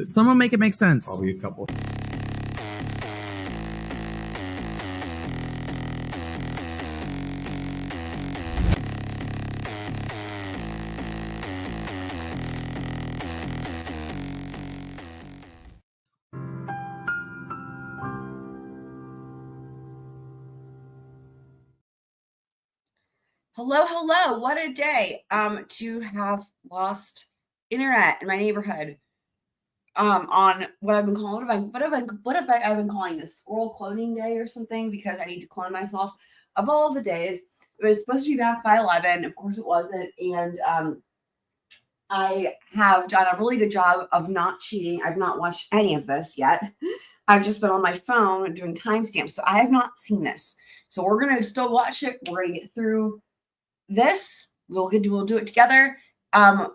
Someone make it make sense. Probably a couple. Hello. What a day to have lost internet in my neighborhood. On what I've been calling, what have I been calling this, squirrel cloning day or something, because I need to clone myself. Of all the days, it was supposed to be back by 11. Of course it wasn't. And I have done a really good job of not cheating. I've not watched any of this yet. I've just been on my phone doing timestamps. So I have not seen this. So we're going to still watch it. We're going to get through this. We'll do it together.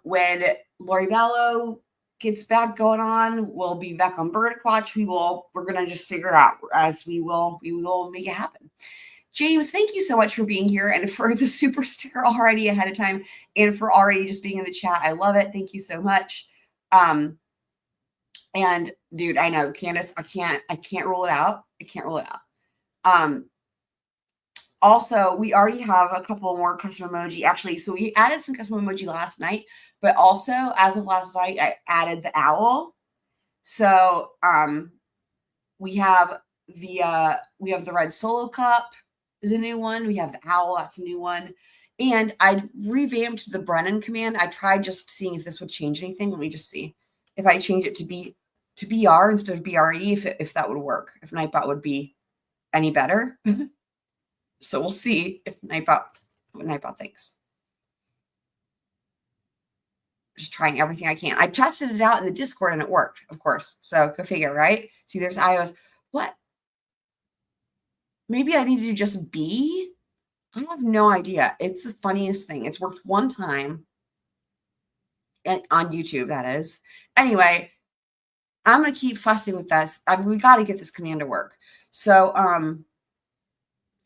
When Lori Vallow gets back going on, we'll be back on Verdict Watch. We're going to just figure it out as we will make it happen. James, thank you so much for being here and for the super sticker already ahead of time and for already just being in the chat. I love it. Thank you so much. And dude, I know, Candace, I can't rule it out. Also, we already have a couple more custom emoji. Actually, so we added some custom emoji last night, but also as of last night, I added the owl. So we have the red solo cup is a new one. We have the owl, that's a new one. And I revamped the Brennan command. I tried just seeing if this would change anything. Let me just see if I change it to BR instead of BRE, if that would work, if Nightbot would be any better. So we'll see if what Nightbot thinks. Just trying everything I can. I tested it out in the Discord and it worked, of course. So go figure, right? See, there's iOS. What? Maybe I need to do just B? I have no idea. It's the funniest thing. It's worked one time on YouTube, that is. Anyway, I'm going to keep fussing with this. We got to get this command to work. So,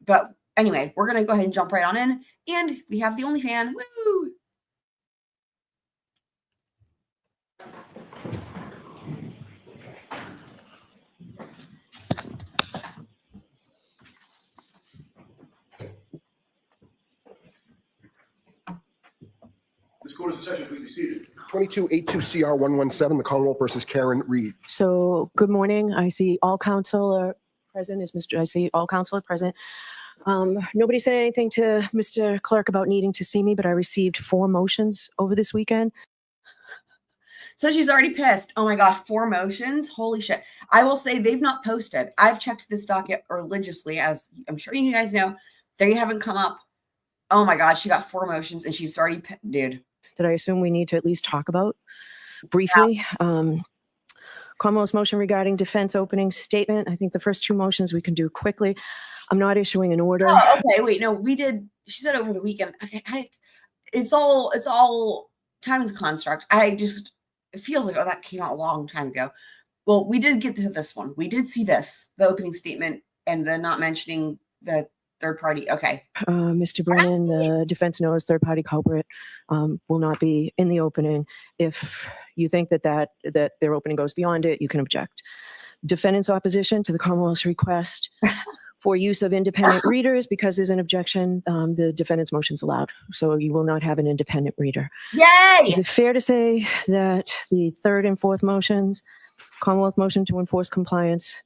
but anyway, we're going to go ahead and jump right on in. And we have the OnlyFan. Woo! This court is in session. Please be seated. 2282CR117, the Commonwealth versus Karen Reed. So, good morning. I see all counsel are present. I see all counsel are present. Nobody said anything to Mr. Clerk about needing to see me, but I received 4 motions over this weekend. So she's already pissed. Oh my God, 4 motions. Holy shit. I will say they've not posted. I've checked this docket religiously, as I'm sure you guys know. They haven't come up. Oh my God, she got 4 motions and she's already, dude. That I assume we need to at least talk about briefly. Yeah. Commonwealth's motion regarding defense opening statement. I think the first 2 motions we can do quickly. I'm not issuing an order. Oh, okay. Wait, no, we did. She said over the weekend. Okay, it's all time is a construct. It feels like, oh, that came out a long time ago. Well, we did get to this one. We did see this, the opening statement and the not mentioning the third party. Okay. Mr. Brennan, the defense knows third party culprit will not be in the opening. If you think that their opening goes beyond it, you can object. Defendant's opposition to the Commonwealth's request for use of independent readers, because there's an objection, the defendant's motion's allowed. So you will not have an independent reader. Yay! Is it fair to say that the third and fourth motions, Commonwealth motion to enforce compliance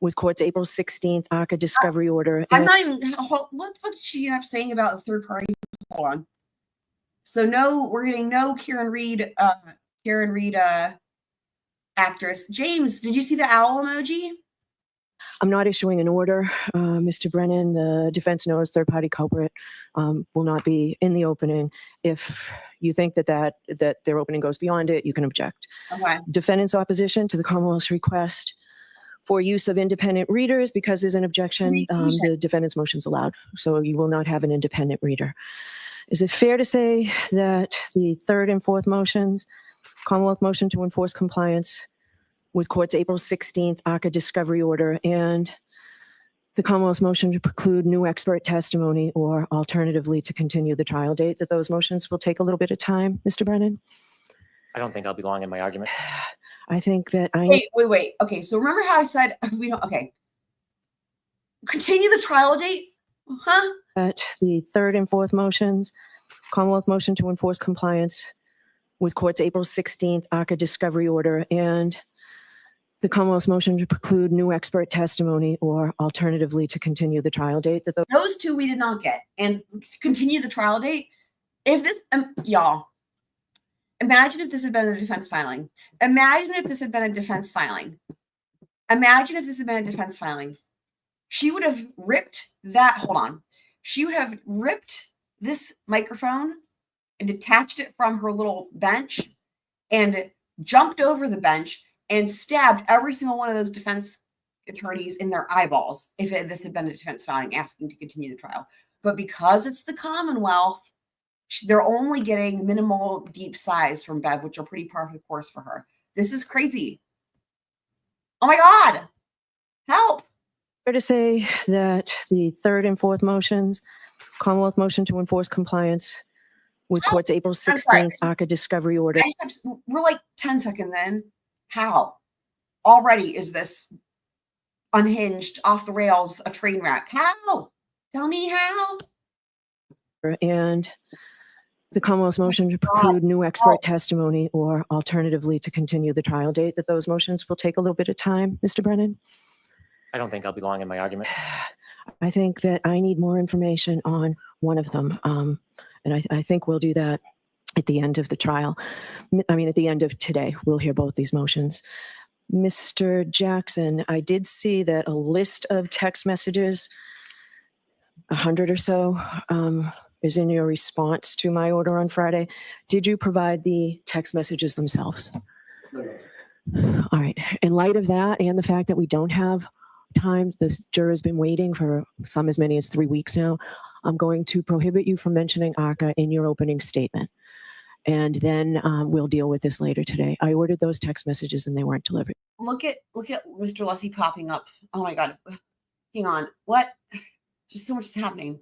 with court's April 16th ARCA discovery order? I'm not even, what the fuck did she end up saying about the third party? Hold on. So we're getting no Karen Reed actress. James, did you see the owl emoji? I'm not issuing an order. Mr. Brennan, the defense knows third party culprit will not be in the opening. If you think that their opening goes beyond it, you can object. Okay. Defendant's opposition to the Commonwealth's request for use of independent readers, because there's an objection, the defendant's motion's allowed. So you will not have an independent reader. Is it fair to say that the third and fourth motions, Commonwealth motion to enforce compliance with court's April 16th ARCA discovery order and the Commonwealth's motion to preclude new expert testimony or alternatively to continue the trial date, that those motions will take a little bit of time, Mr. Brennan? I don't think I'll be long in my argument. I think that I need Wait. Okay, so remember how I said we don't. Okay, continue the trial date, huh? that the third and fourth motions, Commonwealth motion to enforce compliance with court's April 16th ACA discovery order, and the Commonwealth's motion to preclude new expert testimony, or alternatively to continue the trial date. That Those two we did not get, and continue the trial date. If this, y'all, imagine if this had been a defense filing. Imagine if this had been a defense filing. Imagine if this had been a defense filing. She would have ripped that. Hold on. She would have ripped this microphone and detached it from her little bench and jumped over the bench and stabbed every single one of those defense attorneys in their eyeballs if this had been a defense filing asking to continue the trial. But because it's the Commonwealth, they're only getting minimal deep sighs from Bev, which are pretty par for the course for her. This is crazy. Oh my God. Help. fair to say that the third and fourth motions, Commonwealth motion to enforce compliance with court's April 16th ACA discovery order. We're like 10 seconds in. How? Already is this unhinged, off the rails, a train wreck? How? Tell me how. And the Commonwealth's motion to preclude new expert testimony, or alternatively to continue the trial date. That those motions will take a little bit of time, Mr. Brennan. I don't think I'll be long in my argument. I think that I need more information on one of them. And I think we'll do that at the end of the trial. I mean, at the end of today, we'll hear both these motions. Mr. Jackson, I did see that a list of text messages, 100 or so, is in your response to my order on Friday. Did you provide the text messages themselves? All right. In light of that and the fact that we don't have time, this juror has been waiting for some as many as 3 weeks now, I'm going to prohibit you from mentioning ACA in your opening statement. And then we'll deal with this later today. I ordered those text messages and they weren't delivered. Look at Mr. Lussey popping up. Oh my God. Hang on. What? Just so much is happening.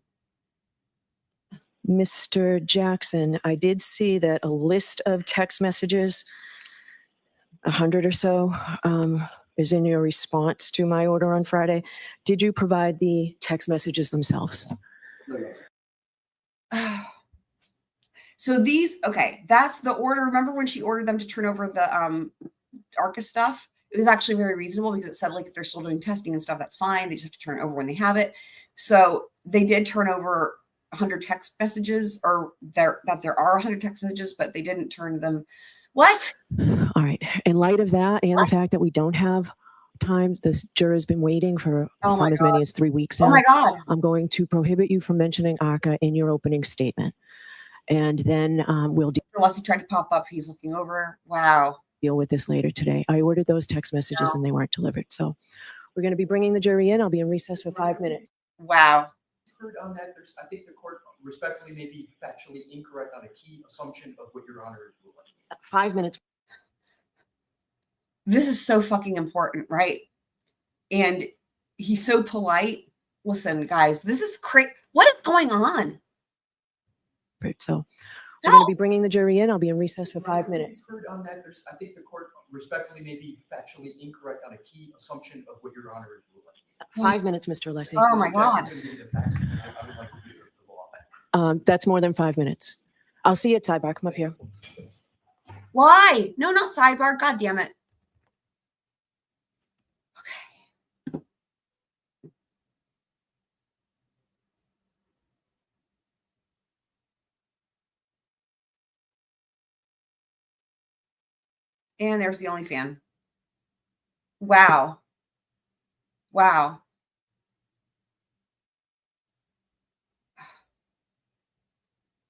Mr. Jackson, I did see that a list of text messages, 100 or so, is in your response to my order on Friday. Did you provide the text messages themselves? So these, okay, that's the order. Remember when she ordered them to turn over the ARCA stuff? It was actually very reasonable because it said, like, if they're still doing testing and stuff, that's fine. They just have to turn it over when they have it. So they did turn over 100 text messages, or there are 100 text messages, but they didn't turn them. What? All right. In light of that and the fact that we don't have time, this juror has been waiting for some as many as 3 weeks now. Oh my God. I'm going to prohibit you from mentioning ACA in your opening statement. And then we'll Unless he tried to pop up, he's looking over. Wow. deal with this later today. I ordered those text messages and they weren't delivered. So we're going to be bringing the jury in. I'll be in recess for 5 minutes. Wow. Heard on that, I think the court respectfully may be factually incorrect on a key assumption of what Your Honor is ruling. 5 minutes. This is so fucking important, right? And he's so polite. Listen, guys, this is crazy. What is going on? So we're going to be bringing the jury in. I'll be in recess for 5 minutes. Heard on that, I think the court respectfully may be factually incorrect on a key assumption of what Your Honor is ruling. 5 minutes, Mr. Alessi. Oh my God. I would like to hear the law on that. That's more than 5 minutes. I'll see you at sidebar. Come up here. Why? No, not sidebar. God damn it. Okay. And there's the only fan. Wow. Wow.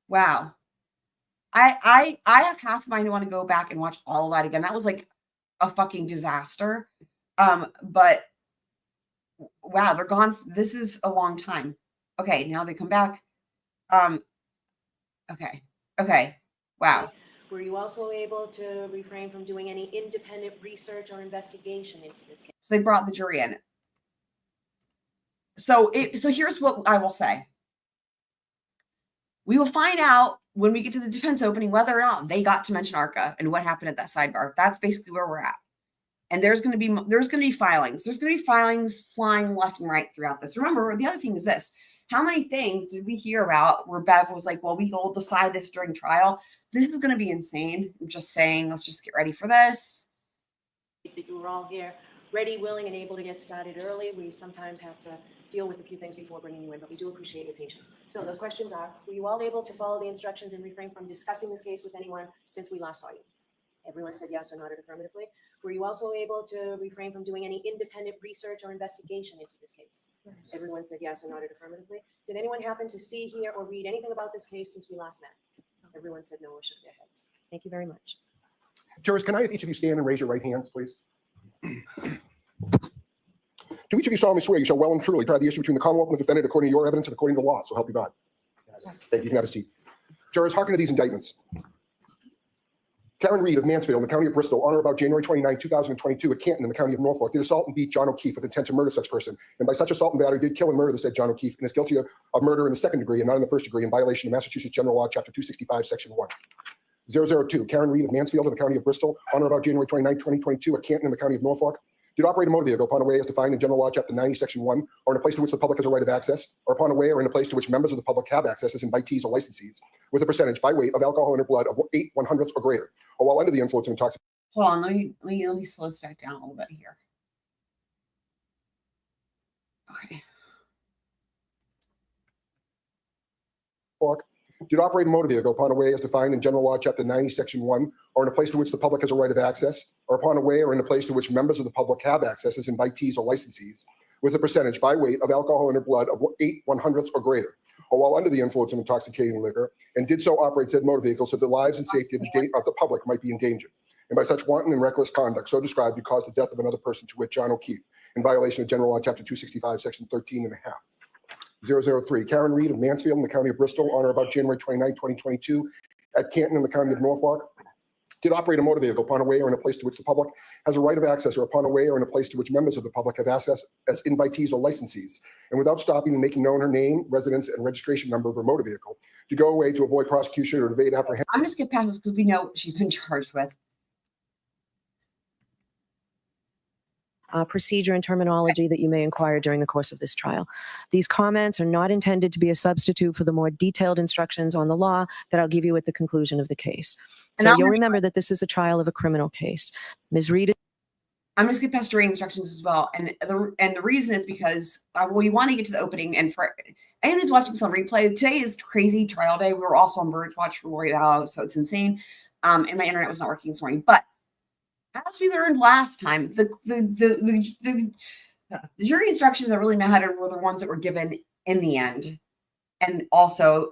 Wow. I have half of mine to want to go back and watch all of that again. That was like a fucking disaster. But wow, they're gone. This is a long time. Okay, now they come back. Okay. Wow. Were you also able to refrain from doing any independent research or investigation into this case? So they brought the jury in. So here's what I will say. We will find out when we get to the defense opening whether or not they got to mention ARCA and what happened at that sidebar. That's basically where we're at. And there's going to be filings. There's going to be filings flying left and right throughout this. Remember, the other thing is this. How many things did we hear about where Bev was like, well, we will decide this during trial? This is going to be insane. I'm just saying, let's just get ready for this. That you were all here, ready, willing, and able to get started early. We sometimes have to deal with a few things before bringing you in, but we do appreciate your patience. So those questions are, were you all able to follow the instructions and refrain from discussing this case with anyone since we last saw you? Everyone said yes or nodded affirmatively. Were you also able to refrain from doing any independent research or investigation into this case? Yes. Everyone said yes or nodded affirmatively. Did anyone happen to see, hear, or read anything about this case since we last met? Everyone said no or shook their heads. Thank you very much. Jurors, can I have each of you stand and raise your right hands, please? Do each of you solemnly swear you shall well and truly try the issue between the Commonwealth and the defendant according to your evidence and according to law, so help you God? Yes. Thank you. You can have a seat. Jurors, hearken to these indictments. Karen Reed of Mansfield in the county of Bristol, on or about January 29, 2022 at Canton in the county of Norfolk, did assault and beat John O'Keefe with intent to murder such person, and by such assault and battery did kill and murder the said John O'Keefe, and is guilty of murder in the second degree and not in the first degree in violation of Massachusetts General Law, Chapter 265, Section 1. 002, Karen Reed of Mansfield in the county of Bristol, on or about January 29, 2022 at Canton in the county of Norfolk, did operate a motor vehicle upon a way as defined in General Law, Chapter 90, Section 1, or in a place to which the public has a right of access, or upon a way or in a place to which members of the public have access as invitees or licensees, with a percentage by weight of alcohol in their blood of 8/100ths or greater, or while under the influence of intoxication. Hold on, let me slow this back down a little bit here. Okay. Did operate a motor vehicle upon a way as defined in General Law, Chapter 90, Section 1, or in a place to which the public has a right of access, or upon a way or in a place to which members of the public have access as invitees or licensees, with a percentage by weight of alcohol in their blood of 8/100ths or greater, or while under the influence of intoxicating liquor, and did so operate said motor vehicle so that the lives and safety of the public might be endangered. And by such wanton and reckless conduct so described, you caused the death of another person, to wit, John O'Keefe, in violation of General Law, Chapter 265, Section 13 and a half. 003, Karen Reed of Mansfield in the county of Bristol, on or about January 29, 2022, at Canton in the county of Norfolk, did operate a motor vehicle upon a way or in a place to which the public has a right of access, or upon a way or in a place to which members of the public have access as invitees or licensees, and without stopping and making known her name, residence, and registration number of her motor vehicle, to go away to avoid prosecution or evade apprehension. I'm just going to skip past this because we know what she's been charged with. Procedure and terminology that you may inquire during the course of this trial. These comments are not intended to be a substitute for the more detailed instructions on the law that I'll give you at the conclusion of the case. So you'll remember that this is a trial of a criminal case. Ms. Reed. I'm going to skip past jury instructions as well. And the reason is because we want to get to the opening. And for anyone who's watching some replay, today is crazy trial day. We were also on Bird Watch for Lori Vallow, so it's insane. And my internet was not working this morning. But as we learned last time, the jury instructions that really mattered were the ones that were given in the end. And also,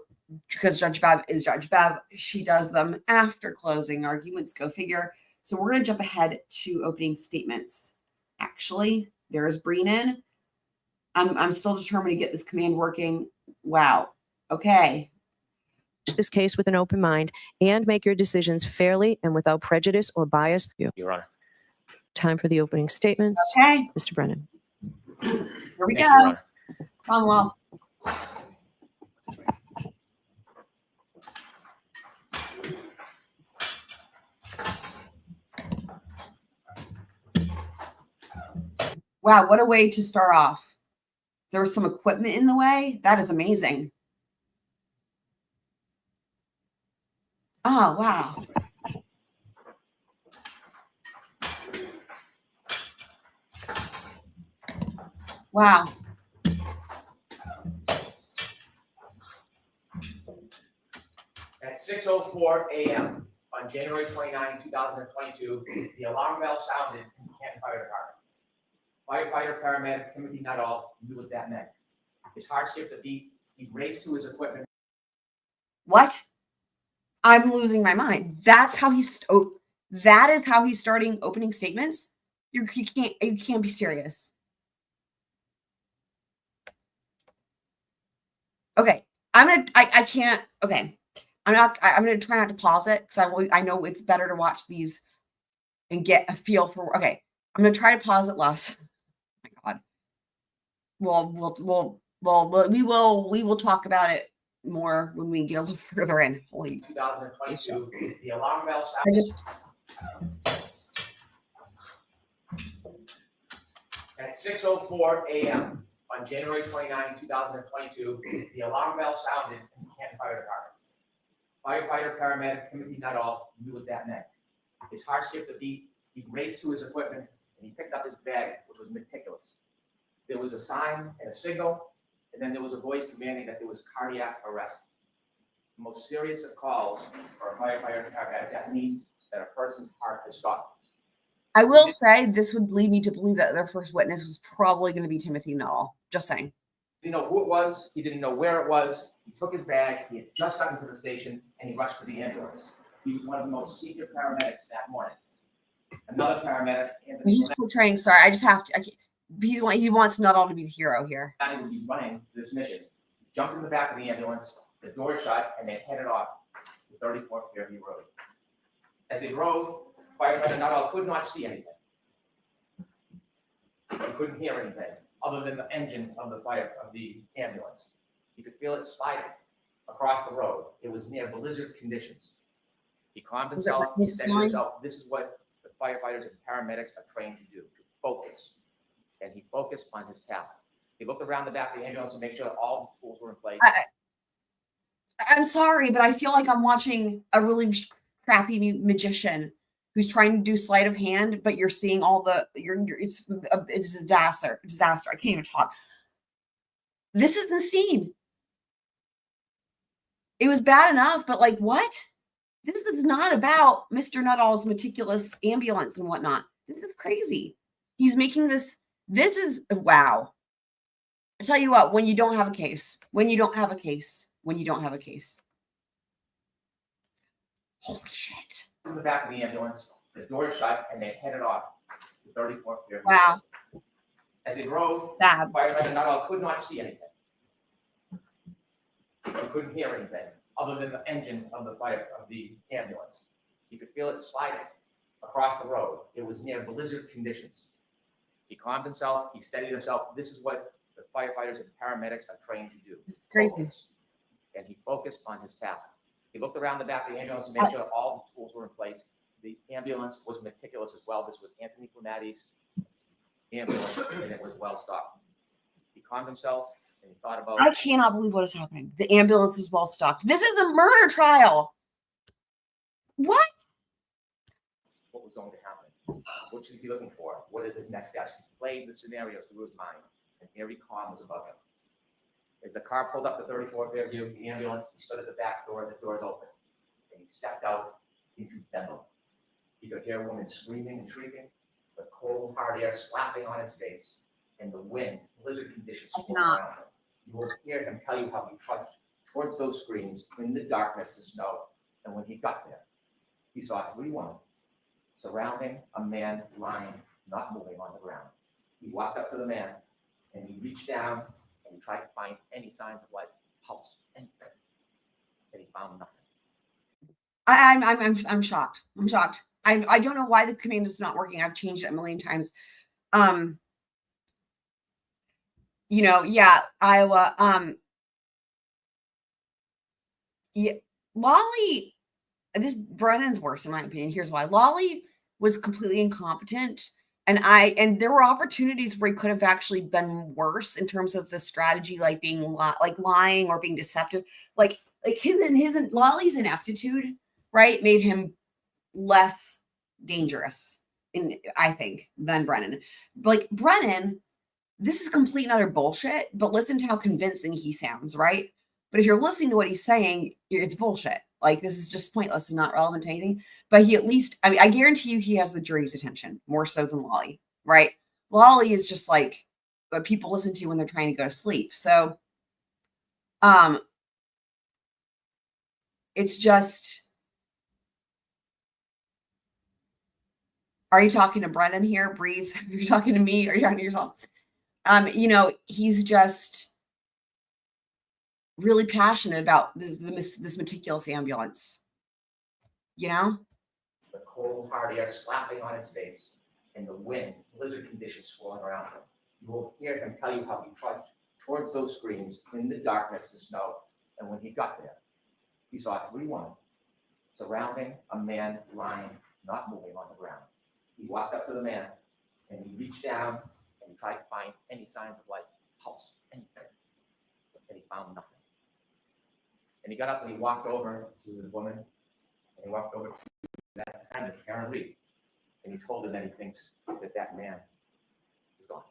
because Judge Bev is Judge Bev, she does them after closing arguments, go figure. So we're going to jump ahead to opening statements. Actually, there is Brennan. I'm still determined to get this command working. Wow. Okay. This case with an open mind and make your decisions fairly and without prejudice or bias. Your Honor. Time for the opening statements. Okay. Mr. Brennan. Here we Thank you, Your go. Honor. Commonwealth. Wow, what a way to start off. There was some equipment in the way. That is amazing. Oh, wow. Wow. At 6:04 a.m. on January 29, 2022, the alarm bell sounded in the Canton Fire Department. Firefighter paramedic Timothy Nuttall knew what that meant. His heart skipped a beat. He raced to his equipment. What? I'm losing my mind. That's how he's. That is how he's starting opening statements. You can't be serious. Okay, I can't. Okay, I'm gonna try not to pause it because I know it's better to watch these and get a feel for. Okay, I'm gonna try to pause it less. Oh my God. We will talk about it more when we get a little further in. Holy. 2022, the alarm bell I sounded. just. At 6:04 a.m. on January 29, 2022, the alarm bell sounded in the Canton Fire Department. Firefighter paramedic Timothy Nuttall knew what that meant. His heart skipped a beat. He raced to his equipment and he picked up his bag, which was meticulous. There was a sign and a signal, and then there was a voice commanding that there was cardiac arrest. The most serious of calls for a firefighter paramedic, that means that a person's heart has stopped. I will say this would lead me to believe that their first witness was probably going to be Timothy Nuttall. Just saying. He didn't know who it was. He didn't know where it was. He took his bag. He had just gotten to the station, and he rushed to the ambulance. He was one of the most senior paramedics that morning. Another paramedic, Anthony He's portraying. Sorry, I just have to. He wants Nuttall to be the hero here. Flanetti, would be running this mission. He jumped in the back of the ambulance. The door shut, and they headed off to 34th Fairview Road. As they drove, firefighter Nuttall could not see anything. He couldn't hear anything other than the engine of the ambulance. He could feel it sliding across the road. It was near blizzard conditions. He calmed himself. He said to himself, "This is what the firefighters and paramedics are trained to do, to focus." And he focused on his task. He looked around the back of the ambulance to make sure that all the tools were in place. I'm sorry, but I feel like I'm watching a really crappy magician who's trying to do sleight of hand, but you're seeing all the it's a disaster. I can't even talk. This is the scene. It was bad enough, but like what? This is not about Mr. Nuttall's meticulous ambulance and whatnot. This is crazy. He's making this. This is wow. I tell you what, when you don't have a case, holy shit. In the back of the ambulance, the door shut, and they headed off to 34th Fairview. Wow. As they drove, Sad. firefighter Nuttall could not see anything. He couldn't hear anything other than the engine of the ambulance. He could feel it sliding across the road. It was near blizzard conditions. He calmed himself. He steadied himself. This is what the firefighters and paramedics are trained to do. It's crazy. Focus. And he focused on his task. He looked around the back of the ambulance to make sure all the tools were in place. The ambulance was meticulous as well. This was Anthony Flanetti's ambulance, and it was well stocked. He calmed himself and he thought about. I cannot believe what is happening. The ambulance is well stocked. This is a murder trial. What? What was going to happen? What should he be looking for? What is his next steps? He played the scenarios through his mind, and eerie calm was above him. As the car pulled up to 34th Fairview, the ambulance, he stood at the back door, the doors open, and he stepped out into Bedlam. He could hear a woman screaming and shrieking, the cold, hard air slapping on his face, and the wind, blizzard conditions swirling around him. You will hear him tell you how he trudged towards those screams in the darkness to snow, and when he got there, he saw 3 women surrounding a man lying, not moving on the ground. He walked up to the man, and he reached down, and he tried to find any signs of life, pulse, anything, and he found nothing. I'm shocked. I'm shocked. I don't know why the command is not working. I've changed it a million times. Iowa. Yeah, Lolly. This Brennan's worse in my opinion. Here's why. Lolly was completely incompetent, and there were opportunities where he could have actually been worse in terms of the strategy, like being lying or being deceptive. Like his Lolly's ineptitude, right, made him less dangerous, I think, than Brennan. Like Brennan, this is complete and utter bullshit, but listen to how convincing he sounds, right? But if you're listening to what he's saying, it's bullshit. Like, this is just pointless and not relevant to anything. But he at least, I guarantee you he has the jury's attention, more so than Lolly, right? Lolly is just like what people listen to when they're trying to go to sleep. So, it's just, are you talking to Brennan here? Breathe. Are you talking to me? Are you talking to yourself? He's just really passionate about this meticulous ambulance. The cold, hard air slapping on his face, and the wind, blizzard conditions swirling around him. You will hear him tell you how he trudged towards those screams in the darkness to snow, and when he got there, he saw 3 women surrounding a man lying, not moving on the ground. He walked up to the man, and he reached down, and he tried to find any signs of life, pulse, anything, and he found nothing. And he got up and he walked over to the woman, and he walked over to that defendant, Kerry, and he told her that he thinks that that man is gone.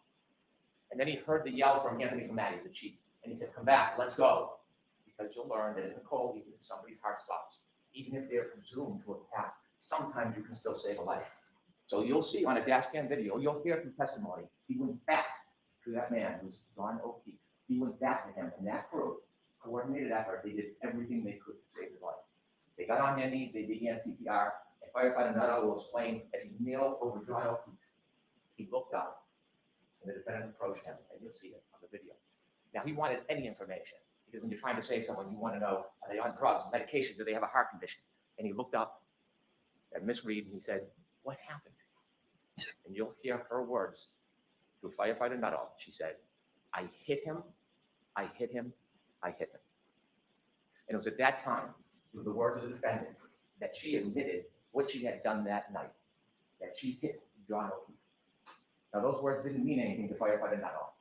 And then he heard the yell from Anthony Flamati, the chief, and he said, "Come back, let's go," because you'll learn that in the cold, even if somebody's heart stops, even if they're presumed to have passed, sometimes you can still save a life. So you'll see on a dash cam video, you'll hear from testimony, he went back to that man who's John O'Keefe. He went back to him, and that crew, coordinated effort, they did everything they could to save his life. They got on their knees, they began CPR, and firefighter Nuttall will explain as he kneeled over John O'Keefe, he looked up, and the defendant approached him, and you'll see it on the video. Now, he wanted any information, because when you're trying to save someone, you want to know, are they on drugs, medication, do they have a heart condition? And he looked up at Miss Reed, and he said, "What happened?" And you'll hear her words to firefighter Nuttall. She said, "I hit him, I hit him, I hit him." And it was at that time, with the words of the defendant, that she admitted what she had done that night, that she hit John O'Keefe. Now, those words didn't mean anything to firefighter Nuttall.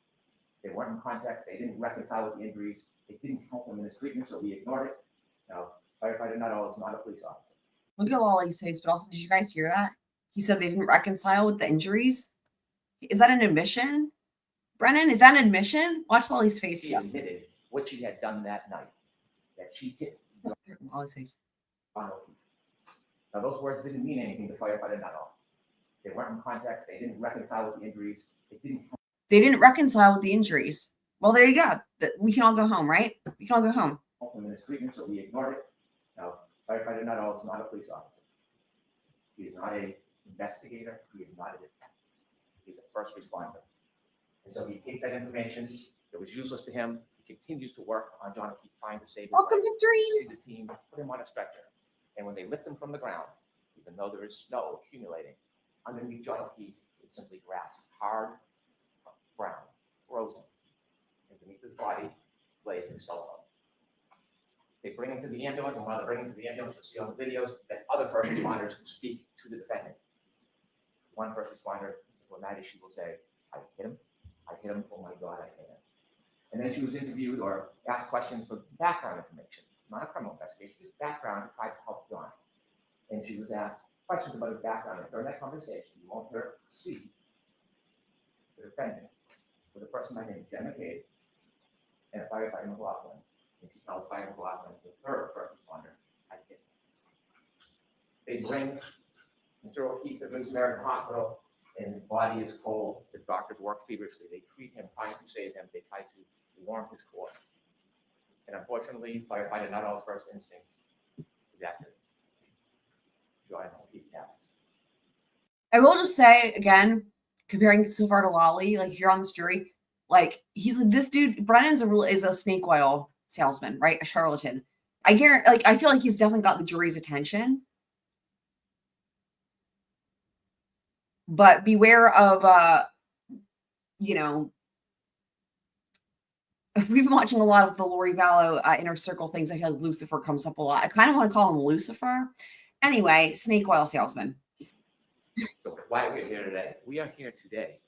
They weren't in context. They didn't reconcile with the injuries. They didn't help him in his treatment, so he ignored it. Now, firefighter Nuttall is not a police officer. Look at Lolly's face, but also, did you guys hear that? He said they didn't reconcile with the injuries. Is that an admission? Brennan, is that an admission? Watch Lolly's face. She admitted what she had done that night, that she hit Lolly's face. John O'Keefe. Now, those words didn't mean anything to firefighter Nuttall. They weren't in context. They didn't reconcile with the injuries. They didn't reconcile with the injuries. Well, there you go. We can all go home, right? We can all go home. Help him in his treatment, so he ignored it. Now, firefighter Nuttall is not a police officer. He is not an investigator. He is not a detective. He's a first responder. And so he takes that information that was useless to him. He continues to work on John O'Keefe, trying to save his Welcome, life. victory. See the team put him on a stretcher. And when they lift him from the ground, even though there is snow accumulating, underneath John O'Keefe is simply grass, hard, brown, frozen. And beneath his body lay his cell phone. They bring him to the ambulance, and while they're bringing him to the ambulance, you'll see on the videos that other first responders speak to the defendant. One first responder, Flamati, she will say, "I hit him, oh my God, I hit him." And then she was interviewed or asked questions for background information, not a criminal investigation, just background to try to help John. And she was asked questions about his background. And during that conversation, you won't hear see the defendant with a person by the name of Jen McCabe and a firefighter McLaughlin. And she tells Fire McLaughlin, with her first responder, "I hit him." They bring Mr. O'Keefe to Good Samaritan Hospital, and his body is cold. The doctors work feverishly. They treat him, trying to save him. They try to warm his core. And unfortunately, firefighter Nuttall's first instinct is accurate. John O'Keefe passes. I will just say again, comparing so far to Lolly, like if you're on this jury, like he's like this dude. Brennan's is a snake oil salesman, right? A charlatan. I guarantee, like I feel like he's definitely got the jury's attention. But beware of, you know, we've been watching a lot of the Lori Vallow Inner Circle things. I feel like Lucifer comes up a lot. I kind of want to call him Lucifer. Anyway, snake oil salesman. So why are we here today? We are here today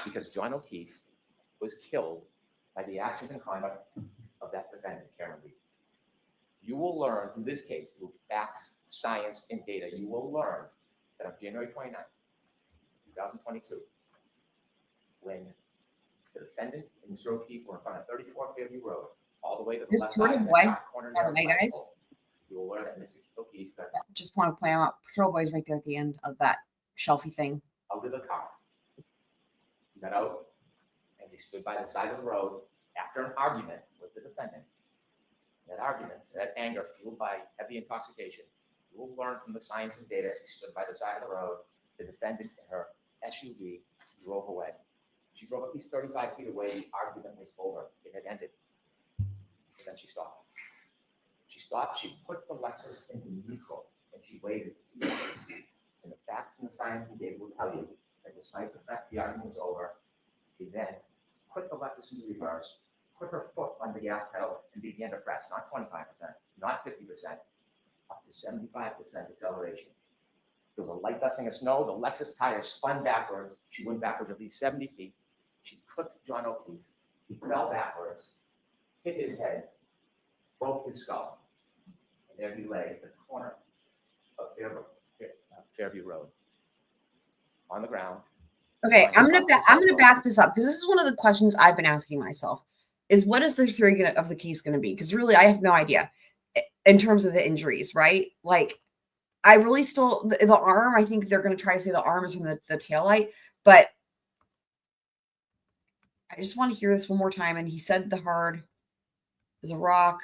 because John O'Keefe was killed by the actions and conduct of that defendant, Kerry. You will learn through this case, through facts, science, and data, you will learn that on January 29th, 2022, when the defendant and Mr. O'Keefe were in front of 34 Fairview Road, all the way to the There's left Jordan side of the Boy, dark corner by the near way, the guys. flagpole, you will learn that Mr. O'Keefe got Just want to point out, Patrol Boy's right there at the end of that shelfie thing. out of the car. He got out and he stood by the side of the road after an argument with the defendant. That argument, that anger fueled by heavy intoxication, you will learn from the science and data as he stood by the side of the road, the defendant in her SUV drove away. She drove at least 35 feet away. The argument was over. It had ended. And then she stopped. She stopped. She put the Lexus into neutral and she waited 2 minutes. And the facts and the science and data will tell you that despite the fact the argument was over, she then put the Lexus into reverse, put her foot on the gas pedal, and began to press, not 25%, not 50%, up to 75% acceleration. There was a light dusting of snow. The Lexus tire spun backwards. She went backwards at least 70 feet. She clipped John O'Keefe. He fell backwards, hit his head, broke his skull. And there he lay at the corner of Fairview Road on the ground. Okay, I'm gonna back this up because this is one of the questions I've been asking myself: is what is the theory of the case going to be? Because really, I have no idea in terms of the injuries, right? Like, I really still the arm. I think they're going to try to say the arm is from the taillight, but I just want to hear this one more time. And he said the hard is a rock.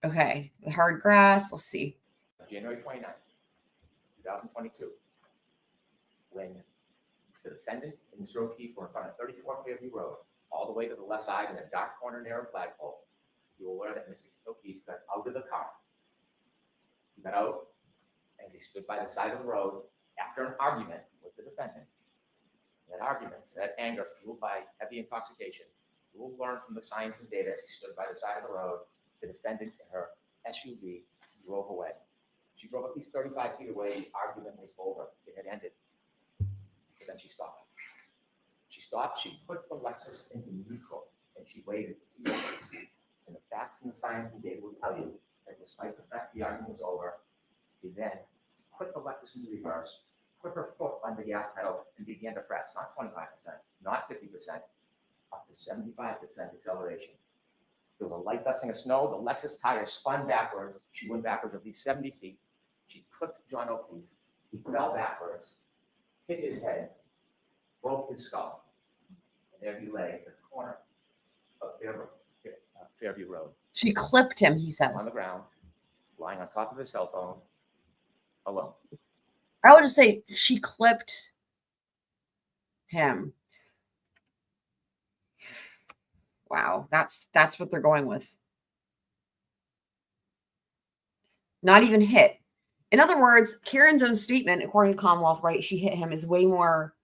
Okay, the hard grass. Let's see. January 29th, 2022, when the defendant and Mr. O'Keefe were in front of 34 Fairview Road, all the way to the left side in a dark corner near a flagpole, you will learn that Mr. O'Keefe got out of the car. He got out and he stood by the side of the road after an argument with the defendant. That argument, that anger fueled by heavy intoxication, you will learn from the science and data as he stood by the side of the road, the defendant in her SUV drove away. She drove at least 35 feet away. The argument was over. It had ended. But then she stopped. She stopped. She put the Lexus into neutral and she waited 2 minutes. And the facts and the science and data will tell you that despite the fact the argument was over, she then put the Lexus into reverse, put her foot on the gas pedal, and began to press, not 25%, not 50%, up to 75% acceleration. There was a light dusting of snow. The Lexus tire spun backwards. She went backwards at least 70 feet. She clipped John O'Keefe. He fell backwards, hit his head, broke his skull. And there he lay at the corner of Fairview Road. She clipped him, he On the says. ground, lying on top of his cell phone, alone. I would just say she clipped him. Wow, that's what they're going with. Not even hit. In other words, Karen's own statement, according to Commonwealth, right, she hit him, is way more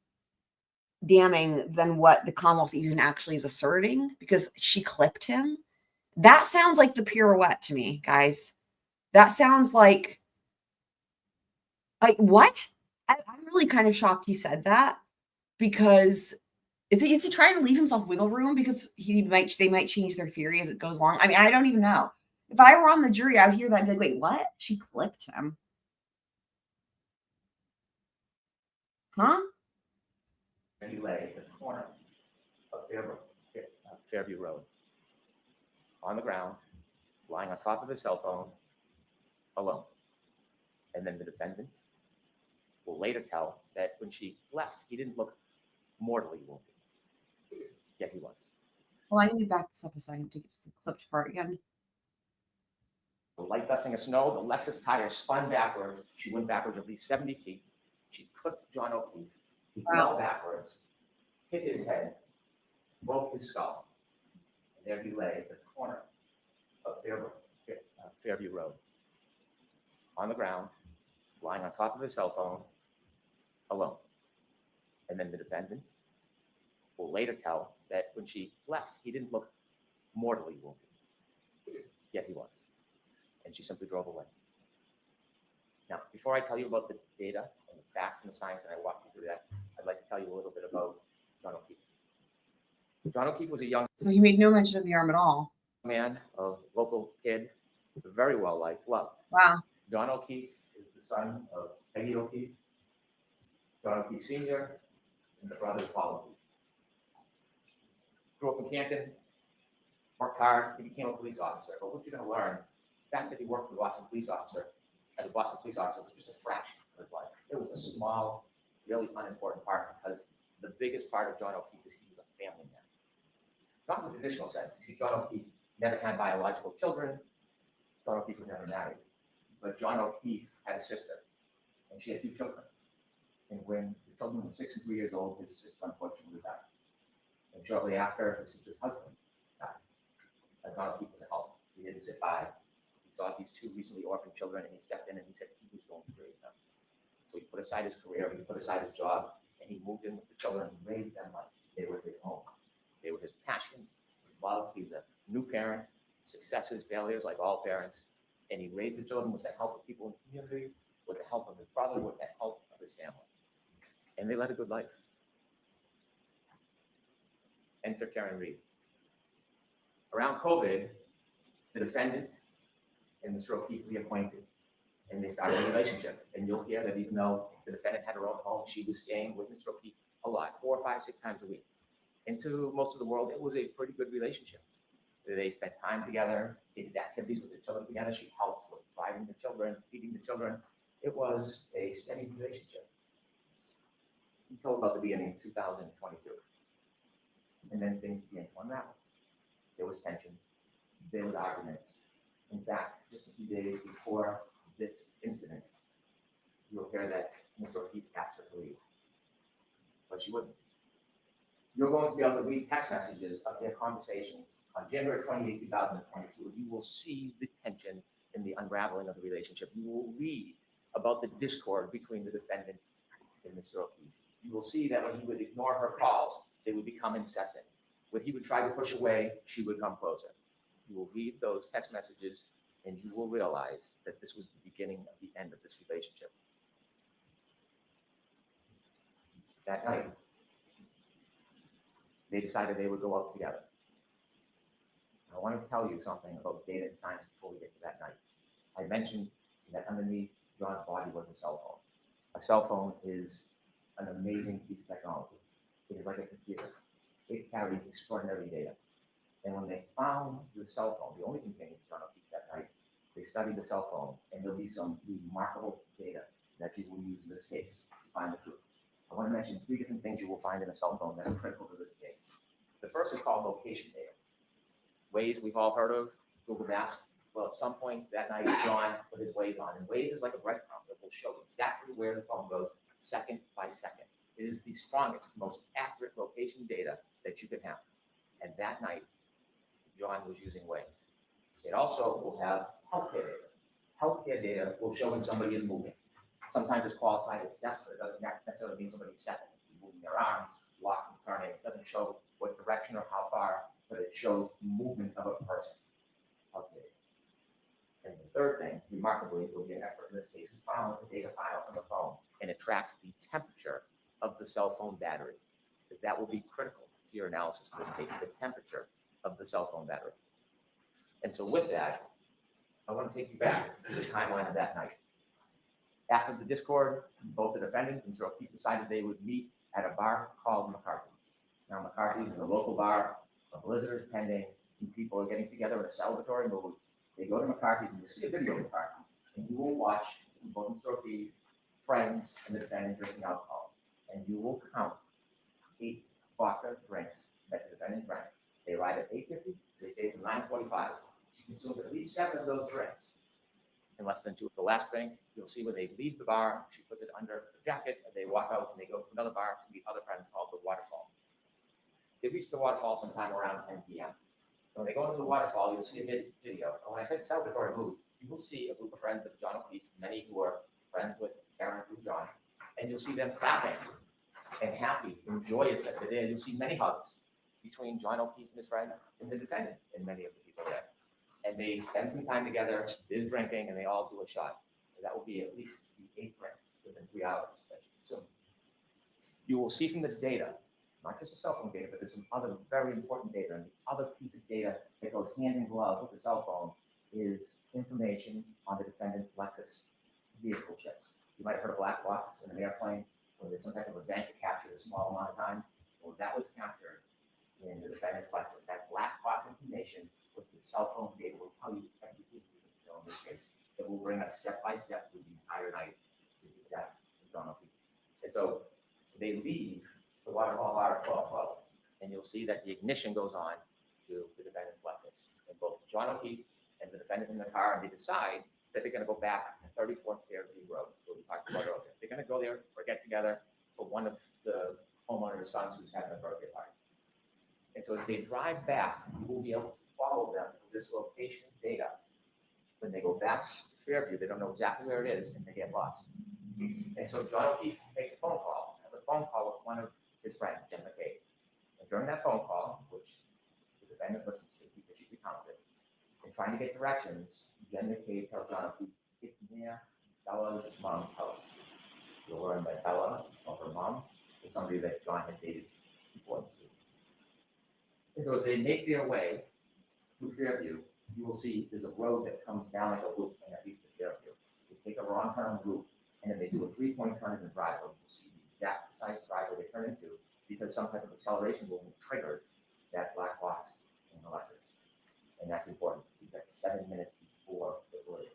damning than what the Commonwealth even actually is asserting because she clipped him. That sounds like the pirouette to me, guys. That sounds like what? I'm really kind of shocked he said that because is he trying to leave himself wiggle room because they might change their theory as it goes along? I mean, I don't even know. If I were on the jury, I would hear that and be like, wait, what? She clipped him. Huh? And he lay at the corner of Fairview Road, on the ground, lying on top of his cell phone, alone. And then the defendant will later tell that when she left, he didn't look mortally wounded. Yet he was. Well, I need to back this up a second to get the clipped part again. The light dusting of snow, the Lexus tire spun backwards. She went backwards at least 70 feet. She clipped John O'Keefe. He fell backwards, hit his head, broke his skull. And there he lay at the corner of Fairview Road, on the ground, lying on top of his cell phone, alone. And then the defendant will later tell that when she left, he didn't look mortally wounded. Yet he was. And she simply drove away. Now, before I tell you about the data and the facts and the science, and I walk you through that, I'd like to tell you a little bit about John O'Keefe. John O'Keefe was a young So he made no mention of the arm at all. man, a local kid, very well liked, loved. Wow. John O'Keefe is the son of Peggy O'Keefe, John O'Keefe Sr., and the brother of Paul O'Keefe. Grew up in Canton, worked hard, he became a police officer. But what you're going to learn, the fact that he worked for the Boston police officer, as a Boston police officer, was just a fraction of his life. It was a small, really unimportant part because the biggest part of John O'Keefe is he was a family man. Not in the traditional sense. You see, John O'Keefe never had biological children. John O'Keefe was never married. But John O'Keefe had a sister, and she had 2 children. And when the children were 6 and 3 years old, his sister unfortunately died. And shortly after, his sister's husband died. And John O'Keefe was a help. He didn't sit by. He saw these 2 recently orphaned children, and he stepped in and he said he was going to raise them. So he put aside his career, he put aside his job, and he moved in with the children and raised them like they were his own. They were his passions, his love. He was a new parent, successes, failures, like all parents. And he raised the children with the help of people in the community, with the help of his brother, with the help of his family. And they led a good life. enter Karen Reed. Around COVID, the defendant and Mr. O'Keefe reacquainted, and they started a relationship. And you'll hear that even though the defendant had her own home, she was staying with Mr. O'Keefe a lot, 4, 5, 6 times a week. And to most of the world, it was a pretty good relationship. They spent time together, they did activities with their children together. She helped with driving the children, feeding the children. It was a steady relationship until about the beginning of 2022. And then things began to unravel. There was tension, there was arguments. In fact, just a few days before this incident, you'll hear that Mr. O'Keefe asked her to leave, but she wouldn't. You're going to be able to read text messages of their conversations on January 28, 2022. You will see the tension and the unraveling of the relationship. You will read about the discord between the defendant and Mr. O'Keefe. You will see that when he would ignore her calls, they would become incessant. When he would try to push away, she would come closer. You will read those text messages and you will realize that this was the beginning of the end of this relationship. That night, they decided they would go out together. I want to tell you something about data and science before we get to that night. I mentioned that underneath John's body was a cell phone. A cell phone is an amazing piece of technology. It is like a computer. It carries extraordinary data. And when they found the cell phone, the only thing they John O'Keefe that night, they studied the cell phone, and there'll be some remarkable data that you will use in this case to find the truth. I want to mention 3 different things you will find in a cell phone that are critical to this case. The first is called location data. Waze we've all heard of, Google Maps. Well, at some point that night, John put his Waze on, and Waze is like a breadcrumb that will show exactly where the phone goes second by second. It is the strongest, most accurate location data that you can have. And that night, John was using Waze. It also will have healthcare data. Healthcare data will show when somebody is moving. Sometimes it's qualified as steps, but it doesn't necessarily mean somebody's stepping. Moving their arms, walking, turning. It doesn't show what direction or how far, but it shows movement of a person. Healthcare data. And the third thing, remarkably, will be an expert in this case who found the data file on the phone, and it tracks the temperature of the cell phone battery. That will be critical to your analysis in this case, the temperature of the cell phone battery. And so with that, I want to take you back to the timeline of that night. After the discord, both the defendant and Mr. O'Keefe decided they would meet at a bar called McCarthy's. Now, McCarthy's is a local bar, a blizzard is pending, and people are getting together in a celebratory mood. They go to McCarthy's and you see a video of McCarthy's, and you will watch both Mr. O'Keefe, friends, and the defendant drinking alcohol. And you will count 8 vodka drinks that the defendant drank. They arrive at 8:50, they stay till 9:45. She consumed at least 7 of those drinks in less than 2. The last drink, you'll see when they leave the bar, she puts it under her jacket, and they walk out and they go to another bar to meet other friends called the Waterfall. They reach the Waterfall sometime around 10 p.m. When they go into the Waterfall, you'll see a video. And when I said celebratory mood, you will see a group of friends of John O'Keefe, many who are friends with Karen through John, and you'll see them clapping and happy and joyous as they're there. You'll see many hugs between John O'Keefe and his friends and the defendant and many of the people there. And they spend some time together, they're drinking, and they all do a shot. And that will be at least the 8th drink within 3 hours that you consume. You will see from this data, not just the cell phone data, but there's some other very important data. And the other piece of data that goes hand in glove with the cell phone is information on the defendant's Lexus vehicle chips. You might have heard of black box in an airplane, where there's some type of event that captures a small amount of time. Well, that was captured in the defendant's Lexus. That black box information with the cell phone data will tell you everything you need to know in this case. It will bring us step by step through the entire night to the death of John O'Keefe. And so they leave the Waterfall bar at 12:12, and you'll see that the ignition goes on to the defendant's Lexus. And both John O'Keefe and the defendant in the car, and they decide that they're going to go back to 34th Fairview Road, where we talked about earlier. They're going to go there for a get together for one of the homeowner's sons who's having a birthday party. And so as they drive back, you will be able to follow them with this location data. When they go back to Fairview, they don't know exactly where it is, and they get lost. And so John O'Keefe makes a phone call, has a phone call with one of his friends, Jim McCabe. And during that phone call, which the defendant listens to because she recounts it, and trying to get directions, Jim McCabe tells John O'Keefe, it's near Bella's mom's house. You'll learn that Bella, or her mom, is somebody that John had dated before the school. And so as they make their way through Fairview, you will see there's a road that comes down like a loop and that leads to Fairview. They take a wrong turn on the loop, and then they do a 3-point turn in the driveway. You'll see the exact precise driveway they turn into because some type of acceleration will trigger that black box in the Lexus. And that's important. That's 7 minutes before the collision.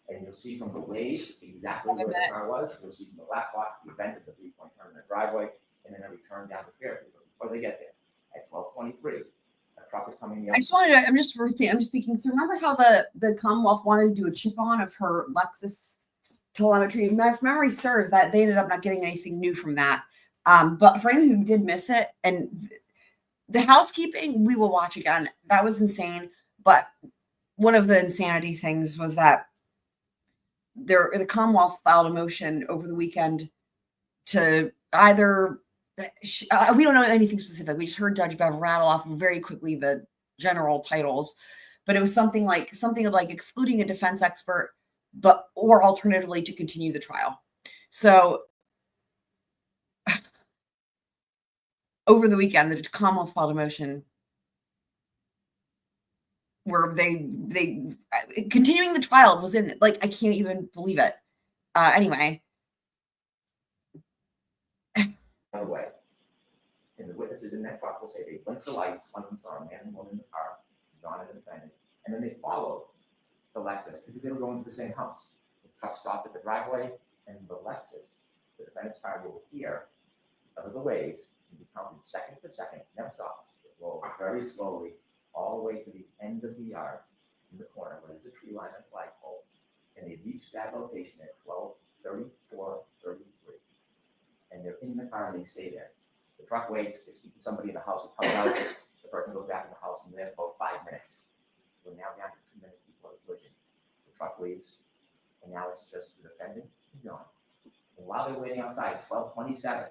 And you'll see from the waves exactly where the car was. You'll see from the black box the event of the 3-point turn in the driveway, and then a return down to Fairview. But before they get there, at 12:23, a truck is coming the I just wanted to, I'm just thinking, so remember how the Commonwealth wanted to do a chip on of her Lexus telemetry? If memory serves, that they ended up not getting anything new from that. But for anyone who did miss it, and the housekeeping, we will watch again. That was insane. But one of the insanity things was that the Commonwealth filed a motion over the weekend to either we don't know anything specific. We just heard Judge Bev rattle off very quickly the general titles, but it was something of like excluding a defense expert, or alternatively to continue the trial. So over the weekend, the Commonwealth filed a motion where they continuing the trial was in, like, I can't even believe it. Anyway. way. And the witnesses in that truck will say they blinked the lights, one of them saw a man and woman in the car, John and the defendant, and then they followed the Lexus because they were going to the same house. The truck stopped at the driveway, and the Lexus, the defendant's car, will appear because of the waves, and be counted second to second, never stops. It rolls very slowly all the way to the end of the yard in the corner where there's a tree line and flagpole, and they reach that location at 12:34:33. And they're in the car and they stay there. The truck waits, they speak to somebody in the house who comes out, the person goes back in the house and they're there for about 5 minutes. We're now down to 2 minutes before the collision. The truck leaves, and now it's just the defendant and John. And while they're waiting outside, 12:27,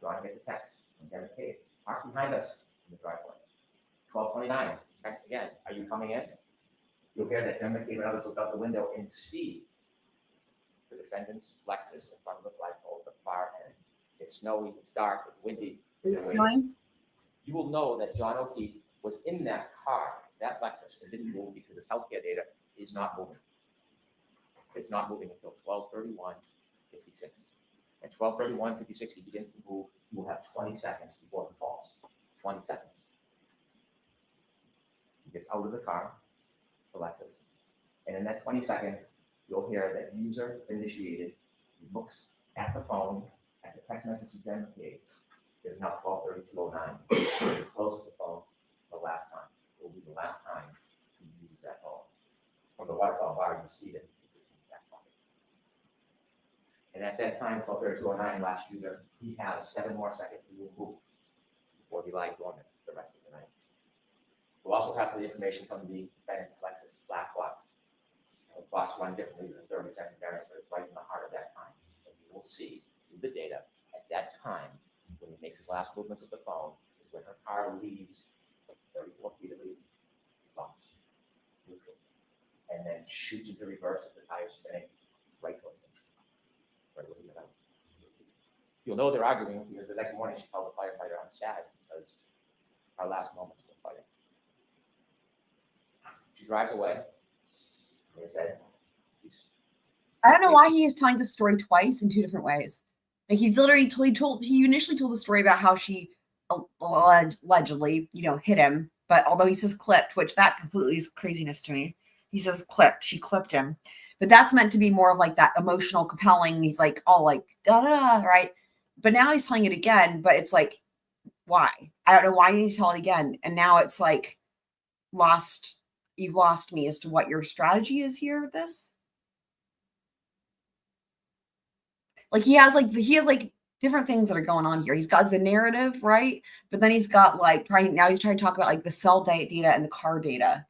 John gets a text from Dennis Cave, park behind us in the driveway. 12:29, text again, are you coming in? You'll hear that Jim McCabe and others look out the window and see the defendant's Lexus in front of the flagpole at the far end. It's snowy, it's dark, it's windy. Is it snowing? You will know that John O'Keefe was in that car, that Lexus, and didn't move because his healthcare data is not moving. It's not moving until 12:31:56. At 12:31:56, he begins to move. He will have 20 seconds before he falls. 20 seconds. He gets out of the car, the Lexus, and in that 20 seconds, you'll hear that user initiated. He looks at the phone, at the text message he then gave. It's now 12:32:09. He closes the phone the last time. It will be the last time he uses that phone. From the waterfall bar, you see that he uses that phone. And at that time, 12:32:09, last user, he has 7 more seconds to move before he lies dormant the rest of the night. We'll also have the information from the defendant's Lexus black box. The clocks run differently than 30-second variance, but it's right in the heart of that time. And you will see through the data at that time, when he makes his last movements with the phone, is when her car leaves 34 feet at least, stops, neutral, and then shoots into reverse at the tire spinning right towards him. Right where he got out. You'll know they're arguing because the next morning she tells the firefighter, I'm sad because our last moments were fighting. She drives away. Like I said, I don't know why he is telling this story twice in 2 different ways. Like he literally he initially told the story about how she allegedly, hit him. But although he says clipped, which that completely is craziness to me. He says clipped, she clipped him. But that's meant to be more of like that emotional, compelling. He's like all like, da da da, right? But now he's telling it again, but it's like, why? I don't know why you need to tell it again. And now it's like you've lost me as to what your strategy is here with this. Like he has different things that are going on here. He's got the narrative, right? But then he's got like he's trying to talk about like the cell data and the car data.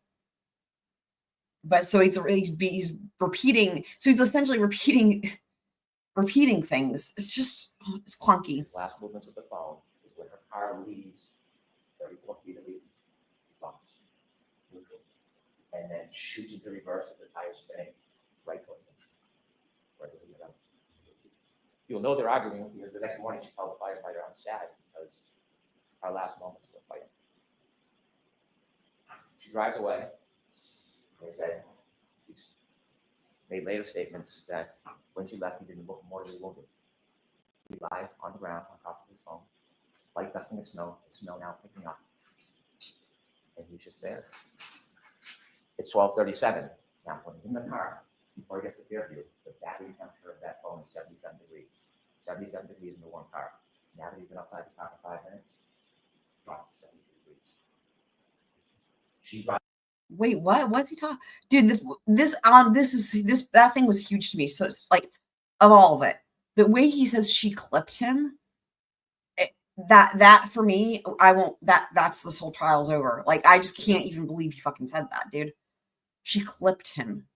But so he's repeating. So he's essentially repeating things. It's clunky. his last movements with the phone is when her car leaves 34 feet at least, stops, neutral, and then shoots into reverse at the tire spinning right towards him. Right where he got out. You'll know they're arguing because the next morning she tells the firefighter, I'm sad because our last moments were fighting. She drives away. They said she's made later statements that when she left, he didn't look mortally wounded. He lied on the ground on top of his phone, like dusting the snow now picking up. And he's just there. It's 12:37. Now, when he's in the car, before he gets to Fairview, the battery temperature of that phone is 77 degrees. 77 degrees in the warm car. Now that he's been outside the car for 5 minutes, it drops to 72 degrees. She drives. Wait, what? What's he talking? Dude, that thing was huge to me. So it's like, of all of it, the way he says she clipped him, that for me, I won't. That's this whole trial's over. Like, I just can't even believe he fucking said that, dude. She clipped him.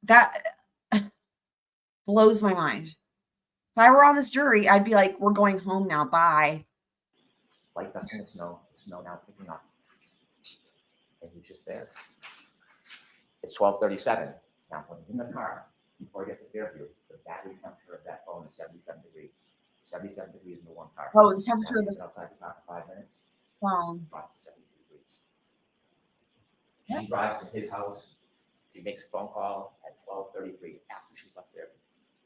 That blows my mind. If I were on this jury, I'd be like, "We're going home now. Bye." Like dusting the snow now picking up. And he's just there. It's 12:37. Now, when he's in the car, before he gets to Fairview, the battery temperature of that phone is 77 degrees. 77 degrees in the warm car. Oh, the temperature of Now, the he's been outside the car for 5 minutes, phone. drops to 72 degrees. She drives to his house. She makes a phone call at 12:33 after she's left Fairview.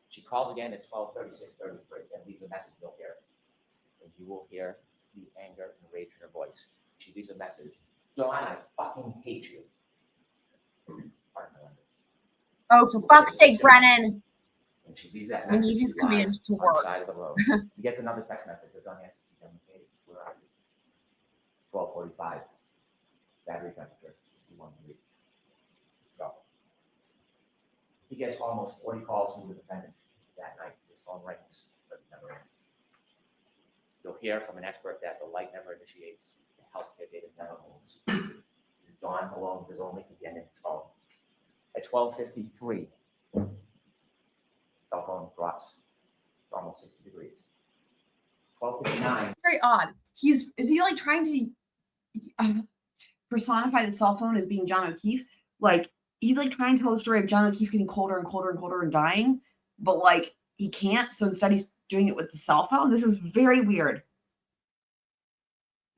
She calls again at 12:36:33 and leaves a message. You'll hear it. And you will hear the anger and rage in her voice. She leaves a message. John, I fucking hate you. Pardon my language. Oh, for fuck's sake, Brennan! And she leaves that I message. need his She lies command to on the work. side of the road. He gets another text message. It's unanswered. Where are you? 12:45. Battery temperature 61 degrees. So he gets almost 40 calls from the defendant that night. His phone rings, but it never rings. You'll hear from an expert that the light never initiates, the healthcare data never moves. He's gone alone with his only again in his phone. At 12:53, cell phone drops to almost 60 degrees. 12:59. Very odd. Is he like trying to personify the cell phone as being John O'Keefe? Like, he's like trying to tell the story of John O'Keefe getting colder and colder and colder and dying, but like he can't. So instead, he's doing it with the cell phone. This is very weird.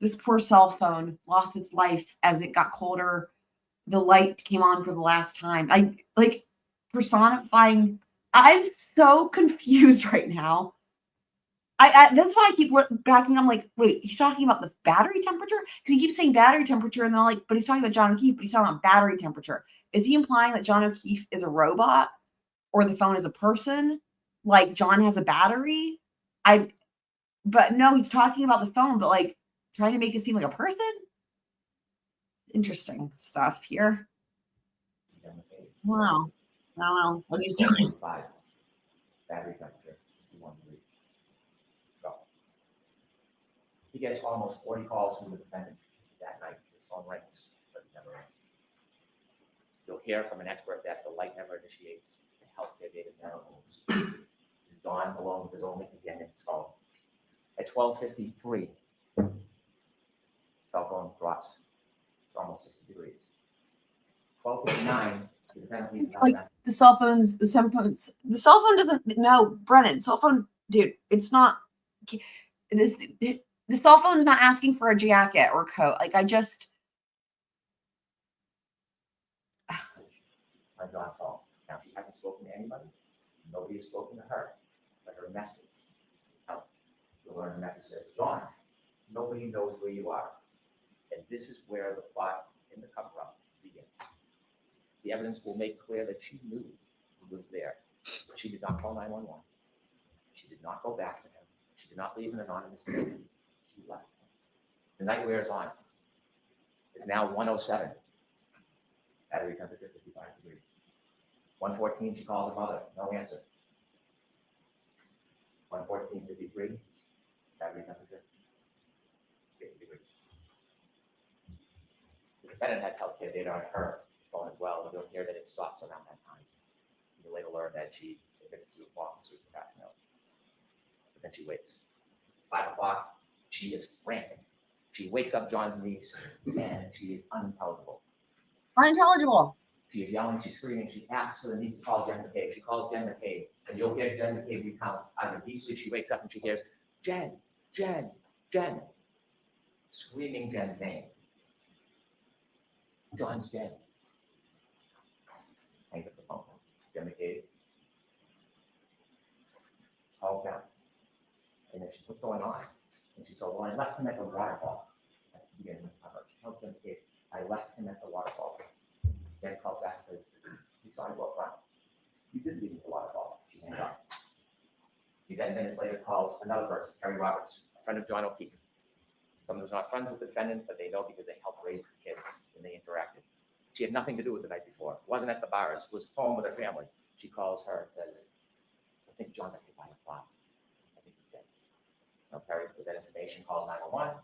This poor cell phone lost its life as it got colder. The light came on for the last time. I like personifying. I'm so confused right now. That's why I keep backing. I'm like, wait, he's talking about the battery temperature? Because he keeps saying battery temperature, and then I'm like, but he's talking about John O'Keefe, but he's talking about battery temperature. Is he implying that John O'Keefe is a robot or the phone is a person? Like John has a battery? But no, he's talking about the phone, but like trying to make it seem like a person? Interesting stuff here. Wow. I don't know what he's doing. Battery temperature 61 degrees. So he gets almost 40 calls from the defendant that night. His phone rings, but it never rings. You'll hear from an expert that the light never initiates, the healthcare data never moves. He's gone alone with his only again in his phone. At 12:53, cell phone drops to almost 60 degrees. 12:59, the defendant leaves another Like message. the cell phone doesn't, no, Brennan, cell phone, dude, it's not, the cell phone's not asking for a jacket or coat. Like I just, My John's phone. Now, she hasn't spoken to anybody. Nobody has spoken to her. But her message is out. You'll learn her message says, John, nobody knows where you are. And this is where the plot in the cover-up begins. The evidence will make clear that she knew he was there. But she did not call 911. She did not go back to him. She did not leave an anonymous tip. She left. The night wears on. It's now 1:07. Battery temperature 55 degrees. 1:14, she calls her mother. No answer. 1:14:53. Battery temperature 50 degrees. The defendant had healthcare data on her phone as well, but you'll hear that it stops around that time. You'll later learn that she admits to a false suit for passing out. But then she waits. It's 5 o'clock. She is frantic. She wakes up John's niece and she is unintelligible. unintelligible. She is yelling, she's screaming, she asks for the niece to call Jen McCabe. She calls Jen McCabe, and you'll hear Jen McCabe recount either deeply, she wakes up and she hears, Jen, Jen, Jen. screaming Jen's name. John's dead. Hangs up the phone. Jen McCabe calls down. And then she says, what's going on? And she said, well, I left him at the waterfall. At the beginning of the cover. She tells Jen McCabe, I left him at the waterfall. Jen calls back and says, he saw you go up front. You did leave him at the waterfall. She hangs up. She then minutes later calls another person, Kerry Roberts, a friend of John O'Keefe. Someone who's not friends with the defendant, but they know because they helped raise the kids and they interacted. She had nothing to do with the night before. Wasn't at the bars. Was home with her family. She calls her and says, I think John got hit by a fly. I think he's dead. Now, Kerry, with that information, calls 911.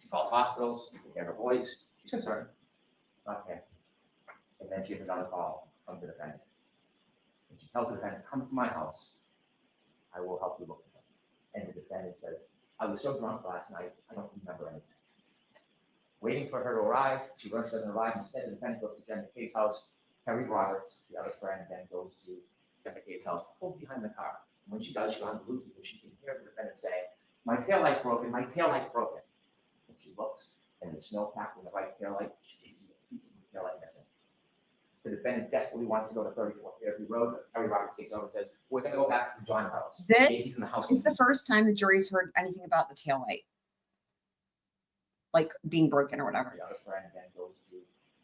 She calls hospitals. You can hear her voice. She's concerned. Not him. And then she has another call from the defendant. And she tells the defendant, come to my house. I will help you look for him. And the defendant says, I was so drunk last night, I don't remember anything. Waiting for her to arrive, she learns she doesn't arrive. Instead, the defendant goes to Jen McCabe's house. Kerry Roberts, the other friend, then goes to Jen McCabe's house, pulls behind the car. And when she does, she's on Bluetooth, and she can hear the defendant say, my taillight's broken, my taillight's broken. And she looks, and the snowpack in the right taillight, she can see a piece of the taillight missing. The defendant desperately wants to go to 34th Fairview Road. Kerry Roberts takes over and says, we're going to go back to John's house. This in the house. is the first time the jury's heard anything about the taillight, like being broken or whatever. The other friend then goes to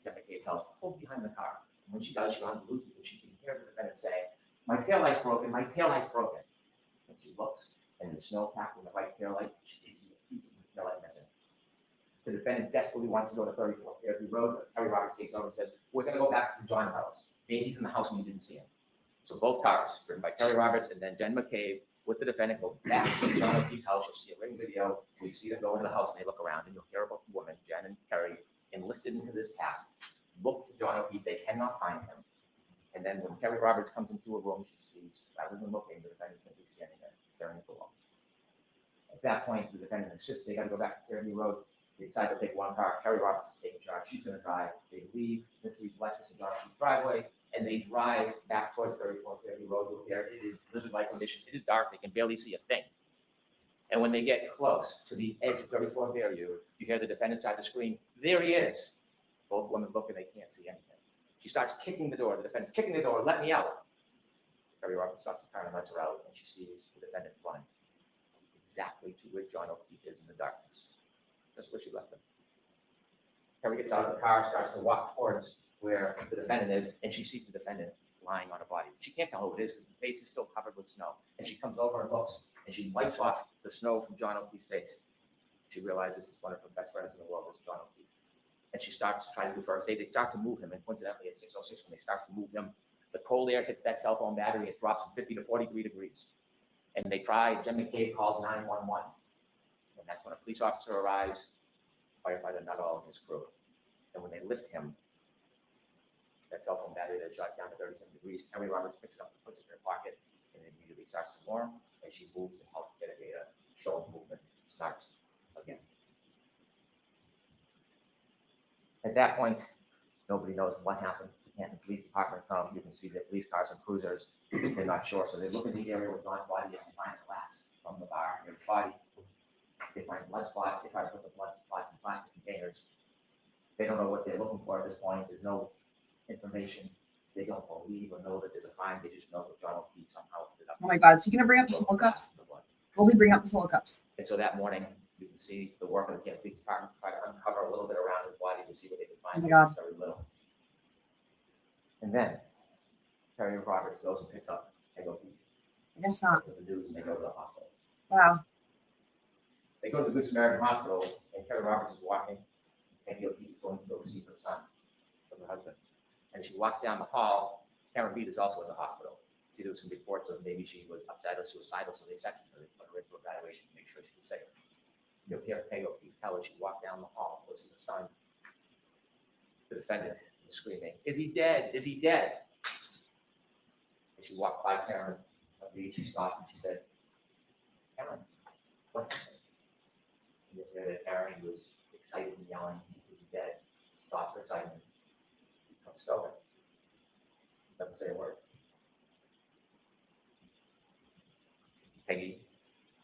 Jen McCabe's house, pulls behind the car. And when she does, she's on Bluetooth, and she can hear the defendant say, my taillight's broken, my taillight's broken. And she looks, and the snowpack in the right taillight, she can see a piece of the taillight missing. The defendant desperately wants to go to 34th Fairview Road. Kerry Roberts takes over and says, we're going to go back to John's house. Maybe he's in the house and you didn't see him. So both cars, driven by Kerry Roberts and then Jen McCabe, with the defendant, go back to John O'Keefe's house. You'll see a ring video where you see them go into the house and they look around, and you'll hear about the woman, Jen and Kerry, enlisted into this task. Look for John O'Keefe. They cannot find him. And then when Kerry Roberts comes into a room, she sees, rather than looking, the defendant simply standing there, staring at the wall. At that point, the defendant insists they got to go back to Fairview Road. They decide to take one car. Kerry Roberts is taking charge. She's going to drive. They leave Miss Reed's Lexus and John O'Keefe's driveway, and they drive back towards 34th Fairview Road. There it is blizzard-like conditions. It is dark. They can barely see a thing. And when they get close to the edge of 34th Fairview, you hear the defendant start to scream, there he is. Both women look and they can't see anything. She starts kicking the door. The defendant's kicking the door. Let me out. Kerry Roberts stops the car and lets her out, and she sees the defendant running exactly to where John O'Keefe is in the darkness. That's where she left him. Kerry gets out of the car, starts to walk towards where the defendant is, and she sees the defendant lying on a body. She can't tell who it is because the face is still covered with snow. And she comes over and looks, and she wipes off the snow from John O'Keefe's face. She realizes it's one of her best friends in the world, is John O'Keefe. And she starts to try to do first aid. They start to move him, and coincidentally at 6:06, when they start to move him, the cold air hits that cell phone battery. It drops from 50 to 43 degrees. And they try. Jen McCabe calls 911. And that's when a police officer arrives, firefighter Nuttall and his crew. And when they lift him, that cell phone battery that shot down to 37 degrees, Kerry Roberts picks it up and puts it in her pocket, and it immediately starts to warm as she moves and helps get a data. Showing movement starts again. At that point, nobody knows what happened. The Canton Police Department comes. You can see the police cars and cruisers. They're not sure, so they look in the area where John's body is and find glass from the bar near his body. They find blood spots. They try to put the blood spots in plastic containers. They don't know what they're looking for at this point. There's no information. They don't believe or know that there's a crime. They just know that John O'Keefe somehow ended up. Oh my God! So you're gonna bring up the solo cups? Will he bring up the solo cups? And so that morning, you can see the work of the Canton Police Department try to uncover a little bit around his body to see what they can find. Oh my God. Very little. And then Kerry Roberts goes and picks up Peggy O'Keefe. I guess not. With the news, and they go to the hospital. Wow. They go to the Good Samaritan Hospital, and Kerry Roberts is walking. Peggy O'Keefe is going to go see her son, her husband. And she walks down the hall. Karen Reed is also in the hospital. See, there was some reports of maybe she was upset or suicidal, so they sectioned her. They put her into evaluation to make sure she was safe. You'll hear Peggy O'Keefe tell her she walked down the hall, go see her son. The defendant is screaming, "Is he dead? Is he dead?" As she walked by Karen Reed, she stopped and she said, "Karen, what happened?" And you hear that Karen was excited and yelling, "Is he dead?" Stops her excitement. Becomes stoic. Doesn't say a word. Peggy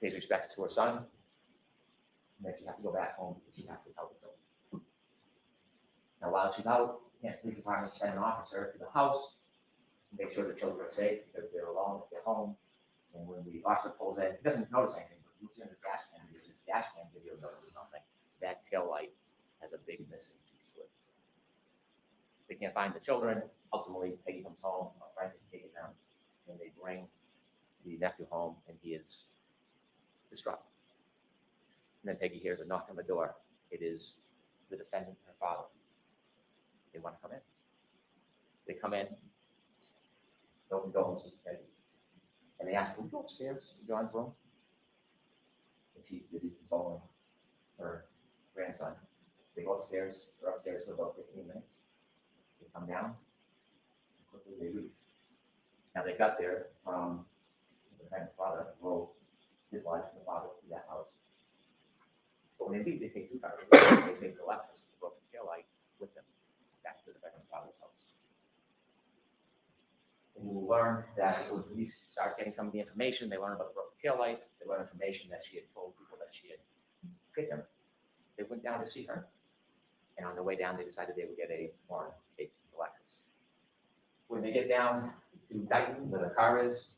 pays respects to her son. And then she has to go back home because she has to tell the children. Now, while she's out, the police department send an officer to the house to make sure the children are safe because they're alone if they're home. And when the officer pulls in, he doesn't notice anything, but he looks in his dash cam, because his dash cam video notices something. That tail light has a big missing piece to it. They can't find the children. Ultimately, Peggy comes home, a friend can take it down, and they bring the nephew home, and he is distraught. And then Peggy hears a knock on the door. It is the defendant and her father. They want to come in. They come in, no condolences to Peggy. And they ask, "Can we go upstairs to John's room?" And she's busy consoling her grandson. They go upstairs, they're upstairs for about 15 minutes. They come down, and quickly they leave. Now they got there from the defendant's father, drove his wife and the father to that house. But when they leave, they take two cars. They take the Lexus with the broken taillight with them back to the defendant's father's house. And you will learn that when police start getting some of the information, they learn about the broken taillight, they learn information that she had told people that she had hit him. They went down to see her. And on the way down, they decided they would get a warrant to take the Lexus. When they get down to Dayton, where the car is,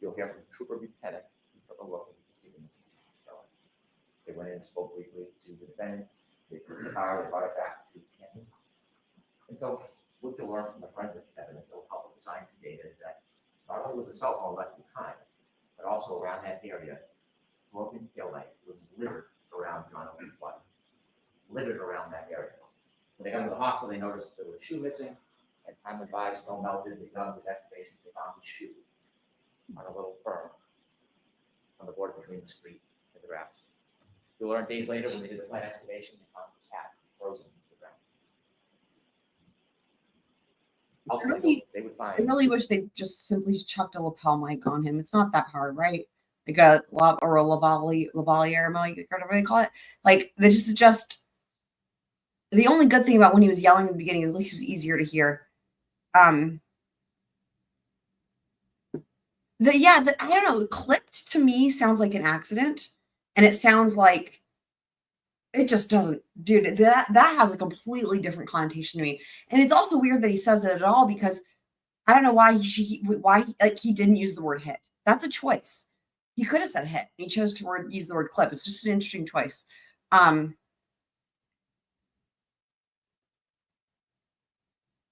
you'll hear from Trooper Lieutenant who took a look and see the missing taillight. They went in and spoke briefly to the defendant. They took the car, they brought it back to Canton. And so what to learn from the forensic evidence that will help with the science and data is that not only was the cell phone left behind, but also around that area, broken taillight was littered around John O'Keefe's body, littered around that area. When they got to the hospital, they noticed there was a shoe missing. As time went by, snow melted, they dug the excavations, they found the shoe on a little berm on the border between the street and the grass. You'll learn days later when they did the plant excavation, they found his hat frozen to the ground. Ultimately, they would I find. really wish they just simply chucked a lapel mic on him. It's not that hard, right? Like a lavalier mic, whatever they call it. Like this is just the only good thing about when he was yelling in the beginning. At least it was easier to hear. I don't know. Clipped to me sounds like an accident, and it sounds like it just doesn't, dude. That has a completely different connotation to me, and it's also weird that he says it at all because I don't know why he didn't use the word hit. That's a choice. He could have said hit. He chose to use the word clip. It's just an interesting choice.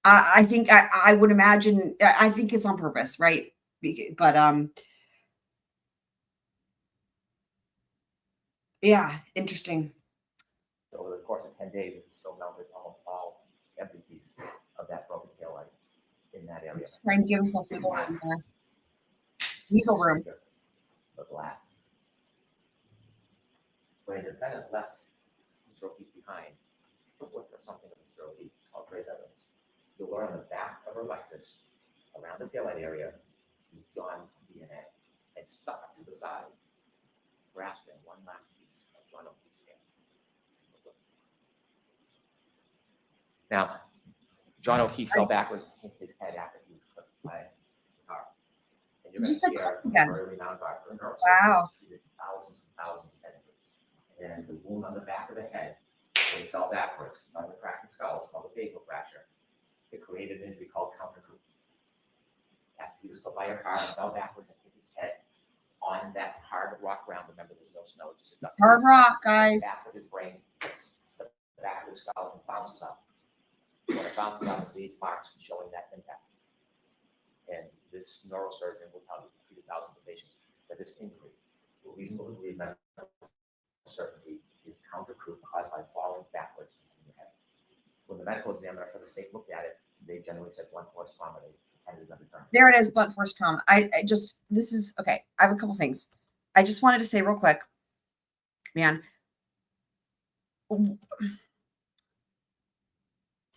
I think I would imagine. I think it's on purpose, right? But yeah, interesting. Over the course of 10 days, it still melted almost all every piece of that broken taillight in that area. Just trying to give himself wiggle room there. Weasel room. The glass. When the defendant left Mr. O'Keefe behind, to look for something of Mr. O'Keefe called trace evidence. You'll learn on the back of her Lexus, around the taillight area, is John's DNA, and stuck to the side, grasping one last piece of John O'Keefe's hair. Now, John O'Keefe fell backwards and hit his head after he was clipped by the car. And you're You going to said hear clipped a again. very renowned doctor and nurse. Wow. Treated thousands and thousands of head injuries. And the wound on the back of the head, where he fell backwards, on the cracked skull, it's called a facial fracture. It created an injury called counter-coup. After he was put by a car and fell backwards and hit his head on that hard rock ground. Remember, there's no snow, it's just a dusty. Hard rock, guys. The back of his brain hits the back of the skull and bounces up. When it bounces up, it leaves marks showing that impact. And this neurosurgeon will tell you, treated thousands of patients, that this injury, with reasonable degree of medical certainty, is counter-coup caused by falling backwards in your head. When the medical examiner for the state looked at it, they generally said blunt force trauma. They intended another term. There it is, blunt force trauma. This is okay. I have a couple things. I just wanted to say real quick, man.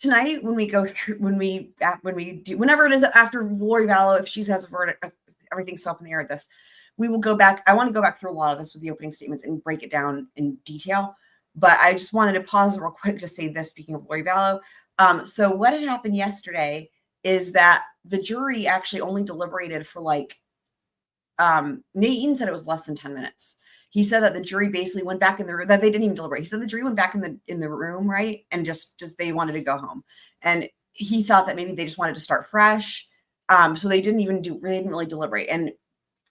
Tonight, when we go through, whenever it is after Lori Vallow, if she has a verdict, everything's so up in the air at this, we will go back. I want to go back through a lot of this with the opening statements and break it down in detail. But I just wanted to pause real quick to say this, speaking of Lori Vallow. So what had happened yesterday is that the jury actually only deliberated for like Nate Eaton said it was less than 10 minutes. He said that the jury basically went back in the room, that they didn't even deliberate. He said the jury went back in the room, right? And just they wanted to go home. And he thought that maybe they just wanted to start fresh. So they didn't really deliberate. And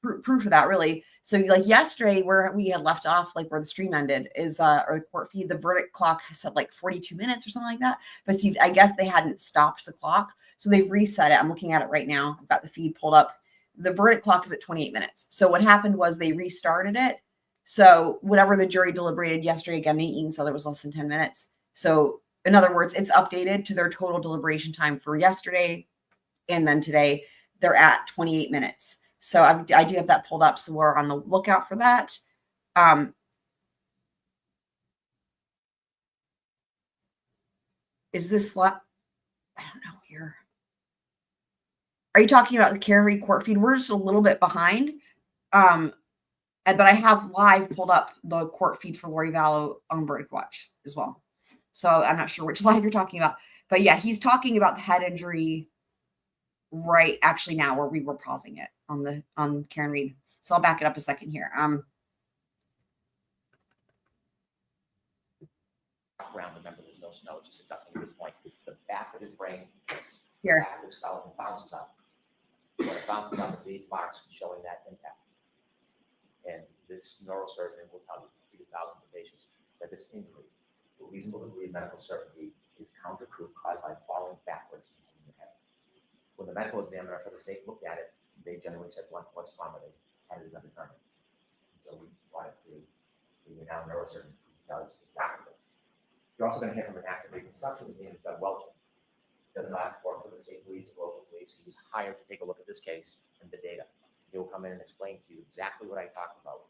proof of that, really. So like yesterday, where we had left off, like where the stream ended, is or the court feed, the verdict clock said like 42 minutes or something like that. But see, I guess they hadn't stopped the clock, so they've reset it. I'm looking at it right now. I've got the feed pulled up. The verdict clock is at 28 minutes. So what happened was they restarted it. So whatever the jury deliberated yesterday, again, Nate Eaton said it was less than 10 minutes. So in other words, it's updated to their total deliberation time for yesterday, and then today they're at 28 minutes. So I do have that pulled up, so we're on the lookout for that. Is this I don't know here. Are you talking about the Kerry court feed? We're just a little bit behind. But I have live pulled up the court feed for Lori Vallow on Verdict Watch as well. So I'm not sure which live you're talking about. But yeah, he's talking about the head injury right actually now, where we were pausing it on Karen Reed. So I'll back it up a second here. Around, remember, there's no snow, it's just a dusting at this point. The back of his brain hits the Here. back of his skull and bounces up. When it bounces up, these marks showing that impact. And this neurosurgeon will tell you, treated thousands of patients, that this injury, to a reasonable degree of medical certainty, is counter-coup caused by falling backwards in your head. When the medical examiner for the state looked at it, they generally said one was trauma, they had it undetermined. So we brought it to the renowned neurosurgeon who does exactly this. You're also going to hear from an active reconstruction. His name is Doug Welch. Does not work for the state police or local police. He was hired to take a look at this case and the data. He will come in and explain to you exactly what I talked about,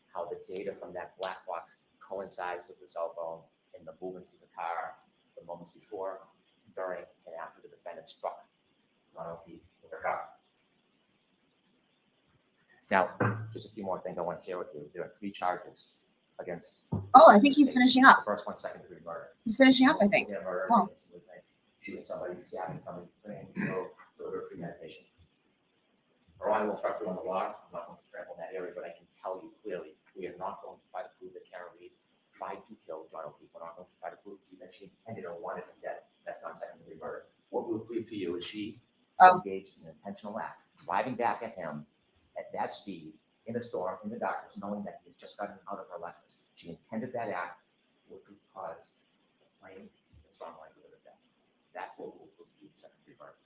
how the data from that black box coincides with the cell phone and the movements of the car, the moments before, during, and after the defendant struck John O'Keefe with her car. Now, just a few more things I want to share with you. There are 3 charges against. Oh, I think he's finishing up. The first one, second degree murder. He's finishing up, I think. Murder, Oh. shooting somebody, stabbing somebody, murder, premeditation. I will start doing the law. I'm not going to trample in that area, but I can tell you clearly, we are not going to try to prove that Karen Reed tried to kill John O'Keefe. We're not going to try to prove to you that she intended or wanted him dead. That's not second degree murder. What we'll prove to you is she engaged in an intentional act, driving back at him at that speed in a storm, in the darkness, knowing that he had just gotten out of her Lexus. She intended that act, which would cause the plain, strong likelihood of death. That's what we'll prove to you, second degree murder.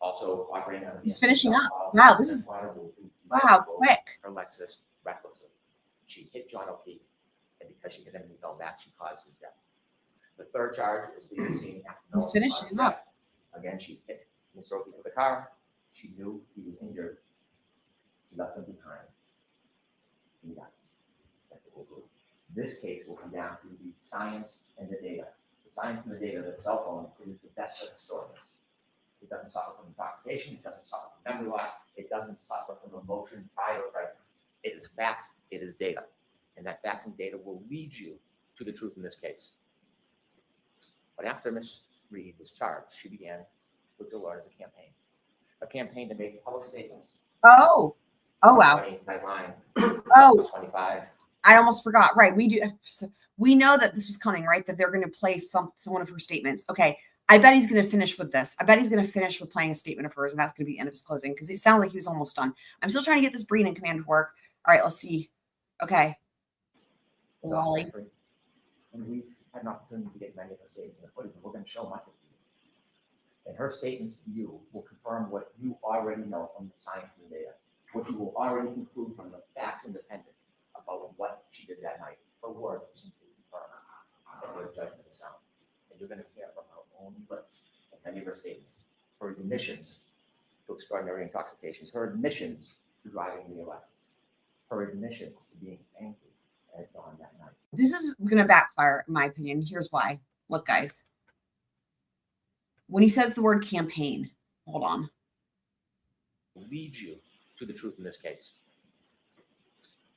Also, operating on. He's finishing up. Wow, this is quick. Her Lexus recklessly. She hit John O'Keefe, and because she hit him and he fell back, she caused his death. The third charge is being seen after He's finishing up. Again, she hit Mr. O'Keefe with the car. She knew he was injured. She left him behind. He died. That's what we'll do. This case will come down to the science and the data. The science and the data that cell phone produce the best of historians. It doesn't suffer from intoxication. It doesn't suffer from memory loss. It doesn't suffer from emotion, pride, or prejudice. It is facts. It is data. And that facts and data will lead you to the truth in this case. But after Ms. Reed was charged, she began what you'll learn as a campaign to make public statements. Oh, wow. Dateline, Oh, 25. I almost forgot. Right. We know that this was coming, right? That they're going to play one of her statements. Okay. I bet he's going to finish with this. I bet he's going to finish with playing a statement of hers, and that's going to be the end of his closing, because it sounded like he was almost done. I'm still trying to get this Breen in command to work. All right, let's see. Okay. Lolly. And we've had an opportunity to get many of her statements in the footage, and we're going to show much of you. And her statements to you will confirm what you already know from the science and the data, what you will already conclude from the facts independent about what she did that night. Her word is simply confirmed, and her judgment is sound. And you're going to hear from her own lips and many of her statements, her admissions to extraordinary intoxications, her admissions to driving the Lexus, her admissions to being angry at dawn that night. This is going to backfire, in my opinion. Here's why. Look, guys. When he says the word campaign, hold on. Lead you to the truth in this case.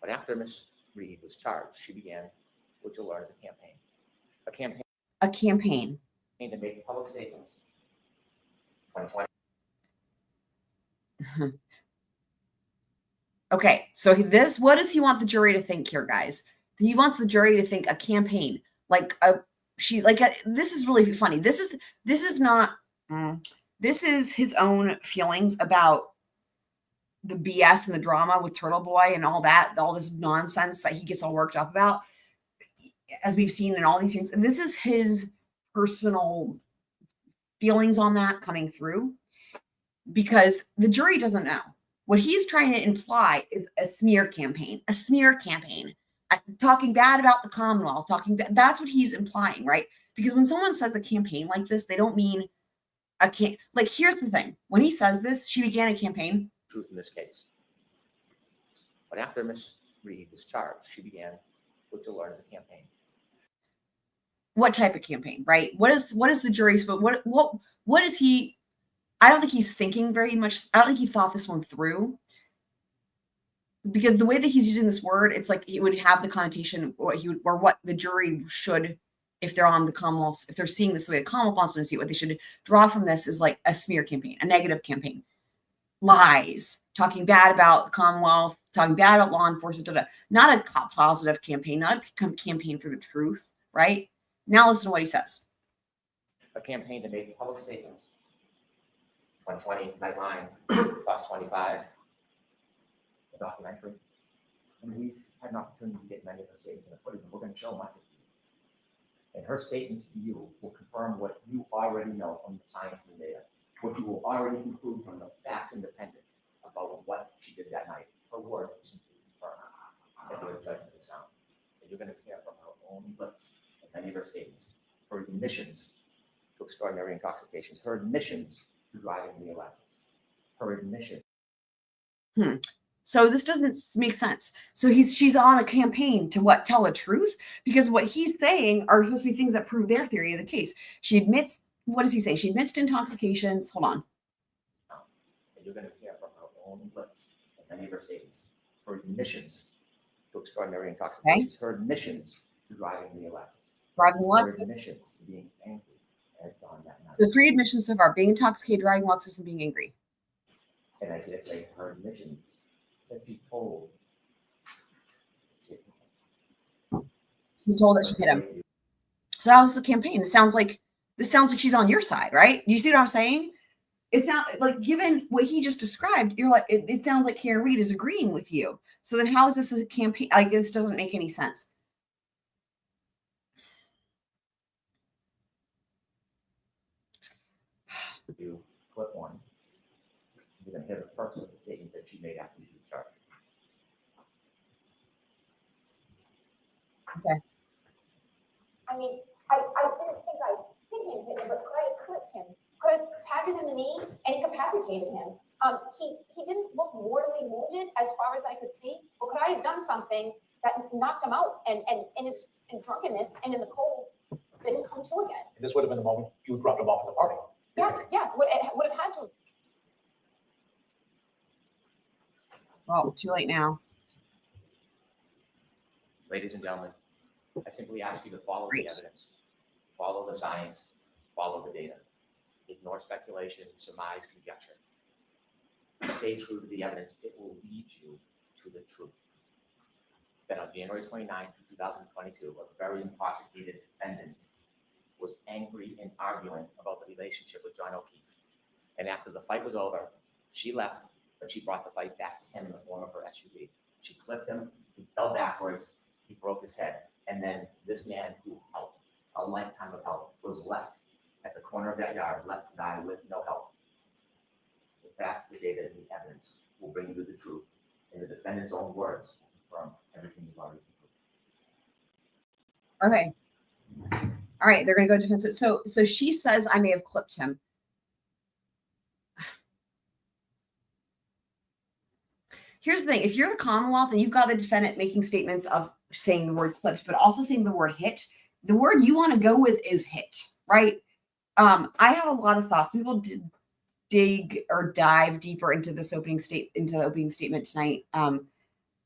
But after Ms. Reed was charged, she began what you'll learn as a campaign. A campaign. To make public statements. 2020. Okay, so what does he want the jury to think here, guys? He wants the jury to think a campaign, this is really funny. This is not, this is his own feelings about the BS and the drama with Turtle Boy and all this nonsense that he gets all worked up about, as we've seen in all these things. And this is his personal feelings on that coming through, because the jury doesn't know. What he's trying to imply is a smear campaign, talking bad about the Commonwealth, that's what he's implying, right? Because when someone says a campaign like this, they don't mean here's the thing. When he says this, she began a campaign. Truth in this case. But after Miss Reed was charged, she began what to learn as a campaign. What type of campaign, right? What is the jury's, but what is he? I don't think he's thinking very much. I don't think he thought this one through, because the way that he's using this word, it's like he would have the connotation what the jury should, if they're on the Commonwealth, if they're seeing this the way the Commonwealth wants them to see, what they should draw from this is like a smear campaign, a negative campaign, lies, talking bad about the Commonwealth, talking bad about law enforcement, not a positive campaign, not a campaign for the truth, right? Now listen to what he says. A campaign to make public statements. 2020, Nightline, Fox 25, a documentary. And we've had an opportunity to get many of her statements in the footage, and we're going to show much of it. And her statements to you will confirm what you already know from the science and data, what you will already conclude from the facts independent about what she did that night. Her word is simply confirmed that her judgment is sound. And you're going to hear from her own lips and many of her statements, her admissions to extraordinary intoxications, her admissions to driving the Lexus, her admission. So this doesn't make sense. So she's on a campaign to what? Tell the truth? Because what he's saying are supposed to be things that prove their theory of the case. She admits, what does he say? She admits to intoxications. Hold on. And you're going to hear from her own lips and many of her statements, her admissions to extraordinary intoxications, her admissions to driving the Lexus, Driving her Lexus. admissions to being angry at Dawn that night. So 3 admissions so far: being intoxicated, driving Lexus, and being angry. And I did say her admissions that she told. She told that she hit him. So that was the campaign. This sounds like she's on your side, right? You see what I'm saying? It's not like, given what he just described, you're like, it sounds like Karen Reed is agreeing with you. So then how is this a campaign? Like, this doesn't make any sense. You clip one. You're going to hear the first of the statements that she made after she was charged. Okay. I mean, I didn't think I hit him, but could I have clipped him? Could I have tagged him in the knee and incapacitated him? He didn't look mortally wounded as far as I could see, but could I have done something that knocked him out and in his drunkenness and in the cold didn't come to again? And this would have been the moment you dropped him off at the party. Yeah, would have had to. Well, too late now. Ladies and gentlemen, I simply ask you to follow the evidence, follow the science, follow the data. Ignore speculation, surmise, conjecture. Stay true to the evidence. It will lead you to the truth. Then on January 29, 2022, a very intoxicated defendant was angry and arguing about the relationship with John O'Keefe. And after the fight was over, she left, but she brought the fight back to him in the form of her SUV. She clipped him, he fell backwards, he broke his head. And then this man who helped, a lifetime of help, was left at the corner of that yard, left to die with no help. The facts, the data, and the evidence will bring you the truth. And the defendant's own words will confirm everything you've already proved. Okay. All right, they're going to go defensive. So she says, I may have clipped him. Here's the thing. If you're the Commonwealth and you've got the defendant making statements of saying the word clipped, but also saying the word hit, the word you want to go with is hit, right? I have a lot of thoughts. People dig or dive deeper into the opening statement tonight.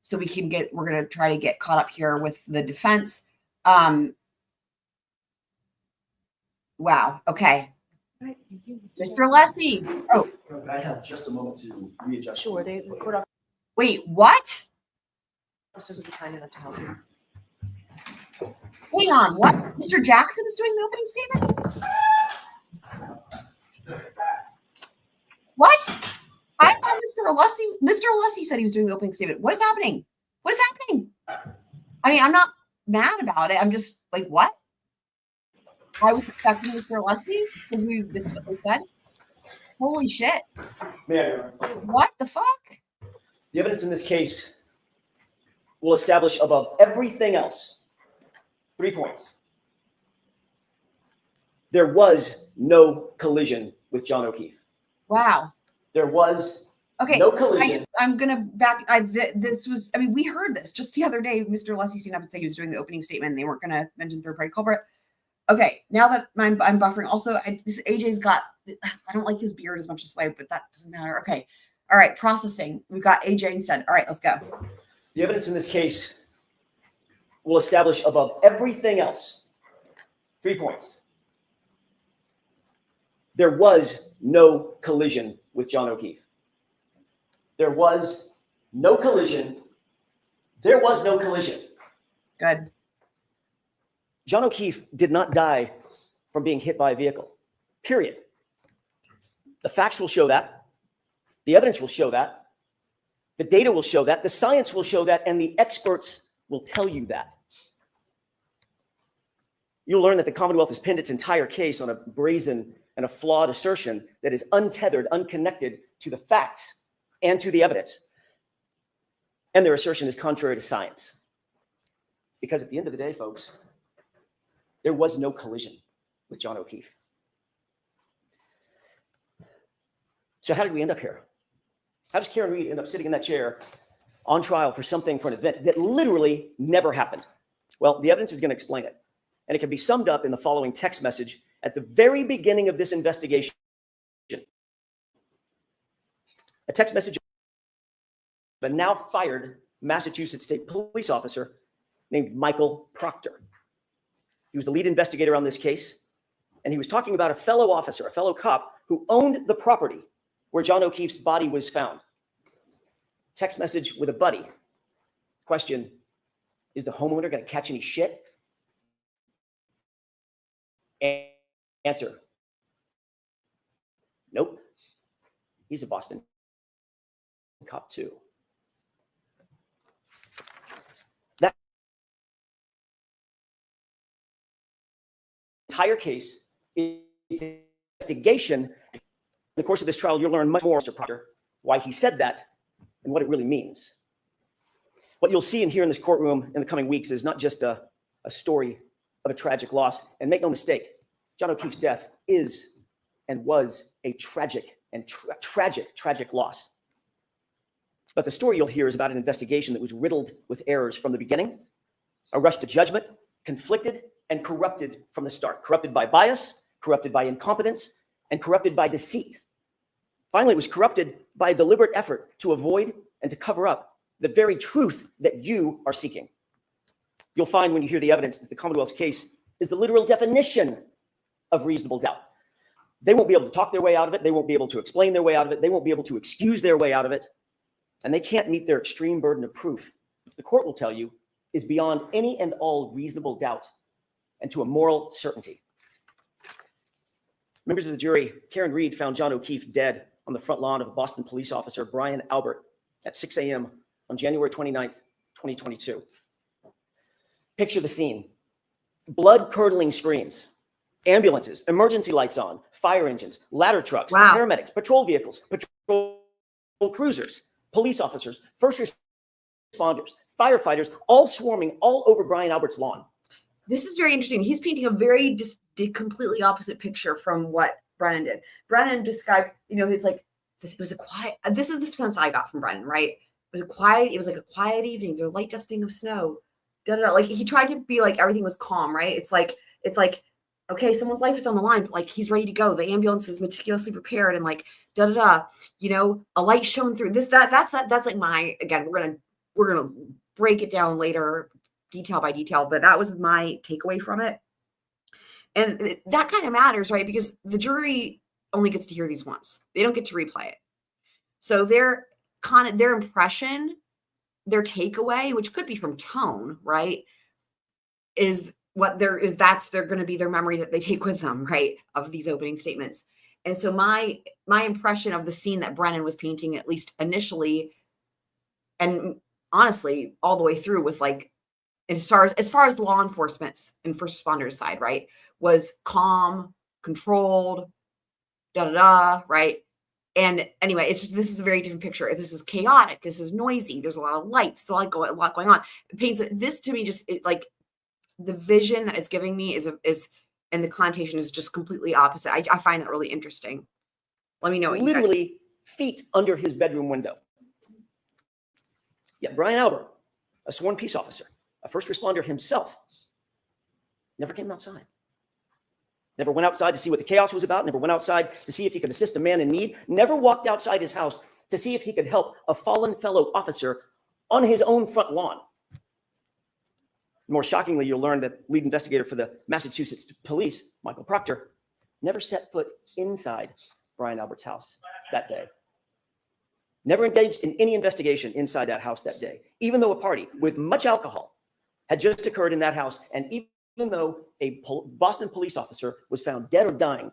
So we're going to try to get caught up here with the defense. Wow. Okay. Right, thank you, Mr. Lessie. Oh, Could I have just a moment to readjust? Sure, they record off. Wait, what? Officers will be kind enough to help you. Hang on, what? Mr. Jackson is doing the opening statement? What? I thought Mr. Alessi said he was doing the opening statement. What is happening? What is happening? I mean, I'm not mad about it. I'm just like, what? I was expecting Mr. Alessi because that's what they said. Holy shit. What the fuck? The evidence in this case will establish above everything else 3 points. There was no collision with John O'Keefe. Wow. There was Okay. no collision. I'm gonna back. We heard this just the other day. Mr. Alessi seemed up and say he was doing the opening statement and they weren't gonna mention third party culprit. Okay, now that I'm buffering. Also, this AJ's got. I don't like his beard as much as Sway, but that doesn't matter. Okay, all right. Processing. We've got AJ instead. All right, let's go. The evidence in this case will establish above everything else 3 points. There was no collision with John O'Keefe. There was no collision. There was no collision. Good. John O'Keefe did not die from being hit by a vehicle, period. The facts will show that. The evidence will show that. The data will show that. The science will show that. And the experts will tell you that. You'll learn that the Commonwealth has pinned its entire case on a brazen and a flawed assertion that is untethered, unconnected to the facts and to the evidence. And their assertion is contrary to science. Because at the end of the day, folks, there was no collision with John O'Keefe. So how did we end up here? How does Karen Reed end up sitting in that chair on trial for an event that literally never happened? Well, the evidence is going to explain it. And it can be summed up in the following text message at the very beginning of this investigation. A text message of a now fired Massachusetts State Police officer named Michael Proctor. He was the lead investigator on this case, and he was talking about a fellow officer, a fellow cop who owned the property where John O'Keefe's body was found. Text message with a buddy. Question, is the homeowner going to catch any shit? Answer, nope. He's a Boston cop too. That entire case is investigation. In the course of this trial, you'll learn much more, Mr. Proctor, why he said that and what it really means. What you'll see and hear in this courtroom in the coming weeks is not just a story of a tragic loss. And make no mistake, John O'Keefe's death is and was a tragic and tragic loss. But the story you'll hear is about an investigation that was riddled with errors from the beginning, a rush to judgment, conflicted and corrupted from the start, corrupted by bias, corrupted by incompetence, and corrupted by deceit. Finally, it was corrupted by a deliberate effort to avoid and to cover up the very truth that you are seeking. You'll find when you hear the evidence that the Commonwealth's case is the literal definition of reasonable doubt. They won't be able to talk their way out of it. They won't be able to explain their way out of it. They won't be able to excuse their way out of it. And they can't meet their extreme burden of proof, which the court will tell you is beyond any and all reasonable doubt and to a moral certainty. Members of the jury, Karen Reed found John O'Keefe dead on the front lawn of a Boston police officer, Brian Albert, at 6 a.m. on January 29th, 2022. Picture the scene. Blood-curdling screams, ambulances, emergency lights on, fire engines, ladder trucks, Wow. paramedics, patrol vehicles, patrol cruisers, police officers, first responders, firefighters, all swarming all over Brian Albert's lawn. This is very interesting. He's painting a very completely opposite picture from what Brennan did. Brennan described, it's like, it was a quiet, this is the sense I got from Brennan, right? It was like a quiet evening. There's a light dusting of snow. Like he tried to be like everything was calm, right? It's like, okay, someone's life is on the line, but like he's ready to go. The ambulance is meticulously prepared and like a light shone through this, that's like my, again, we're gonna break it down later, detail by detail, but that was my takeaway from it. And that kind of matters, right? Because the jury only gets to hear these once. They don't get to replay it. So their impression, their takeaway, which could be from tone, right, is what they're going to be their memory that they take with them, right, of these opening statements. And so my impression of the scene that Brennan was painting, at least initially, and honestly all the way through, with like, as far as law enforcement and first responders side, right, was calm, controlled, right? And anyway, it's just, this is a very different picture. This is chaotic. This is noisy. There's a lot of lights. So like a lot going on. It paints this to me, just like the vision that it's giving me is and the connotation is just completely opposite. I find that really interesting. Let me know what Literally feet under his bedroom window. Yet Brian Albert, a sworn peace officer, a first responder himself, never came outside. Never went outside to see what the chaos was about, never went outside to see if he could assist a man in need, never walked outside his house to see if he could help a fallen fellow officer on his own front lawn. More shockingly, you'll learn that lead investigator for the Massachusetts police, Michael Proctor, never set foot inside Brian Albert's house that day. Never engaged in any investigation inside that house that day, even though a party with much alcohol had just occurred in that house, and even though a Boston police officer was found dead or dying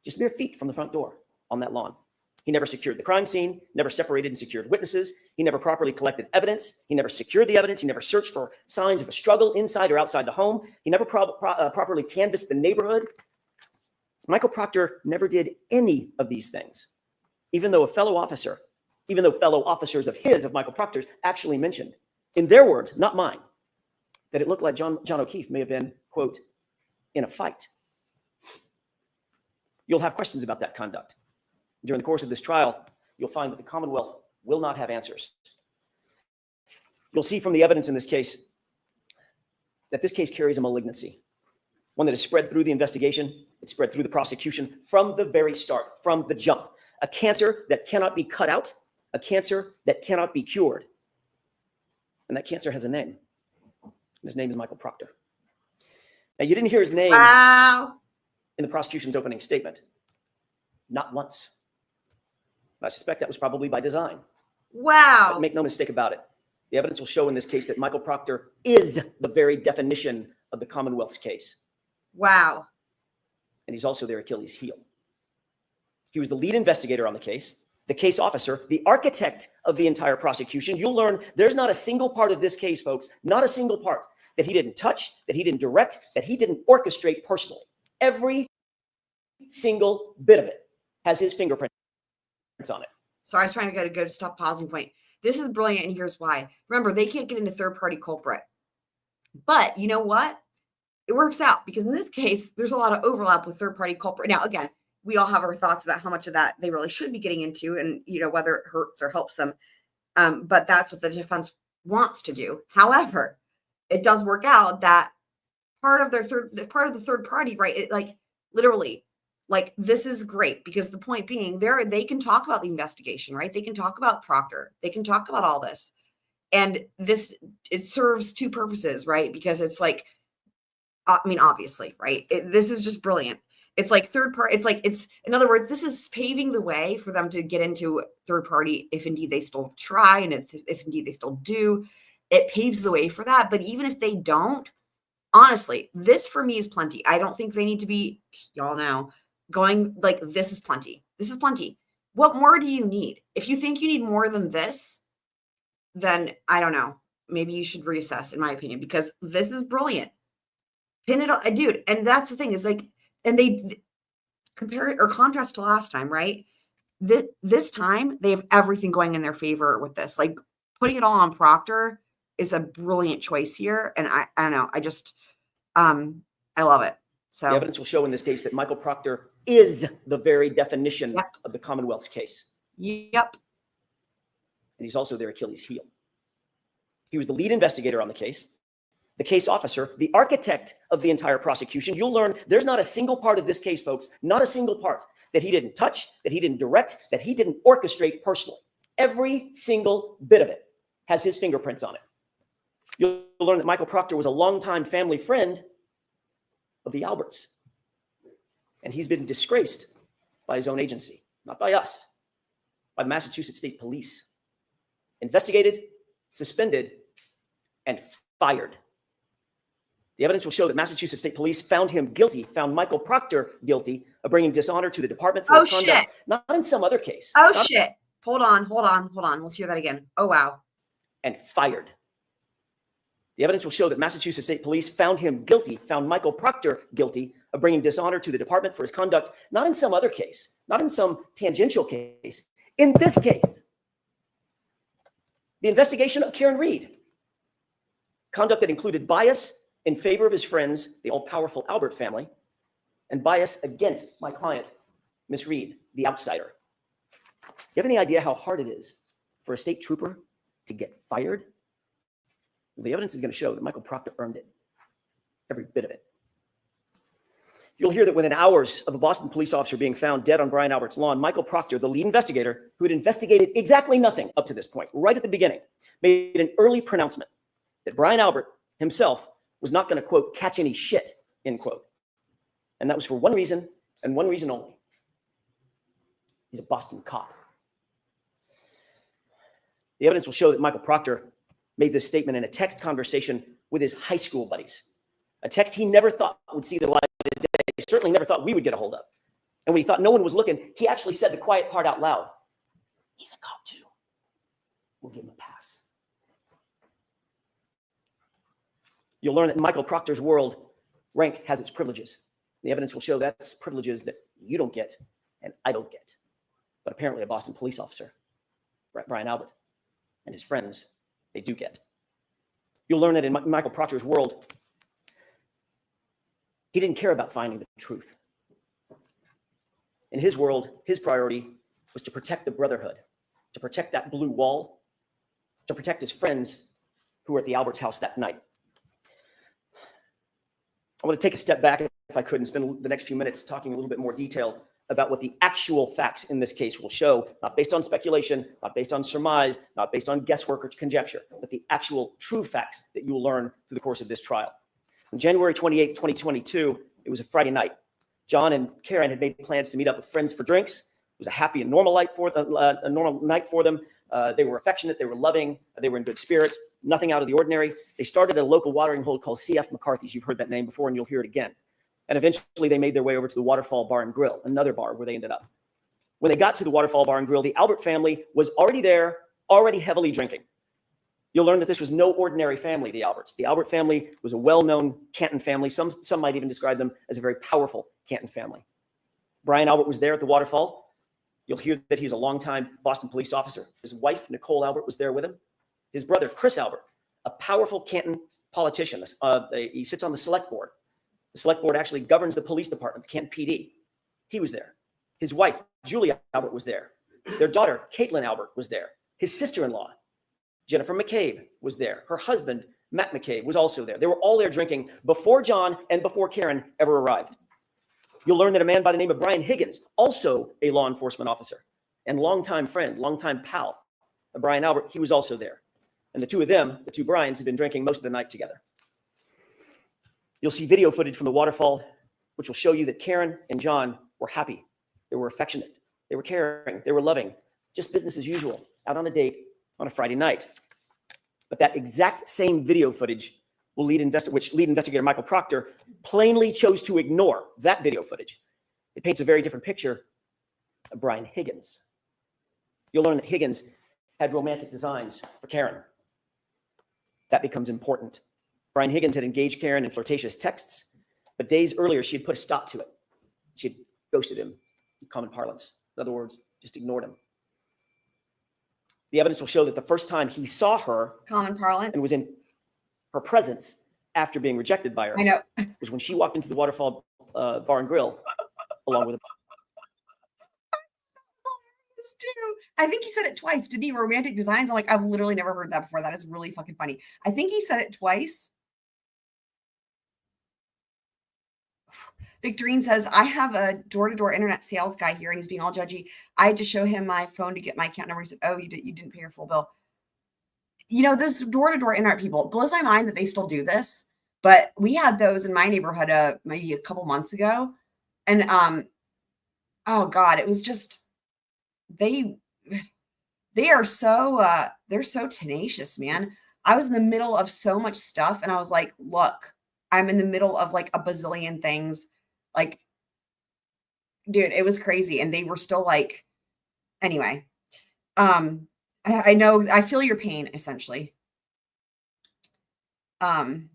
just mere feet from the front door on that lawn. He never secured the crime scene, never separated and secured witnesses. He never properly collected evidence. He never secured the evidence. He never searched for signs of a struggle inside or outside the home. He never properly canvassed the neighborhood. Michael Proctor never did any of these things, even though fellow officers of Michael Proctor's actually mentioned, in their words, not mine, that it looked like John O'Keefe may have been, quote, in a fight. You'll have questions about that conduct. During the course of this trial, you'll find that the Commonwealth will not have answers. You'll see from the evidence in this case that this case carries a malignancy, one that is spread through the investigation, it's spread through the prosecution from the very start, from the jump. A cancer that cannot be cut out, a cancer that cannot be cured. And that cancer has a name. And his name is Michael Proctor. Now, you didn't hear his name in the prosecution's opening statement. Not once. I suspect that was probably by design. Wow. But make no mistake about it. The evidence will show in this case that Michael Proctor is the very definition of the Commonwealth's case. Wow. And he's also their Achilles heel. He was the lead investigator on the case officer, the architect of the entire prosecution. You'll learn there's not a single part of this case, folks, not a single part that he didn't touch, that he didn't direct, that he didn't orchestrate personally. Every single bit of it has his fingerprints on it. So I was trying to get a good stop pausing point. This is brilliant, and here's why. Remember, they can't get into third-party culprit. But you know what? It works out, because in this case, there's a lot of overlap with third-party culprit. Now, again, we all have our thoughts about how much of that they really should be getting into, and whether it hurts or helps them. But that's what the defense wants to do. However, it does work out that part of the third party, right? It, like, literally, like, this is great, because the point being, they can talk about the investigation, right? They can talk about Proctor. They can talk about all this. And it serves two purposes, right? Because it's like, obviously, right? This is just brilliant. It's like in other words, this is paving the way for them to get into third party if indeed they still try, and if indeed they still do. It paves the way for that. But even if they don't, honestly, this for me is plenty. I don't think they need to be, y'all know, going like, this is plenty. This is plenty. What more do you need? If you think you need more than this, then I don't know. Maybe you should reassess, in my opinion, because this is brilliant. Pin it on, dude. And that's the thing, is like, and they compare it or contrast to last time, right? This time they have everything going in their favor with this. Like, putting it all on Proctor is a brilliant choice here. And I don't know. I just, I love it. So the evidence will show in this case that Michael Proctor is the very definition of the Commonwealth's case. Yep. And he's also their Achilles heel. He was the lead investigator on the case officer, the architect of the entire prosecution. You'll learn there's not a single part of this case, folks, not a single part that he didn't touch, that he didn't direct, that he didn't orchestrate personally. Every single bit of it has his fingerprints on it. You'll learn that Michael Proctor was a longtime family friend of the Alberts. And he's been disgraced by his own agency, not by us, by the Massachusetts State Police, investigated, suspended, and fired. The evidence will show that Massachusetts State Police found Michael Proctor guilty of bringing dishonor to the department for his conduct, shit. not in some other case. Oh, not- shit. Hold on. Let's hear that again. Oh, wow. And fired. The evidence will show that Massachusetts State Police found Michael Proctor guilty of bringing dishonor to the department for his conduct, not in some other case, not in some tangential case, in this case. The investigation of Karen Reed. Conduct that included bias in favor of his friends, the all-powerful Albert family, and bias against my client, Miss Reed, the outsider. Do you have any idea how hard it is for a state trooper to get fired? Well, the evidence is going to show that Michael Proctor earned it, every bit of it. You'll hear that within hours of a Boston police officer being found dead on Brian Albert's lawn, Michael Proctor, the lead investigator, who had investigated exactly nothing up to this point, right at the beginning, made an early pronouncement that Brian Albert himself was not going to, quote, catch any shit, end quote. And that was for one reason and one reason only. He's a Boston cop. The evidence will show that Michael Proctor made this statement in a text conversation with his high school buddies, a text he never thought would see the light of day. He certainly never thought we would get a hold of. And when he thought no one was looking, he actually said the quiet part out loud. He's a cop too. We'll give him a pass. You'll learn that in Michael Proctor's world, rank has its privileges. The evidence will show that's privileges that you don't get and I don't get. But apparently a Boston police officer, Brian Albert, and his friends, they do get. You'll learn that in Michael Proctor's world, he didn't care about finding the truth. In his world, his priority was to protect the brotherhood, to protect that blue wall, to protect his friends who were at the Albert's house that night. I want to take a step back, if I could, and spend the next few minutes talking a little bit more detail about what the actual facts in this case will show, not based on speculation, not based on surmise, not based on guesswork or conjecture, but the actual true facts that you will learn through the course of this trial. On January 28th, 2022, it was a Friday night. John and Karen had made plans to meet up with friends for drinks. It was a happy and normal night for them. They were affectionate, they were loving, they were in good spirits, nothing out of the ordinary. They started a local watering hole called C.F. McCarthy's. You've heard that name before and you'll hear it again. And eventually they made their way over to the Waterfall Bar and Grill, another bar where they ended up. When they got to the Waterfall Bar and Grill, the Albert family was already there, already heavily drinking. You'll learn that this was no ordinary family, the Alberts. The Albert family was a well-known Canton family. Some might even describe them as a very powerful Canton family. Brian Albert was there at the Waterfall. You'll hear that he's a longtime Boston police officer. His wife, Nicole Albert, was there with him. His brother, Chris Albert, a powerful Canton politician. He sits on the select board. The select board actually governs the police department, the Canton PD. He was there. His wife, Julia Albert, was there. Their daughter, Caitlin Albert, was there. His sister-in-law, Jennifer McCabe, was there. Her husband, Matt McCabe, was also there. They were all there drinking before John and before Karen ever arrived. You'll learn that a man by the name of Brian Higgins, also a law enforcement officer and longtime friend, longtime pal of Brian Albert, he was also there. And the two of them, the two Brians, had been drinking most of the night together. You'll see video footage from the waterfall, which will show you that Karen and John were happy. They were affectionate. They were caring. They were loving. Just business as usual, out on a date on a Friday night. But that exact same video footage which lead investigator Michael Proctor plainly chose to ignore that video footage. It paints a very different picture of Brian Higgins. You'll learn that Higgins had romantic designs for Karen. That becomes important. Brian Higgins had engaged Karen in flirtatious texts, but days earlier, she had put a stop to it. She had ghosted him, in common parlance. In other words, just ignored him. The evidence will show that the first time he saw her Common parlance. and was in her presence after being rejected by her I know. was when she walked into the Waterfall Bar and Grill along with a Too. I think he said it twice. Did he? Romantic designs? I'm like, I've literally never heard that before. That is really fucking funny. I think he said it twice. Victorine says, I have a door-to-door internet sales guy here and he's being all judgy. I had to show him my phone to get my account number. He said, oh, you didn't pay your full bill. You know, those door-to-door internet people, it blows my mind that they still do this. But we had those in my neighborhood maybe a couple months ago. And oh God, it was just, they they are so they're so tenacious, man. I was in the middle of so much stuff and I was like, look, I'm in the middle of like a bazillion things. Like, dude, it was crazy. And they were still like, anyway. I know, I feel your pain essentially. Why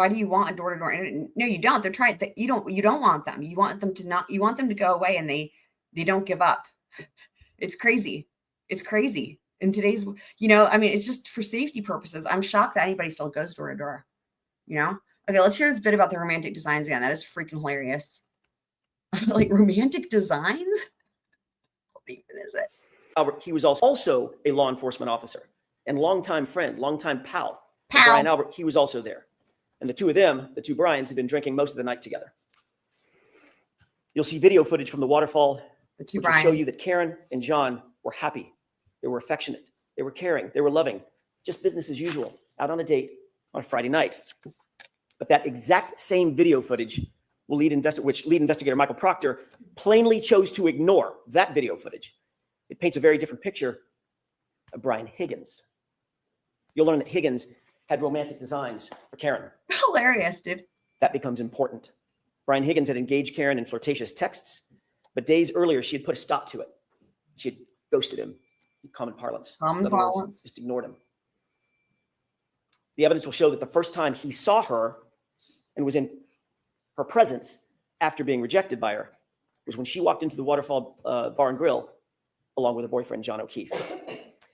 do you want a door-to-door internet? No, you don't. They're trying, you don't want them. You want them to go away and they don't give up. It's crazy. It's crazy. In today's, I mean, it's just for safety purposes. I'm shocked that anybody still goes door to door, Okay, let's hear this bit about the romantic designs again. That is freaking hilarious. Like romantic designs? What even is it? Albert, he was also a law enforcement officer and longtime friend, longtime pal. Brian Albert, he was also there. And the two of them, the two Bryans, had been drinking most of the night together. You'll see video footage from the waterfall, which will show you that Karen and John were happy. They were affectionate. They were caring. They were loving. Just business as usual, out on a date on a Friday night. But that exact same video footage which lead investigator Michael Proctor plainly chose to ignore that video footage. It paints a very different picture of Brian Higgins. You'll learn that Higgins had romantic designs for Karen. Hilarious, dude. That becomes important. Brian Higgins had engaged Karen in flirtatious texts, but days earlier, she had put a stop to it. She had ghosted him, in common parlance. Common parlance. Just ignored him. The evidence will show that the first time he saw her and was in her presence after being rejected by her was when she walked into the Waterfall Bar and Grill along with her boyfriend, John O'Keefe.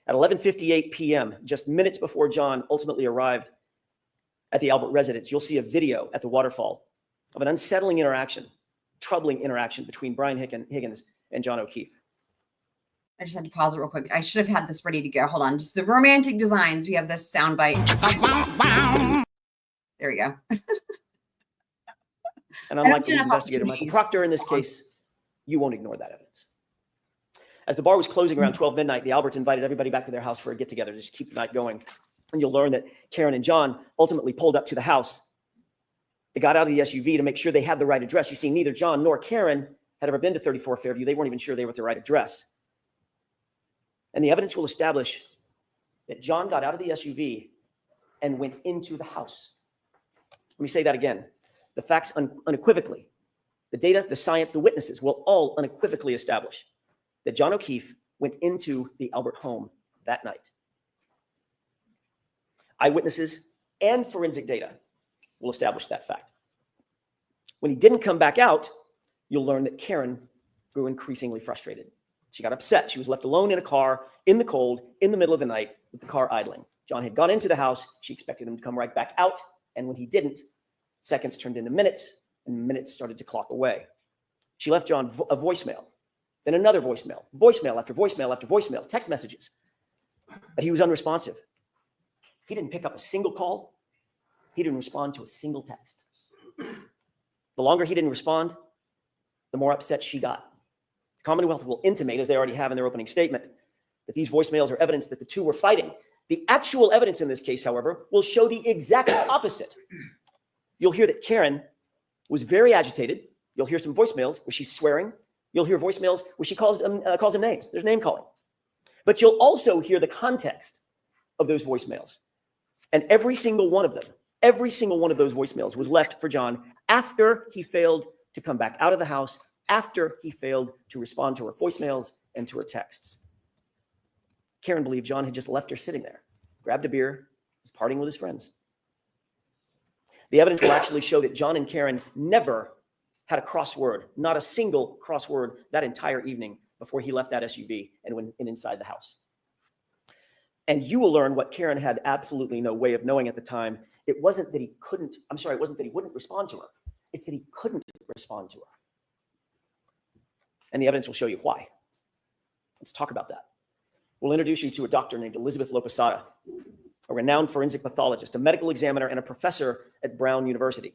At 11:58 p.m., just minutes before John ultimately arrived at the Albert residence, you'll see a video at the Waterfall of an unsettling interaction, troubling interaction between Brian Higgins and John O'Keefe. I just had to pause it real quick. I should have had this ready to go. Hold on. Just the romantic designs. We have this soundbite. There we go. And unlike the investigator Michael Proctor in this case, you won't ignore that evidence. As the bar was closing around 12 midnight, the Alberts invited everybody back to their house for a get-together, just keep the night going. And you'll learn that Karen and John ultimately pulled up to the house. They got out of the SUV to make sure they had the right address. You see, neither John nor Karen had ever been to 34 Fairview. They weren't even sure they were at the right address. And the evidence will establish that John got out of the SUV and went into the house. Let me say that again. The facts unequivocally, the data, the science, the witnesses will all unequivocally establish that John O'Keefe went into the Albert home that night. Eyewitnesses and forensic data will establish that fact. When he didn't come back out, you'll learn that Karen grew increasingly frustrated. She got upset. She was left alone in a car, in the cold, in the middle of the night, with the car idling. John had gone into the house. She expected him to come right back out. And when he didn't, seconds turned into minutes, and minutes started to clock away. She left John a voicemail, then another voicemail, voicemail after voicemail after voicemail, text messages. But he was unresponsive. He didn't pick up a single call. He didn't respond to a single text. The longer he didn't respond, the more upset she got. The Commonwealth will intimate, as they already have in their opening statement, that these voicemails are evidence that the two were fighting. The actual evidence in this case, however, will show the exact opposite. You'll hear that Karen was very agitated. You'll hear some voicemails where she's swearing. You'll hear voicemails where she calls him names. There's name calling. But you'll also hear the context of those voicemails. And every single one of those voicemails was left for John after he failed to come back out of the house, after he failed to respond to her voicemails and to her texts. Karen believed John had just left her sitting there, grabbed a beer, was partying with his friends. The evidence will actually show that John and Karen never had a crossword, not a single crossword that entire evening before he left that SUV and went inside the house. And you will learn what Karen had absolutely no way of knowing at the time. It wasn't that he wouldn't respond to her. It's that he couldn't respond to her. And the evidence will show you why. Let's talk about that. We'll introduce you to a doctor named Elizabeth Loposada, a renowned forensic pathologist, a medical examiner, and a professor at Brown University.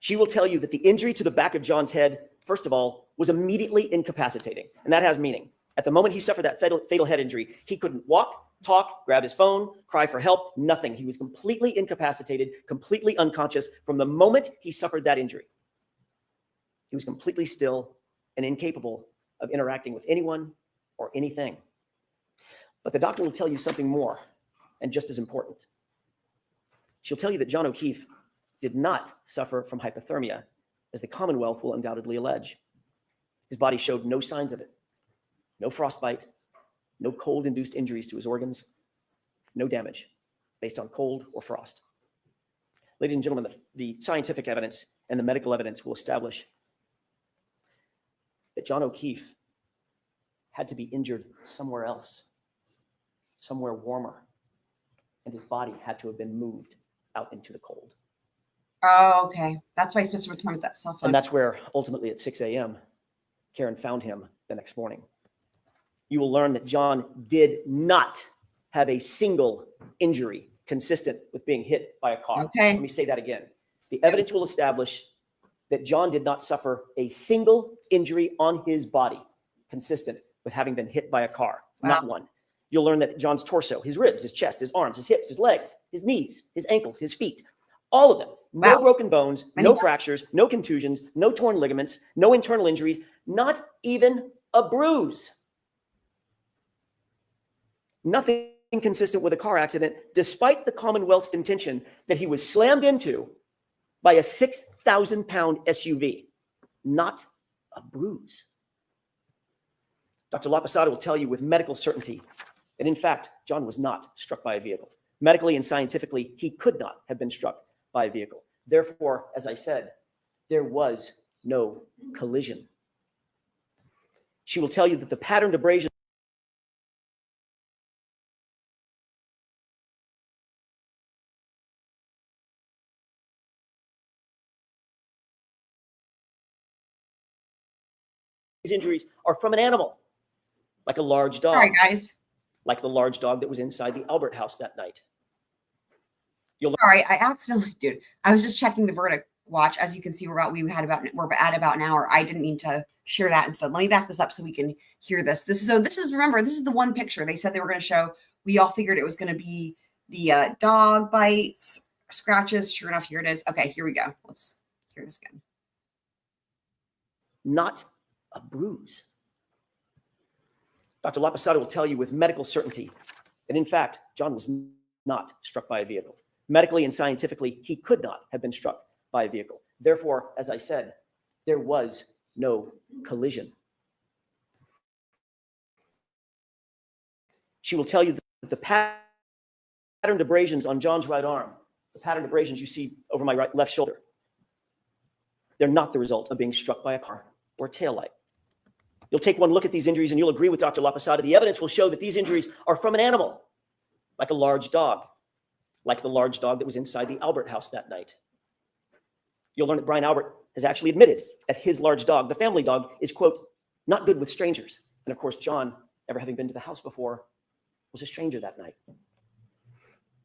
She will tell you that the injury to the back of John's head, first of all, was immediately incapacitating. And that has meaning. At the moment he suffered that fatal head injury, he couldn't walk, talk, grab his phone, cry for help, nothing. He was completely incapacitated, completely unconscious from the moment he suffered that injury. He was completely still and incapable of interacting with anyone or anything. But the doctor will tell you something more, and just as important. She'll tell you that John O'Keefe did not suffer from hypothermia, as the Commonwealth will undoubtedly allege. His body showed no signs of it. No frostbite, no cold-induced injuries to his organs, no damage based on cold or frost. Ladies and gentlemen, the scientific evidence and the medical evidence will establish that John O'Keefe had to be injured somewhere else, somewhere warmer, and his body had to have been moved out into the cold. Oh, okay. That's why he's supposed to return with that cell phone. And that's where, ultimately at 6 a.m., Karen found him the next morning. You will learn that John did not have a single injury consistent with being hit by a car. Okay. Let me say that again. The evidence will establish that John did not suffer a single injury on his body consistent with having been hit by a car. Wow. Not one. You'll learn that John's torso, his ribs, his chest, his arms, his hips, his legs, his knees, his ankles, his feet, all of them. No Wow. broken bones, Many no times. fractures, no contusions, no torn ligaments, no internal injuries, not even a bruise. Nothing consistent with a car accident, despite the Commonwealth's contention that he was slammed into by a 6,000-pound SUV. Not a bruise. Dr. Laposada will tell you with medical certainty that, in fact, John was not struck by a vehicle. Medically and scientifically, he could not have been struck by a vehicle. Therefore, as I said, there was no collision. She will tell you that the patterned abrasions these injuries are from an animal, like a large dog, All right, guys. like the large dog that was inside the Albert house that night. Sorry, I accidentally, dude. I was just checking the verdict watch. As you can see, we're at about an hour. I didn't mean to share that instead. Let me back this up so we can hear this. Remember, this is the one picture they said they were going to show. We all figured it was going to be the dog bites, scratches. Sure enough, here it is. Okay, here we go. Let's hear this again. Not a bruise. Dr. Laposada will tell you with medical certainty that, in fact, John was not struck by a vehicle. Medically and scientifically, he could not have been struck by a vehicle. Therefore, as I said, there was no collision. She will tell you that the patterned abrasions on John's right arm, the patterned abrasions you see over my left shoulder, they're not the result of being struck by a car or a taillight. You'll take one look at these injuries and you'll agree with Dr. Laposada. The evidence will show that these injuries are from an animal, like a large dog, like the large dog that was inside the Albert house that night. You'll learn that Brian Albert has actually admitted that his large dog, the family dog, is, quote, not good with strangers. And of course, John, never having been to the house before, was a stranger that night.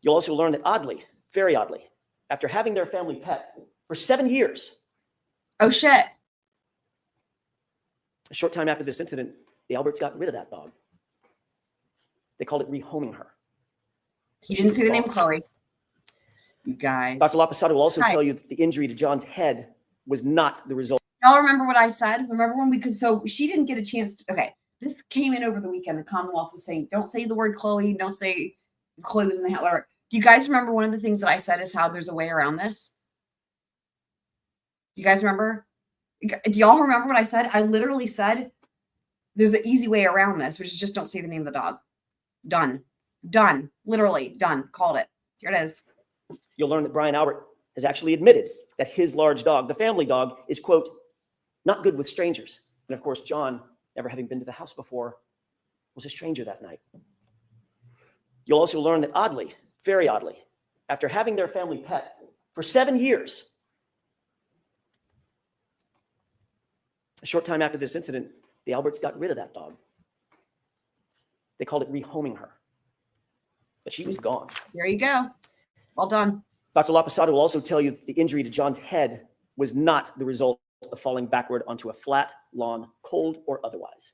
You'll also learn that oddly, very oddly, after having their family pet for 7 years, Oh, shit. a short time after this incident, the Alberts got rid of that dog. They called it rehoming her. He didn't see the name Chloe. You guys. Dr. Laposada will also Guys. tell you that the injury to John's head was not the result. Y'all remember what I said? Remember when so she didn't get a chance to, okay, this came in over the weekend. The Commonwealth was saying, don't say the word Chloe, don't say Chloe was in the house, whatever. Do you guys remember one of the things that I said is how there's a way around this? You guys remember? Do y'all remember what I said? I literally said, there's an easy way around this, which is just don't say the name of the dog. Done. Done. Literally done. Called it. Here it is. You'll learn that Brian Albert has actually admitted that his large dog, the family dog, is, quote, not good with strangers. And of course, John, never having been to the house before, was a stranger that night. You'll also learn that oddly, very oddly, after having their family pet for 7 years, a short time after this incident, the Alberts got rid of that dog. They called it rehoming her. But she was gone. There you go. Well done. Dr. Laposada will also tell you that the injury to John's head was not the result of falling backward onto a flat lawn, cold or otherwise.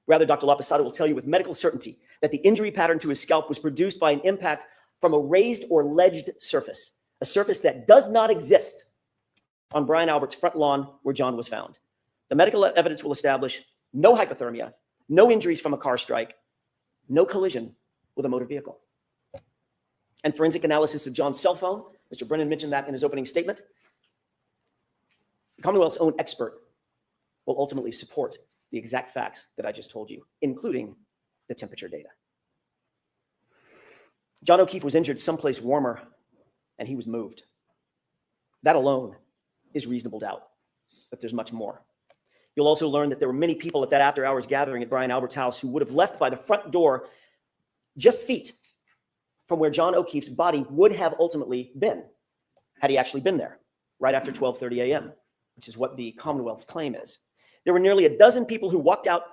Rather, Dr. Laposada will tell you with medical certainty that the injury pattern to his scalp was produced by an impact from a raised or ledged surface, a surface that does not exist on Brian Albert's front lawn where John was found. The medical evidence will establish no hypothermia, no injuries from a car strike, no collision with a motor vehicle. And forensic analysis of John's cell phone, Mr. Brennan mentioned that in his opening statement. The Commonwealth's own expert will ultimately support the exact facts that I just told you, including the temperature data. John O'Keefe was injured someplace warmer, and he was moved. That alone is reasonable doubt, but there's much more. You'll also learn that there were many people at that after-hours gathering at Brian Albert's house who would have left by the front door just feet from where John O'Keefe's body would have ultimately been, had he actually been there, right after 12:30 a.m., which is what the Commonwealth's claim is. There were nearly a dozen people who walked out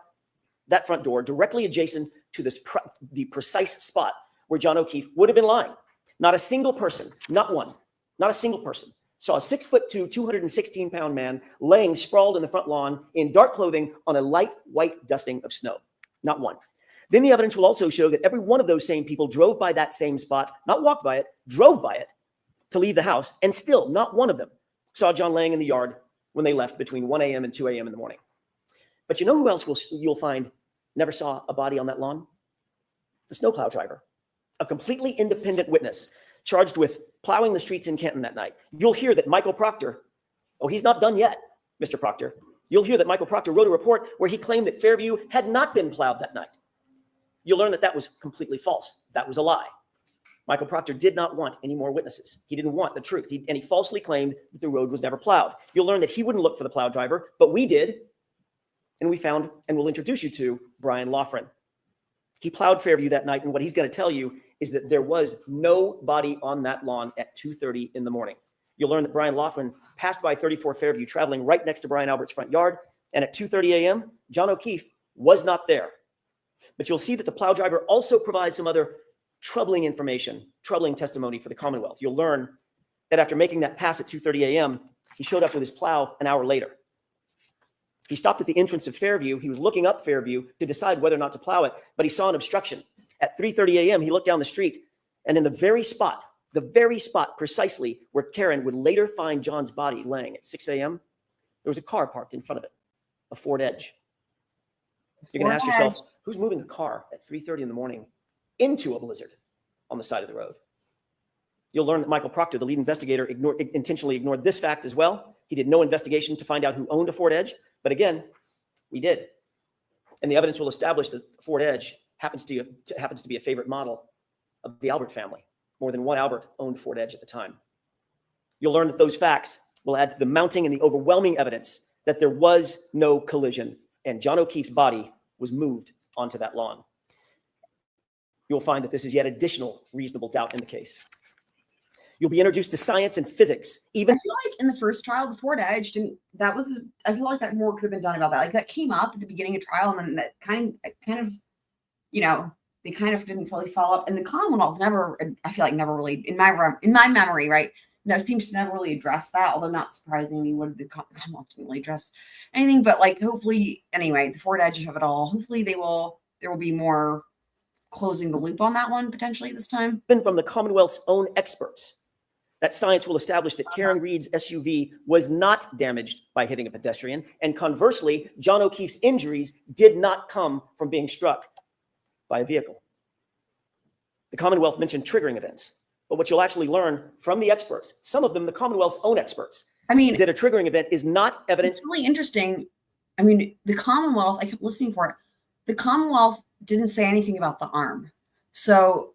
that front door directly adjacent to the precise spot where John O'Keefe would have been lying. Not a single person, not one, not a single person, saw a 6'2", 216-pound man laying sprawled in the front lawn in dark clothing on a light white dusting of snow. Not one. Then the evidence will also show that every one of those same people drove by that same spot, not walked by it, drove by it to leave the house, and still not one of them saw John laying in the yard when they left between 1 a.m. and 2 a.m. in the morning. But you know who else you'll find never saw a body on that lawn? The snowplow driver, a completely independent witness charged with plowing the streets in Canton that night. You'll hear that Michael Proctor, oh, he's not done yet, Mr. Proctor. You'll hear that Michael Proctor wrote a report where he claimed that Fairview had not been plowed that night. You'll learn that that was completely false. That was a lie. Michael Proctor did not want any more witnesses. He didn't want the truth. And he falsely claimed that the road was never plowed. You'll learn that he wouldn't look for the plow driver, but we did. And we found, and we'll introduce you to, Brian Loughran. He plowed Fairview that night, and what he's going to tell you is that there was no body on that lawn at 2:30 in the morning. You'll learn that Brian Loughran passed by 34 Fairview, traveling right next to Brian Albert's front yard, and at 2:30 a.m., John O'Keefe was not there. But you'll see that the plow driver also provides some other troubling information, troubling testimony for the Commonwealth. You'll learn that after making that pass at 2:30 a.m., he showed up with his plow an hour later. He stopped at the entrance of Fairview. He was looking up Fairview to decide whether or not to plow it, but he saw an obstruction. At 3:30 a.m., he looked down the street, and in the very spot precisely where Karen would later find John's body laying at 6 a.m., there was a car parked in front of it, a Ford Edge. You're going to ask yourself, who's moving a car at 3:30 in the morning into a blizzard on the side of the road? You'll learn that Michael Proctor, the lead investigator, intentionally ignored this fact as well. He did no investigation to find out who owned a Ford Edge, but again, we did. And the evidence will establish that the Ford Edge happens to be a favorite model of the Albert family. More than one Albert owned Ford Edge at the time. You'll learn that those facts will add to the mounting and the overwhelming evidence that there was no collision and John O'Keefe's body was moved onto that lawn. You'll find that this is yet additional reasonable doubt in the case. You'll be introduced to science and physics. I feel like in the first trial, the Ford Edge I feel like that more could have been done about that. Like that came up at the beginning of trial, and then that kind of, they kind of didn't fully follow up. And the Commonwealth I feel like never really, in my memory, right? No, seems to never really address that, although not surprisingly, what did the Commonwealth didn't really address anything, but like hopefully, anyway, the Ford Edge of it all, hopefully there will be more closing the loop on that one potentially this time. Even from the Commonwealth's own experts, that science will establish that Karen Reed's SUV was not damaged by hitting a pedestrian, and conversely, John O'Keefe's injuries did not come from being struck by a vehicle. The Commonwealth mentioned triggering events, but what you'll actually learn from the experts, some of them the Commonwealth's own experts, is that a triggering event is not evidence. It's really interesting. I mean, the Commonwealth, I kept listening for it. The Commonwealth didn't say anything about the arm. So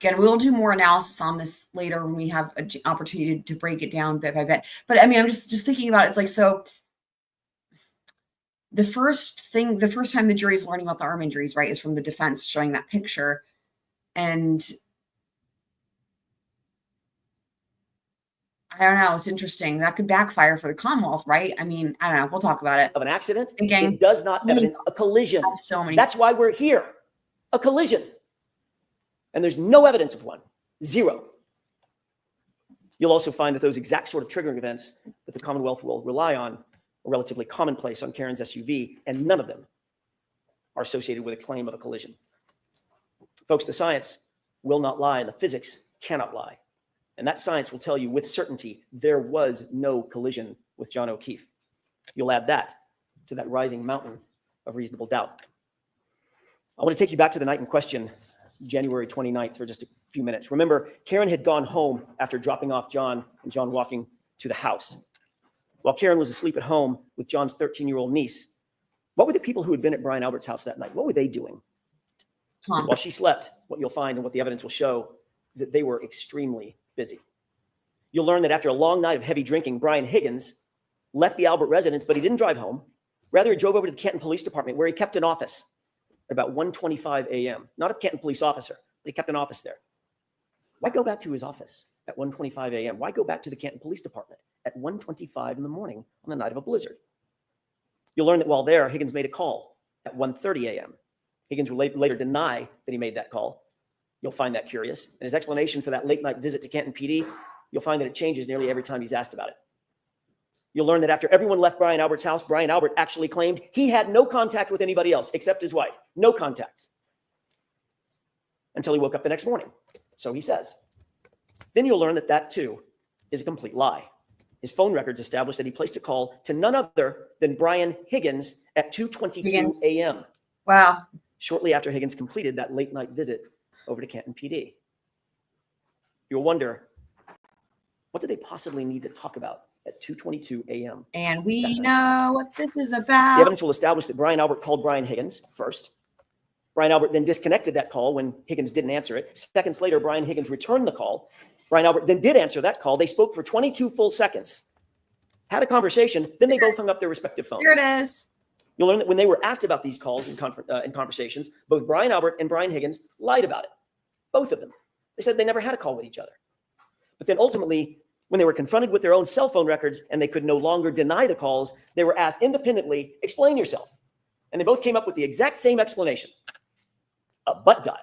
again, we'll do more analysis on this later when we have an opportunity to break it down bit by bit. But I mean, I'm just thinking about it. It's like, so the first time the jury's learning about the arm injuries, right, is from the defense showing that picture. And I don't know. It's interesting. That could backfire for the Commonwealth, right? I mean, I don't know. We'll talk about it. Of an accident, Again, it does not evidence a collision. So many. That's why we're here. A collision. And there's no evidence of one. Zero. You'll also find that those exact sort of triggering events that the Commonwealth will rely on are relatively commonplace on Karen's SUV, and none of them are associated with a claim of a collision. Folks, the science will not lie, and the physics cannot lie. And that science will tell you with certainty there was no collision with John O'Keefe. You'll add that to that rising mountain of reasonable doubt. I want to take you back to the night in question, January 29th, for just a few minutes. Remember, Karen had gone home after dropping off John and John walking to the house. While Karen was asleep at home with John's 13-year-old niece, what were the people who had been at Brian Albert's house that night? What were they doing? While she slept, what you'll find and what the evidence will show is that they were extremely busy. You'll learn that after a long night of heavy drinking, Brian Higgins left the Albert residence, but he didn't drive home. Rather, he drove over to the Canton Police Department, where he kept an office at about 1:25 a.m. Not a Canton police officer, but he kept an office there. Why go back to his office at 1:25 a.m.? Why go back to the Canton Police Department at 1:25 in the morning on the night of a blizzard? You'll learn that while there, Higgins made a call at 1:30 a.m. Higgins will later deny that he made that call. You'll find that curious. And his explanation for that late night visit to Canton PD, you'll find that it changes nearly every time he's asked about it. You'll learn that after everyone left Brian Albert's house, Brian Albert actually claimed he had no contact with anybody else except his wife. No contact. Until he woke up the next morning. So he says. Then you'll learn that that too is a complete lie. His phone records establish that he placed a call to none other than Brian Higgins at 2:22 a.m. Wow. Shortly after Higgins completed that late night visit over to Canton PD. You'll wonder, what did they possibly need to talk about at 2:22 a.m.? And we That night? know what this is The about. evidence will establish that Brian Albert called Brian Higgins first. Brian Albert then disconnected that call when Higgins didn't answer it. Seconds later, Brian Higgins returned the call. Brian Albert then did answer that call. They spoke for 22 full seconds, had a conversation, then they both hung up their respective phones. Here it is. You'll learn that when they were asked about these calls and conversations, both Brian Albert and Brian Higgins lied about it. Both of them. They said they never had a call with each other. But then ultimately, when they were confronted with their own cell phone records and they could no longer deny the calls, they were asked independently, explain yourself. And they both came up with the exact same explanation. A butt dial.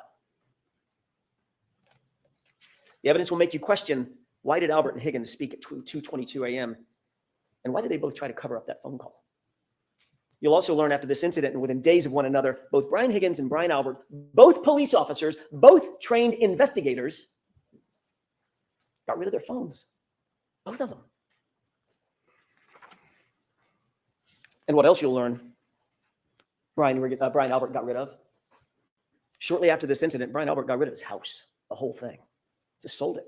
The evidence will make you question, why did Albert and Higgins speak at 2:22 a.m.? And why did they both try to cover up that phone call? You'll also learn after this incident and within days of one another, both Brian Higgins and Brian Albert, both police officers, both trained investigators, got rid of their phones. Both of them. And what else you'll learn, Brian Albert got rid of? Shortly after this incident, Brian Albert got rid of his house, the whole thing. Just sold it.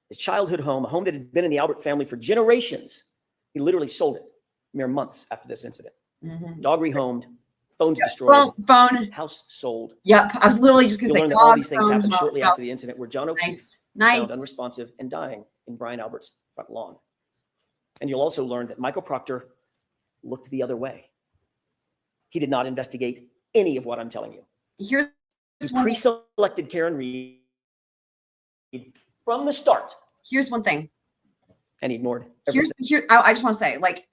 His childhood home, a home that had been in the Albert family for generations. He literally sold it mere months after this incident. Mm-hmm. Dog rehomed, phones destroyed, Phone. house sold. Yep. I was literally just going You'll to say learn that all dog, these things phone, happened house. shortly after the incident where John O'Keefe Nice. was found Nice. unresponsive and dying in Brian Albert's front lawn. And you'll also learn that Michael Proctor looked the other way. He did not investigate any of what I'm telling you. Here's He one. pre-selected Karen Reed from the start, Here's one thing. and he ignored everything. I just want to say, like,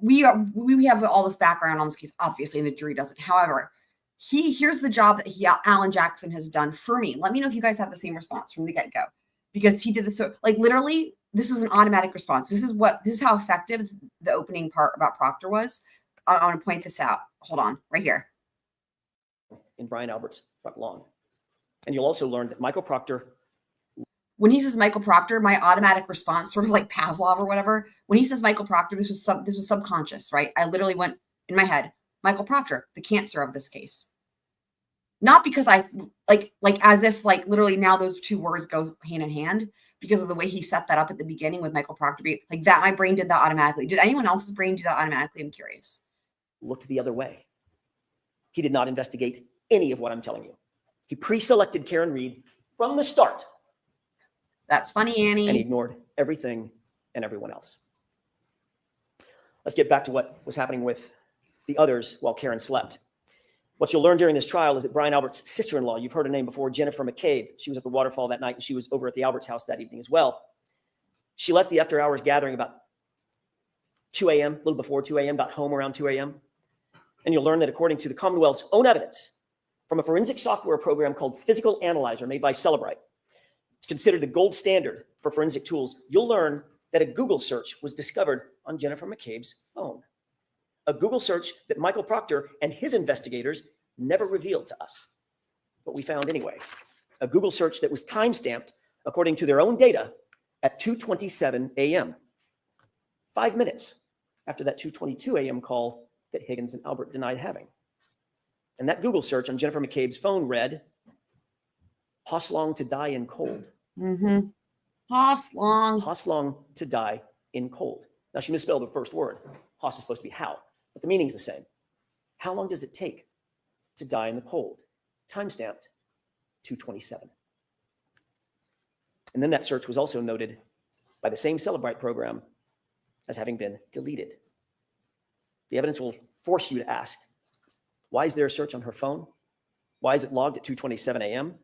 we have all this background on this case, obviously, and the jury doesn't. However, here's the job that Alan Jackson has done for me. Let me know if you guys have the same response from the get-go, because he did this. So, like, literally, this is an automatic response. This is how effective the opening part about Proctor was. I want to point this out. Hold on, right here. In Brian Albert's front lawn. And you'll also learn that Michael Proctor, When he says Michael Proctor, my automatic response, sort of like Pavlov or whatever, when he says Michael Proctor, this was subconscious, right? I literally went in my head, Michael Proctor, the cancer of this case. Not because I like as if like literally now those two words go hand in hand because of the way he set that up at the beginning with Michael Proctor. Like that, my brain did that automatically. Did anyone else's brain do that automatically? I'm curious. looked the other way. He did not investigate any of what I'm telling you. He pre-selected Karen Reed from the start. That's funny, Annie. And he ignored everything and everyone else. Let's get back to what was happening with the others while Karen slept. What you'll learn during this trial is that Brian Albert's sister-in-law, you've heard her name before, Jennifer McCabe. She was at the waterfall that night, and she was over at the Alberts' house that evening as well. She left the after-hours gathering about 2 a.m., a little before 2 a.m., got home around 2 a.m. And you'll learn that according to the Commonwealth's own evidence from a forensic software program called Physical Analyzer made by Celebrite, it's considered the gold standard for forensic tools. You'll learn that a Google search was discovered on Jennifer McCabe's phone. A Google search that Michael Proctor and his investigators never revealed to us, but we found anyway. A Google search that was time-stamped according to their own data, at 2:27 a.m., 5 minutes after that 2:22 a.m. call that Higgins and Albert denied having. And that Google search on Jennifer McCabe's phone read, Hoslong to die in cold. Mm-hmm. Hoslong. Hoslong to die in cold. Now, she misspelled the first word. Hos is supposed to be how, but the meaning's the same. How long does it take to die in the cold? Timestamped 2:27. And then that search was also noted by the same Celebrite program as having been deleted. The evidence will force you to ask, why is there a search on her phone? Why is it logged at 2:27 a.m.?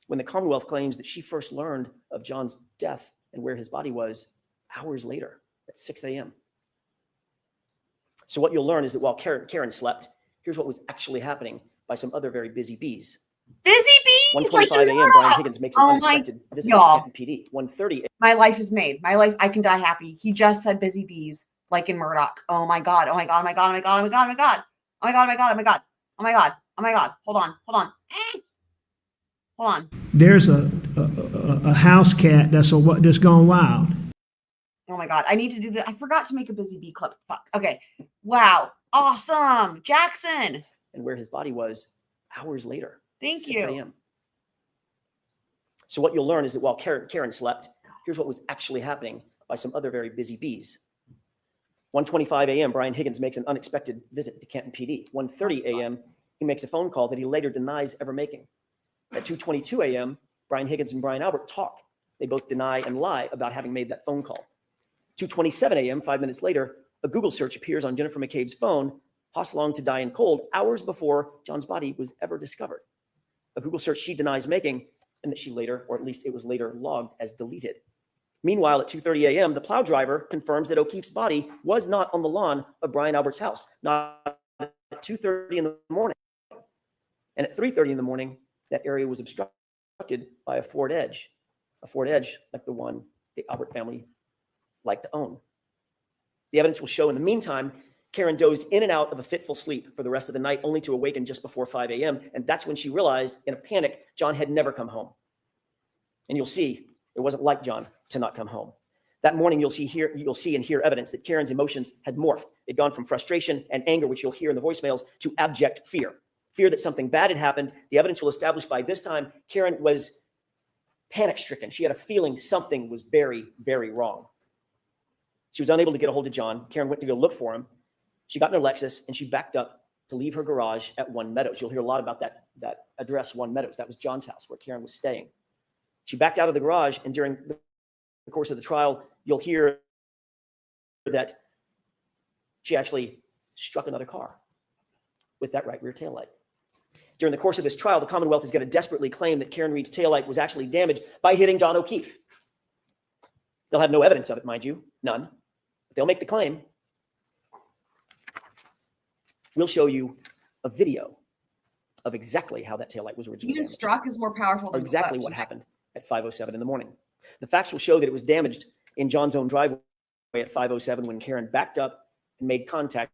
When the Commonwealth claims that she first learned of John's death and where his body was hours later at 6 a.m. So what you'll learn is that while Karen slept, here's what was actually happening by some other very busy bees. Busy bees. 1:25 a.m. Brian Higgins makes an Oh my- unexpected visit to y'all. Canton PD. 1:30 My life is made. My life, I can die happy. He just said busy bees, like in Murdoch. Oh my God. Oh my God. Oh my God. Oh my God. Oh my God. Oh my God. Oh my God. Oh my God. Oh my God. Oh my God. Oh my God. Hold on. Hold on. Hold on. There's a house cat that's gone wild. Oh my God. I need to do that. I forgot to make a busy bee clip. Fuck. Okay. Wow. Awesome. Jackson. and where his body was hours later. Thank 6 you. a.m. So what you'll learn is that while Karen slept, here's what was actually happening by some other very busy bees. 1:25 a.m., Brian Higgins makes an unexpected visit to Canton PD. 1:30 a.m., he makes a phone call that he later denies ever making. At 2:22 a.m., Brian Higgins and Brian Albert talk. They both deny and lie about having made that phone call. 2:27 a.m., 5 minutes later, a Google search appears on Jennifer McCabe's phone, Hoslong to die in cold, hours before John's body was ever discovered. A Google search she denies making, and that she later, or at least it was later logged as deleted. Meanwhile, at 2:30 a.m., the plow driver confirms that O'Keefe's body was not on the lawn of Brian Albert's house, not at 2:30 in the morning. And at 3:30 in the morning, that area was obstructed by a Ford Edge like the one the Albert family liked to own. The evidence will show in the meantime, Karen dozed in and out of a fitful sleep for the rest of the night, only to awaken just before 5 a.m. And that's when she realized, in a panic, John had never come home. And you'll see, it wasn't like John to not come home. That morning, you'll see and hear evidence that Karen's emotions had morphed. They'd gone from frustration and anger, which you'll hear in the voicemails, to abject fear. Fear that something bad had happened. The evidence will establish by this time, Karen was panic-stricken. She had a feeling something was very, very wrong. She was unable to get a hold of John. Karen went to go look for him. She got in her Lexus and she backed up to leave her garage at One Meadows. You'll hear a lot about that address, One Meadows. That was John's house where Karen was staying. She backed out of the garage, and during the course of the trial, you'll hear that she actually struck another car with that right rear taillight. During the course of this trial, the Commonwealth is going to desperately claim that Karen Reed's taillight was actually damaged by hitting John O'Keefe. They'll have no evidence of it, mind you, none. But they'll make the claim. We'll show you a video of exactly how that taillight was originally Even damaged. struck is more powerful than Exactly slept. what happened at 5:07 in the morning. The facts will show that it was damaged in John's own driveway at 5:07 when Karen backed up and made contact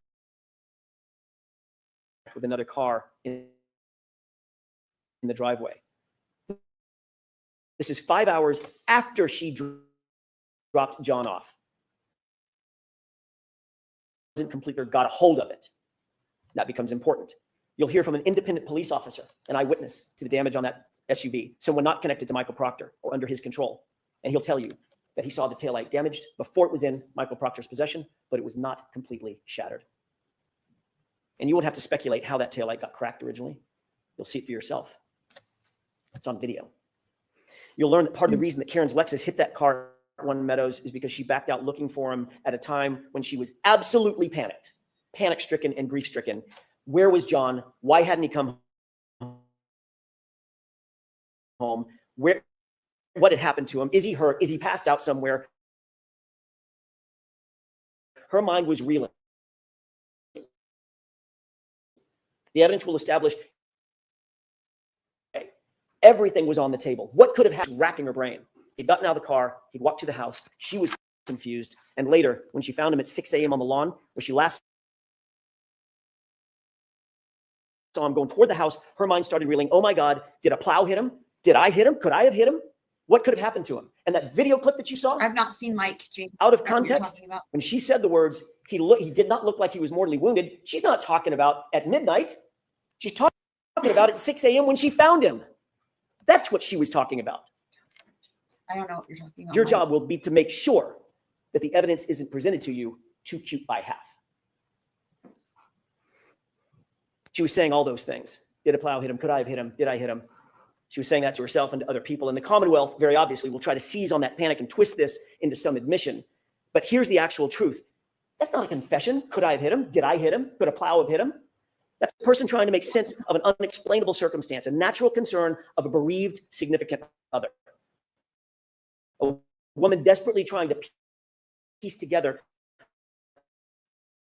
with another car in the driveway. This is 5 hours after she dropped John off. Doesn't complete or got a hold of it. That becomes important. You'll hear from an independent police officer, an eyewitness to the damage on that SUV, someone not connected to Michael Proctor or under his control. And he'll tell you that he saw the taillight damaged before it was in Michael Proctor's possession, but it was not completely shattered. And you won't have to speculate how that taillight got cracked originally. You'll see it for yourself. It's on video. You'll learn that part of the reason that Karen's Lexus hit that car at One Meadows is because she backed out looking for him at a time when she was absolutely panic-stricken and grief-stricken. Where was John? Why hadn't he come home? What had happened to him? Is he hurt? Is he passed out somewhere? Her mind was reeling. The evidence will establish everything was on the table. What could have happened? Racking her brain. He'd gotten out of the car. He'd walked to the house. She was confused. And later, when she found him at 6 a.m. on the lawn, where she last saw him going toward the house, her mind started reeling. Oh my God, did a plow hit him? Did I hit him? Could I have hit him? What could have happened to him? And that video clip that you saw, I've not seen Mike James. out of What you're context, talking about. when she said the words, he did not look like he was mortally wounded, she's not talking about at midnight. She's talking about at 6 a.m. when she found him. That's what she was talking about. I don't know what you're talking about. Your Mike. job will be to make sure that the evidence isn't presented to you too cute by half. She was saying all those things. Did a plow hit him? Could I have hit him? Did I hit him? She was saying that to herself and to other people. And the Commonwealth, very obviously, will try to seize on that panic and twist this into some admission. But here's the actual truth. That's not a confession. Could I have hit him? Did I hit him? Could a plow have hit him? That's a person trying to make sense of an unexplainable circumstance, a natural concern of a bereaved significant other. A woman desperately trying to piece together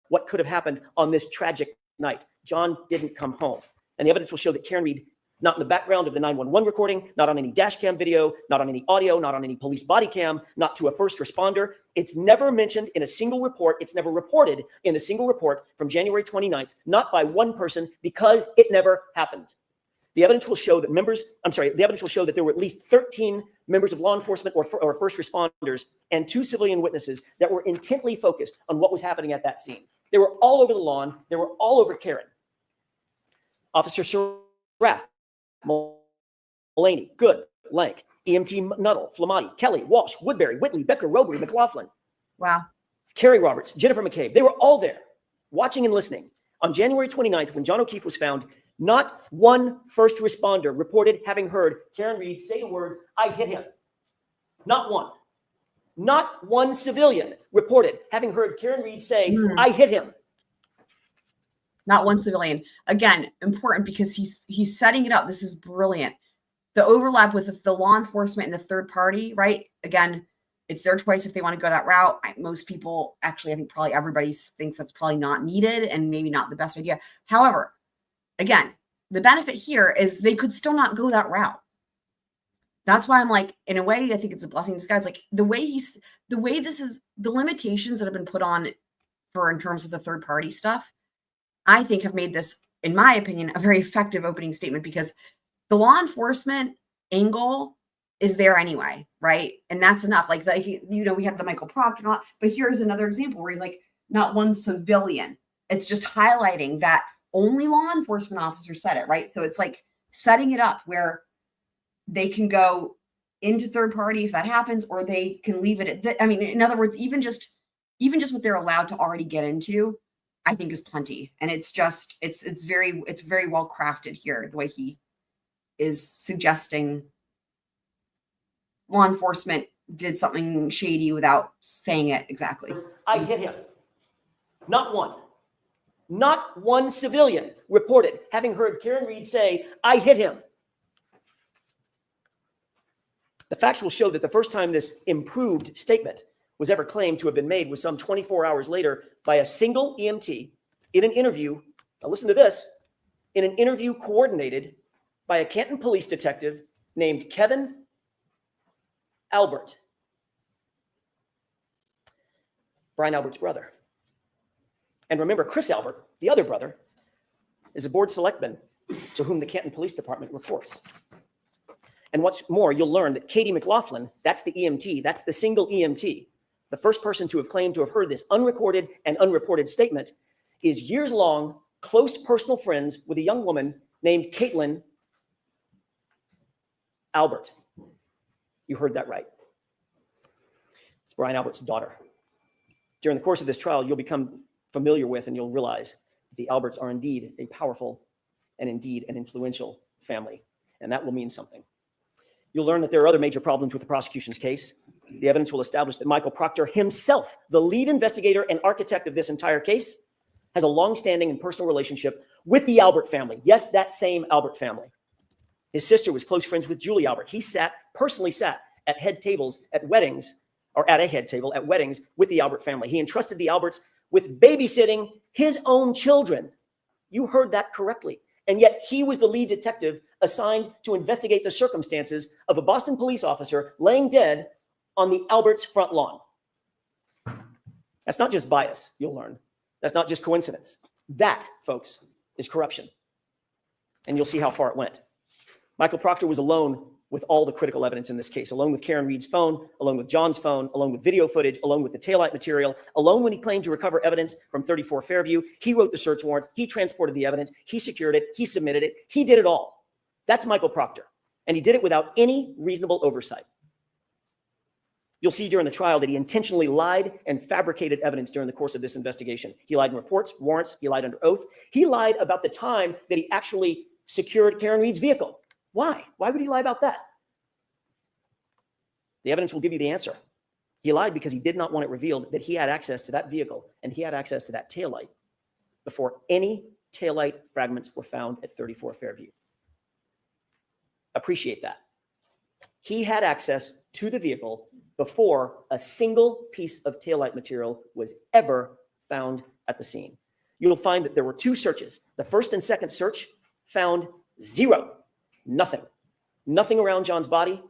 what could have happened on this tragic night. John didn't come home. And the evidence will show that Karen Reed, not in the background of the 911 recording, not on any dash cam video, not on any audio, not on any police body cam, not to a first responder. It's never mentioned in a single report. It's never reported in a single report from January 29th, not by one person, because it never happened. The evidence will show that the evidence will show that there were at least 13 members of law enforcement or first responders and 2 civilian witnesses that were intently focused on what was happening at that scene. They were all over the lawn. They were all over Karen. Officer Surath, Mulaney, Good, Lank, EMT Nuttall, Flamati, Kelly, Walsh, Woodbury, Whitley, Becker, Robury, McLaughlin, Wow. Kerry Roberts, Jennifer McCabe. They were all there watching and listening. On January 29th, when John O'Keefe was found, not one first responder reported having heard Karen Reed say the words, "I hit him." Not one. Not one civilian reported having heard Karen Reed say, "I hit him." Not one civilian. Again, important because he's setting it up. This is brilliant. The overlap with the law enforcement and the third party, right? Again, it's their choice if they want to go that route. Most people, actually, I think probably everybody thinks that's probably not needed and maybe not the best idea. However, again, the benefit here is they could still not go that route. That's why I'm like, in a way, I think it's a blessing in disguise. Like the way this is, the limitations that have been put on for in terms of the third party stuff, I think have made this, in my opinion, a very effective opening statement because the law enforcement angle is there anyway, right? And that's enough. Like we have the Michael Proctor, but here's another example where he's like, not one civilian. It's just highlighting that only law enforcement officers said it, right? So it's like setting it up where they can go into third party if that happens, or they can leave it at that. I mean, in other words, even just what they're allowed to already get into, I think is plenty. And it's just, it's very well crafted here, the way he is suggesting law enforcement did something shady without saying it exactly. I hit him. Not one. Not one civilian reported having heard Karen Reed say, "I hit him." The facts will show that the first time this improved statement was ever claimed to have been made was some 24 hours later by a single EMT in an interview. Now listen to this. In an interview coordinated by a Canton police detective named Kevin Albert, Brian Albert's brother. And remember, Chris Albert, the other brother, is a board selectman to whom the Canton Police Department reports. And what's more, you'll learn that Katie McLaughlin, that's the EMT, that's the single EMT, the first person to have claimed to have heard this unrecorded and unreported statement, is years-long, close personal friends with a young woman named Caitlin Albert. You heard that right. It's Brian Albert's daughter. During the course of this trial, you'll become familiar with and you'll realize the Alberts are indeed a powerful and indeed an influential family, and that will mean something. You'll learn that there are other major problems with the prosecution's case. The evidence will establish that Michael Proctor himself, the lead investigator and architect of this entire case, has a long-standing and personal relationship with the Albert family. Yes, that same Albert family. His sister was close friends with Julie Albert. He personally sat at head tables at weddings, or at a head table at weddings with the Albert family. He entrusted the Alberts with babysitting his own children. You heard that correctly. And yet he was the lead detective assigned to investigate the circumstances of a Boston police officer laying dead on the Alberts' front lawn. That's not just bias, you'll learn. That's not just coincidence. That, folks, is corruption. And you'll see how far it went. Michael Proctor was alone with all the critical evidence in this case, along with Karen Reed's phone, along with John's phone, along with video footage, along with the taillight material, along when he claimed to recover evidence from 34 Fairview. He wrote the search warrants, he transported the evidence, he secured it, he submitted it, he did it all. That's Michael Proctor, and he did it without any reasonable oversight. You'll see during the trial that he intentionally lied and fabricated evidence during the course of this investigation. He lied in reports, warrants, he lied under oath. He lied about the time that he actually secured Karen Reed's vehicle. Why? Why would he lie about that? The evidence will give you the answer. He lied because he did not want it revealed that he had access to that vehicle and he had access to that taillight before any taillight fragments were found at 34 Fairview. Appreciate that. He had access to the vehicle before a single piece of taillight material was ever found at the scene. You'll find that there were two searches. The first and second search found zero. Nothing. Nothing around John's body.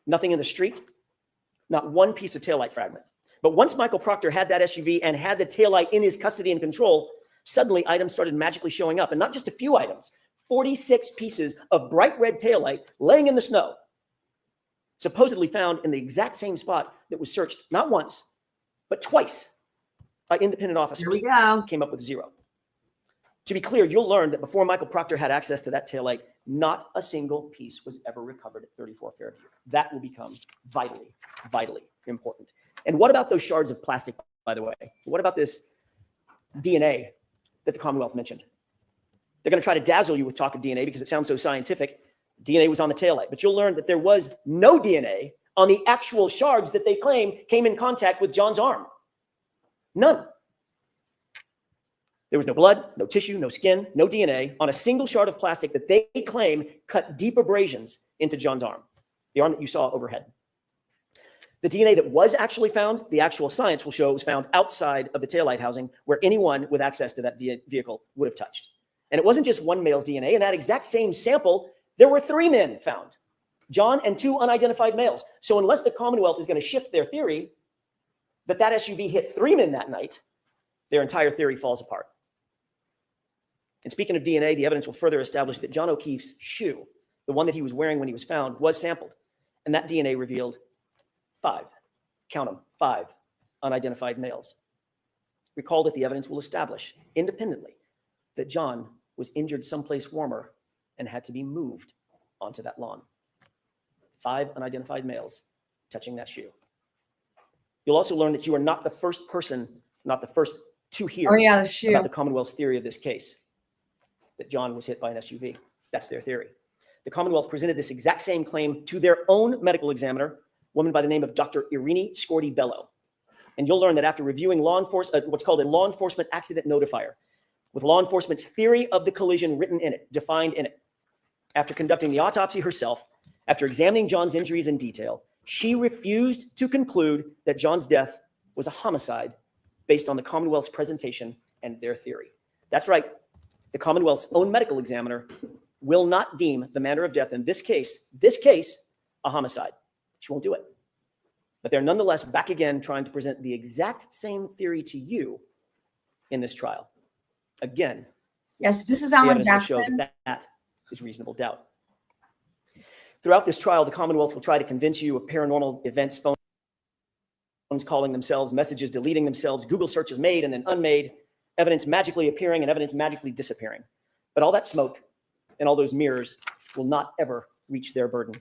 Nothing in the street. Not one piece of taillight fragment. But once Michael Proctor had that SUV and had the taillight in his custody and control, suddenly items started magically showing up. And not just a few items. 46 pieces of bright red taillight laying in the snow. Supposedly found in the exact same spot that was searched not once, but twice by independent officers. Here we go. Came up with zero. To be clear, you'll learn that before Michael Proctor had access to that taillight, not a single piece was ever recovered at 34 Fairview. That will become vitally, vitally important. And what about those shards of plastic, by the way? What about this DNA that the Commonwealth mentioned? They're going to try to dazzle you with talk of DNA because it sounds so scientific. DNA was on the taillight, but you'll learn that there was no DNA on the actual shards that they claim came in contact with John's arm. None. There was no blood, no tissue, no skin, no DNA on a single shard of plastic that they claim cut deep abrasions into John's arm, the arm that you saw overhead. The DNA that was actually found, the actual science will show, was found outside of the taillight housing where anyone with access to that vehicle would have touched. And it wasn't just one male's DNA. In that exact same sample, there were 3 men found, John and 2 unidentified males. So unless the Commonwealth is going to shift their theory that that SUV hit 3 men that night, their entire theory falls apart. And speaking of DNA, the evidence will further establish that John O'Keefe's shoe, the one that he was wearing when he was found, was sampled. And that DNA revealed 5, count them, 5 unidentified males. Recall that the evidence will establish independently that John was injured someplace warmer and had to be moved onto that lawn. 5 unidentified males touching that shoe. You'll also learn that you are not the first person, not the first to hear the shoe. about the Commonwealth's theory of this case, that John was hit by an SUV. That's their theory. The Commonwealth presented this exact same claim to their own medical examiner, a woman by the name of Dr. Irini Scorti-Bello. And you'll learn that after reviewing what's called a law enforcement accident notifier, with law enforcement's theory of the collision written in it, defined in it, after conducting the autopsy herself, after examining John's injuries in detail, she refused to conclude that John's death was a homicide based on the Commonwealth's presentation and their theory. That's right. The Commonwealth's own medical examiner will not deem the manner of death in this case, a homicide. She won't do it. But they're nonetheless back again trying to present the exact same theory to you in this trial. Again, Yes, this is the Alan evidence will show Jackson. that is reasonable doubt. Throughout this trial, the Commonwealth will try to convince you of paranormal events, phones calling themselves, messages deleting themselves, Google searches made and then unmade, evidence magically appearing and evidence magically disappearing. But all that smoke and all those mirrors will not ever reach their burden.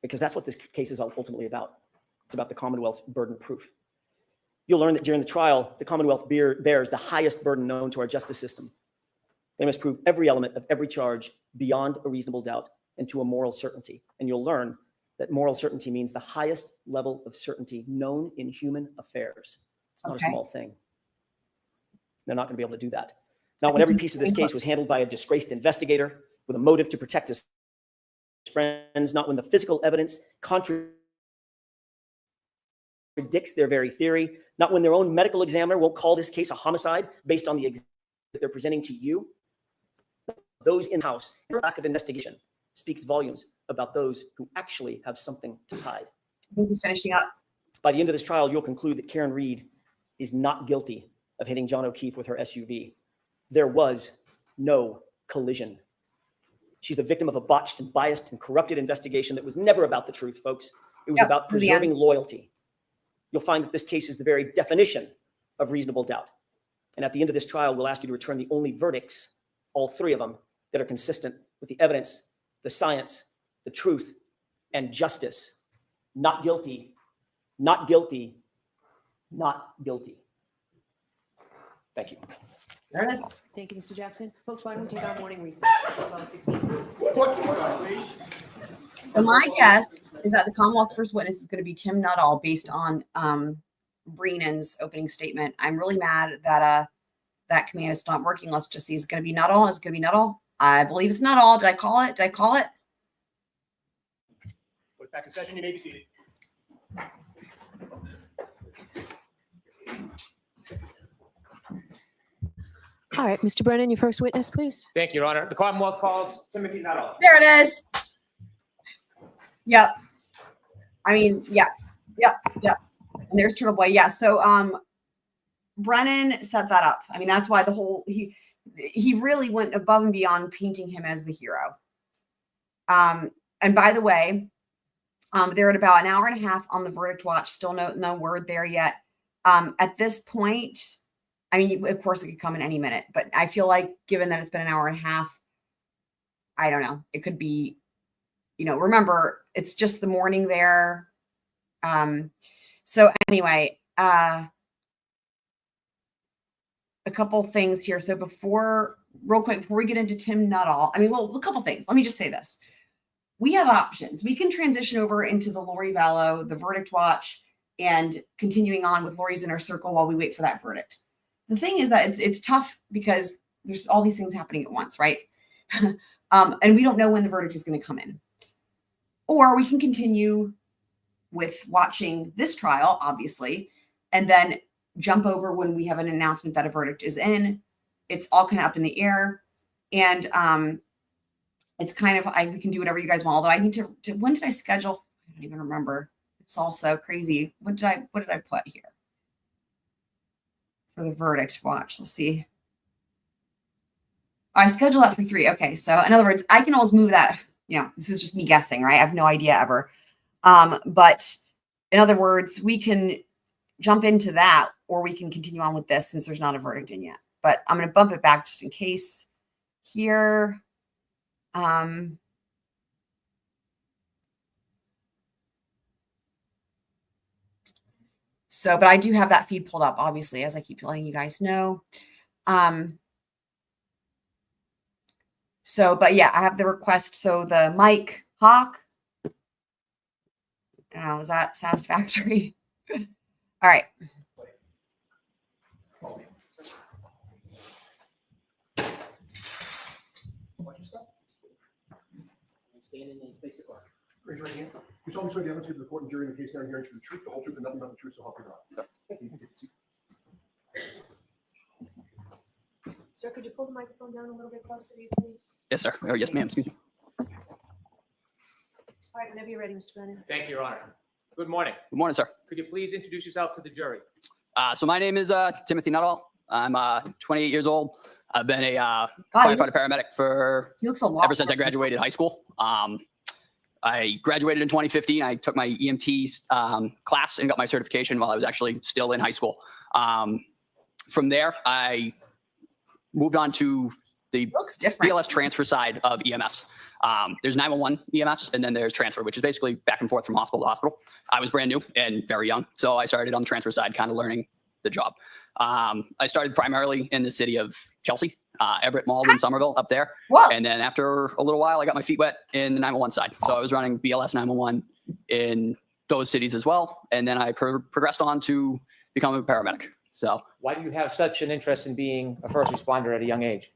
Because that's what this case is ultimately about. It's about the Commonwealth's burden proof. You'll learn that during the trial, the Commonwealth bears the highest burden known to our justice system. They must prove every element of every charge beyond a reasonable doubt and to a moral certainty. And you'll learn that moral certainty means the highest level of certainty known in human affairs. It's not a small thing. They're not going to be able to do that. Not when every piece of this case was handled by a disgraced investigator with a motive to protect his friends, not when the physical evidence contradicts their very theory, not when their own medical examiner won't call this case a homicide based on the example that they're presenting to you. Those in-house, their lack of investigation speaks volumes about those who actually have something to hide. I think he's finishing up. By the end of this trial, you'll conclude that Karen Reed is not guilty of hitting John O'Keefe with her SUV. There was no collision. She's the victim of a botched and biased and corrupted investigation that was never about the truth, folks. It was Yep, about to the end. preserving loyalty. You'll find that this case is the very definition of reasonable doubt. And at the end of this trial, we'll ask you to return the only verdicts, all three of them, that are consistent with the evidence, the science, the truth, and justice. Not guilty, not guilty, not guilty. Thank you. There it is. Thank you, Mr. Jackson. Folks, why don't we take our morning recess? About 15 minutes. So my guess is that the Commonwealth's first witness is going to be Tim Nuttall based on Brennan's opening statement. I'm really mad that that command is not working. Let's just see. Is it going to be Nuttall? Is it going to be Nuttall? I believe it's Nuttall. Did I call it? Did I call it? Put back in session, you may be seated. All right, Mr. Brennan, your first witness, please. Thank you, Your Honor. The Commonwealth calls Timothy Nuttall. There it is. Yep. I mean, yeah. Yep. And there's Turtle Boy. Yeah. So Brennan set that up. I mean, that's why the whole he really went above and beyond painting him as the hero. And by the way, they're at about an hour and a half on the verdict watch. Still no word there yet. At this point, I mean, of course, it could come in any minute, but I feel like given that it's been an hour and a half, I don't know. It could be, remember, it's just the morning there. So anyway, a couple things here. So real quick, before we get into Tim Nuttall, a couple things. Let me just say this. We have options. We can transition over into the Lori Vallow, the verdict watch, and continuing on with Lori's Inner Circle while we wait for that verdict. The thing is that it's tough because there's all these things happening at once, right? And we don't know when the verdict is going to come in. Or we can continue with watching this trial, obviously, and then jump over when we have an announcement that a verdict is in. It's all kind of up in the air. And it's kind of, we can do whatever you guys want. Although I need to when did I schedule? I don't even remember. It's all so crazy. What did I put here? For the verdict watch. Let's see. I scheduled that for 3. Okay. So in other words, I can always move that. This is just me guessing, right? I have no idea ever. But in other words, we can jump into that or we can continue on with this since there's not a verdict in yet. But I'm going to bump it back just in case here. But I do have that feed pulled up, obviously, as I keep letting you guys know. But yeah, I have the request. So the Mike Hawk. I don't know, was that satisfactory? All right. Raise your right hand. You solemnly swear the evidence given to the court and jury in the case now and hearing to be the truth, the whole truth, and nothing but the truth, so help you God. So, thank you. You can take a seat. Sir, could you pull the microphone down a little bit closer to you, please? Yes, sir. Or yes, ma'am. Excuse me. All right, whenever you're ready, Mr. Brennan. Thank you, Your Honor. Good morning. Good morning, sir. Could you please introduce yourself to the jury? So my name is Timothy Nuttall. I'm 28 years old. I've been a firefighter paramedic for He looks a lot. ever since I graduated high school. I graduated in 2015. I took my EMT class and got my certification while I was actually still in high school. From there, I moved on to the Looks different. BLS transfer side of EMS. There's 911 EMS, and then there's transfer, which is basically back and forth from hospital to hospital. I was brand new and very young, so I started on the transfer side, kind of learning the job. I started primarily in the city of Chelsea, Everett, Malden, Somerville, up there. Whoa. And then after a little while, I got my feet wet in the 911 side. So I was running BLS 911 in those cities as well. And then I progressed on to become a paramedic. So Why do you have such an interest in being a first responder at a young age?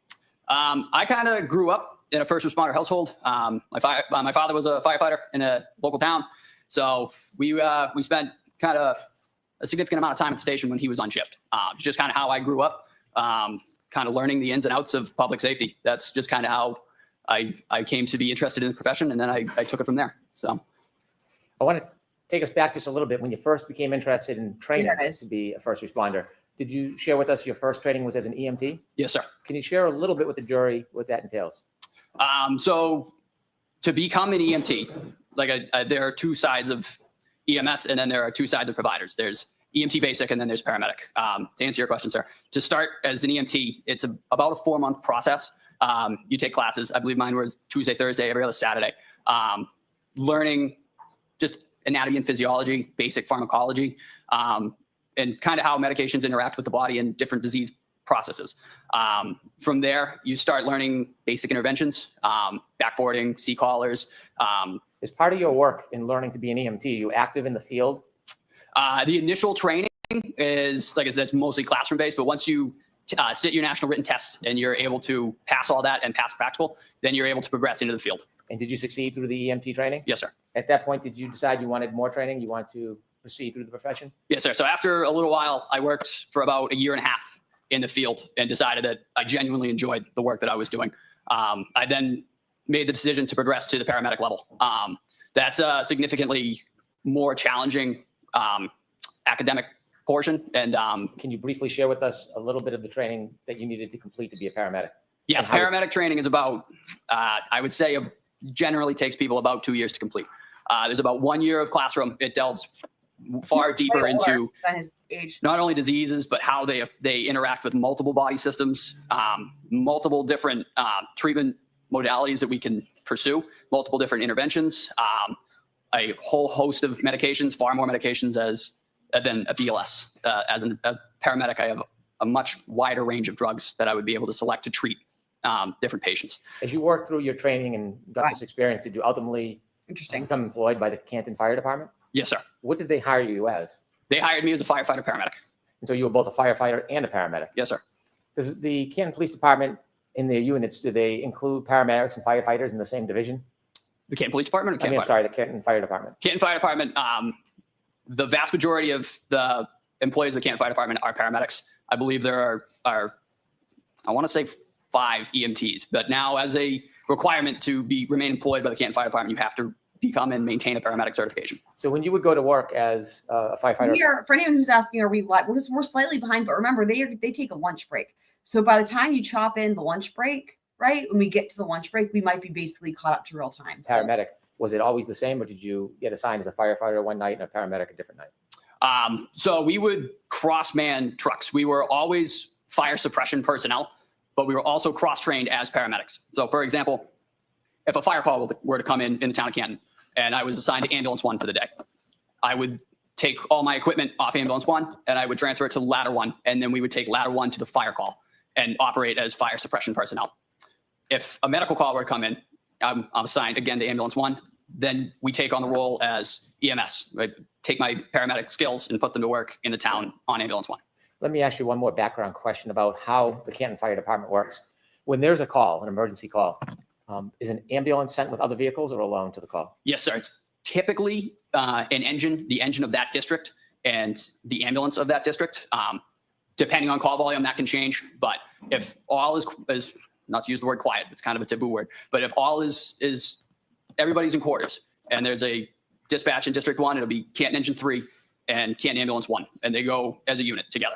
I kind of grew up in a first responder household. My father was a firefighter in a local town. So we spent kind of a significant amount of time at the station when he was on shift. Just kind of how I grew up, kind of learning the ins and outs of public safety. That's just kind of how I came to be interested in the profession, and then I took it from there. So I want to take us back just a little bit. When you first became interested in training There it is. to be a first responder, did you share with us your first training was as an EMT? yes, sir. Can you share a little bit with the jury what that entails? So to become an EMT, there are two sides of EMS, and then there are two sides of providers. There's EMT basic, and then there's paramedic. To answer your question, sir, to start as an EMT, it's about a 4-month process. You take classes. I believe mine was Tuesday, Thursday, every other Saturday. Learning just anatomy and physiology, basic pharmacology, and kind of how medications interact with the body and different disease processes. From there, you start learning basic interventions, backboarding, C-collars. As part of your work in learning to be an EMT, you active in the field? The initial training is, like I said, that's mostly classroom based, but once you sit your national written test and you're able to pass all that and pass practical, then you're able to progress into the field. And did you succeed through the EMT training? Yes, sir. At that point, did you decide you wanted more training? You wanted to proceed through the profession? Yes, sir. So after a little while, I worked for about 1.5 years in the field and decided that I genuinely enjoyed the work that I was doing. I then made the decision to progress to the paramedic level. That's a significantly more challenging academic portion. And can you briefly share with us a little bit of the training that you needed to complete to be a paramedic? Yes, paramedic training is about, I would say, generally takes people about 2 years to complete. There's about 1 year of classroom. It delves far deeper into not only diseases, but how they interact with multiple body systems, multiple different treatment modalities that we can pursue, multiple different interventions, a whole host of medications, far more medications than a BLS. As a paramedic, I have a much wider range of drugs that I would be able to select to treat different patients. As you worked through your training and got this experience, did you ultimately become employed by the Canton Fire Department? Yes, sir. What did they hire you as? They hired me as a firefighter paramedic. And so you were both a firefighter and a paramedic? Yes, sir. Does the Canton Police Department, in their units, do they include paramedics and firefighters in the same division? The Canton Police Department? Or I'm sorry, the Canton Fire Department. Canton Fire Department, the vast majority of the employees of the Canton Fire Department are paramedics. I believe there are I want to say 5 EMTs, but now as a requirement to remain employed by the Canton Fire Department, you have to become and maintain a paramedic certification. So when you would go to work as a firefighter, For anyone who's asking, are we live? We're slightly behind, but remember they take a lunch break. So by the time you chop in the lunch break, right, when we get to the lunch break, we might be basically caught up to real time. So. Paramedic, was it always the same, or did you get assigned as a firefighter one night and a paramedic a different night? So we would cross-man trucks. We were always fire suppression personnel, but we were also cross-trained as paramedics. So for example, if a fire call were to come in the town of Canton, and I was assigned to ambulance 1 for the day, I would take all my equipment off ambulance 1 and I would transfer it to ladder 1. And then we would take ladder 1 to the fire call and operate as fire suppression personnel. If a medical call were to come in, I'm assigned again to ambulance 1. Then we take on the role as EMS. I take my paramedic skills and put them to work in the town on ambulance 1. Let me ask you one more background question about how the Canton Fire Department works. When there's a call, an emergency call, is an ambulance sent with other vehicles or alone to the call? Yes, sir. It's typically the engine of that district and the ambulance of that district. Depending on call volume, that can change. But if all is not to use the word quiet, it's kind of a taboo word, but if all is everybody's in quarters and there's a dispatch in District 1, it'll be Canton Engine 3 and Canton Ambulance 1, and they go as a unit together.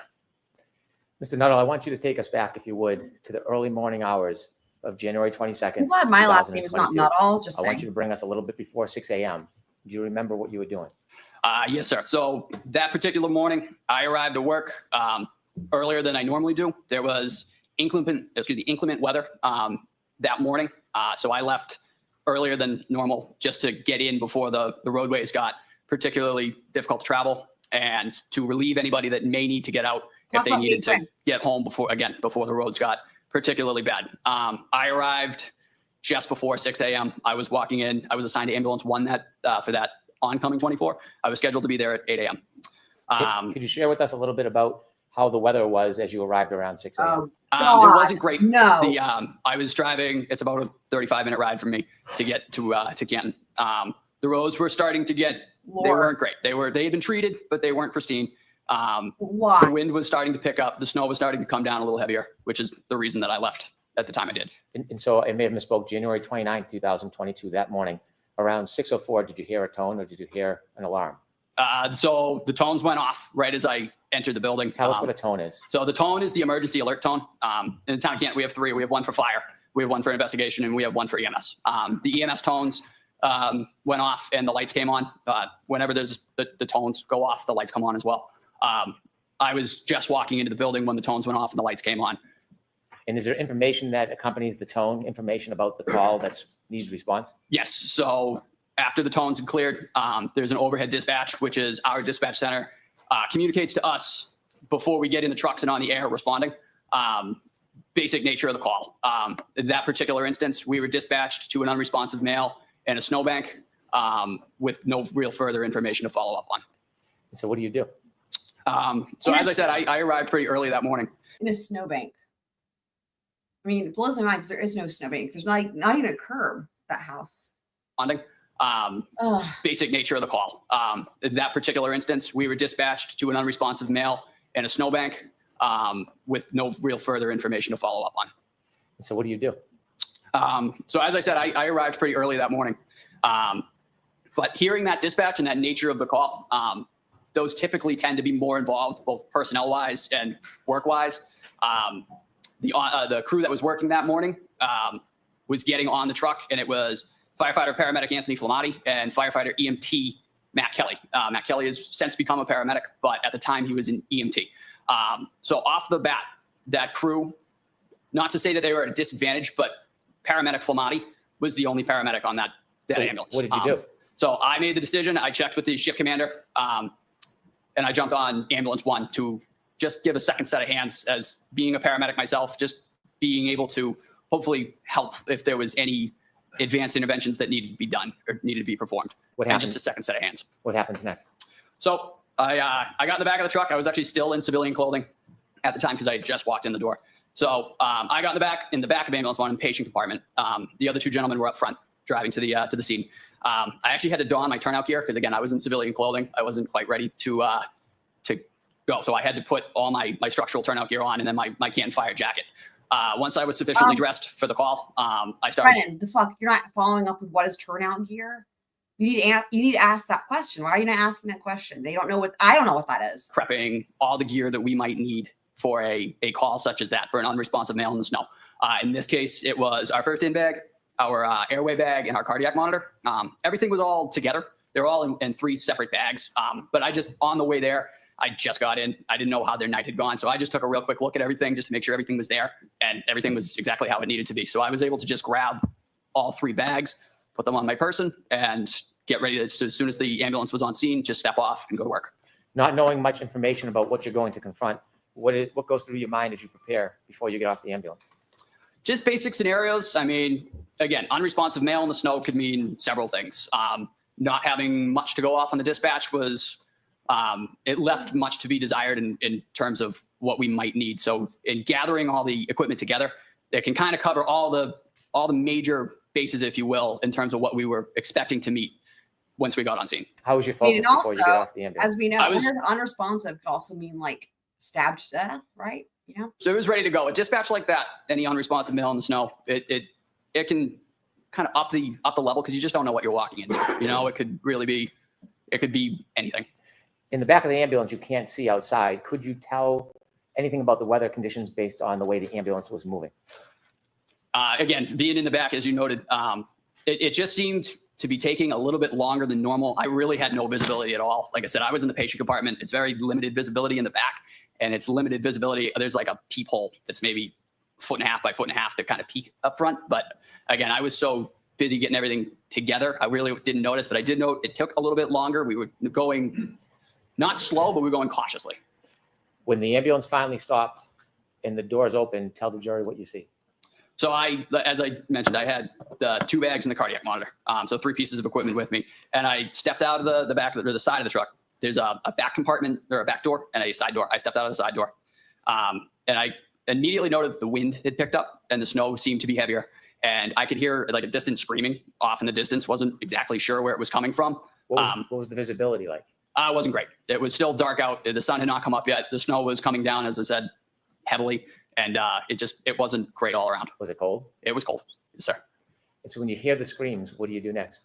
Mr. Nuttall, I want you to take us back, if you would, to the early morning hours of January 22nd. I'm glad my last name is not Nuttall. I want you to bring us a little bit before 6 a.m. Do you remember what you were doing? Yes, sir. So that particular morning, I arrived at work earlier than I normally do. There was inclement weather that morning. So I left earlier than normal just to get in before the roadways got particularly difficult to travel and to relieve anybody that may need to get out if they needed to get home before the roads got particularly bad. I arrived just before 6 a.m. I was walking in. I was assigned to ambulance 1 for that oncoming 24. I was scheduled to be there at 8 a.m. Could you share with us a little bit about how the weather was as you arrived around 6 a.m.? It wasn't great. No. I was driving. It's about a 35-minute ride from me to get to Canton. The roads were starting to get. They weren't great. They had been treated, but they weren't pristine. Why? The wind was starting to pick up. The snow was starting to come down a little heavier, which is the reason that I left at the time I did. And so I may have misspoke. January 29, 2022, that morning, around 6:04, did you hear a tone or did you hear an alarm? So the tones went off right as I entered the building. Tell us what a tone is. So the tone is the emergency alert tone. In the town of Canton, we have 3. We have 1 for fire, We have one for investigation and we have one for EMS. The EMS tones went off and the lights came on. Whenever there's the tones go off, the lights come on as well. I was just walking into the building when the tones went off and the lights came on. And is there information that accompanies the tone, information about the call that needs response? Yes. So after the tones had cleared, there's an overhead dispatch, which is our dispatch center, communicates to us before we get in the trucks and on the air responding. Basic nature of the call. In that particular instance, we were dispatched to an unresponsive male in a snowbank with no real further information to follow up on. So what do you do? So as I said, I arrived pretty early that morning. In a snowbank. I mean, it blows my mind because there is no snowbank. There's not even a curb, that house. Responding. Basic nature of the call. In that particular instance, we were dispatched to an unresponsive male in a snowbank with no real further information to follow up on. So what do you do? So as I said, I arrived pretty early that morning. But hearing that dispatch and that nature of the call, those typically tend to be more involved, both personnel-wise and work-wise. The crew that was working that morning was getting on the truck, and it was firefighter paramedic Anthony Flamati and firefighter EMT Matt Kelly. Matt Kelly has since become a paramedic, but at the time he was an EMT. So off the bat, that crew, not to say that they were at a disadvantage, but paramedic Flamati was the only paramedic on that ambulance. What did you do? So I made the decision. I checked with the shift commander, and I jumped on ambulance 1 to just give a second set of hands as being a paramedic myself, just being able to hopefully help if there was any advanced interventions that needed to be done or needed to be performed. What and happened? just a second set of hands. What happens next? So I got in the back of the truck. I was actually still in civilian clothing at the time because I had just walked in the door. So I got in the back of ambulance 1 in the patient compartment. The other 2 gentlemen were up front driving to the scene. I actually had to don my turnout gear because again, I was in civilian clothing. I wasn't quite ready to go. So I had to put all my structural turnout gear on and then my Canton Fire jacket. Once I was sufficiently dressed for the call, I started. Brennan, the fuck, you're not following up with what is turnout gear? You need to ask that question. Why are you not asking that question? I don't know what that is. Prepping all the gear that we might need for a call such as that for an unresponsive male in the snow. In this case, it was our first in bag, our airway bag, and our cardiac monitor. Everything was all together. They're all in 3 separate bags. But on the way there, I just got in. I didn't know how their night had gone. So I just took a real quick look at everything just to make sure everything was there and everything was exactly how it needed to be. So I was able to just grab all 3 bags, put them on my person, and get ready to, as soon as the ambulance was on scene, just step off and go to work. Not knowing much information about what you're going to confront, what goes through your mind as you prepare before you get off the ambulance? Just basic scenarios. I mean, again, unresponsive male in the snow could mean several things. Not having much to go off on the dispatch was, it left much to be desired in terms of what we might need. So in gathering all the equipment together, it can kind of cover all the major bases, if you will, in terms of what we were expecting to meet once we got on scene. How was your focus before you get off the ambulance? As we know, unresponsive could also mean like stabbed to death, right? You know? So it was ready to go. A dispatch like that, any unresponsive male in the snow, it can kind of up the level because you just don't know what you're walking into. You know, it could be anything. In the back of the ambulance, you can't see outside. Could you tell anything about the weather conditions based on the way the ambulance was moving? Again, being in the back, as you noted, it just seemed to be taking a little bit longer than normal. I really had no visibility at all. Like I said, I was in the patient compartment. It's very limited visibility in the back, and it's limited visibility. There's like a peephole that's maybe 1.5 by 1.5 to kind of peek up front. But again, I was so busy getting everything together, I really didn't notice. But I did note it took a little bit longer. We were going not slow, but we were going cautiously. When the ambulance finally stopped and the doors opened, tell the jury what you see. So as I mentioned, I had the 2 bags and the cardiac monitor. So 3 pieces of equipment with me. And I stepped out of the back or the side of the truck. There's a back compartment or a back door and a side door. I stepped out of the side door. And I immediately noted the wind had picked up and the snow seemed to be heavier. And I could hear like a distant screaming off in the distance. Wasn't exactly sure where it was coming from. What was the visibility like? It wasn't great. It was still dark out. The sun had not come up yet. The snow was coming down, as I said, heavily. And it wasn't great all around. Was it cold? It was cold, yes, sir. And so when you hear the screams, what do you do next?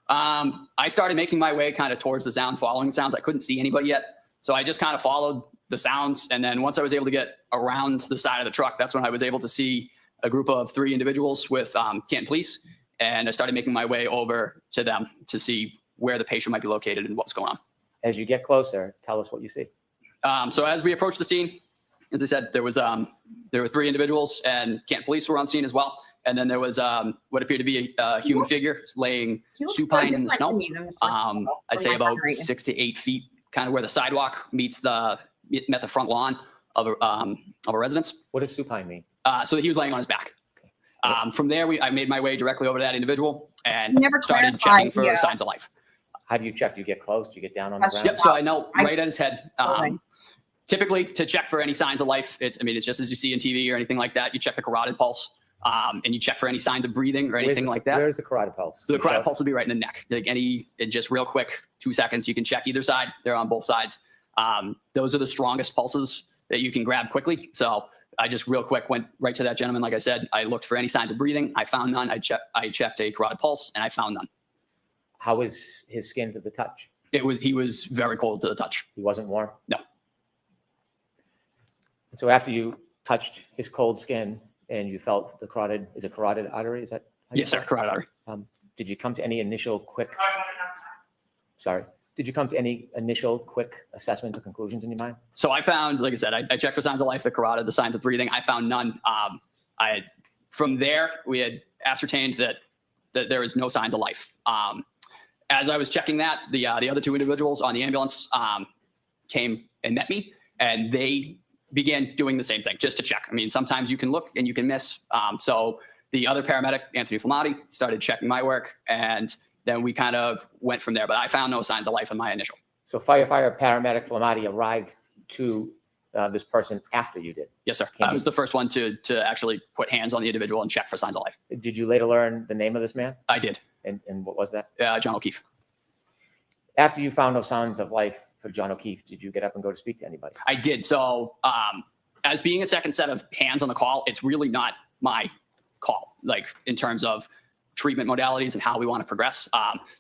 I started making my way kind of towards the sound, following the sounds. I couldn't see anybody yet. So I just kind of followed the sounds. And then once I was able to get around the side of the truck, that's when I was able to see a group of 3 individuals with Canton Police, and I started making my way over to them to see where the patient might be located and what was going on. As you get closer, tell us what you see. So as we approached the scene, as I said, there were 3 individuals, and Canton Police were on scene as well. And then there was what appeared to be a human figure laying supine in the snow. I'd say about 6 to 8 feet, kind of where the sidewalk met the front lawn of a residence. What does supine mean? So he was laying on his back. From there, I made my way directly over to that individual and Never started clarified, checking for yeah. signs of life. How do you check? Do you get close? Do you get down on the ground? Yep. So I knelt right at his head. Okay. Typically, to check for any signs of life, it's just as you see in TV or anything like that. You check the carotid pulse, and you check for any signs of breathing or anything like that. Where's the carotid pulse? So the carotid pulse will be right in the neck. Like just real quick, 2 seconds. You can check either side. They're on both sides. Those are the strongest pulses that you can grab quickly. So I just real quick went right to that gentleman. Like I said, I looked for any signs of breathing. I found none. I checked a carotid pulse, and I found none. How was his skin to the touch? He was very cold to the touch. He wasn't warm? No. And so after you touched his cold skin and you felt the carotid artery? Is that? Yes, sir. Carotid artery. Did you come to any initial quick assessments or conclusions in your mind? So I found, like I said, I checked for signs of life, the carotid, the signs of breathing. I found none. From there, we had ascertained that there was no signs of life. As I was checking that, the other 2 individuals on the ambulance came and met me, and they began doing the same thing just to check. I mean, sometimes you can look and you can miss. So the other paramedic, Anthony Flamati, started checking my work, and then we kind of went from there. But I found no signs of life in my initial. So firefighter paramedic Flamati arrived to this person after you did? Yes, sir. I was the first one to actually put hands on the individual and check for signs of life. Did you later learn the name of this man? I did. And what was that? John O'Keefe. After you found no signs of life for John O'Keefe, did you get up and go to speak to anybody? I did. So as being a second set of hands on the call, it's really not my call, like in terms of treatment modalities and how we want to progress.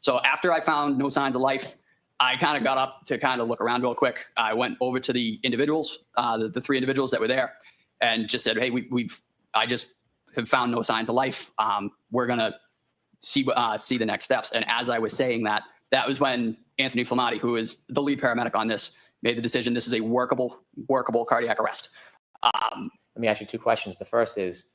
So after I found no signs of life, I kind of got up to kind of look around real quick. I went over to the individuals, the 3 individuals that were there, and just said, hey, I just have found no signs of life. We're going to see the next steps. And as I was saying that was when Anthony Flamati, who is the lead paramedic on this, made the decision this is a workable cardiac arrest. Let me ask you 2 questions. The first is,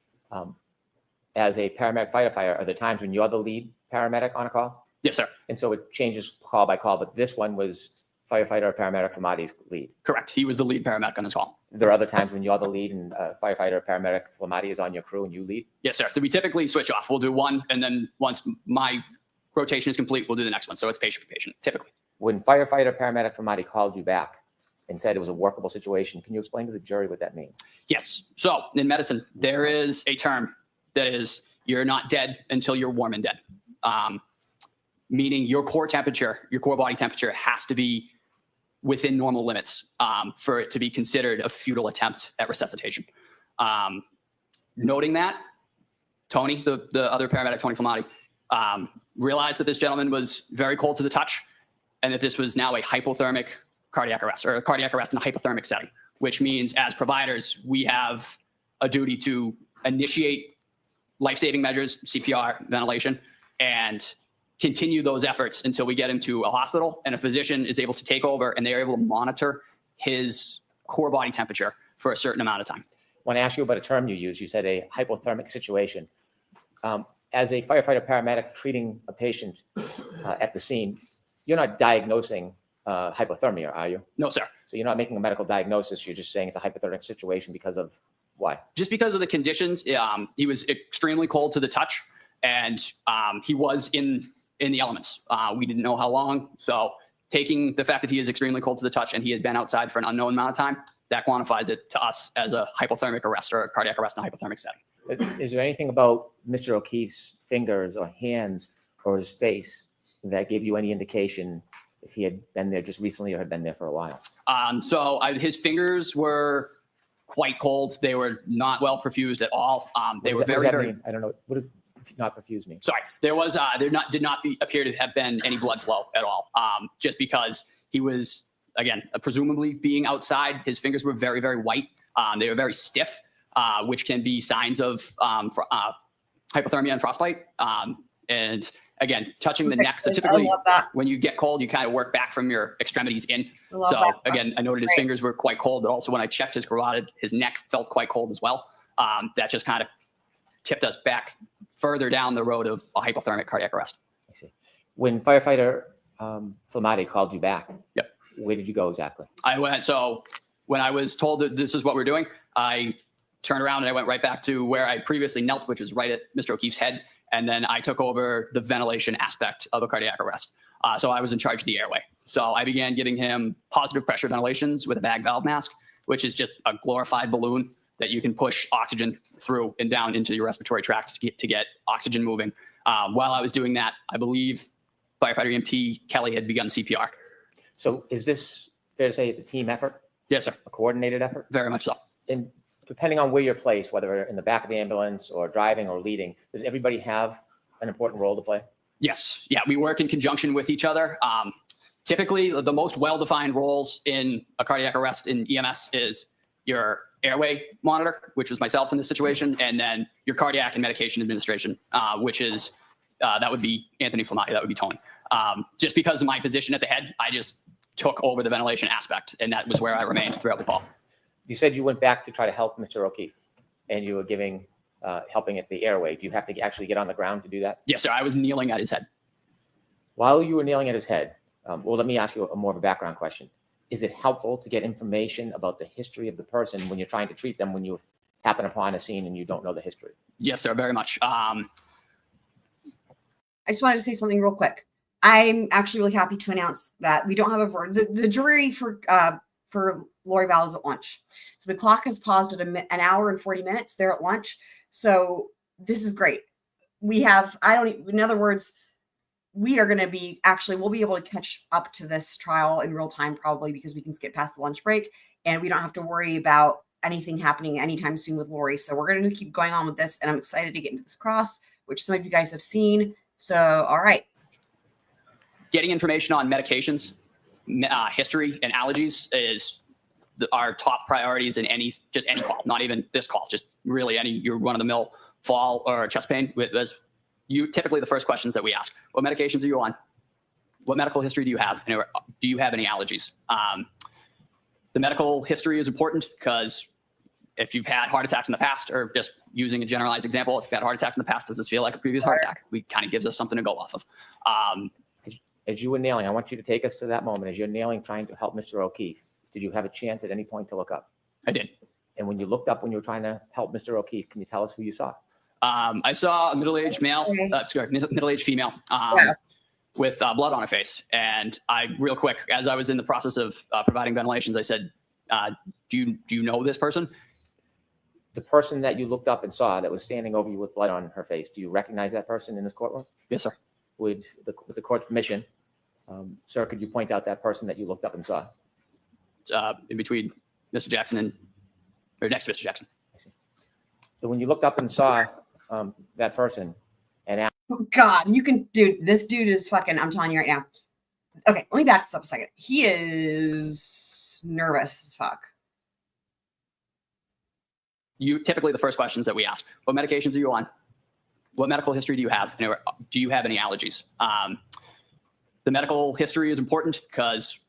as a paramedic firefighter, are there times when you're the lead paramedic on a call? Yes, sir. And so it changes call by call, but this one was firefighter or paramedic Flamati's lead. Correct. He was the lead paramedic on this call. There are other times when you're the lead and firefighter or paramedic Flamati is on your crew and you lead? Yes, sir. So we typically switch off. We'll do one, and then once my rotation is complete, we'll do the next one. So it's patient for patient, typically. When firefighter paramedic Flamati called you back and said it was a workable situation, can you explain to the jury what that means? Yes. So in medicine, there is a term that is you're not dead until you're warm and dead. Meaning your core body temperature has to be within normal limits for it to be considered a futile attempt at resuscitation. Noting that, Tony, the other paramedic, Tony Flamati, realized that this gentleman was very cold to the touch and that this was now a hypothermic cardiac arrest, or a cardiac arrest in a hypothermic setting, which means as providers, we have a duty to initiate life-saving measures, CPR, ventilation, and continue those efforts until we get him to a hospital and a physician is able to take over and they're able to monitor his core body temperature for a certain amount of time. When I asked you about a term you used, you said a hypothermic situation. As a firefighter paramedic treating a patient at the scene, you're not diagnosing hypothermia, are you? No, sir. So you're not making a medical diagnosis. You're just saying it's a hypothermic situation because of why? Just because of the conditions. He was extremely cold to the touch, and he was in the elements. We didn't know how long. So taking the fact that he is extremely cold to the touch and he had been outside for an unknown amount of time, that quantifies it to us as a hypothermic arrest or a cardiac arrest in a hypothermic setting. Is there anything about Mr. O'Keefe's fingers or hands or his face that gave you any indication if he had been there just recently or had been there for a while? His fingers were quite cold. They were not well perfused at all. They were very, very. I don't know. What does not perfuse mean? Sorry, there did not appear to have been any blood flow at all. Just because he was, again, presumably being outside, his fingers were very, very white. They were very stiff. which can be signs of hypothermia and frostbite. And again, touching the neck. So typically, I love that. when you get cold, you kind of work back from your extremities in. I love So that again, I noted his Great. fingers were quite cold, but also when I checked his carotid, his neck felt quite cold as well. That just kind of tipped us back further down the road of a hypothermic cardiac arrest. I see. When firefighter Flamati called you back, Yep. where did you go exactly? So when I was told that this is what we're doing, I turned around and I went right back to where I previously knelt, which was right at Mr. O'Keefe's head. And then I took over the ventilation aspect of a cardiac arrest. So I was in charge of the airway. So I began giving him positive pressure ventilations with a bag valve mask, which is just a glorified balloon that you can push oxygen through and down into your respiratory tract to get oxygen moving. While I was doing that, I believe firefighter EMT Kelly had begun CPR. So is this fair to say it's a team effort, Yes, sir. a coordinated effort? Very much so. And depending on where you're placed, whether in the back of the ambulance or driving or leading, does everybody have an important role to play? Yes. Yeah, we work in conjunction with each other. Typically, the most well-defined roles in a cardiac arrest in EMS is your airway monitor, which was myself in this situation, and then your cardiac and medication administration, which is, that would be Anthony Flamati, that would be Tony. Just because of my position at the head, I just took over the ventilation aspect, and that was where I remained throughout the call. You said you went back to try to help Mr. O'Keefe and you were helping at the airway. Do you have to actually get on the ground to do that? Yes, sir. I was kneeling at his head. While you were kneeling at his head, well, let me ask you a more of a background question. Is it helpful to get information about the history of the person when you're trying to treat them when you happen upon a scene and you don't know the history? Yes, sir. Very much. I just wanted to say something real quick. I'm actually really happy to announce that we don't have a verdict. The jury for Lori Val is at lunch. So the clock has paused at an hour and 40 minutes. They're at lunch. So this is great. We have, in other words, we are going to be we'll be able to catch up to this trial in real time, probably because we can skip past the lunch break and we don't have to worry about anything happening anytime soon with Lori. So we're going to keep going on with this. And I'm excited to get into this cross, which some of you guys have seen. So, all right. Getting information on medications, history, and allergies is our top priorities in any call, not even this call, just really any your run-of-the-mill fall or chest pain. Typically the first questions that we ask: what medications are you on? What medical history do you have? And do you have any allergies? The medical history is important because if you've had heart attacks in the past, or just using a generalized example, if you've had heart attacks in the past, does this feel like a previous heart attack? We kind of gives us something to go off of. As you were nailing, I want you to take us to that moment. As you're nailing, trying to help Mr. O'Keefe, did you have a chance at any point to look up? I did. And when you looked up when you were trying to help Mr. O'Keefe, can you tell us who you saw? I saw a middle-aged middle-aged female with blood on her face. And I, real quick, as I was in the process of providing ventilations, I said, do you know this person? The person that you looked up and saw that was standing over you with blood on her face, do you recognize that person in this courtroom? Yes, sir. With the court's permission, sir, could you point out that person that you looked up and saw? In between Mr. Jackson or next to Mr. Jackson. I see. So when you looked up and saw that person and asked, Oh God, this dude is fucking, I'm telling you right now. Okay, let me back this up a second. He is nervous as fuck. Typically the first questions that we ask: what medications are you on? What medical history do you have? And do you have any allergies? The medical history is important because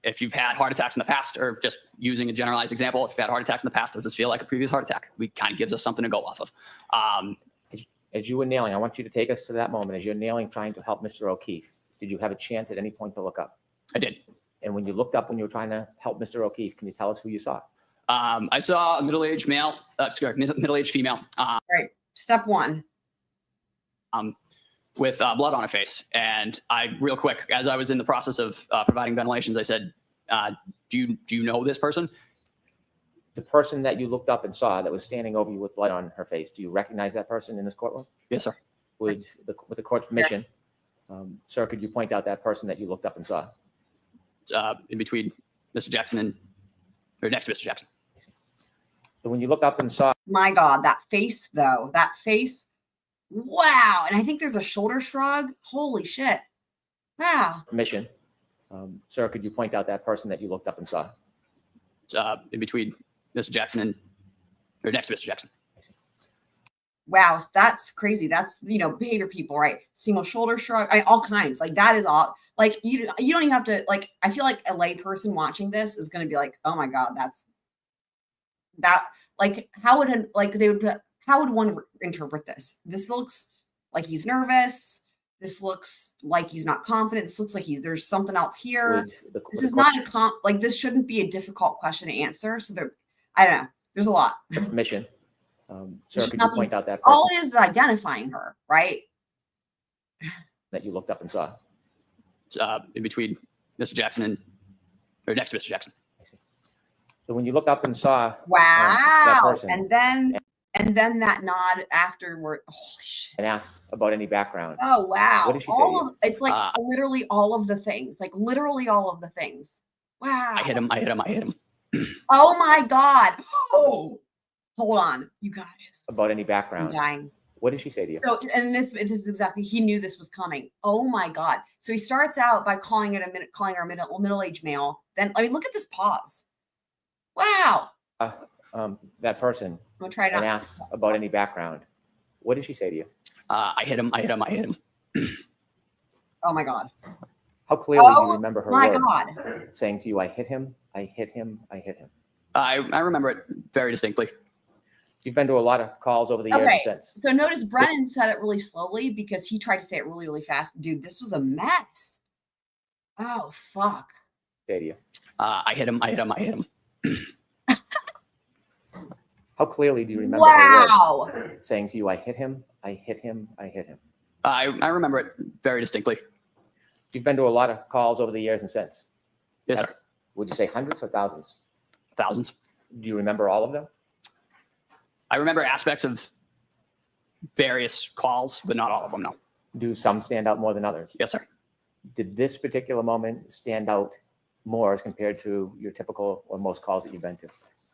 if you've had heart attacks in the past, or just using a generalized example, if you've had heart attacks in the past, does this feel like a previous heart attack? We kind of gives us something to go off of. as you were nailing, I want you to take us to that moment. As you're nailing, trying to help Mr. O'Keefe, did you have a chance at any point to look up? I did. And when you looked up when you were trying to help Mr. O'Keefe, can you tell us who you saw? I saw a middle-aged middle-aged female. Right. Step one. With blood on her face. And I, real quick, as I was in the process of providing ventilations, I said, do you know this person? The person that you looked up and saw that was standing over you with blood on her face, do you recognize that person in this courtroom? Yes, sir. With the court's permission, sir, could you point out that person that you looked up and saw? In between Mr. Jackson or next to Mr. Jackson. So when you look up and saw, My God, that face though, wow. And I think there's a shoulder shrug. Holy shit. Wow. permission, sir, could you point out that person that you looked up and saw? In between Mr. Jackson or next to Mr. Jackson. Wow, that's crazy. That's, behavior people, right? Single shoulder shrug, all kinds. Like that is all. Like you don't even have to. Like I feel like a lay person watching this is going to be like, oh my god, that's that. Like how would one interpret this? This looks like he's nervous. This looks like he's not confident. This looks like there's something else here. This is not this shouldn't be a difficult question to answer. So I don't know. There's a lot. Permission. Sir, could you point out that All person it is identifying her, right? that you looked up and saw? In between Mr. Jackson or next to Mr. Jackson. So when you looked up and saw that Wow. person And then that nod afterward. Holy shit. and asked about any background, Oh wow. what did she say to you? It's like literally all of the things. Like literally all of the things. Wow. I hit him. Oh my God. Oh, hold on. You guys. About any I'm background, dying. what did she say to you? So, and this is exactly, he knew this was coming. Oh my God. So he starts out by calling her a middle-aged male. Then, look at this pause. Wow. That person I'm gonna try it and out. asked about any background, what did she say to you? I hit him. Oh my God. How clearly do Oh you remember her my words God. saying to you, I hit him, I hit him, I hit him? I remember it very distinctly. You've been to a lot of calls over the years and Okay. since. So notice Brennan said it really slowly because he tried to say it really, really fast. Dude, this was a mess. Oh, fuck. Say to you. I hit him. How clearly do you remember her Wow. words saying to you, I hit him, I hit him, I hit him? I remember it very distinctly. You've been to a lot of calls over the years and since. Yes, sir. Would you say hundreds or thousands? Thousands. Do you remember all of them? I remember aspects of various calls, but not all of them, no. Do some stand out more than others? Yes, sir. Did this particular moment stand out more as compared to your typical or most calls that you've been to?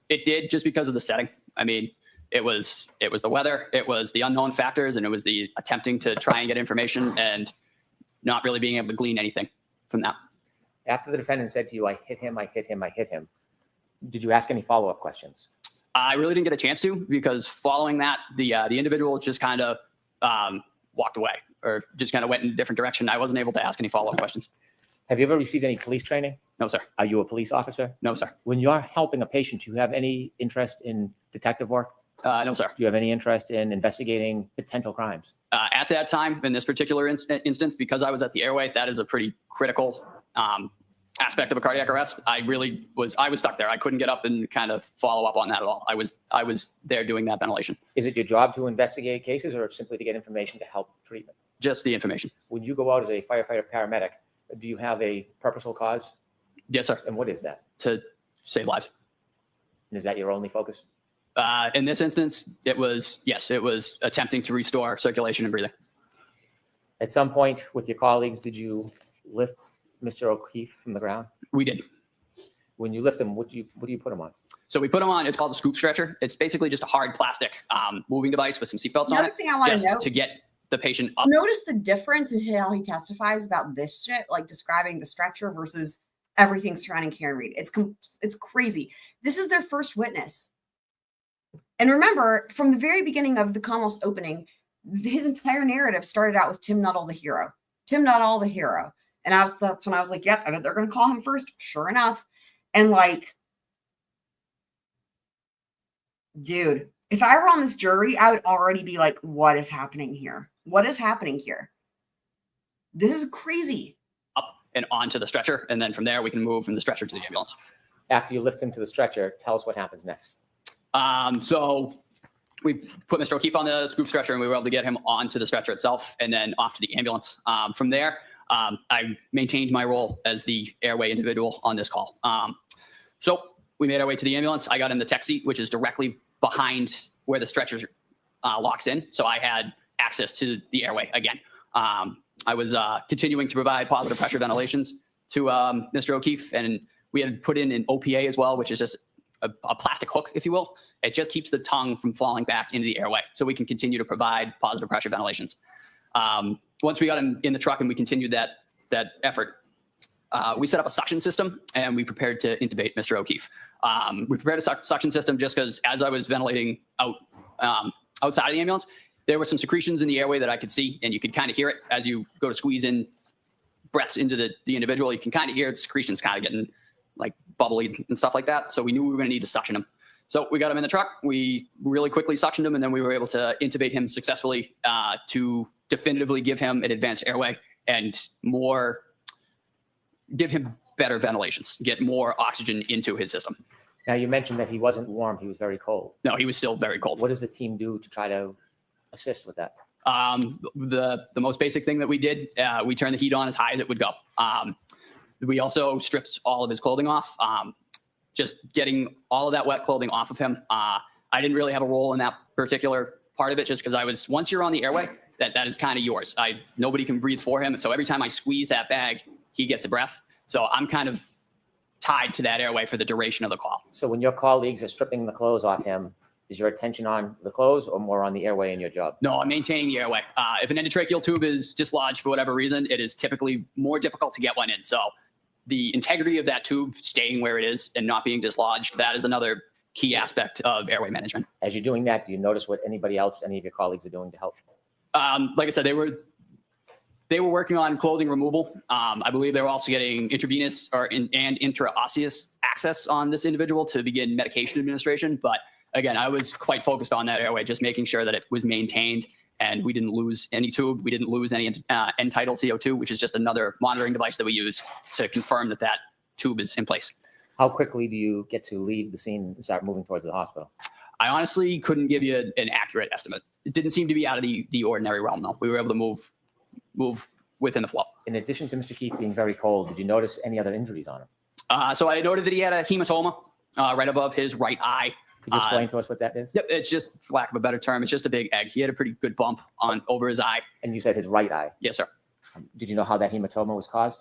It did, just because of the setting. I mean, it was the weather, it was the unknown factors, and it was the attempting to try and get information and not really being able to glean anything from that. After the defendant said to you, I hit him, I hit him, I hit him, did you ask any follow-up questions? I really didn't get a chance to, because following that, the individual just kind of walked away or just kind of went in a different direction. I wasn't able to ask any follow-up questions. Have you ever received any police training? No, sir. Are you a police officer? No, sir. When you're helping a patient, do you have any interest in detective work? No, sir. Do you have any interest in investigating potential crimes? At that time, in this particular instance, because I was at the airway, that is a pretty critical aspect of a cardiac arrest. I was stuck there. I couldn't get up and kind of follow up on that at all. I was there doing that ventilation. Is it your job to investigate cases or simply to get information to help treatment? Just the information. When you go out as a firefighter paramedic, do you have a purposeful cause? Yes, sir. And what is that? To save lives. And is that your only focus? In this instance, it was attempting to restore circulation and breathing. At some point with your colleagues, did you lift Mr. O'Keefe from the ground? We did. When you lift him, what do you put him on? So we put him on, it's called a scoop stretcher. It's basically just a hard plastic moving device with some seatbelts on Another it, thing I want to just know. to get the patient up. Notice the difference in how he testifies about this shit, like describing the stretcher versus everything surrounding Karen Reed. It's crazy. This is their first witness. And remember, from the very beginning of the Commonwealth's opening, his entire narrative started out with Tim Nuttall, the hero. Tim Nuttall, the hero. And that's when I was like, yep, I bet they're going to call him first. Sure enough. And like, dude, if I were on this jury, I would already be like, what is happening here? What is happening here? This is crazy. Up and onto the stretcher. And then from there, we can move from the stretcher to the ambulance. After you lift him to the stretcher, tell us what happens next. So we put Mr. O'Keefe on the scoop stretcher and we were able to get him onto the stretcher itself and then off to the ambulance. From there, I maintained my role as the airway individual on this call. So we made our way to the ambulance. I got in the tech seat, which is directly behind where the stretcher locks in. So I had access to the airway again. I was continuing to provide positive pressure ventilations to Mr. O'Keefe, and we had put in an OPA as well, which is just a plastic hook, if you will. It just keeps the tongue from falling back into the airway so we can continue to provide positive pressure ventilations. Once we got him in the truck and we continued that effort, we set up a suction system and we prepared to intubate Mr. O'Keefe. We prepared a suction system just because as I was ventilating outside of the ambulance, there were some secretions in the airway that I could see, and you could kind of hear it as you go to squeeze in breaths into the individual. You can kind of hear the secretions kind of getting like bubbly and stuff like that. So we knew we were going to need to suction him. So we got him in the truck. We really quickly suctioned him, and then we were able to intubate him successfully to definitively give him an advanced airway and give him better ventilations, get more oxygen into his system. Now, you mentioned that he wasn't warm, he was very cold. No, he was still very cold. What does the team do to try to assist with that? The most basic thing that we did, we turned the heat on as high as it would go. We also stripped all of his clothing off, just getting all of that wet clothing off of him. I didn't really have a role in that particular part of it, just because once you're on the airway, that is kind of yours. Nobody can breathe for him. So every time I squeeze that bag, he gets a breath. So I'm kind of tied to that airway for the duration of the call. So when your colleagues are stripping the clothes off him, is your attention on the clothes or more on the airway in your job? No, I'm maintaining the airway. If an endotracheal tube is dislodged for whatever reason, it is typically more difficult to get one in. So the integrity of that tube staying where it is and not being dislodged, that is another key aspect of airway management. As you're doing that, do you notice what anybody else, any of your colleagues are doing to help? Like I said, they were working on clothing removal. I believe they were also getting intravenous and intraosseous access on this individual to begin medication administration. But again, I was quite focused on that airway, just making sure that it was maintained and we didn't lose any tube. We didn't lose any end-tidal CO2, which is just another monitoring device that we use to confirm that that tube is in place. How quickly do you get to leave the scene and start moving towards the hospital? I honestly couldn't give you an accurate estimate. It didn't seem to be out of the ordinary realm, though. We were able to move within the flow. In addition to Mr. Keefe being very cold, did you notice any other injuries on him? So I noted that he had a hematoma right above his right eye. Could you explain to us what that is? Yep, it's just, for lack of a better term, it's just a big egg. He had a pretty good bump over his eye. And you said his right eye. Yes, sir. Did you know how that hematoma was caused?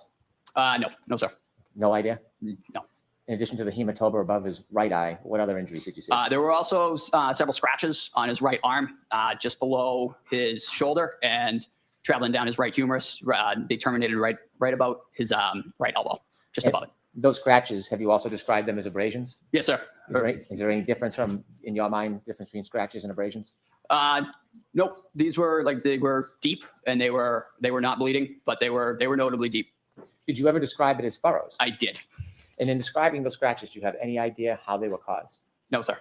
No, sir. No idea? No. In addition to the hematoma above his right eye, what other injuries did you see? There were also several scratches on his right arm, just below his shoulder and traveling down his right humerus. They terminated right about his right elbow, just above it. Those scratches, have you also described them as abrasions? Yes, sir. Is there any difference in your mind, difference between scratches and abrasions? Nope. These were they were deep and they were not bleeding, but they were notably deep. Did you ever describe it as furrows? I did. And in describing those scratches, do you have any idea how they were caused? No, sir.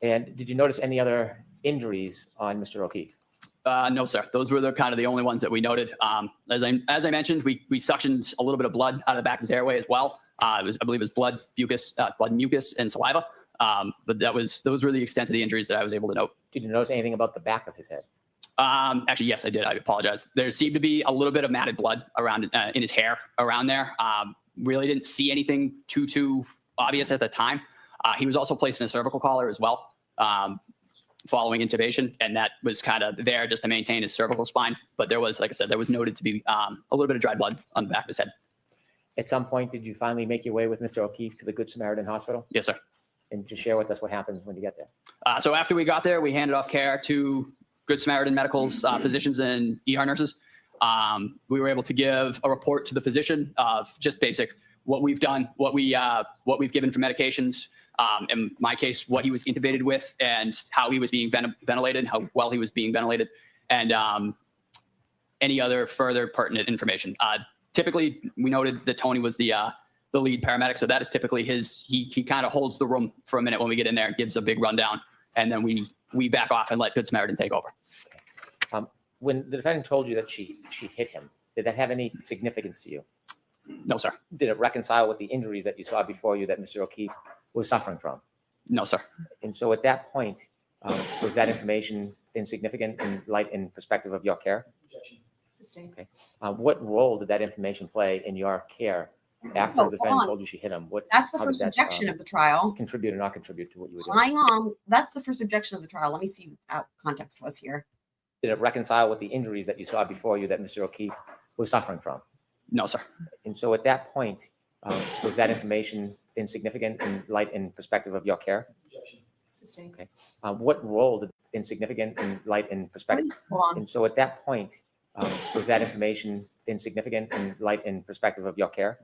And did you notice any other injuries on Mr. O'Keefe? No, sir. Those were the only ones that we noted. As I mentioned, we suctioned a little bit of blood out of the back of his airway as well. I believe it was blood, mucus, and saliva. But those were the extent of the injuries that I was able to note. Did you notice anything about the back of his head? Actually, yes, I did. I apologize. There seemed to be a little bit of matted blood around in his hair around there. Really didn't see anything too obvious at the time. He was also placed in a cervical collar as well, following intubation, and that was kind of there just to maintain his cervical spine. But there was, like I said, there was noted to be a little bit of dried blood on the back of his head. At some point, did you finally make your way with Mr. O'Keefe to the Good Samaritan Hospital? Yes, sir. And just share with us what happens when you get there. So after we got there, we handed off care to Good Samaritan Medical's physicians and ER nurses. We were able to give a report to the physician of just basic what we've done, what we've given for medications. In my case, what he was intubated with and how he was being ventilated, how well he was being ventilated, and any other further pertinent information. Typically, we noted that Tony was the lead paramedic, so that is typically he kind of holds the room for a minute when we get in there, gives a big rundown, and then we back off and let Good Samaritan take over. When the defendant told you that she hit him, did that have any significance to you? No, sir. Did it reconcile with the injuries that you saw before you that Mr. O'Keefe was suffering from? No, sir. And so at that point, was that information insignificant in perspective of your care? Okay. What role did that information play in your care after the defendant told you she hit him? That's the how first did that, objection of the trial. Contribute or not contribute to what you were doing? Hang on. That's the first objection of the trial. Let me see what context was here. Did it reconcile with the injuries that you saw before you that Mr. O'Keefe was suffering from? No, sir. And so at that point, was that information insignificant in perspective of your care? Okay. What role did insignificant in perspective? And so at that point, was that information insignificant in perspective of your care?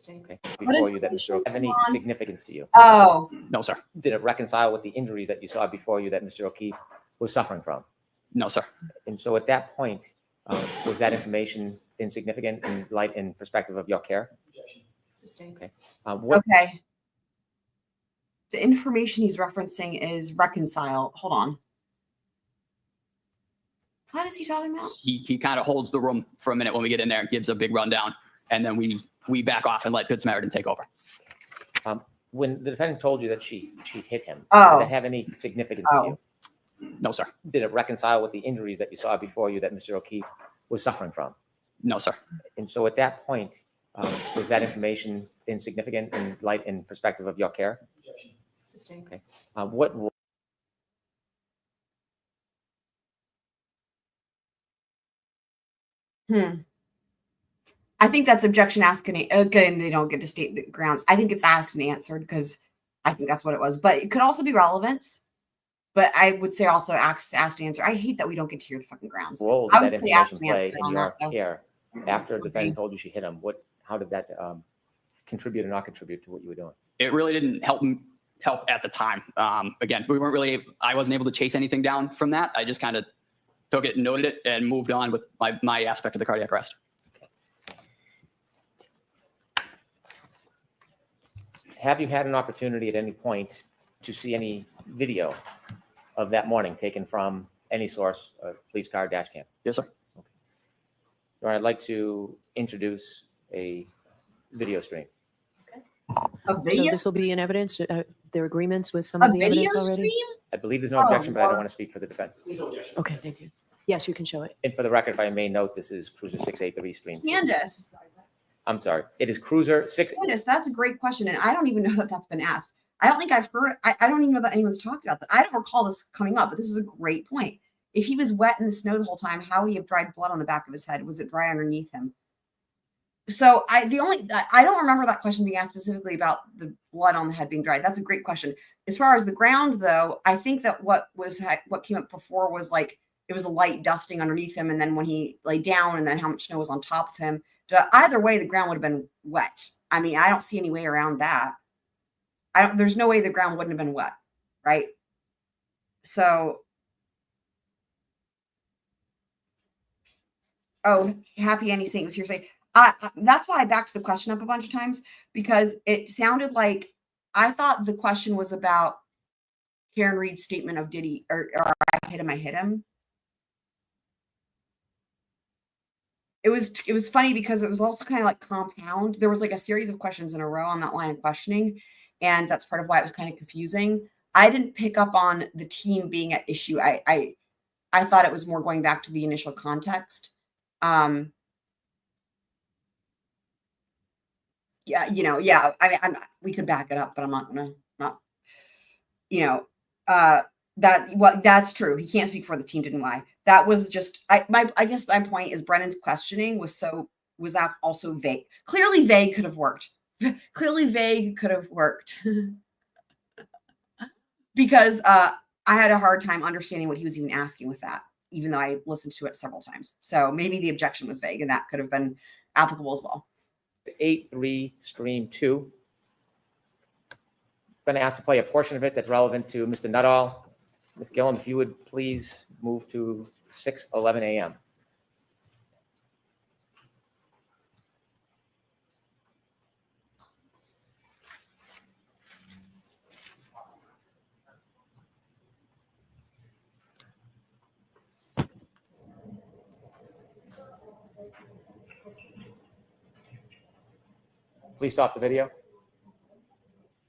Okay. Before you that Mr. O'Keefe have any significance to you? Oh, No, sir. Did it reconcile with the injuries that you saw before you that Mr. O'Keefe was suffering from? No, sir. And so at that point, was that information insignificant in light and perspective of your care? Okay. What okay. The information he's referencing is Reconcile. Hold on. What is he talking about? He kind of holds the room for a minute when we get in there and gives a big rundown, and then we back off and let Good Samaritan take over. when the defendant told you that she hit him, Oh. did it have any significance to you? No, sir. Did it reconcile with the injuries that you saw before you that Mr. O'Keefe was suffering from? No, sir. And so at that point, was that information insignificant in light and perspective of your care? Okay. What role? I think that's objection asked and again, they don't get to state the grounds. I think it's asked and answered because I think that's what it was. But it could also be relevance. But I would say also asked and answer. I hate that we don't get to hear the fucking grounds. Role I did would that say asked information and play answered in on your that, though. care after the defendant told you she hit him? How did that contribute or not contribute to what you were doing? It really didn't help at the time. Again, I wasn't able to chase anything down from that. I just kind of took it and noted it and moved on with my aspect of the cardiac arrest. Have you had an opportunity at any point to see any video of that morning taken from any source, police car, dash cam? Yes, sir. Okay. All right, I'd like to introduce a video stream. A So video, this will be in evidence. There are agreements with some a of the video evidence already. stream? I believe there's no Oh, objection, but I don't Lord. want to speak for the defense. Okay, thank you. Yes, you can show it. And for the record, if I may note, this is Cruiser 683 stream. Candace. I'm sorry. It is Cruiser 6. Candace, that's a great question. And I don't even know that that's been asked. I don't think I've heard, I don't even know that anyone's talked about that. I don't recall this coming up, but this is a great point. If he was wet in the snow the whole time, how would he have dried blood on the back of his head? Was it dry underneath him? So I don't remember that question being asked specifically about the blood on the head being dried. That's a great question. As far as the ground, though, I think that what came up before was like it was a light dusting underneath him, and then when he lay down, and then how much snow was on top of him. Either way, the ground would have been wet. I mean, I don't see any way around that. There's no way the ground wouldn't have been wet, right? So, Happy Annie Saint was here saying, that's why I backed the question up a bunch of times, because it sounded like I thought the question was about Karen Reed's statement of did he or I hit him. It was funny because it was also kind of like compound. There was like a series of questions in a row on that line of questioning, and that's part of why it was kind of confusing. I didn't pick up on the team being at issue. I thought it was more going back to the initial context. Yeah, I mean, we could back it up, but I'm not gonna that's true. He can't speak for the team, didn't lie. That was just I guess my point is Brennan's questioning was also vague. Clearly vague could have worked. Clearly vague could have worked. Because I had a hard time understanding what he was even asking with that, even though I listened to it several times. So maybe the objection was vague, and that could have been applicable as well. 8-3 stream 2. I'm going to ask to play a portion of it that's relevant to Mr. Nuttall. Ms. Gillum, if you would please move to 6:11 a.m. Please stop the video.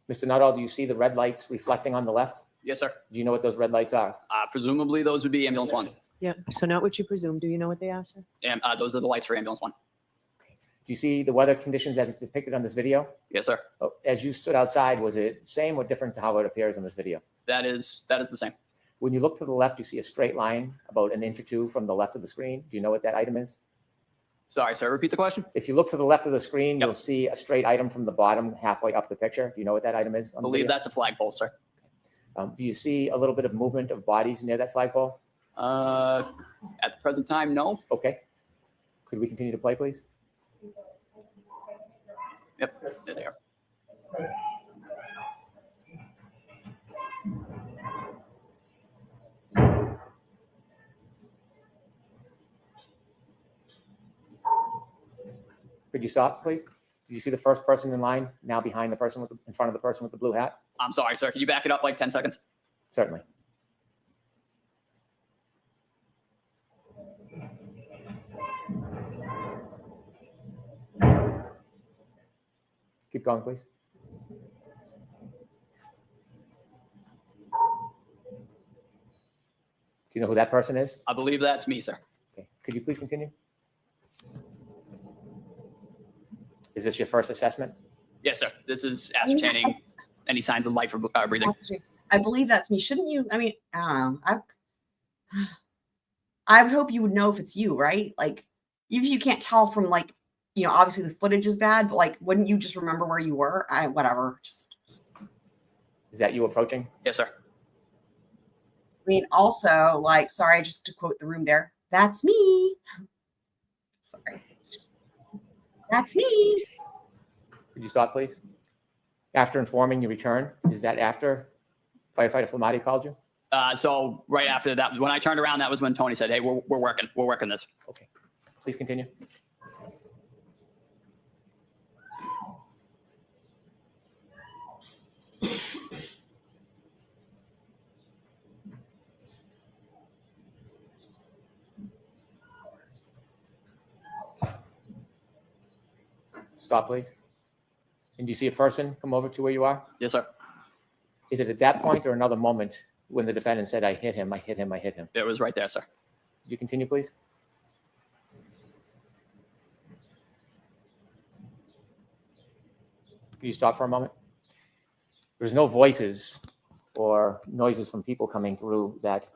Mr. Nuttall, do you see the red lights reflecting on the left? Yes, sir. Do you know what those red lights are? Presumably those would be ambulance 1. Yeah. So not what you presume. Do you know what they are, sir? And those are the lights for ambulance 1. Do you see the weather conditions as depicted on this video? Yes, sir. As you stood outside, was it same or different to how it appears on this video? That is the same. When you look to the left, you see a straight line about an inch or two from the left of the screen. Do you know what that item is? Sorry, sir. Repeat the question. If you look to the left of the screen, you'll see a straight item from the bottom halfway up the picture. Do you know what that item is? I believe that's a flagpole, sir. Do you see a little bit of movement of bodies near that flagpole? At the present time, no. Okay. Could we continue to play, please? Yep, there they are. Could you stop, please? Did you see the first person in line now behind the person in front of the person with the blue hat? I'm sorry, sir. Can you back it up like 10 seconds? Certainly. Keep going, please. Do you know who that person is? I believe that's me, sir. Okay. Could you please continue? Is this your first assessment? Yes, sir. This is ascertaining any signs of life or breathing. I believe that's me. Shouldn't you? I mean, I would hope you would know if it's you, right? Like, even if you can't tell from like, obviously the footage is bad, but like, wouldn't you just remember where you were? Whatever. Just. Is that you approaching? Yes, sir. I mean, also, like, sorry, just to quote the room there, that's me. Sorry. That's me. Could you stop, please? After informing your return, is that after firefighter Flamati called you? So right after that, when I turned around, that was when Tony said, "Hey, we're working this." Okay. Please continue. Stop, please. And do you see a person come over to where you are? Yes, sir. Is it at that point or another moment when the defendant said, I hit him, I hit him, I hit him? It was right there, sir. Could you continue, please? Could you stop for a moment? There's no voices or noises from people coming through that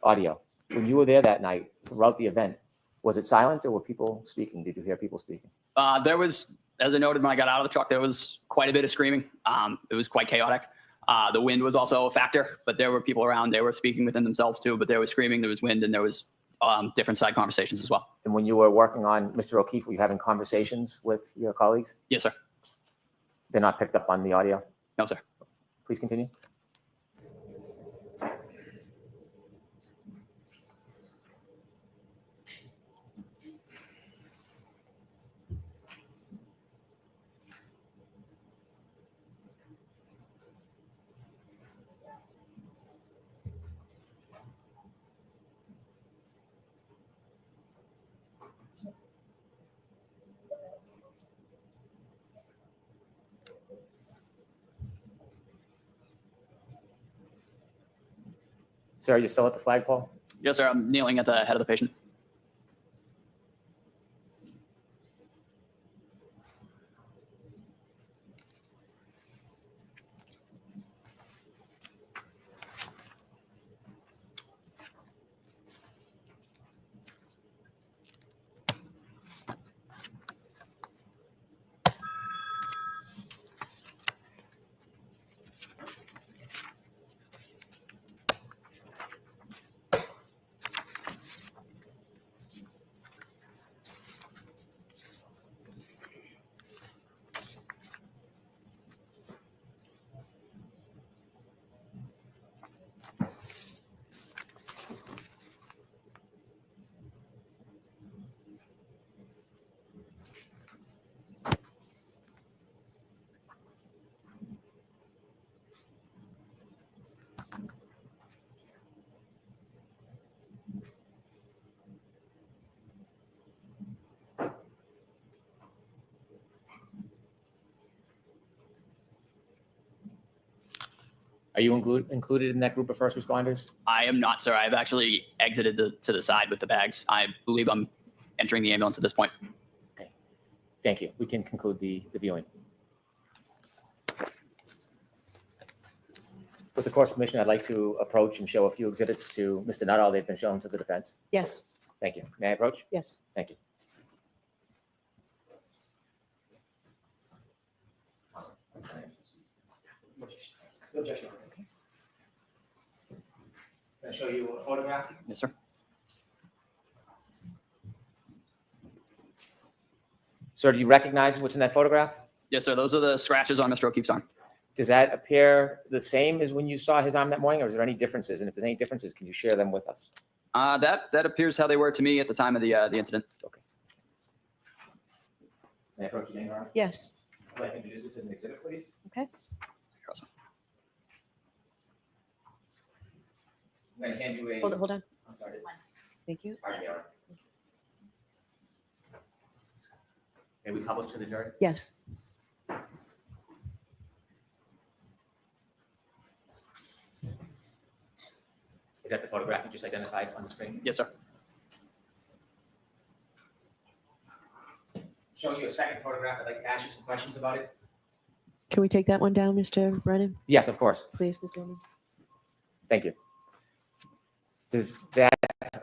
audio. When you were there that night throughout the event, was it silent or were people speaking? Did you hear people speaking? There was, as I noted when I got out of the truck, there was quite a bit of screaming. It was quite chaotic. The wind was also a factor, but there were people around. They were speaking within themselves too, but there was screaming, there was wind, and there was different side conversations as well. And when you were working on Mr. O'Keefe, were you having conversations with your colleagues? Yes, sir. They're not picked up on the audio? No, sir. Please continue. Sir, are you still at the flagpole? Yes, sir. I'm kneeling at the head of the patient. Are you included in that group of first responders? I am not, sir. I've actually exited to the side with the bags. I believe I'm entering the ambulance at this point. Okay. Thank you. We can conclude the viewing. With the court's permission, I'd like to approach and show a few exhibits to Mr. Nuttall. They've been shown to the defense. Yes. Thank you. May I approach? Yes. Thank you. Objection. Can I show you a photograph? Yes, sir. Sir, do you recognize what's in that photograph? Yes, sir. Those are the scratches on Mr. O'Keefe's arm. Does that appear the same as when you saw his arm that morning, or is there any differences? And if there's any differences, can you share them with us? That appears how they were to me at the time of the incident. Okay. May I approach you, Your Honor? Yes. I'd like to introduce this as an exhibit, please. Okay. I'm going to hand you a. Hold on. I'm sorry. Thank you. Pardon me, Your Honor. May we publish to the jury? Yes. Is that the photograph you just identified on the screen? Yes, sir. Showing you a second photograph, I'd like to ask you some questions about it. Can we take that one down, Mr. Brennan? Yes, of course. Please, Ms. Gilman. Thank you. Does that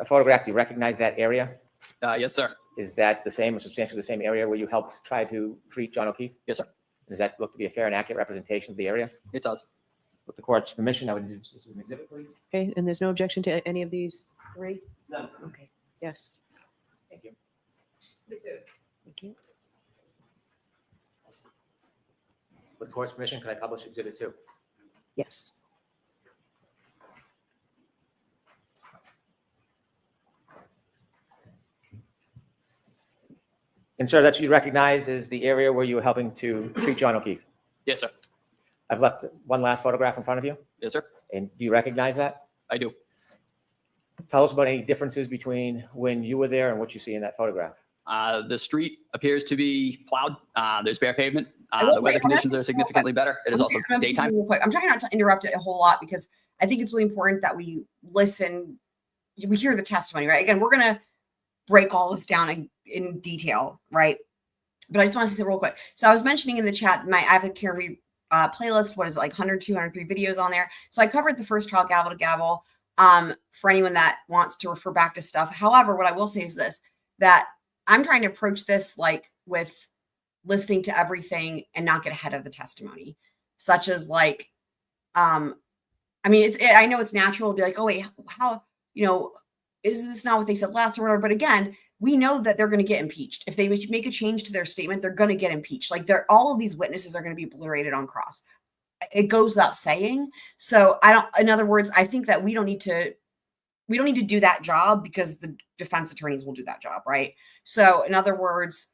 a photograph, do you recognize that area? Yes, sir. Is that the same or substantially the same area where you helped try to treat John O'Keefe? Yes, sir. Does that look to be a fair and accurate representation of the area? It does. With the court's permission, I would introduce this as an exhibit, please. Okay, and there's no objection to any of these three? No. Okay, yes. Thank you. Thank you. With the court's permission, could I publish exhibit 2? Yes. And sir, that's what you recognize as the area where you were helping to treat John O'Keefe. Yes, sir. I've left one last photograph in front of you. Yes, sir. And do you recognize that? I do. Tell us about any differences between when you were there and what you see in that photograph. The street appears to be plowed. There's bare pavement. I will The say, weather I'm gonna conditions say are significantly better. It is also I'm saying daytime. real quick. I'm trying not to interrupt it a whole lot because I think it's really important that we listen. We hear the testimony, right? Again, we're going to break all this down in detail, right? But I just want to say real quick. So I was mentioning in the chat, I have the Kerry playlist. What is it, like 102, 103 videos on there? So I covered the first trial gavel to gavel for anyone that wants to refer back to stuff. However, what I will say is this, that I'm trying to approach this like with listening to everything and not get ahead of the testimony, such as like, I mean, I know it's natural to be like, oh wait, how, is this not what they said last or whatever? But again, we know that they're going to get impeached. If they make a change to their statement, they're going to get impeached. Like all of these witnesses are going to be obliterated on cross. It goes without saying. So in other words, I think that we don't need to do that job because the defense attorneys will do that job. Right. So in other words,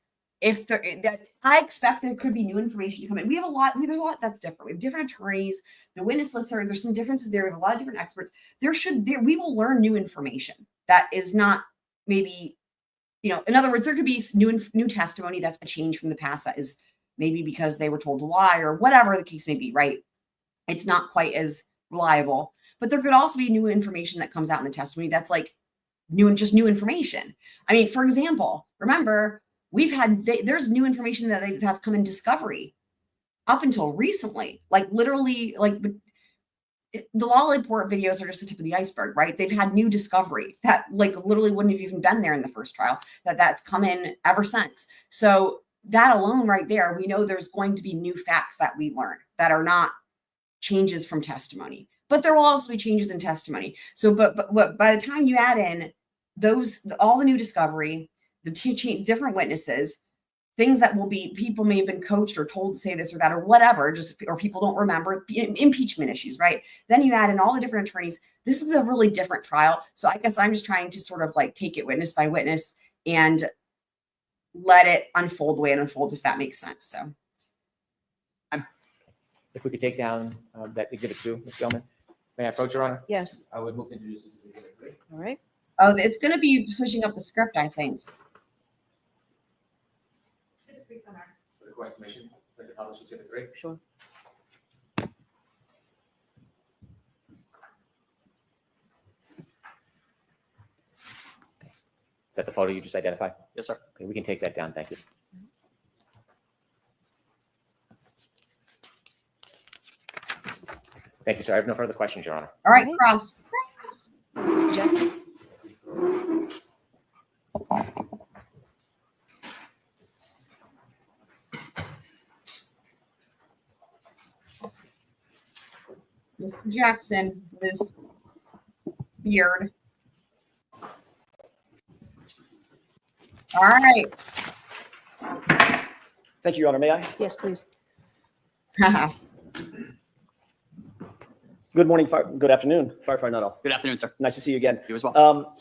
I expect there could be new information to come in. There's a lot that's different. We have different attorneys, the witness list, there's some differences there. We have a lot of different experts. We will learn new information that is not maybe, in other words, there could be new testimony that's a change from the past that is maybe because they were told to lie or whatever the case may be, right? It's not quite as reliable, but there could also be new information that comes out in the testimony that's like new information. I mean, for example, remember, there's new information that's come in discovery up until recently, like literally, like the Lolliport videos are just the tip of the iceberg, right? They've had new discovery that like literally wouldn't have even been there in the first trial that's come in ever since. So that alone right there, we know there's going to be new facts that we learn that are not changes from testimony, but there will also be changes in testimony. So, but by the time you add in all the new discovery, the different witnesses, things that people may have been coached or told to say this or that or whatever, or people don't remember, impeachment issues, right? Then you add in all the different attorneys. This is a really different trial. So I guess I'm just trying to sort of like take it witness by witness and let it unfold the way it unfolds, if that makes sense. So. If we could take down that exhibit 2, Ms. Gelman. May I approach, Your Honor? Yes. I would move to introduce this as exhibit 3. All right. Oh, it's going to be switching up the script, I think. With the court's permission, I'd like to publish exhibit 3. Sure. Is that the photo you just identified? Yes, sir. Okay, we can take that down. Thank you. Thank you, sir. I have no further questions, Your Honor. All right, cross. Jackson. Mr. Jackson with his beard. All right. Thank you, Your Honor. May I? Yes, please. Good morning, good afternoon, Firefighter Nuttall. Good afternoon, sir. Nice to see you again. You as well.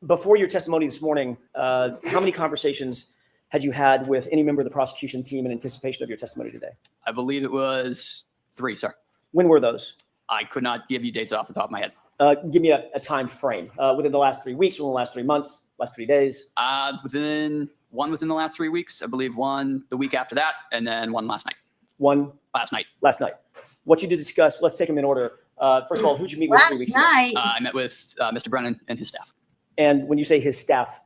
Before your testimony this morning, how many conversations had you had with any member of the prosecution team in anticipation of your testimony today? I believe it was 3, sir. When were those? I could not give you dates off the top of my head. Give me a time frame. Within the last 3 weeks, within the last 3 months, last 3 days? Within the last 3 weeks, I believe one the week after that, and then one last night. One Last night. last night. What you did discuss, let's take them in order. First of all, who'd you meet with 3 weeks ago? Last night. I met with Mr. Brennan and his staff. And when you say his staff,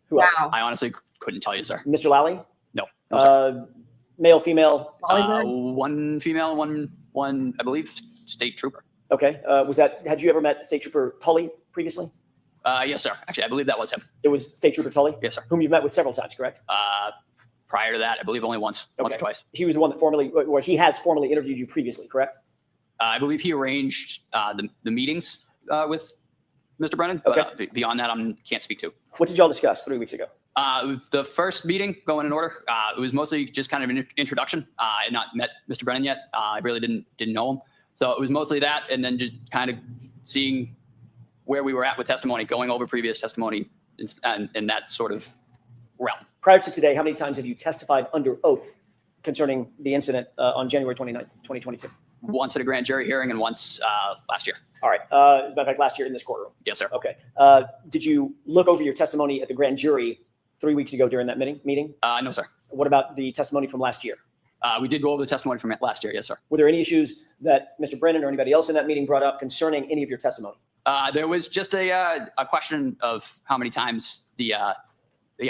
who else? Wow. I honestly couldn't tell you, sir. Mr. Lally? No, sir. Male, female? One female, one I believe state trooper. Okay. Had you ever met State Trooper Tully previously? Yes, sir. Actually, I believe that was him. It was State Trooper Tully? Yes, sir. Whom you've met with several times, correct? Prior to that, I believe only once or twice. He was the one that he has formally interviewed you previously, correct? I believe he arranged the meetings with Mr. Brennan. But beyond that, I can't speak to. What did y'all discuss 3 weeks ago? The first meeting, going in order, it was mostly just kind of an introduction. I had not met Mr. Brennan yet. I really didn't know him. So it was mostly that, and then just kind of seeing where we were at with testimony, going over previous testimony in that sort of realm. Prior to today, how many times have you testified under oath concerning the incident on January 29th, 2022? Once at a grand jury hearing and once last year. All right. As a matter of fact, last year in this courtroom. Yes, sir. Okay. Did you look over your testimony at the grand jury 3 weeks ago during that meeting? No, sir. What about the testimony from last year? We did go over the testimony from last year. Yes, sir. Were there any issues that Mr. Brennan or anybody else in that meeting brought up concerning any of your testimony? There was just a question of how many times the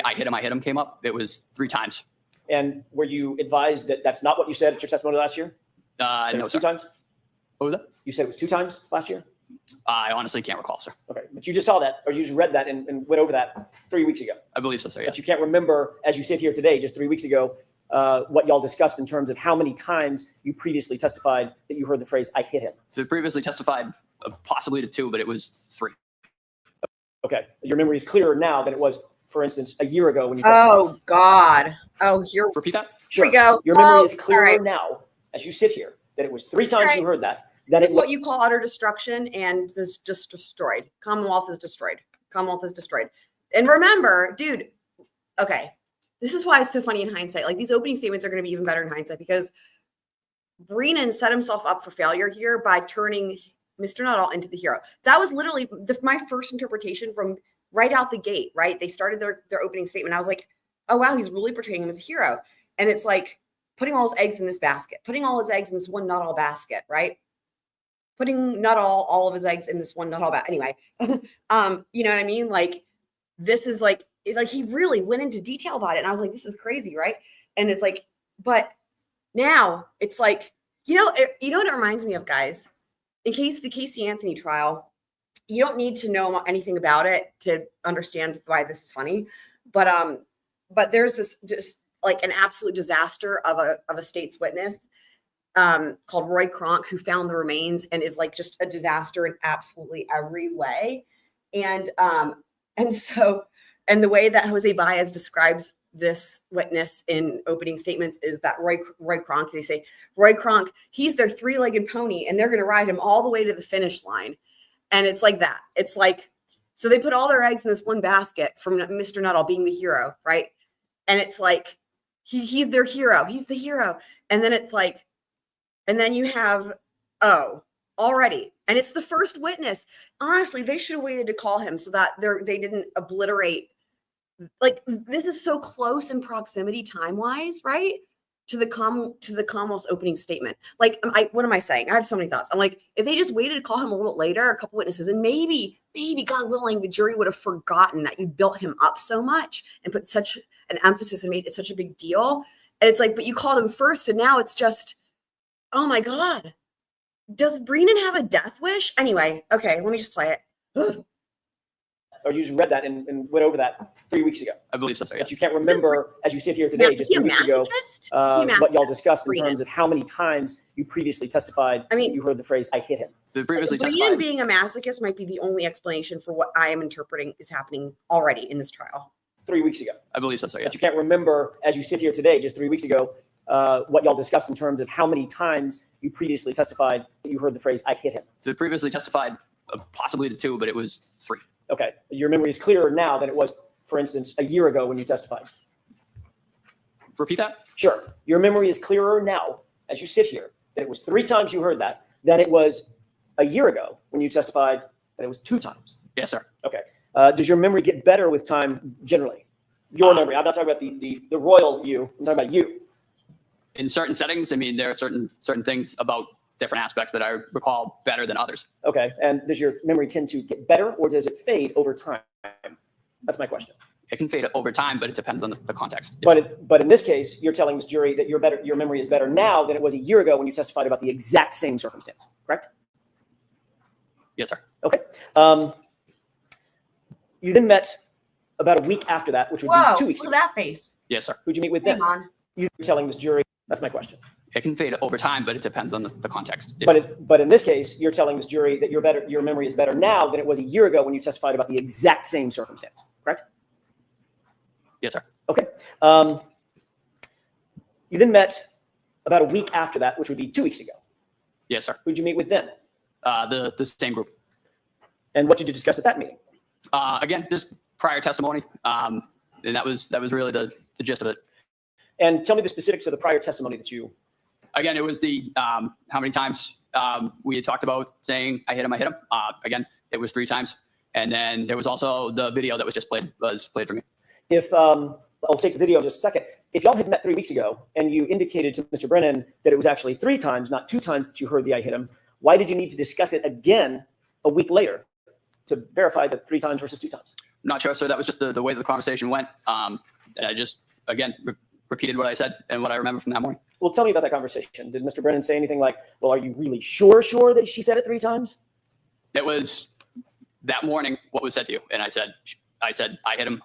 I hit him came up. It was 3 times. And were you advised that that's not what you said at your testimony last year? No, sir. 2 times? What was that? You said it was 2 times last year? I honestly can't recall, sir. Okay. But you just saw that, or you just read that and went over that 3 weeks ago. I believe so, sir. Yeah. But you can't remember, as you sit here today, just 3 weeks ago, what y'all discussed in terms of how many times you previously testified that you heard the phrase, I hit him. So previously testified possibly to 2, but it was 3. Okay. Your memory is clearer now than it was, for instance, a year ago when you testified. Oh God. Oh, here Repeat that? Sure. we go. Your memory Oh, is clearer all right. now, as you sit here, that it was 3 times Right. you heard that. That It's it what was, you call utter destruction, and this just destroyed. Commonwealth is destroyed. Commonwealth is destroyed. And remember, dude, okay, this is why it's so funny in hindsight. Like, these opening statements are going to be even better in hindsight, because Brennan set himself up for failure here by turning Mr. Nuttall into the hero. That was literally my first interpretation from right out the gate, right? They started their opening statement. I was like, oh, wow, he's really portraying him as a hero. And it's like putting all his eggs in this basket, putting all his eggs in this one Nuttall basket, right? Putting Nuttall, all of his eggs in this one Nuttall basket. Anyway, you know what I mean? Like, this is like he really went into detail about it. And I was like, this is crazy, right? And it's like, but now it's like, you know what it reminds me of, guys? In case the Casey Anthony trial, you don't need to know anything about it to understand why this is funny. But there's this just like an absolute disaster of a state's witness called Roy Kronk, who found the remains and is like just a disaster in absolutely every way. And the way that Jose Baez describes this witness in opening statements is that Roy Kronk, they say, Roy Kronk, he's their 3-legged pony and they're going to ride him all the way to the finish line. And it's like that. It's like, so they put all their eggs in this one basket from Mr. Nuttall being the hero, right? And it's like, he's their hero. He's the hero. And then it's like, and then you have, already. And it's the first witness. Honestly, they should have waited to call him so that they didn't obliterate. Like, this is so close in proximity time-wise, right? To the Commonwealth's opening statement. Like, what am I saying? I have so many thoughts. I'm like, if they just waited to call him a little bit later, a couple witnesses, and maybe, God willing, the jury would have forgotten that you built him up so much and put such an emphasis and made it such a big deal. And it's like, but you called him first, and now it's just, oh my God. Does Brennan have a death wish? Anyway, okay, let me just play it. or you just read that and went over that 3 weeks ago. I believe so, sir. But you can't remember, as you sit here today, just 3 weeks ago, what y'all discussed in terms of how many times you previously testified that you heard the phrase, I hit him. So previously Brennan testified. being a masochist might be the only explanation for what I am interpreting is happening already in this trial. 3 weeks ago. I believe so, sir. Yeah. But you can't remember, as you sit here today, just 3 weeks ago, what y'all discussed in terms of how many times you previously testified that you heard the phrase, I hit him. So we previously testified possibly to 2, but it was 3. Okay. Your memory is clearer now than it was, for instance, a year ago when you testified. Repeat that? Sure. Your memory is clearer now, as you sit here, that it was 3 times you heard that, than it was a year ago when you testified that it was 2 times. Yes, sir. Okay. Does your memory get better with time generally? Your memory. I'm not talking about the royal you. I'm talking about you. In certain settings, I mean, there are certain things about different aspects that I recall better than others. Okay. And does your memory tend to get better or does it fade over time? That's my question. It can fade over time, but it depends on the context. But in this case, you're telling this jury that your memory is better now than it was a year ago when you testified about the exact same circumstance, correct? Yes, sir. Okay. You then met about a week after that, which would Whoa, be 2 weeks look ago. at that face. Yes, sir. Who'd you meet with Hang then? on. You're telling this jury, that's my question. It can fade over time, but it depends on the context. But in this case, you're telling this jury that your memory is better now than it was a year ago when you testified about the exact same circumstance, correct? Yes, sir. Okay. You then met about a week after that, which would be 2 weeks ago. Yes, sir. Who'd you meet with then? The same group. And what did you discuss at that meeting? Again, just prior testimony, and that was really the gist of it. And tell me the specifics of the prior testimony that you. Again, it was the how many times we had talked about saying I hit him. Again, it was 3 times, and then there was also the video that was played for me. If I'll take the video in just a second. If y'all had met 3 weeks ago and you indicated to Mr. Brennan that it was actually 3 times, not 2 times that you heard the I hit him, why did you need to discuss it again a week later to verify that 3 times versus 2 times? I'm not sure, sir. That was just the way the conversation went. And I just, again, repeated what I said and what I remember from that morning. Well, tell me about that conversation. Did Mr. Brennan say anything like, well, are you really sure that she said it 3 times? It was that morning what was said to you. And I said, I hit him.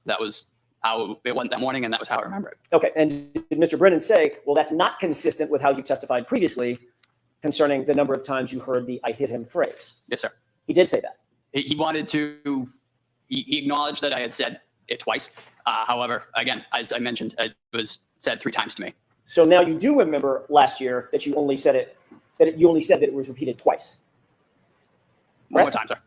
That was how it went that morning, and that was how I remember it. Okay. And did Mr. Brennan say, well, that's not consistent with how you testified previously concerning the number of times you heard the I hit him phrase? Yes, sir. He did say that. He wanted to, he acknowledged that I had said it twice. However, again, as I mentioned, it was said 3 times to me. So now you do remember last year that you only said that it was repeated twice. One more time, sir.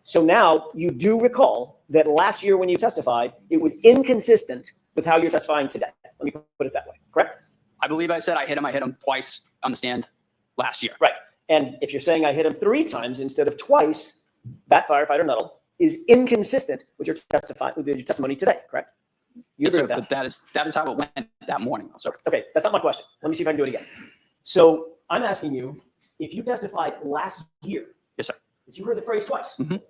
So now you do recall that last year when you testified, it was inconsistent with how you're testifying today. Let me put it that way, correct? I believe I said I hit him twice on the stand last year. Right. And if you're saying I hit him 3 times instead of twice, that firefighter Nuttall is inconsistent with your testimony today, correct? You Yes, agree sir, with that? but that is how it went that morning, sir. Okay, that's not my question. Let me see if I can do it again. So I'm asking you, if you testified last year, Yes, sir. that you heard the phrase twice, Mhm.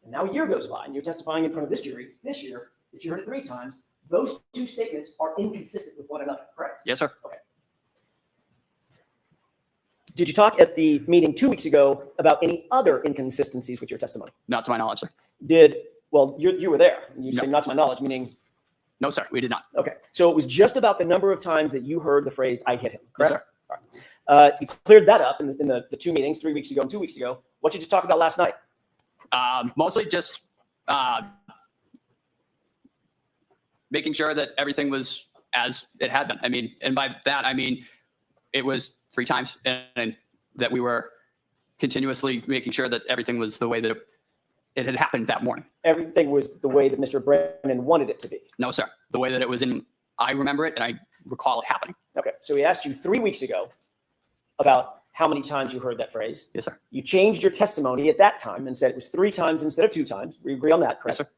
and now a year goes by and you're testifying in front of this jury this year that you heard it 3 times, those 2 statements are inconsistent with one another, correct? Yes, sir. Did you talk at the meeting 2 weeks ago about any other inconsistencies with your testimony? Not to my knowledge, sir. Well, you were there. You No. say not to my knowledge, meaning, No, sir. We did not. okay. So it was just about the number of times that you heard the phrase, I hit him, Yes, correct? sir. All right. You cleared that up in the 2 meetings, 3 weeks ago and 2 weeks ago. What did you talk about last night? Mostly just making sure that everything was as it had been. I mean, and by that, I mean, it was 3 times and that we were continuously making sure that everything was the way that it had happened that morning. Everything was the way that Mr. Brennan wanted it to be. No, sir. The way that it was I remember it and I recall it happening. Okay. So he asked you 3 weeks ago about how many times you heard that phrase. Yes, sir. You changed your testimony at that time and said it was 3 times instead of 2 times. We agree on that, correct? Yes, sir.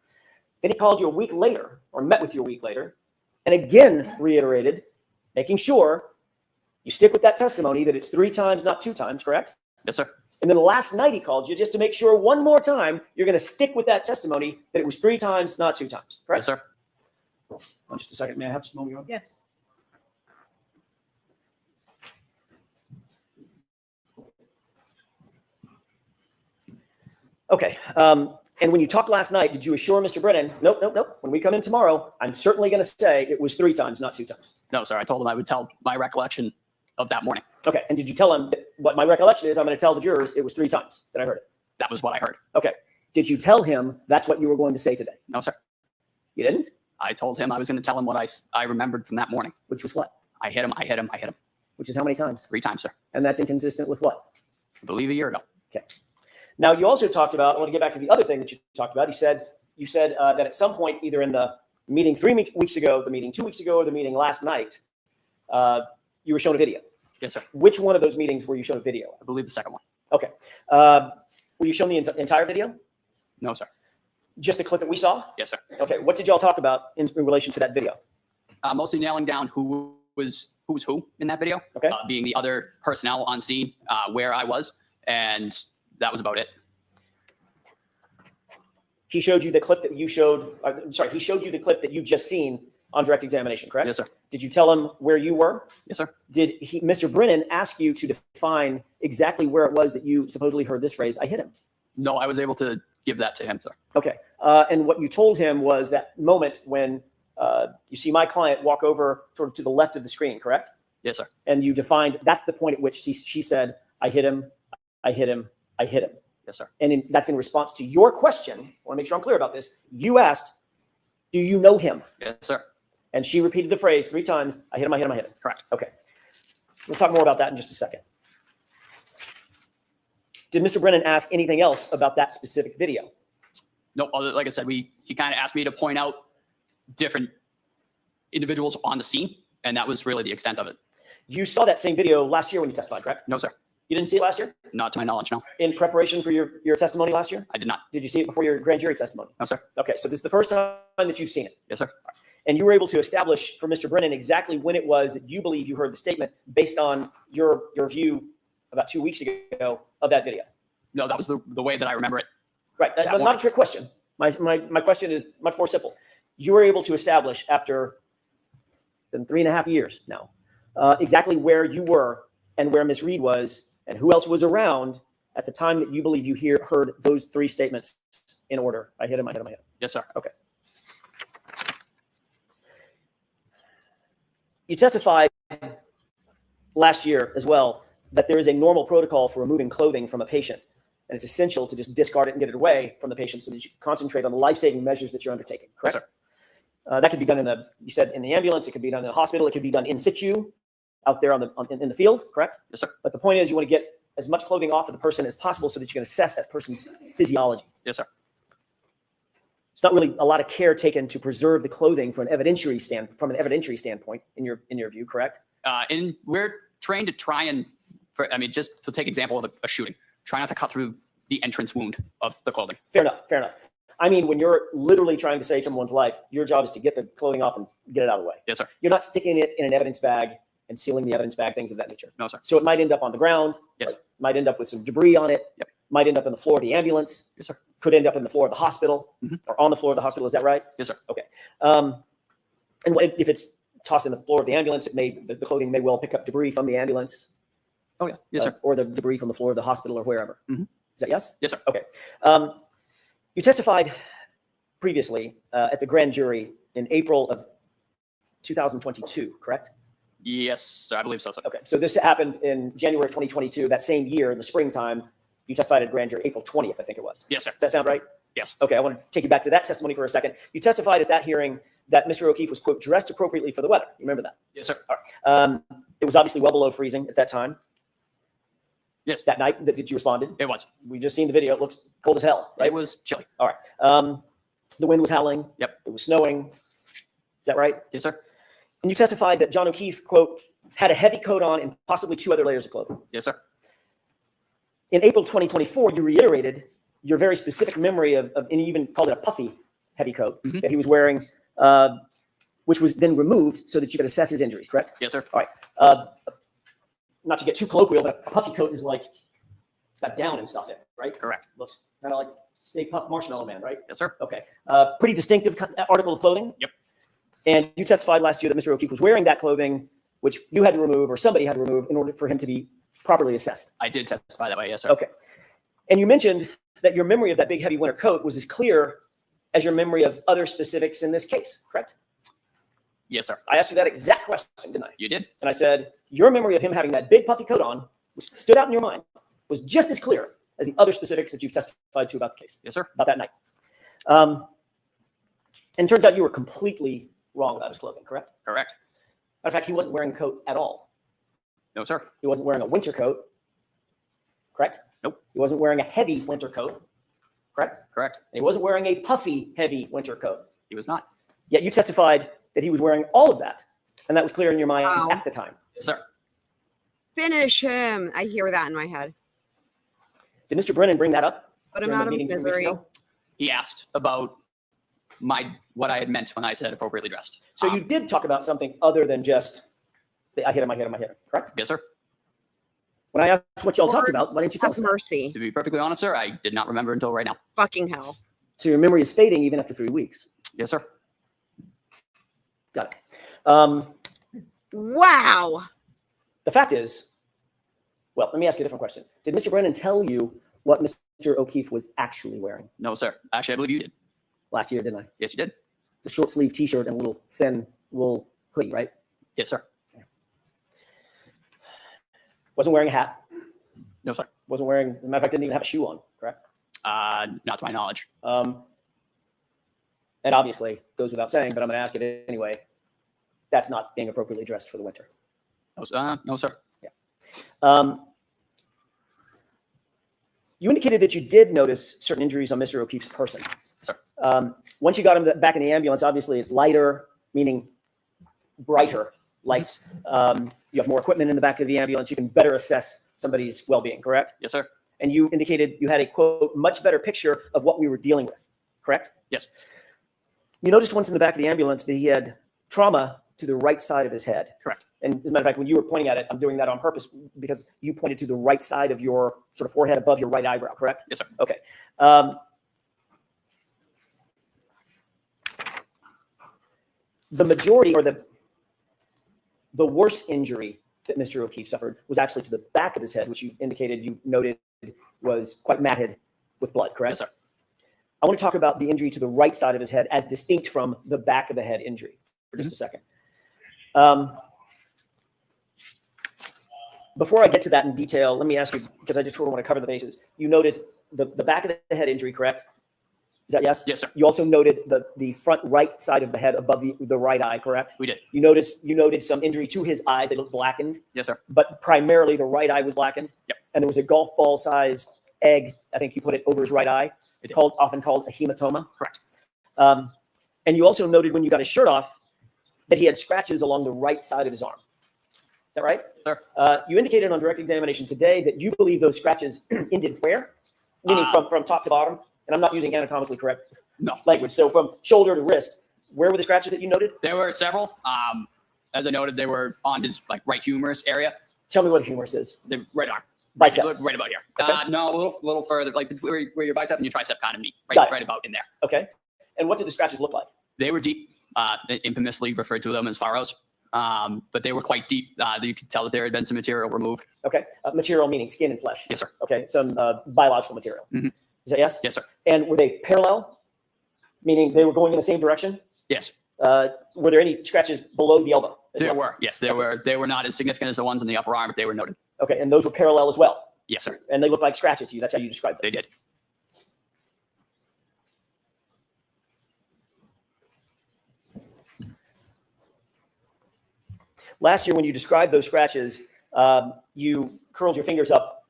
Then he called you a week later or met with you a week later and again reiterated, making sure you stick with that testimony that it's 3 times, not 2 times, correct? Yes, sir. And then last night he called you just to make sure one more time you're going to stick with that testimony that it was 3 times, not 2 times, correct? Yes, sir. Oh, just a second. May I have just a moment? Yes. Okay. And when you talked last night, did you assure Mr. Brennan, nope. When we come in tomorrow, I'm certainly going to say it was 3 times, not 2 times. No, sir. I told him I would tell my recollection of that morning. Okay. And did you tell him that what my recollection is? I'm going to tell the jurors it was 3 times that I heard it. That was what I heard. Okay. Did you tell him that's what you were going to say today? No, sir. You didn't? I told him I was going to tell him what I remembered from that morning. Which was what? I hit him. Which is how many times? 3 times, sir. And that's inconsistent with what? I believe a year ago. Okay. Now, you also talked about, I want to get back to the other thing that you talked about. You said that at some point, either in the meeting 3 weeks ago, the meeting 2 weeks ago, or the meeting last night, you were shown a video. Yes, sir. Which one of those meetings were you shown a video? I believe the second one. Okay. Were you shown the entire video? No, sir. Just the clip that we saw? Yes, sir. Okay. What did y'all talk about in relation to that video? Mostly nailing down who was who in that video. Okay. Being the other personnel on scene, where I was, and that was about it. He showed you the clip that you showed. He showed you the clip that you just seen on direct examination, correct? Yes, sir. Did you tell him where you were? Yes, sir. Did Mr. Brennan ask you to define exactly where it was that you supposedly heard this phrase, "I hit him"? No, I was able to give that to him, sir. Okay. And what you told him was that moment when you see my client walk over sort of to the left of the screen, correct? Yes, sir. And you defined that's the point at which she said, "I hit him, I hit him, I hit him." Yes, sir. And that's in response to your question. I want to make sure I'm clear about this. You asked, "Do you know him?" Yes, sir. And she repeated the phrase 3 times, "I hit him, I hit him, I hit him." Correct. Okay. We'll talk more about that in just a second. Did Mr. Brennan ask anything else about that specific video? No, like I said, he kind of asked me to point out different individuals on the scene, and that was really the extent of it. You saw that same video last year when you testified, correct? No, sir. You didn't see it last year? Not to my knowledge, no. In preparation for your testimony last year? I did not. Did you see it before your grand jury testimony? No, sir. Okay, so this is the first time that you've seen it. Yes, sir. And you were able to establish for Mr. Brennan exactly when it was that you believe you heard the statement based on your view about 2 weeks ago of that video. No, that was the way that I remember it. Right, That not a trick question. My question is much more simple. You were able to establish after 3.5 years now exactly where you were and where Ms. Reed was and who else was around at the time that you believe you heard those 3 statements in order. I hit him, I hit him, I hit him. Yes, sir. Okay. You testified last year as well that there is a normal protocol for removing clothing from a patient, and it's essential to just discard it and get it away from the patient so that you can concentrate on the life-saving measures that you're undertaking, correct? Yes, sir. That could be done you said in the ambulance, it could be done in the hospital, it could be done in situ, out there in the field, correct? Yes, sir. But the point is you want to get as much clothing off of the person as possible so that you can assess that person's physiology. Yes, sir. It's not really a lot of care taken to preserve the clothing from an evidentiary standpoint in your view, correct? And we're trained to try and, just to take example of a shooting, try not to cut through the entrance wound of the clothing. Fair enough. Fair enough. I mean, when you're literally trying to save someone's life, your job is to get the clothing off and get it out of the way. Yes, sir. You're not sticking it in an evidence bag and sealing the evidence bag, things of that nature. No, sir. So it might end up on the ground. Yes. Might end up with some debris on it. Yep. Might end up in the floor of the ambulance. Yes, sir. Could end up in the floor of the hospital Mhm. or on the floor of the hospital. Is that right? Yes, sir. Okay. And if it's tossed in the floor of the ambulance, the clothing may well pick up debris from the ambulance. Oh, yeah. Yes, sir. Or the debris from the floor of the hospital or wherever. Mhm. Is that yes? Yes, sir. Okay. You testified previously at the grand jury in April of 2022, correct? Yes, sir. I believe so, sir. Okay. So this happened in January of 2022, that same year in the springtime. You testified at grand jury, April 20th, I think it was. Yes, sir. Does that sound right? Yes. Okay. I want to take you back to that testimony for a second. You testified at that hearing that Mr. O'Keefe was, quote, dressed appropriately for the weather. You remember that? Yes, sir. All right. It was obviously well below freezing at that time. Yes. That night that you responded. It was. We just seen the video. It looks cold as hell, right? It was chilly. All right. The wind was howling. Yep. It was snowing. Is that right? Yes, sir. And you testified that John O'Keefe, quote, had a heavy coat on and possibly 2 other layers of clothing. Yes, sir. In April 2024, you reiterated your very specific memory of and you even called it a puffy heavy coat Mhm. that he was wearing, which was then removed so that you could assess his injuries, correct? Yes, sir. All right. Not to get too colloquial, but a puffy coat is like, it's got down and stuff in it, right? Correct. Looks kind of like Stay Puft Marshmallow Man, right? Yes, sir. Okay. Pretty distinctive article of clothing. Yep. And you testified last year that Mr. O'Keefe was wearing that clothing, which you had to remove or somebody had to remove in order for him to be properly assessed. I did testify that way. Yes, sir. Okay. And you mentioned that your memory of that big heavy winter coat was as clear as your memory of other specifics in this case, correct? Yes, sir. I asked you that exact question, didn't I? You did. And I said, your memory of him having that big puffy coat on, which stood out in your mind, was just as clear as the other specifics that you've testified to about the case, Yes, sir. about that night. And it turns out you were completely wrong about his clothing, correct? Correct. Matter of fact, he wasn't wearing a coat at all. No, sir. He wasn't wearing a winter coat, correct? Nope. He wasn't wearing a heavy winter coat, correct? Correct. And he wasn't wearing a puffy, heavy winter coat. He was not. Yet you testified that he was wearing all of that. And that was clear in your mind Wow. at the time. Yes, sir. Finish him. I hear that in my head. Did Mr. Brennan bring that up? Put him during the out of his meeting 3 weeks misery. ago? He asked about what I had meant when I said appropriately dressed. So you did talk about something other than just, I hit him, correct? Yes, sir. When I asked what y'all talked Lord about, why didn't you tell Have us that? mercy. To be perfectly honest, sir, I did not remember until right now. Fucking hell. So your memory is fading even after 3 weeks. Yes, sir. Got it. Wow. The fact is, well, let me ask you a different question. Did Mr. Brennan tell you what Mr. O'Keefe was actually wearing? No, sir. Actually, I believe you did. Last year, didn't I? Yes, you did. It's a short sleeve t-shirt and a little thin wool hoodie, right? Yes, sir. Wasn't wearing a hat. No, sir. Wasn't wearing, as a matter of fact, didn't even have a shoe on, correct? Not to my knowledge. And obviously, goes without saying, but I'm going to ask it anyway. That's not being appropriately dressed for the winter. No, sir. You indicated that you did notice certain injuries on Mr. O'Keefe's person. Sir. Once you got him back in the ambulance, obviously it's lighter, meaning brighter lights. You have more equipment in the back of the ambulance. You can better assess somebody's well-being, correct? Yes, sir. And you indicated you had a, quote, much better picture of what we were dealing with, correct? Yes. You noticed once in the back of the ambulance that he had trauma to the right side of his head. Correct. And as a matter of fact, when you were pointing at it, I'm doing that on purpose because you pointed to the right side of your sort of forehead above your right eyebrow, correct? Yes, sir. Okay. The majority or the worst injury that Mr. O'Keefe suffered was actually to the back of his head, which you indicated you noted was quite matted with blood, correct? Yes, sir. I want to talk about the injury to the right side of his head as distinct from the back of the head injury for just a second. Before I get to that in detail, let me ask you, because I just sort of want to cover the bases. You noted the back of the head injury, correct? Is that yes? Yes, sir. You also noted the front right side of the head above the right eye, correct? We did. You noted some injury to his eyes. They looked blackened, Yes, sir. but primarily the right eye was blackened. Yep. And there was a golf ball sized egg, I think you put it over his right eye, It did. often called a hematoma. Correct. And you also noted when you got his shirt off that he had scratches along the right side of his arm. Is that right? Sir. You indicated on direct examination today that you believe those scratches ended where? Meaning from top to bottom? And I'm not using anatomically correct No. language. So from shoulder to wrist, where were the scratches that you noted? There were several. As I noted, they were on his right humerus area. Tell me what a humerus is. The right arm. Biceps. Right about here. Okay. No, a little further, like where your bicep and your tricep kind of meet. Got it. Right about in there. Okay. And what did the scratches look like? They were deep. Infamously referred to them as furrows. But they were quite deep. You could tell that there had been some material removed. Okay. Material meaning skin and flesh. Yes, sir. Okay. Some biological material. Mhm. Is that yes? Yes, sir. And were they parallel? Meaning they were going in the same direction? Yes, Were there any scratches below the elbow? as there well? were. Yes, there were. They were not as significant as the ones in the upper arm, but they were noted. Okay. And those were parallel as well? Yes, sir. And they look like scratches to you. That's how you describe them. They did. Last year, when you described those scratches, you curled your fingers up,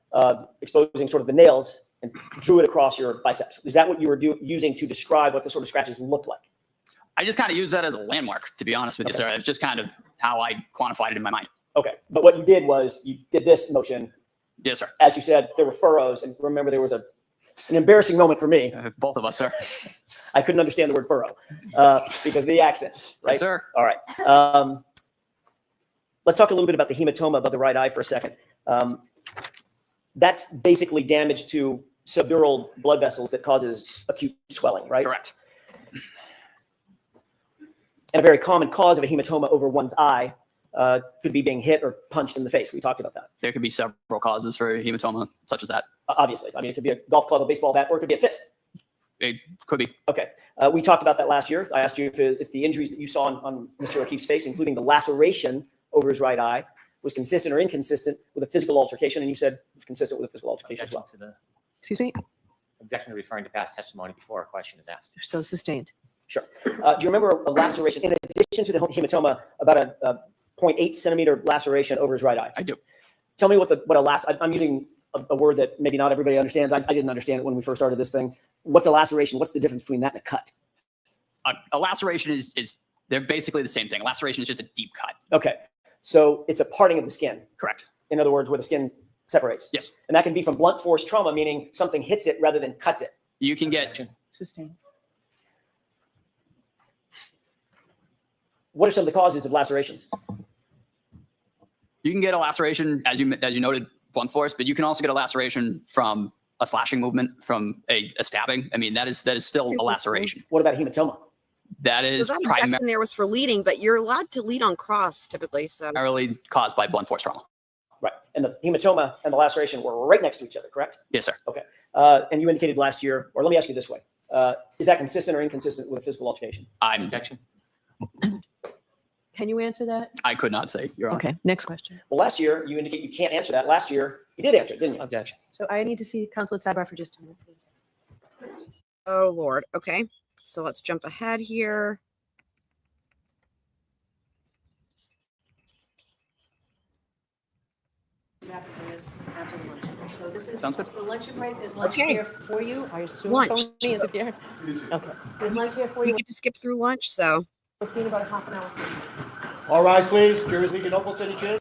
exposing sort of the nails, and drew it across your biceps. Is that what you were using to describe what the sort of scratches looked like? I just kind of used that as a landmark, to be honest with you, sir. It's just kind of how I quantified it in my mind. Okay. But what you did was you did this motion. Yes, sir. As you said, there were furrows. And remember, there was an embarrassing moment for me. Both of us, sir. I couldn't understand the word furrow because of the accent, right? Yes, sir. All right. Let's talk a little bit about the hematoma above the right eye for a second. That's basically damage to subdural blood vessels that causes acute swelling, right? Correct. And a very common cause of a hematoma over one's eye could be being hit or punched in the face. We talked about that. There could be several causes for hematoma, such as that. Obviously. I mean, it could be a golf club, a baseball bat, or it could be a fist. It could be. Okay. We talked about that last year. I asked you if the injuries that you saw on Mr. O'Keefe's face, including the laceration over his right eye, was consistent or inconsistent with a physical altercation, and you said it was consistent with a physical altercation as well. Objection to the Excuse me? objection to referring to past testimony before a question is asked. So sustained. Sure. Do you remember a laceration, in addition to the hematoma, about a 0.8 centimeter laceration over his right eye? I do. Tell me what I'm using a word that maybe not everybody understands. I didn't understand it when we first started this thing. What's a laceration? What's the difference between that and a cut? A laceration is they're basically the same thing. A laceration is just a deep cut. Okay. So it's a parting of the skin. Correct. In other words, where the skin separates. Yes. And that can be from blunt force trauma, meaning something hits it rather than cuts it. You can get Sustain. What are some of the causes of lacerations? You can get a laceration, as you noted, blunt force, but you can also get a laceration from a slashing movement, from a stabbing. I mean, that is still a laceration. What about hematoma? That is That injection primarily there was for leading, but you're allowed to lead on cross typically. So caused by blunt force trauma. Right. And the hematoma and the laceration were right next to each other, correct? Yes, sir. Okay. And you indicated last year, or let me ask you this way. Is that consistent or inconsistent with a physical altercation? Objection. Can you answer that? I could not say, Your Honor. Okay, next question. Well, last year, you indicate you can't answer that. Last year, you did answer it, didn't you? Objection. So I need to see counsel at sidebar for just a minute, please. oh Lord. Okay. So let's jump ahead here. So this is Sounds good. the luncheon break. Is lunch Okay. here for you? I assume Lunch. Tony is here. Okay. Is lunch here for We you? get to skip through lunch, so We'll see you in about half an hour. All rise, please. Jury's leaving open to any chairs.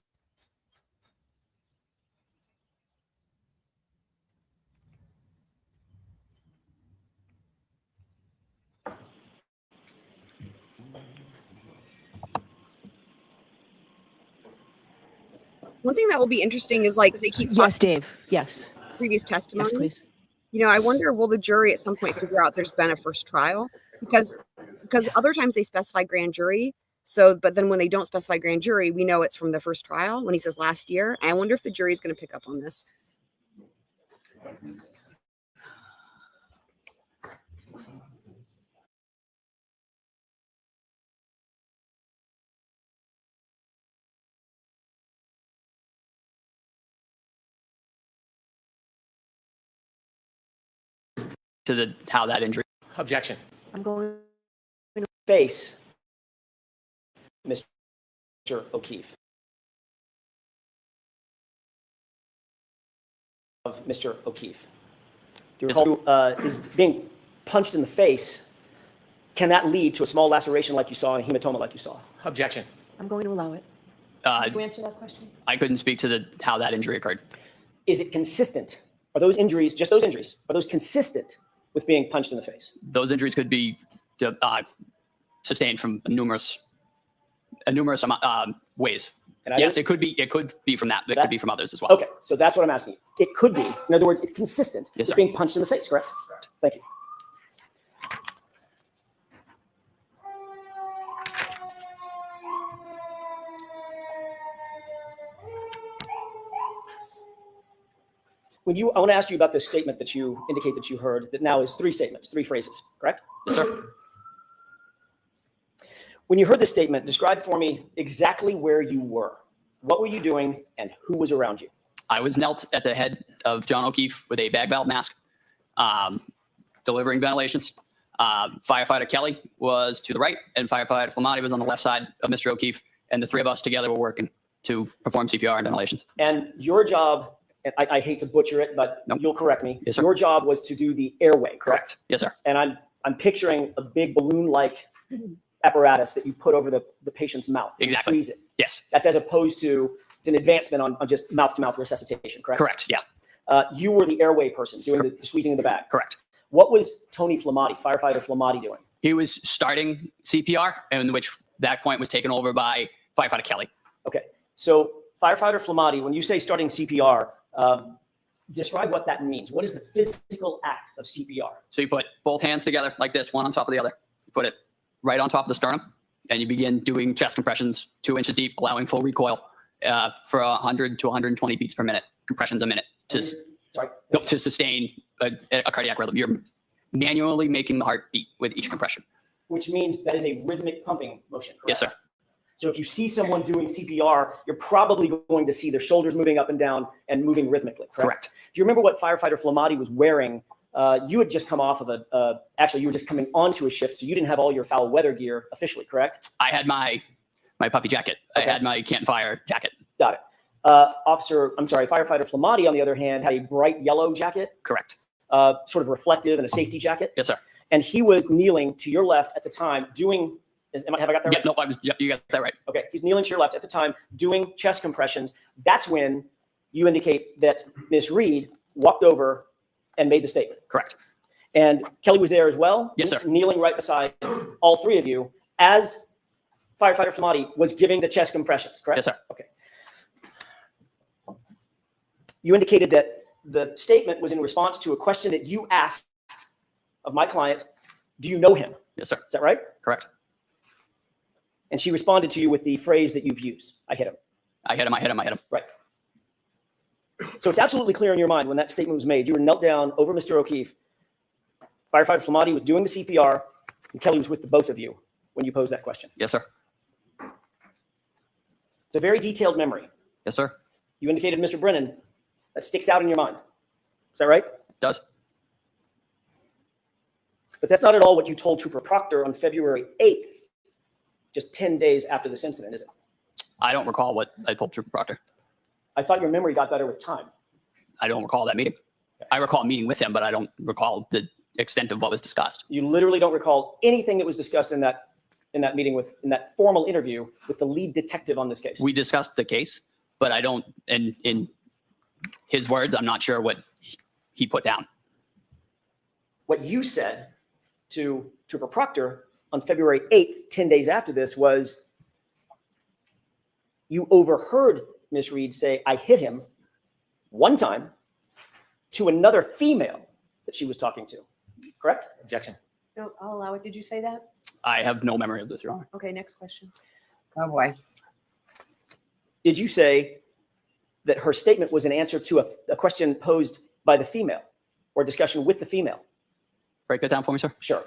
one thing that will be interesting is like they keep Yes, talking Dave. Yes. previous Yes, testimony. please. You know, I wonder, will the jury at some point figure out there's been a first trial? Because other times they specify grand jury. So, but then when they don't specify grand jury, we know it's from the first trial when he says last year. And I wonder if the jury is going to pick up on this. To how that injury. Objection. I'm going. Face, Mr. O'Keefe. Of Mr. O'Keefe. Do you Yes, recall who is being punched in the face? Can that lead to a small laceration like you saw and a hematoma like you saw? Objection. I'm going to allow it. Can you answer that question? I couldn't speak to how that injury occurred. Is it consistent? Are those injuries, just those injuries, are those consistent with being punched in the face? Those injuries could be sustained from numerous ways. And Yes, it could be from that. It That- could be from others as well. Okay, so that's what I'm asking you. It could be. In other words, it's consistent Yes, with sir. being punched in the face, correct? Correct. Thank you. I want to ask you about this statement that you indicate that you heard that now is three statements, three phrases, correct? Yes, sir. When you heard this statement, describe for me exactly where you were. What were you doing and who was around you? I was knelt at the head of John O'Keefe with a bag valve mask, delivering ventilations. Firefighter Kelly was to the right, and Firefighter Flamati was on the left side of Mr. O'Keefe, and the three of us together were working to perform CPR and ventilations. And your job, and I hate to butcher it, but Nope. you'll correct me. Yes, sir. Your job was to do the airway, correct? Yes, sir. And I'm picturing a big balloon-like apparatus that you put over the patient's mouth. And Exactly. squeeze it. Yes. That's as opposed to, it's an advancement on just mouth-to-mouth resuscitation, correct? Correct. Yeah. You were the airway person doing the squeezing of the bag. Correct. What was Tony Flamati, firefighter Flamati, doing? He was starting CPR, and which that point was taken over by Firefighter Kelly. Okay, so firefighter Flamati, when you say starting CPR, describe what that means. What is the physical act of CPR? So you put both hands together like this, one on top of the other. You put it right on top of the sternum, and you begin doing chest compressions 2 inches deep, allowing full recoil for 100 to 120 beats per minute, compressions a minute to sustain a cardiac rhythm. You're manually making the heart beat with each compression. Which means that is a rhythmic pumping motion, correct? Yes, sir. So if you see someone doing CPR, you're probably going to see their shoulders moving up and down and moving rhythmically, correct? Correct. Do you remember what firefighter Flamati was wearing you had just come off of actually, you were just coming onto a shift, so you didn't have all your foul weather gear officially, correct? I had my Puffy jacket. Okay. I had my Canton Fire jacket. Got it. Firefighter Flamati, on the other hand, had a bright yellow jacket, Correct. sort of reflective and a safety jacket. Yes, sir. And he was kneeling to your left at the time doing, have I got that right? Yep, no, yep, you got that right. Okay, he's kneeling to your left at the time doing chest compressions. That's when you indicate that Miss Reed walked over and made the statement. Correct. And Kelly was there as well? Yes, sir. Kneeling right beside all three of you as Firefighter Flamati was giving the chest compressions, correct? Yes, sir. Okay. You indicated that the statement was in response to a question that you asked of my client, do you know him? Yes, sir. Is that right? Correct. And she responded to you with the phrase that you've used, I hit him. I hit him. Right. So it's absolutely clear in your mind when that statement was made. You were knelt down over Mr. O'Keefe. Firefighter Flamati was doing the CPR, and Kelly was with the both of you when you posed that question. Yes, sir. It's a very detailed memory. Yes, sir. You indicated, Mr. Brennan, that sticks out in your mind. Is that right? It does. But that's not at all what you told Trooper Proctor on February 8th, just 10 days after this incident, is it? I don't recall what I told Trooper Proctor. I thought your memory got better with time. I don't recall that meeting. I recall meeting with him, but I don't recall the extent of what was discussed. You literally don't recall anything that was discussed in that meeting in that formal interview with the lead detective on this case. We discussed the case, but I don't, in his words, I'm not sure what he put down. What you said to Trooper Proctor on February 8th, 10 days after this, was you overheard Miss Reed say, I hit him one time to another female that she was talking to, correct? Objection. No, I'll allow it. Did you say that? I have no memory of this, Your Honor. Okay, next question. Oh boy. Did you say that her statement was an answer to a question posed by the female or discussion with the female? Break that down for me, sir. Sure.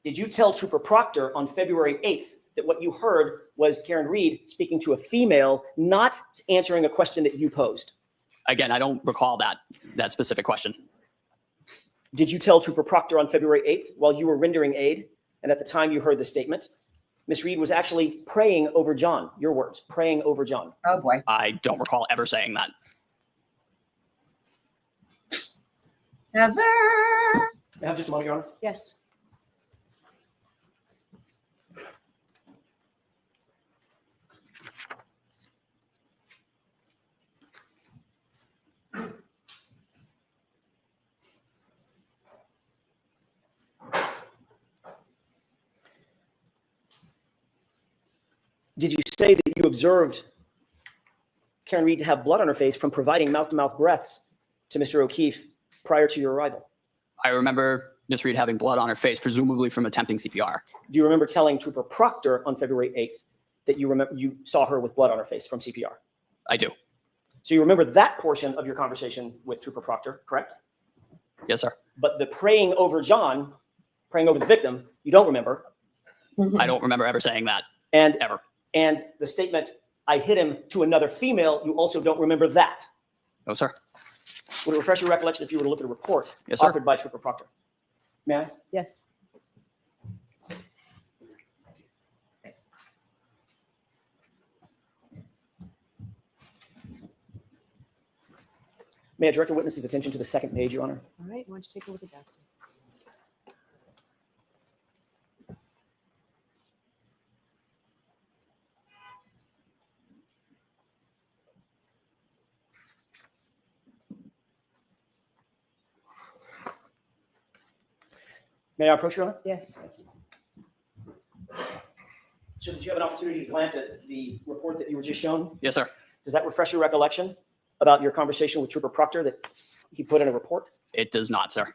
Did you tell Trooper Proctor on February 8th that what you heard was Karen Reed speaking to a female, not answering a question that you posed? Again, I don't recall that specific question. Did you tell Trooper Proctor on February 8th while you were rendering aid, and at the time you heard the statement, Miss Reed was actually praying over John, your words, praying over John? Oh boy. I don't recall ever saying that. Heather. I have just a moment, Your Honor. Yes. Did you say that you observed Karen Reed to have blood on her face from providing mouth-to-mouth breaths to Mr. O'Keefe prior to your arrival? I remember Miss Reed having blood on her face, presumably from attempting CPR. Do you remember telling Trooper Proctor on February 8th that you saw her with blood on her face from CPR? I do. So you remember that portion of your conversation with Trooper Proctor, correct? Yes, sir. But the praying over John, praying over the victim, you don't remember. I don't remember ever saying that, And ever. And the statement, I hit him to another female, you also don't remember that. No, sir. Would it refresh your recollection if you were to look at a report Yes, sir. offered by Trooper Proctor? May I? Yes. May I direct a witness's attention to the second page, Your Honor? All right. Why don't you take a look at that, sir? May I approach, Your Honor? Yes. So did you have an opportunity to glance at the report that you were just shown? Yes, sir. Does that refresh your recollection about your conversation with Trooper Proctor that he put in a report? It does not, sir.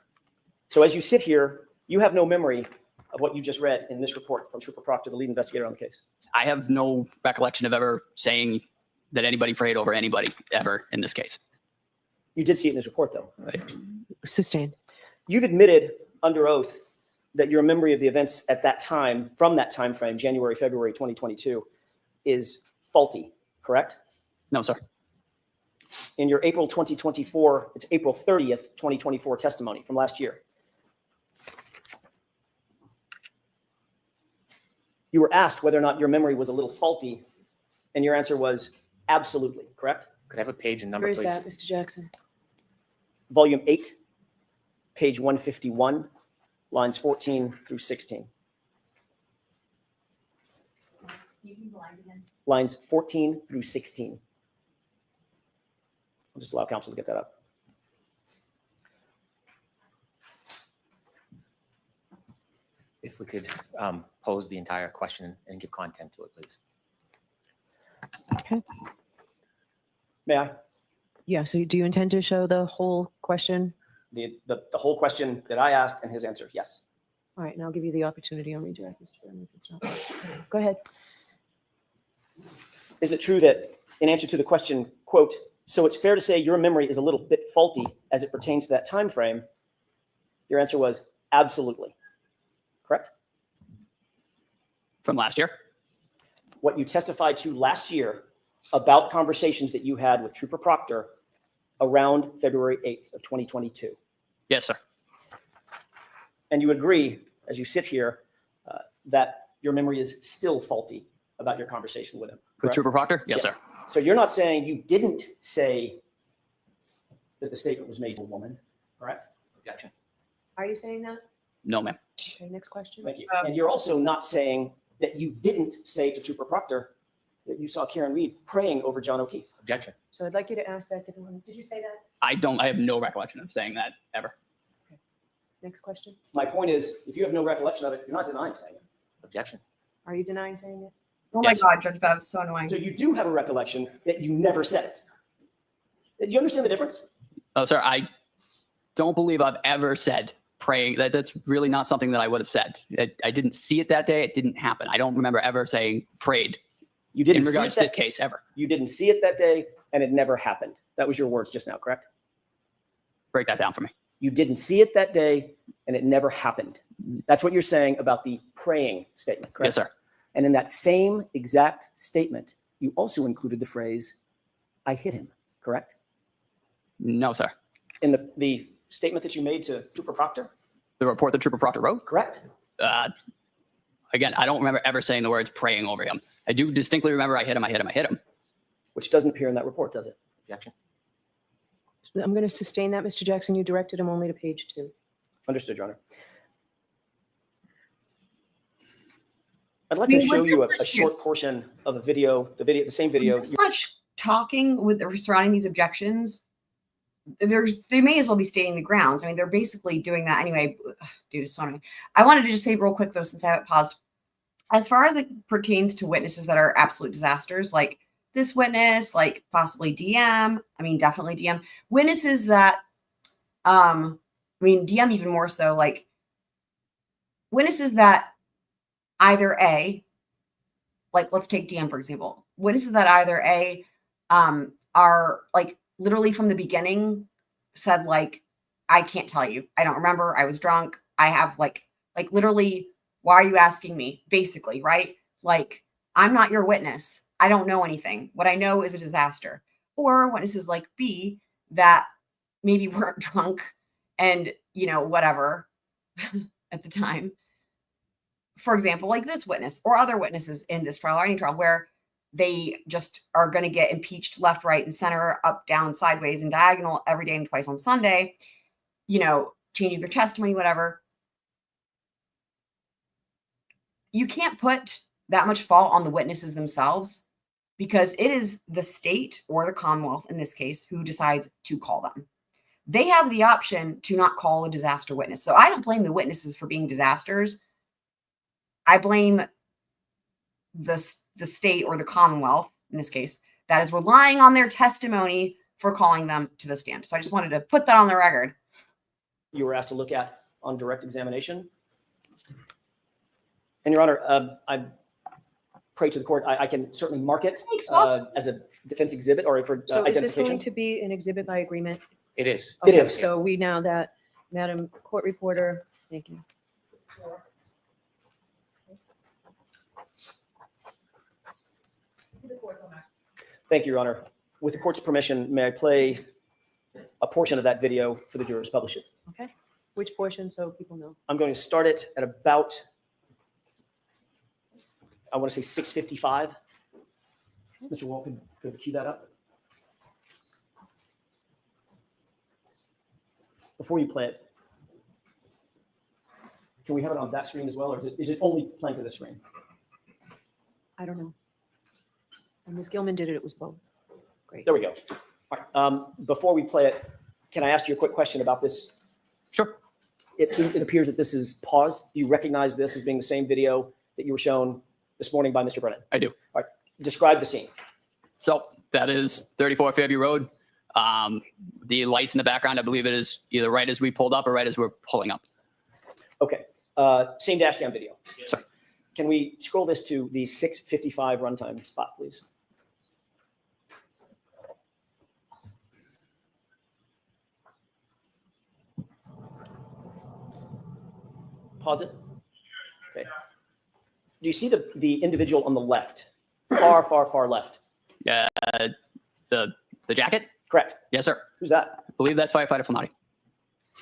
So as you sit here, you have no memory of what you just read in this report from Trooper Proctor, the lead investigator on the case. I have no recollection of ever saying that anybody prayed over anybody ever in this case. You did see it in this report, though. Sustained. You've admitted under oath that your memory of the events at that time, from that time frame, January, February 2022, is faulty, correct? No, sir. in your April 2024, it's April 30th, 2024 testimony from last year. You were asked whether or not your memory was a little faulty, and your answer was absolutely, correct? Could I have a page and number, Where is please? that, Mr. Jackson? Volume 8, page 151, lines 14 through 16. Lines 14 through 16. I'll just allow counsel to get that up. If we could pose the entire question and give content to it, please. Okay. May I? Yeah, so do you intend to show the whole question? The whole question that I asked and his answer, yes. All right, and I'll give you the opportunity. I'll redirect Mr. Brennan if it's not. Go ahead. Is it true that in answer to the question, quote, so it's fair to say your memory is a little bit faulty as it pertains to that time frame, your answer was absolutely, correct? From last year? What you testified to last year about conversations that you had with Trooper Proctor around February 8th of 2022. Yes, sir. And you agree, as you sit here, that your memory is still faulty about your conversation with him. With correct? Trooper Proctor? Yes, Yeah. sir. So you're not saying you didn't say that the statement was made to a woman, correct? Objection. Are you saying that? No, ma'am. Okay, next question. Thank you. And you're also not saying that you didn't say to Trooper Proctor that you saw Karen Reed praying over John O'Keefe. Objection. So I'd like you to ask that differently. Did you say that? I have no recollection of saying that ever. Next question. My point is, if you have no recollection of it, you're not denying saying it. Objection. Are you denying saying it? Oh Yes. my God, Judge Bev, so annoying. So you do have a recollection that you never said it. Do you understand the difference? Oh, sir, I don't believe I've ever said praying. That's really not something that I would have said. I didn't see it that day. It didn't happen. I don't remember ever saying prayed You didn't in see regards it to this that, case ever. You didn't see it that day, and it never happened. That was your words just now, correct? Break that down for me. You didn't see it that day, and it never happened. That's what you're saying about the praying statement, correct? Yes, sir. And in that same exact statement, you also included the phrase, I hit him, correct? No, sir. In the statement that you made to Trooper Proctor, The report that Trooper Proctor wrote? correct? Again, I don't remember ever saying the words praying over him. I do distinctly remember I hit him. Which doesn't appear in that report, does it? Objection. I'm going to sustain that, Mr. Jackson. You directed him only to page 2. Understood, Your Honor. I'd like to show you a short portion of a video, the same video. This much talking with surrounding these objections, they may as well be stating the grounds. I mean, they're basically doing that anyway. Dude, it's so annoying. I wanted to just say real quick though, since I haven't paused. As far as it pertains to witnesses that are absolute disasters, like this witness, like possibly DM, I mean, definitely DM, witnesses that, DM even more so, like witnesses that either A, like let's take DM for example, witnesses that either A, are like literally from the beginning said like, I can't tell you, I don't remember, I was drunk, I have like literally, why are you asking me? Basically, right? Like, I'm not your witness. I don't know anything. What I know is a disaster. Or witnesses like B that maybe weren't drunk and, whatever at the time. For example, like this witness or other witnesses in this trial or any trial where they just are going to get impeached left, right, and center, up, down, sideways, and diagonal every day and twice on Sunday, changing their testimony, whatever. You can't put that much fault on the witnesses themselves because it is the state or the Commonwealth in this case who decides to call them. They have the option to not call a disaster witness. So I don't blame the witnesses for being disasters. I blame the state or the Commonwealth in this case that is relying on their testimony for calling them to the stand. So I just wanted to put that on the record. You were asked to look at on direct examination. And Your Honor, I pray to the court, I can certainly mark it as a defense exhibit or for So is this going identification. to be an exhibit by agreement? It is. It Okay, is. so we now that, Madam Court Reporter, thank you. Thank you, Your Honor. with the court's permission, may I play a portion of that video for the jurors, publish it? Okay. Which portion, so people know? I'm going to start it at about, I want to say 6:55. Mr. Wall, could cue that up? Before you play it, can we have it on that screen as well, or is it only playing to this screen? I don't know. When Ms. Gilman did it, it was both. Great. There we go. All right. Before we play it, can I ask you a quick question about this? Sure. It appears that this is paused. Do you recognize this as being the same video that you were shown this morning by Mr. Brennan? I do. All right. Describe the scene. So that is 34 Fairview Road. The lights in the background, I believe it is either right as we pulled up or right as we're pulling up. Okay. Same dash cam video. Sorry. Can we scroll this to the 6:55 runtime spot, please? Pause it. Okay. Do you see the individual on the left? Far left. Yeah. The jacket? Correct. Yes, sir. Who's that? I believe that's firefighter Flamati.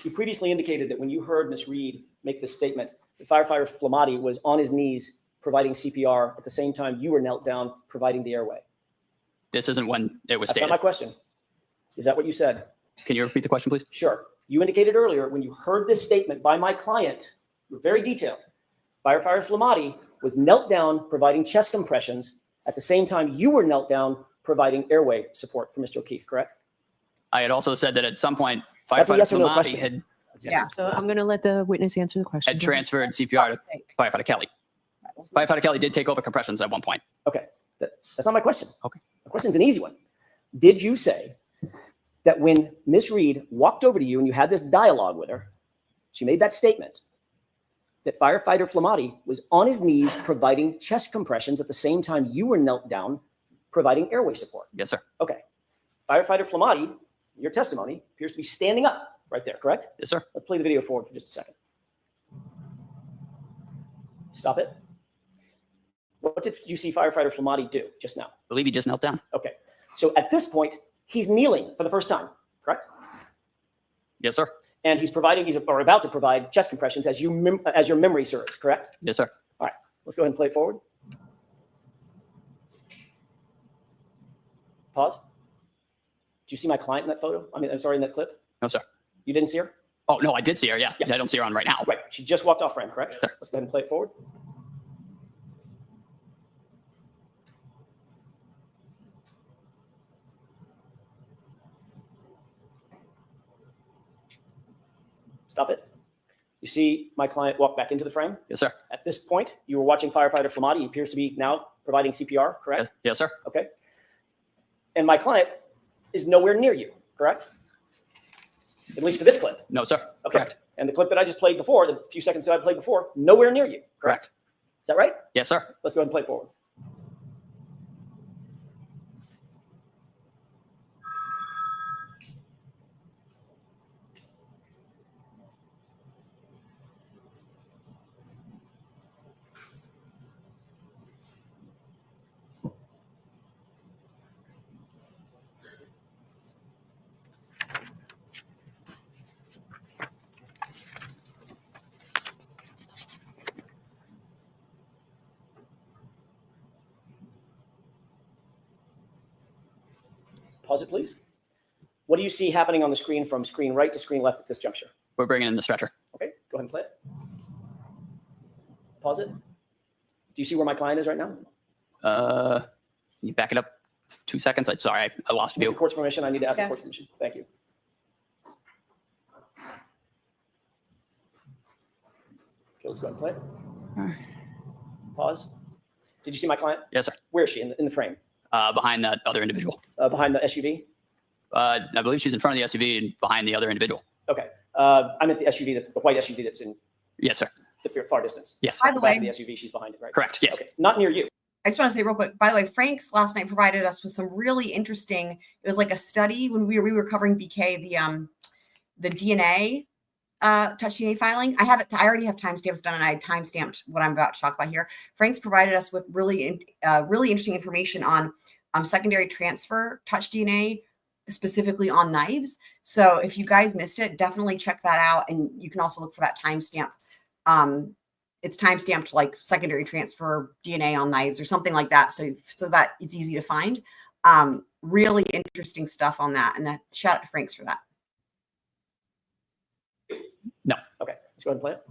You previously indicated that when you heard Ms. Reed make this statement, the firefighter Flamati was on his knees providing CPR at the same time you were knelt down providing the airway. This isn't when it was That's stated. not my question. Is that what you said? Can you repeat the question, please? Sure. You indicated earlier when you heard this statement by my client, you were very detailed. Firefighter Flamati was knelt down providing chest compressions at the same time you were knelt down providing airway support for Mr. O'Keefe, correct? I had also said that at some point, That's a firefighter yes or no Flamati question. Yeah. So I'm going to let the witness answer the question. had transferred CPR to firefighter Kelly. Firefighter Kelly did take over compressions at one point. Okay. That's not my question. Okay. My question's an easy one. Did you say that when Ms. Reed walked over to you and you had this dialogue with her, she made that statement that firefighter Flamati was on his knees providing chest compressions at the same time you were knelt down providing airway support? Yes, sir. Okay. Firefighter Flamati, your testimony appears to be standing up right there, correct? Yes, sir. Let's play the video forward for just a second. Stop it. What did you see firefighter Flamati do just now? I believe he just knelt down. Okay. So at this point, he's kneeling for the first time, correct? Yes, sir. And he's about to provide chest compressions as your memory serves, correct? Yes, sir. All right. Let's go ahead and play it forward. Pause. Did you see my client in that photo? I'm sorry, in that clip? No, sir. You didn't see her? Oh, no, I did see her. Yeah. Yeah. I don't see her on right now. Right. She just walked off frame, correct? Sir. Let's go ahead and play it forward. Stop it. You see my client walk back into the frame? Yes, sir. At this point, you were watching firefighter Flamati. He appears to be now providing CPR, correct? Yes, yes, sir. Okay. And my client is nowhere near you, correct? At least for this clip. No, sir. Okay. Correct. And the clip that I just played before, the few seconds that I played before, nowhere near you, correct? Correct. Is that right? Yes, sir. Let's go ahead and play it forward. Pause it, please. What do you see happening on the screen from screen right to screen left at this juncture? We're bringing in the stretcher. Okay, go ahead and play it. Pause it. Do you see where my client is right now? Can you back it up 2 seconds? I'm sorry, I lost With view. the court's permission, I need to ask the Yes. court's permission. Thank you. Okay, let's go ahead and play it. Pause. Did you see my client? Yes, sir. Where is she in the frame? Behind that other individual. Behind the SUV? I believe she's in front of the SUV and behind the other individual. Okay. I'm at the SUV, that's the white SUV that's in Yes, sir. the far distance. Yes. By That's the back of way, the SUV, she's behind it, right? Correct. Yes. Okay, not near you. I just want to say real quick, by the way, Frank's last night provided us with some really interesting, it was like a study when we were covering BK, the DNA, touch DNA filing. I already have timestamps done and I timestamped what I'm about to talk about here. Frank's provided us with really interesting information on secondary transfer touch DNA specifically on knives. So if you guys missed it, definitely check that out. And you can also look for that timestamp. It's timestamped like secondary transfer DNA on knives or something like that. So that it's easy to find. Really interesting stuff on that. And shout out to Franks for that. No. Okay. Let's go ahead and play it.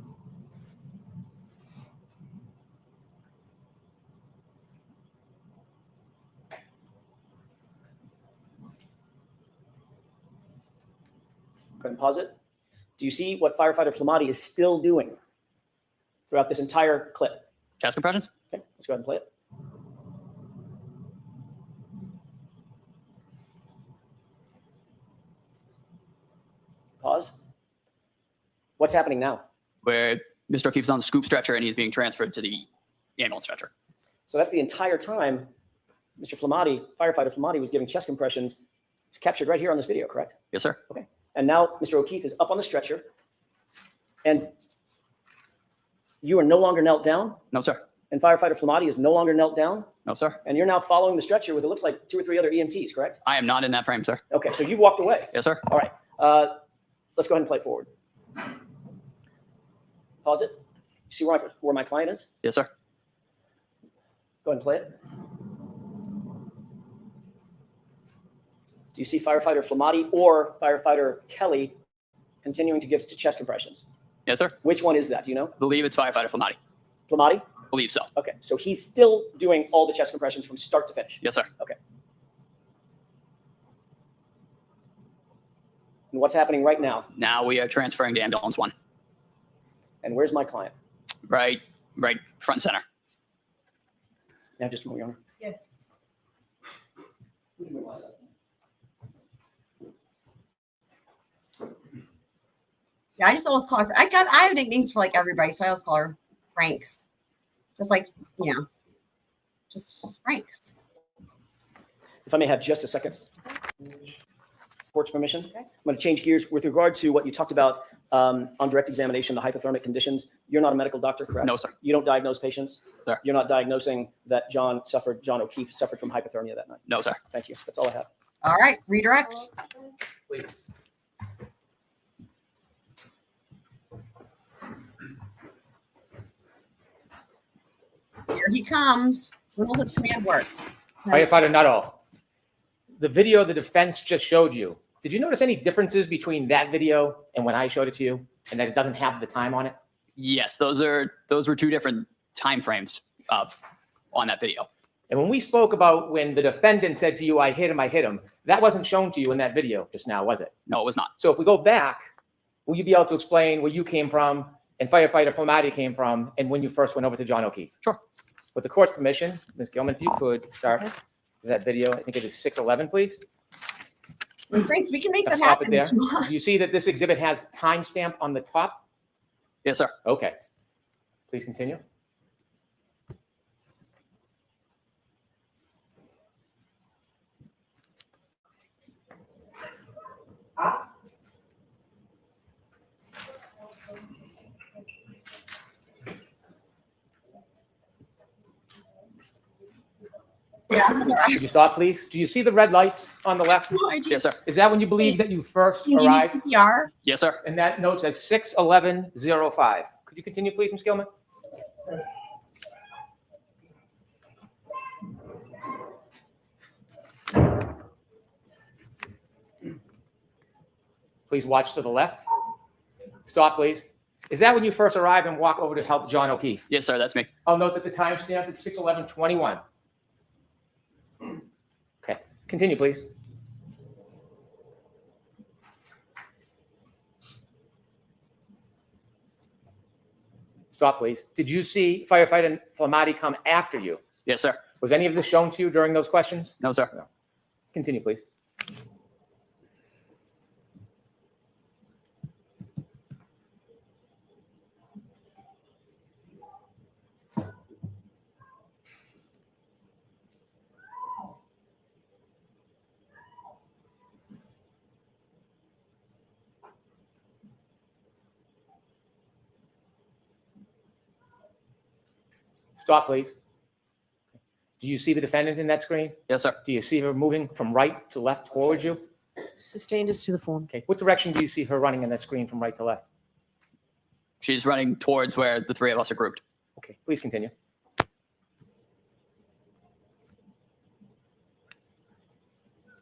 Go ahead and pause it. Do you see what firefighter Flamati is still doing throughout this entire clip? Chest compressions? Okay, let's go ahead and play it. Pause. What's happening now? Where Mr. O'Keefe's on the scoop stretcher and he's being transferred to the ambulance stretcher. So that's the entire time Mr. Flamati, firefighter Flamati, was giving chest compressions. It's captured right here on this video, correct? Yes, sir. Okay. And now Mr. O'Keefe is up on the stretcher, and you are no longer knelt down, No, sir. and firefighter Flamati is no longer knelt down, No, sir. and you're now following the stretcher with, it looks like, 2 or 3 other EMTs, correct? I am not in that frame, sir. Okay, so you've walked away. Yes, sir. All right. Let's go ahead and play it forward. Pause it. See where my client is? Yes, sir. Go ahead and play it. Do you see firefighter Flamati or firefighter Kelly continuing to give chest compressions? Yes, sir. Which one is that? Do you know? Believe it's firefighter Flamati. Flamati? Believe so. Okay, so he's still doing all the chest compressions from start to finish. Yes, sir. Okay. And what's happening right now? Now we are transferring to ambulance 1. And where's my client? Right front and center. Now, just a moment, Your Honor. Yes. Yeah, I just always call her. I have nicknames for like everybody, so I always call her Franks. Just like, just Franks. If I may have just a second. Court's permission. Okay. I'm going to change gears with regard to what you talked about on direct examination, the hypothermic conditions. You're not a medical doctor, correct? No, sir. You don't diagnose patients? Sir. You're not diagnosing that John O'Keefe suffered from hypothermia that night? No, sir. Thank you. That's all I have. All right, redirect. Please. Here he comes. When will his command work? Firefighter Nuttall, the video the defense just showed you, did you notice any differences between that video and when I showed it to you, and that it doesn't have the time on it? Yes, those were 2 different time frames on that video. And when we spoke about when the defendant said to you, I hit him, that wasn't shown to you in that video just now, was it? No, it was not. So if we go back, will you be able to explain where you came from and firefighter Flamati came from and when you first went over to John O'Keefe? Sure. With the court's permission, Ms. Gilman, if you could start that video, I think it is 6:11, please. Franks, we can make Let's that stop it happen. there. if you want. Do you see that this exhibit has timestamp on the top? Yes, sir. Okay. Please continue. Could you stop, please? Do you see the red lights on the left? No idea. Yes, sir. Is that when you believe that you first Can you give me arrived? CPR? Yes, sir. And that note says 6:11:05. Could you continue, please, Ms. Gilman? Please watch to the left. Stop, please. Is that when you first arrived and walk over to help John O'Keefe? Yes, sir. That's me. I'll note that the timestamp is 6:11:21. Okay, continue, please. Stop, please. Did you see firefighter Flamati come after you? Yes, sir. Was any of this shown to you during those questions? No, sir. Continue, please. Stop, please. Do you see the defendant in that screen? Yes, sir. Do you see her moving from right to left towards you? Sustained as to the form. Okay. What direction do you see her running in that screen from right to left? She's running towards where the three of us are grouped. Okay, please continue.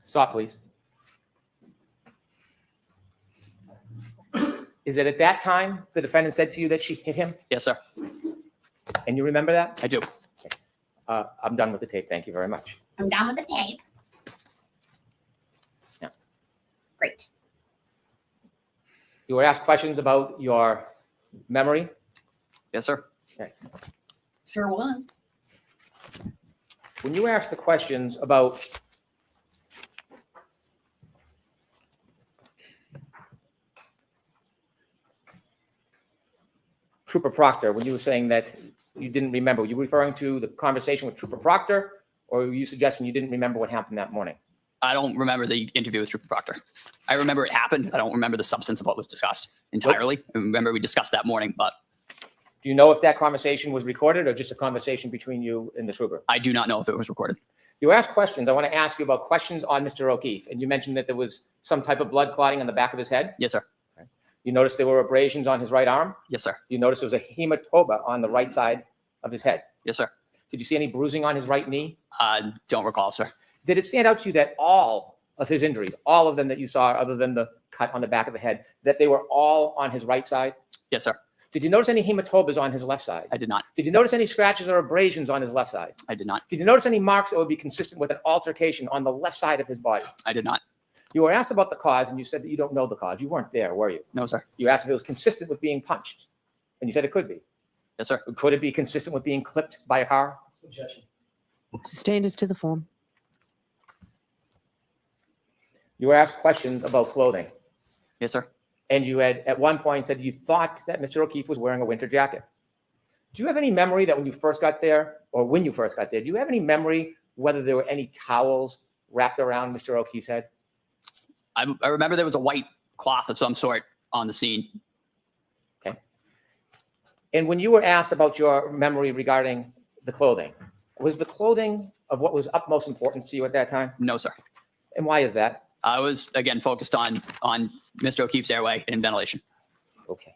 Stop, please. Is it at that time the defendant said to you that she hit him? Yes, sir. And you remember that? I do. I'm done with the tape. Thank you very much. I'm done with the tape. Yeah. Great. You were asked questions about your memory. Yes, sir. Okay. Sure was. When you were asked the questions about Trooper Proctor, when you were saying that you didn't remember, were you referring to the conversation with Trooper Proctor, or were you suggesting you didn't remember what happened that morning? I don't remember the interview with Trooper Proctor. I remember it happened. I don't remember the substance of what was discussed entirely. I remember we discussed that morning, but Do you know if that conversation was recorded or just a conversation between you and the trooper? I do not know if it was recorded. You asked questions. I want to ask you about questions on Mr. O'Keefe, and you mentioned that there was some type of blood clotting on the back of his head. Yes, sir. You noticed there were abrasions on his right arm. Yes, sir. You noticed there was a hematoma on the right side of his head. Yes, sir. Did you see any bruising on his right knee? Don't recall, sir. Did it stand out to you that all of his injuries, all of them that you saw, other than the cut on the back of the head, that they were all on his right side? Yes, sir. Did you notice any hematomas on his left side? I did not. Did you notice any scratches or abrasions on his left side? I did not. Did you notice any marks that would be consistent with an altercation on the left side of his body? I did not. You were asked about the cause, and you said that you don't know the cause. You weren't there, were you? No, sir. You asked if it was consistent with being punched, and you said it could be. Yes, sir. Could it be consistent with being clipped by a car? Objection. Sustained as to the form. You were asked questions about clothing, Yes, sir. and you had at one point said you thought that Mr. O'Keefe was wearing a winter jacket. Do you have any memory that when you first got there, or when you first got there, do you have any memory whether there were any towels wrapped around Mr. O'Keefe's head? I remember there was a white cloth of some sort on the scene. Okay. And when you were asked about your memory regarding the clothing, was the clothing of what was utmost importance to you at that time? No, sir. And why is that? I was, again, focused on Mr. O'Keefe's airway and ventilation. Okay.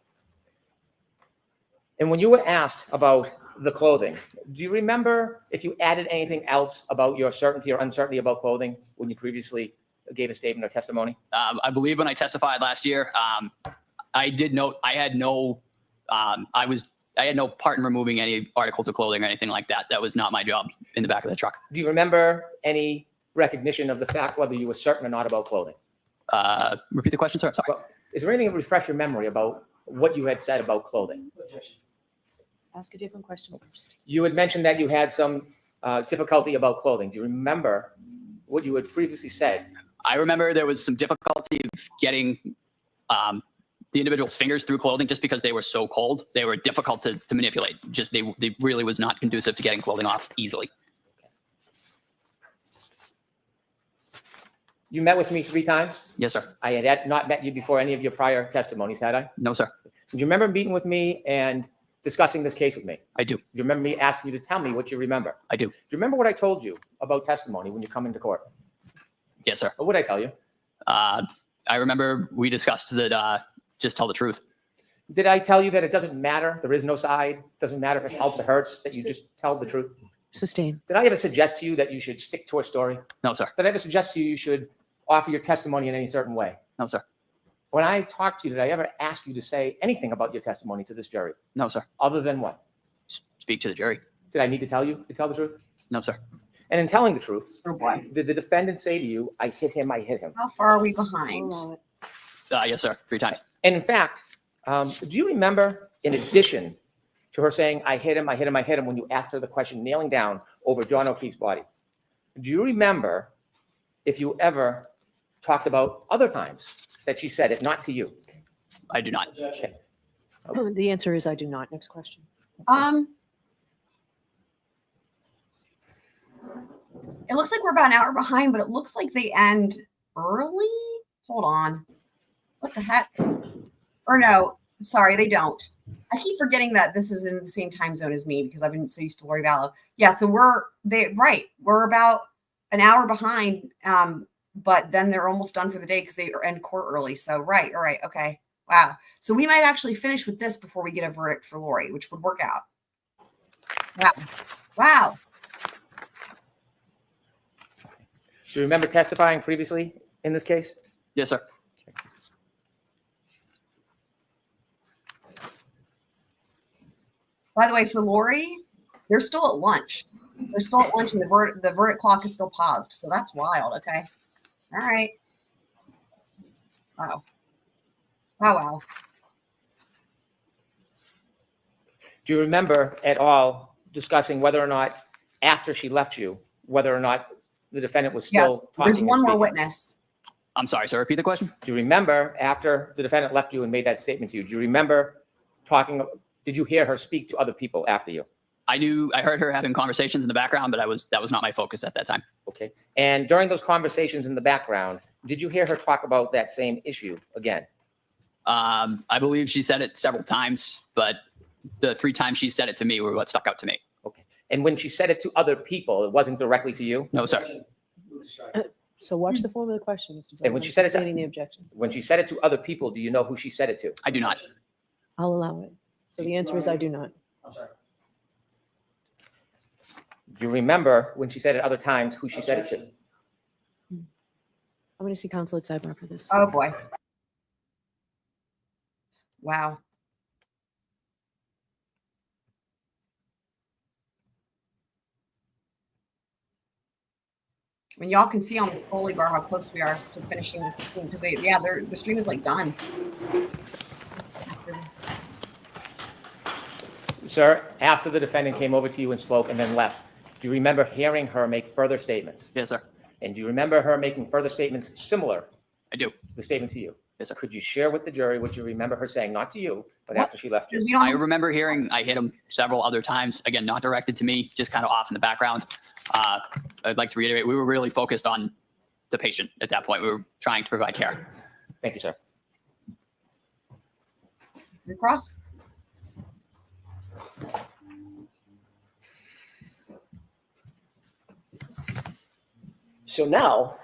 And when you were asked about the clothing, do you remember if you added anything else about your certainty or uncertainty about clothing when you previously gave a statement or testimony? I believe when I testified last year, I did note I had no part in removing any articles of clothing or anything like that. That was not my job in the back of the truck. Do you remember any recognition of the fact whether you were certain or not about clothing? Repeat the question, sir. Sorry. Well, is there anything that refresh your memory about what you had said about clothing? Objection. Ask a different question first. You had mentioned that you had some difficulty about clothing. Do you remember what you had previously said? I remember there was some difficulty of getting the individual's fingers through clothing just because they were so cold. They were difficult to manipulate. Just they really was not conducive to getting clothing off easily. You met with me 3 times. Yes, sir. I had not met you before any of your prior testimonies, had I? No, sir. Do you remember meeting with me and discussing this case with me? I do. Do you remember me asking you to tell me what you remember? I do. Do you remember what I told you about testimony when you come into court? Yes, sir. Or what did I tell you? I remember we discussed that just tell the truth. Did I tell you that it doesn't matter? There is no side. Doesn't matter if it helps or hurts, that you just tell the truth? Sustained. Did I ever suggest to you that you should stick to a story? No, sir. Did I ever suggest to you you should offer your testimony in any certain way? No, sir. When I talked to you, did I ever ask you to say anything about your testimony to this jury? No, sir. Other than what? Speak to the jury. Did I need to tell you to tell the truth? No, sir. And in telling the truth, Or what? did the defendant say to you, I hit him, I hit him? How far are we behind? Yes, sir. 3 times. And in fact, do you remember, in addition to her saying, I hit him, I hit him, I hit him, when you asked her the question, kneeling down over John O'Keefe's body, do you remember if you ever talked about other times that she said it, not to you? I do not. Objection. The answer is I do not. Next question. It looks like we're about an hour behind, but it looks like they end early. Hold on. What the heck? Or no, sorry, they don't. I keep forgetting that this is in the same time zone as me because I've been so used to Lori Vallow. Yeah, so we're about an hour behind, but then they're almost done for the day because they end court early. So all right, okay, wow. So we might actually finish with this before we get a verdict for Lori, which would work out. Wow. Do you remember testifying previously in this case? Yes, sir. By the way, for Lori, they're still at lunch. They're still at lunch, and the verdict clock is still paused. So that's wild. Okay. All right. Wow. Wow. Do you remember at all discussing whether or not, after she left you, whether or not the defendant was still talking? There's one more witness. I'm sorry, sir. Repeat the question. Do you remember after the defendant left you and made that statement to you? Do you remember talking? Did you hear her speak to other people after you? I heard her having conversations in the background, but that was not my focus at that time. Okay. And during those conversations in the background, did you hear her talk about that same issue again? I believe she said it several times, but the 3 times she said it to me were what stuck out to me. Okay. And when she said it to other people, it wasn't directly to you? No, sir. So watch the form of the question, Mr. And when she said it to, the objections. when she said it to other people, do you know who she said it to? I do not. I'll allow it. So the answer is I do not. I'm sorry. Do you remember when she said it other times who she said it to? I'm going to see counsel at sidebar for this. Oh boy. Wow. I mean, y'all can see on the Scully bar how close we are to finishing this stream because the stream is like done. Sir, after the defendant came over to you and spoke and then left, do you remember hearing her make further statements? Yes, sir. And do you remember her making further statements similar I do. to the statement to you? Yes, sir. Could you share with the jury what you remember her saying, not to you, but after she left you? Because we don't I remember hearing I hit him several other times. Again, not directed to me, just kind of off in the background. I'd like to reiterate, we were really focused on the patient at that point. We were trying to provide care. Thank you, sir. recross. So now,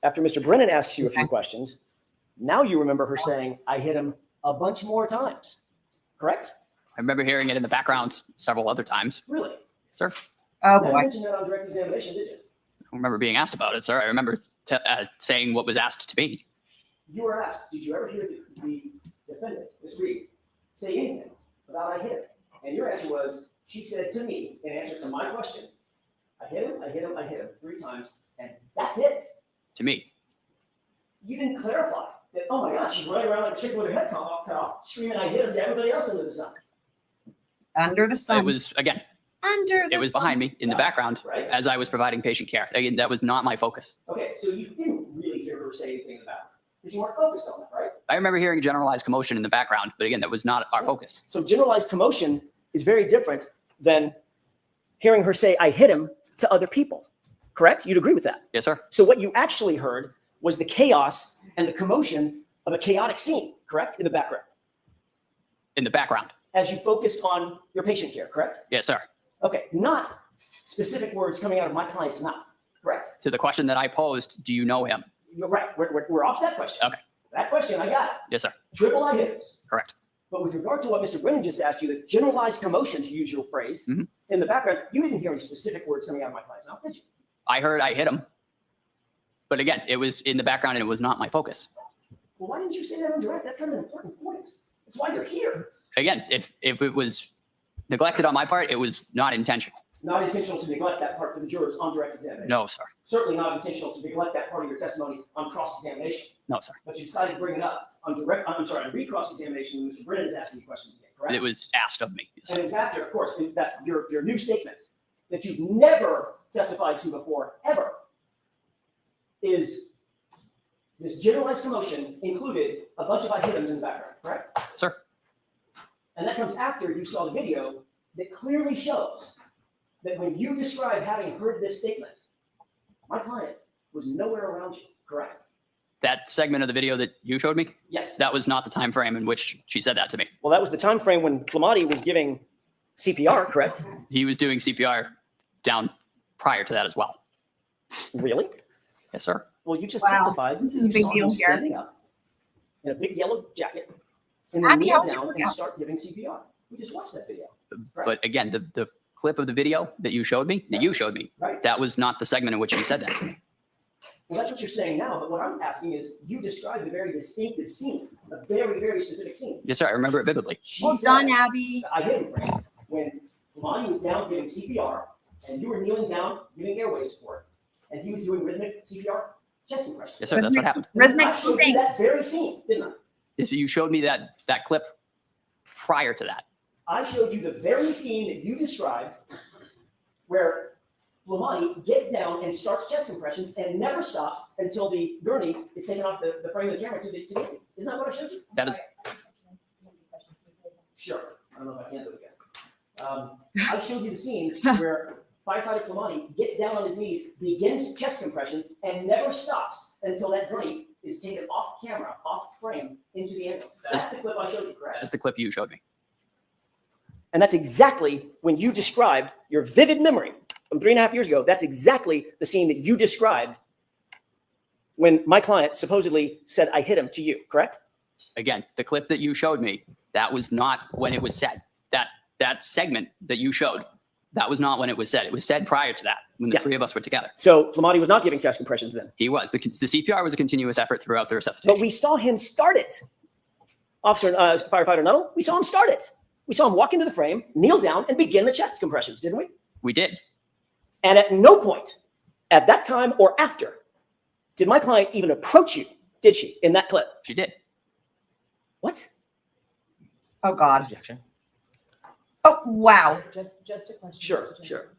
after Mr. Brennan asks you a few questions, now you remember her saying, I hit him a bunch more times, correct? I remember hearing it in the background several other times. Really? Sir, Oh You boy. mentioned that on direct examination, did you? I don't remember being asked about it, sir. I remember saying what was asked to me. You were asked, did you ever hear the defendant, Ms. Reed, say anything about I hit him? And your answer was, she said to me, in answer to my question, I hit him, I hit him, I hit him 3 times, and that's it. To me. You didn't clarify that, oh my gosh, she's running around like a chicken with her head cut off, screaming I hit him to everybody else under the sun. Under the sun. It was, again, Under the it was sun. behind me in the background Right. as I was providing patient care. Again, that was not my focus. Okay, so you didn't really hear her say anything about it, because you weren't focused on it, right? I remember hearing generalized commotion in the background, but again, that was not our focus. So generalized commotion is very different than hearing her say, I hit him to other people, correct? You'd agree with that? Yes, sir. So what you actually heard was the chaos and the commotion of a chaotic scene, correct? In the background, In the background. as you focused on your patient care, correct? Yes, sir. Okay, not specific words coming out of my client's mouth, correct? To the question that I posed, do you know him? You're right, we're off that question. Okay. That question, I got it. Yes, sir. Triple I hitters. Correct. But with regard to what Mr. Brennan just asked you, the generalized commotion, to use your phrase, Mhm. in the background, you didn't hear any specific words coming out of my client's mouth, did you? I heard I hit him. But again, it was in the background and it was not my focus. Well, why didn't you say that on direct? That's kind of an important point. That's why you're here. Again, if it was neglected on my part, it was not intentional. Not intentional to neglect that part for the jurors on direct examination. No, sir. Certainly not intentional to neglect that part of your testimony on cross-examination. No, sir. But you decided to bring it up on on re-cross-examination when Mr. Brennan is asking you questions again, correct? It was asked of me. Yes, And sir. it was after, of course, that your new statement that you've never testified to before, ever, is this generalized commotion included a bunch of I hit hims in the background, correct? Sir. And that comes after you saw the video that clearly shows that when you describe having heard this statement, my client was nowhere around you, correct? That segment of the video that you showed me, Yes. that was not the time frame in which she said that to me. Well, that was the time frame when Flamati was giving CPR, correct? He was doing CPR down prior to that as well. Really? Yes, sir. Well, you just Wow. testified. This is a you big saw deal him here. standing up in a big yellow jacket and then Abby, kneel how's your down and workout? start giving CPR. We just watched that video. But again, the clip of the video that you showed me, Right. that was not the segment in which she said that to me. Well, that's what you're saying now, but what I'm asking is, you described a very distinctive scene, a very, very specific scene. Yes, sir. I remember it vividly. She Well said, done, Abby. I hit him, friends, when Flamati was down giving CPR, and you were kneeling down giving airway support, and he was doing rhythmic CPR, chest compression. Yes, sir. That's what happened. Rhythmic I showed you pumping. that very scene, didn't I? Yes, you showed me that clip prior to that. I showed you the very scene that you described where Flamati gets down and starts chest compressions and never stops until the gurney is taken off the frame of the camera to the end. Isn't that what I showed you? That is Sure. I don't know if I can do it again. I showed you the scene where firefighter Flamati gets down on his knees, begins chest compressions, and never stops until that gurney is taken off camera, off frame, into the ambulance. That's the clip I showed you, correct? that's the clip you showed me. And that's exactly when you described your vivid memory from 3.5 years ago. That's exactly the scene that you described when my client supposedly said, I hit him to you, correct? Again, the clip that you showed me, that was not when it was said. That segment that you showed, that was not when it was said. It was said prior to that, when the Yeah. three of us were together. So Flamati was not giving chest compressions then. He was. The CPR was a continuous effort throughout the resuscitation. But we saw him start it. Firefighter Nuttall, we saw him start it. We saw him walk into the frame, kneel down, and begin the chest compressions, didn't we? We did. And at no point at that time or after did my client even approach you, did she, in that clip? She did. What? Oh God. Objection. Oh wow. Just a question. Sure, Mr. Jackson. sure.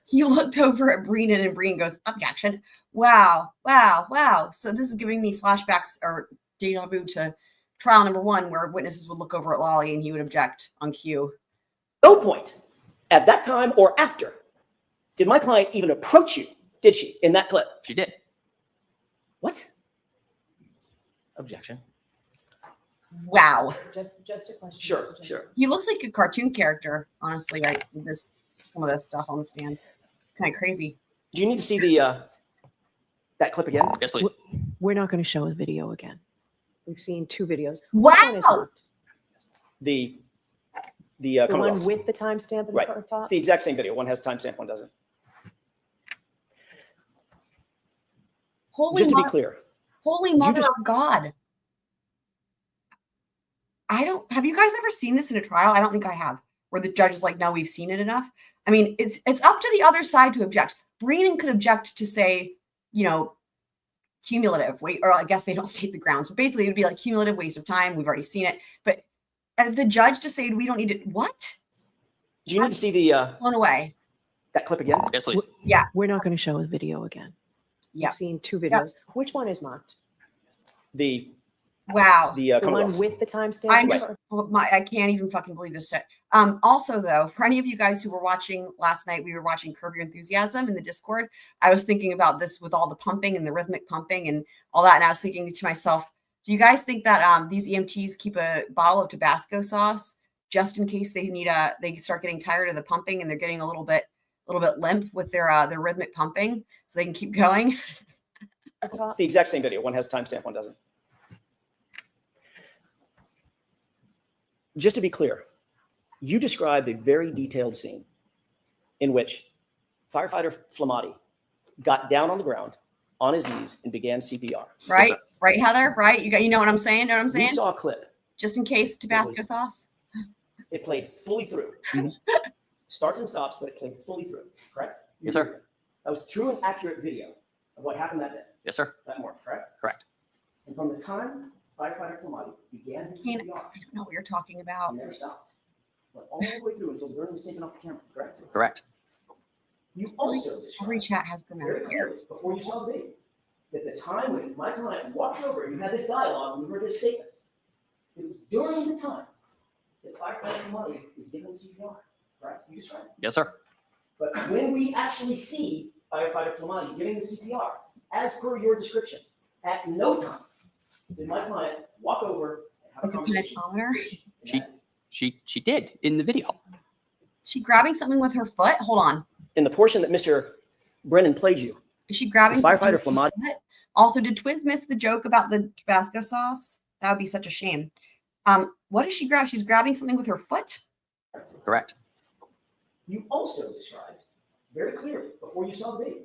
He looked over at Brennan and Brennan goes, objection. Wow, wow, wow. So this is giving me flashbacks or deja vu to trial number 1 where witnesses would look over at Lolly and he would object on cue. No point at that time or after did my client even approach you, did she, in that clip? She did. What? Objection. Wow. Just a question. Sure, Mr. Jackson. sure. He looks like a cartoon character, honestly, right? Some of this stuff on the stand. Kind of crazy. Do you need to see the that clip again? Yes, please. We're not going to show the video again. We've seen 2 videos. Wow. One is marked. The The one Commonwealth. with the timestamp in Right. the top. It's the exact same video. One has timestamp, one doesn't. Holy Just to be mother, clear, holy mother just- of God. Have you guys ever seen this in a trial? I don't think I have, where the judge is like, no, we've seen it enough. I mean, it's up to the other side to object. Brennan could object to say, cumulative wait, or I guess they don't state the grounds, but basically it would be like cumulative waste of time. We've already seen it. But the judge to say we don't need it, what? do you need to see the Blown away. that clip again? Yes, please. Yeah. We're not going to show the video again. Yeah. We've seen 2 videos. Which one is marked? The Wow. the The Commonwealth. one with the timestamp? I'm in the just, front? I can't even fucking believe this shit. Also though, for any of you guys who were watching last night, we were watching Curb Your Enthusiasm in the Discord. I was thinking about this with all the pumping and the rhythmic pumping and all that. And I was thinking to myself, do you guys think that these EMTs keep a bottle of Tabasco sauce just in case they they start getting tired of the pumping and they're getting a little bit limp with their rhythmic pumping so they can keep going? It's the exact same video. One has timestamp, one doesn't. Just to be clear, you described a very detailed scene in which firefighter Flamati got down on the ground on his knees and began CPR. Right? Right, Heather? Right? You know what I'm saying? Know what I'm We saying? saw a clip. Just in case Tabasco sauce. It played fully through. Starts and stops, but it played fully through. Correct? Yes, sir. That was true and accurate video of what happened that day, Yes, sir. that morning, correct? Correct. And from the time firefighter Flamati began his Tina, CPR, I don't know what you're talking about. he never stopped. Went all the way through until the gurney was taken off the camera, correct? Correct. You also Every described chat has very permitted clearly before you saw the video that the time when my client walked over and you had this dialogue and you heard this statement, it was during the time that firefighter Flamati was given CPR, correct? You described it. Yes, sir. But when we actually see firefighter Flamati giving the CPR, as per your description, At no time did my client walk over and have a Like a conversation. penetrometer? She did in the video. She grabbing something with her foot? Hold on. In the portion that Mr. Brennan played you, Is she grabbing Was firefighter something with her Flamati- foot? Also, did Twiz miss the joke about the Tabasco sauce? That would be such a shame. What does she grab? She's grabbing something with her foot? Correct. you also described very clearly before you saw the video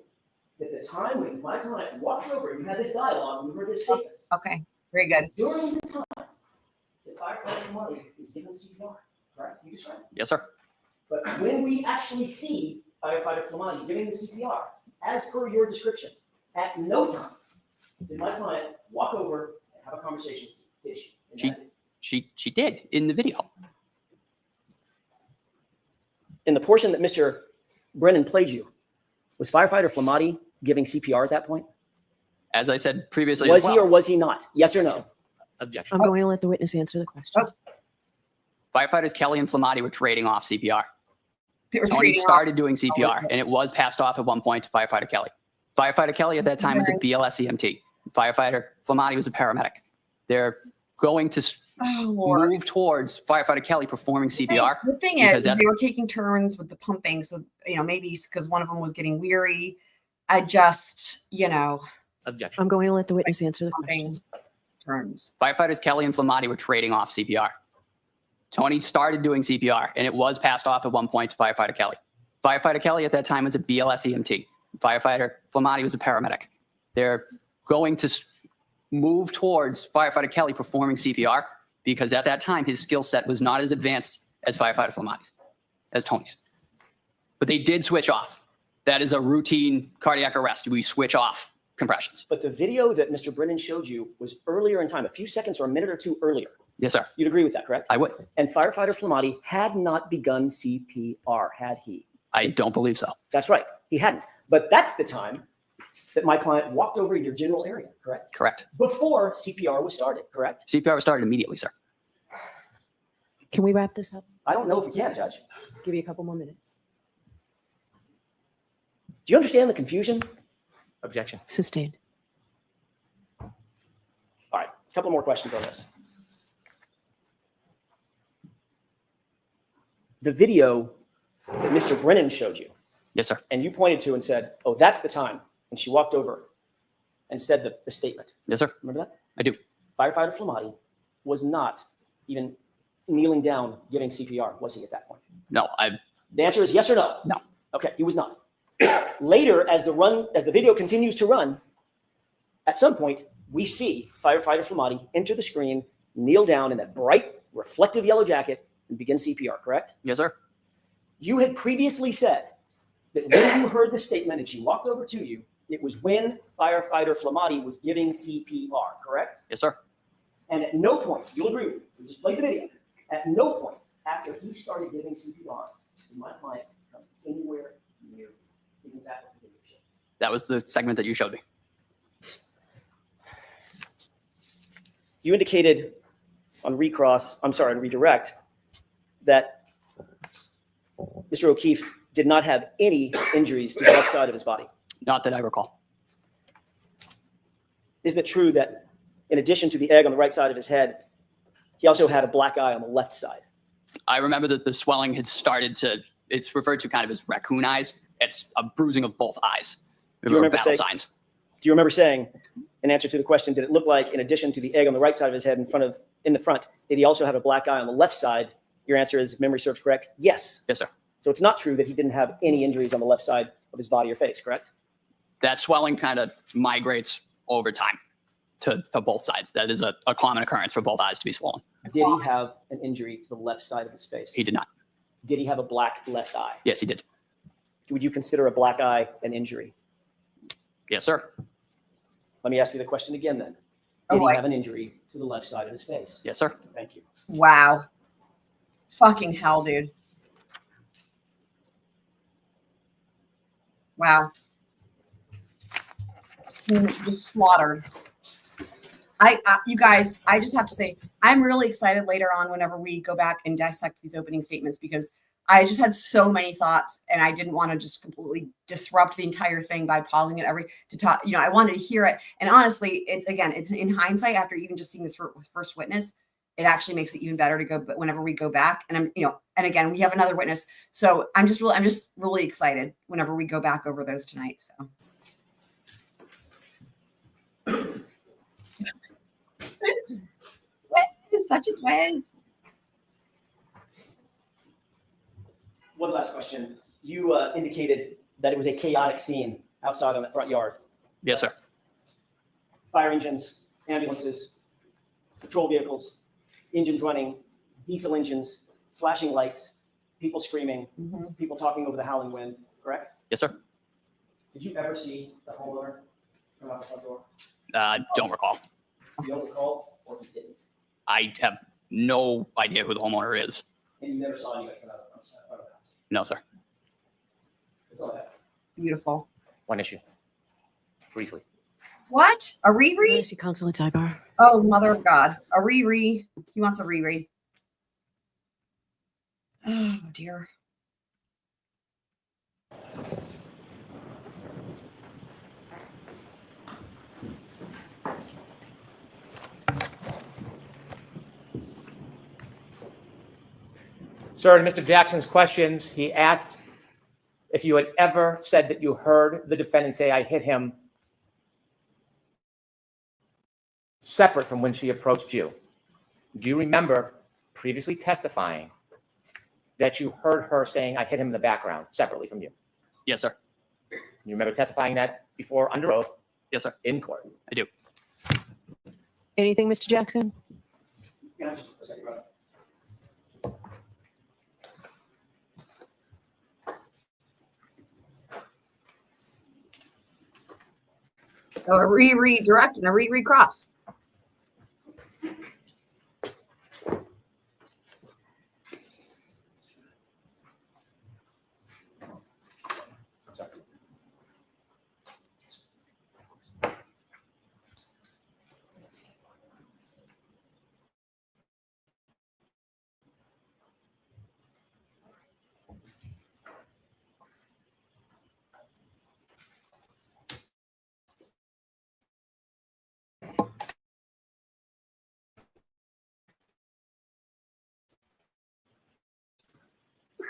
that the time when my client walked over and you had this dialogue, you heard this statement. Okay, very good. During the time that firefighter money is given CPR, correct? You described it. Yes, sir. But when we actually see firefighter Flamani giving the CPR, as per your description, at no time did my client walk over and have a conversation with you, did she? She did in the video. In the portion that Mr. Brennan played you, was firefighter Flamati giving CPR at that point? As I said previously, Was as he well, or was he not? Yes or no? Objection. I'm going to let the witness answer the question. firefighters Kelly and Flamati were trading off CPR. They were Tony trading off. started doing CPR, Oh, and it was passed off at one point to firefighter Kelly. Firefighter Kelly at that time was a BLS EMT. Firefighter Flamati was a paramedic. They're going to Oh, Lord. move towards firefighter Kelly performing CPR. The thing because is, that- they were taking turns with the pumping. So, maybe because one of them was getting weary. I just, Objection. I'm going to let the witness answer the question. pumping turns. Firefighters Kelly and Flamati were trading off CPR. Tony started doing CPR, and it was passed off at one point to firefighter Kelly. Firefighter Kelly at that time was a BLS EMT. Firefighter Flamati was a paramedic. They're going to move towards firefighter Kelly performing CPR because at that time his skill set was not as advanced as firefighter Flamati's, as Tony's. But they did switch off. That is a routine cardiac arrest. We switch off compressions. But the video that Mr. Brennan showed you was earlier in time, a few seconds or a minute or two earlier. Yes, sir. You'd agree with that, correct? I would. And firefighter Flamati had not begun CPR, had he? I don't believe so. That's right, he hadn't. But that's the time that my client walked over your general area, correct? Correct. Before CPR was started, correct? CPR was started immediately, sir. Can we wrap this up? I don't know if we can, Judge. Give you a couple more minutes. Do you understand the confusion? Objection. Sustained. All right, a couple more questions on this. The video that Mr. Brennan showed you, Yes, sir. and you pointed to and said, oh, that's the time when she walked over and said the statement. Yes, sir. Remember that? I do. Firefighter Flamati was not even kneeling down giving CPR, was he at that point? No, The answer is yes or no? No. Okay, he was not. Later, as the video continues to run, at some point, we see firefighter Flamati enter the screen, kneel down in that bright, reflective yellow jacket, and begin CPR, correct? Yes, sir. You had previously said that when you heard the statement and she walked over to you, it was when firefighter Flamati was giving CPR, correct? Yes, sir. And at no point, you'll agree with me, we just played the video, at no point after he started giving CPR did my client come anywhere near you. Isn't that what the video showed? That was the segment that you showed me. You indicated on redirect, that Mr. O'Keefe did not have any injuries to the left side of his body. Not that I recall. Isn't it true that in addition to the egg on the right side of his head, he also had a black eye on the left side? I remember that the swelling had started to, it's referred to kind of as raccoon eyes. It's a bruising of both eyes. Do you remember battle saying- signs. Do you remember saying, in answer to the question, did it look like in addition to the egg on the right side of his head in the front, did he also have a black eye on the left side? Your answer is, if memory serves correct, yes. Yes, sir. So it's not true that he didn't have any injuries on the left side of his body or face, correct? That swelling kind of migrates over time to both sides. That is a common occurrence for both eyes to be swollen. Did he have an injury to the left side of his face? He did not. Did he have a black left eye? Yes, he did. Would you consider a black eye an injury? Yes, sir. Let me ask you the question again then. Oh, Did he boy. have an injury to the left side of his face? Yes, sir. Thank you. Wow. Fucking hell, dude. Wow. Just slaughtered. You guys, I just have to say, I'm really excited later on whenever we go back and dissect these opening statements because I just had so many thoughts, and I didn't want to just completely disrupt the entire thing by pausing it to talk. I wanted to hear it. And honestly, it's in hindsight, after even just seeing this first witness, it actually makes it even better to go. But whenever we go back, and and again, we have another witness, so I'm just really excited whenever we go back over those tonight. So. Such a quiz. One last question. You indicated that it was a chaotic scene outside on the front yard. Yes, sir. Fire engines, ambulances, patrol vehicles, engines running, diesel engines, flashing lights, people screaming, people talking over the howling wind, correct? Yes, sir. Did you ever see the homeowner come out the front door? Don't recall. You don't recall, or you didn't? I have no idea who the homeowner is. And you never saw anybody come out of the house? No, sir. That's all I have. Beautiful. One issue, briefly. What? A reread? I see Counsel at sidebar. Oh, mother of God. A reread. He wants a reread. Oh, dear. Sir, to Mr. Jackson's questions, he asked if you had ever said that you heard the defendant say, "I hit him," separate from when she approached you. Do you remember previously testifying that you heard her saying, "I hit him" in the background, separately from you? Yes, sir. You remember testifying that before under oath Yes, sir. in court? I do. Anything, Mr. Jackson? Can I just a second, brother? So a reread direct and a reread cross.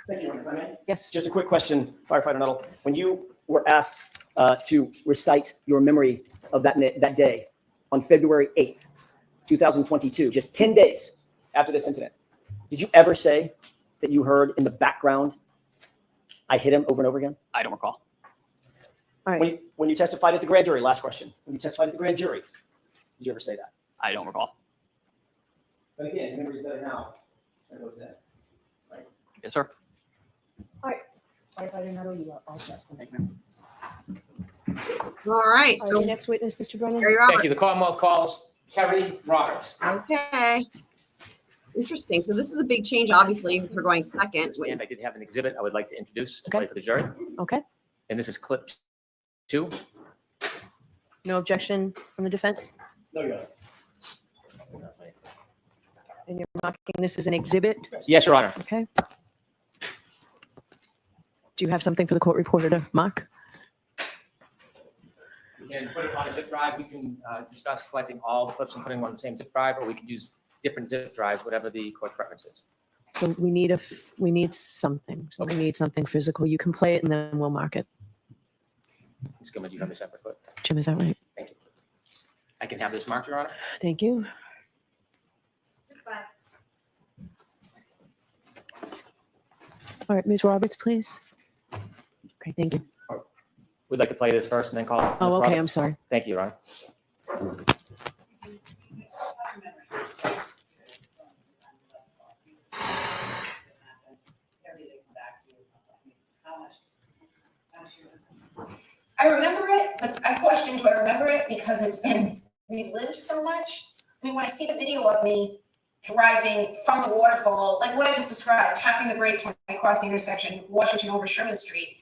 Thank you, Your Honor, if I may. Yes. Just a quick question, Firefighter Nuttall. When you were asked to recite your memory of that day on February 8th, 2022, just 10 days after this incident, did you ever say that you heard in the background, "I hit him" over and over again? I don't recall. All right. When you testified at the grand jury, last question, when you testified at the grand jury, did you ever say that? I don't recall. But again, your memory is better now than it was then. Yes, sir. Firefighter Nuttall, you are all set. Thank you. All right. All right, So your next witness, Mr. Brennan? Kerry Roberts. Thank you. The Commonwealth calls Kerry Roberts. Okay. Interesting. So this is a big change, obviously, if we're going second. And I did have an exhibit I would like to introduce to Okay. play for the jury. Okay. And this is clip 2. No objection from the defense? No, Your Honor. And you're marking this as an exhibit? Yes, Your Honor. Okay. Do you have something for the court reporter to mark? We can put it on a zip drive. We can discuss collecting all the clips and putting them on the same zip drive, or we could use different zip drives, whatever the court preference is. So we need something. So we need something physical. You can play it and then we'll mark it. Ms. Gilman, do you have a separate clip? Jim, is that right? Thank you. I can have this marked, Your Honor. Thank you. All right, Ms. Roberts, please. Okay, thank you. We'd like to play this first and then call. Oh, Ms. okay, I'm Roberts. sorry. Thank you, Your Honor. I remember it, but I question, do I remember it because it's been relived so much? I mean, when I see the video of me driving from the waterfall, like what I just described, tapping the brakes when I crossed the intersection, Washington over Sherman Street,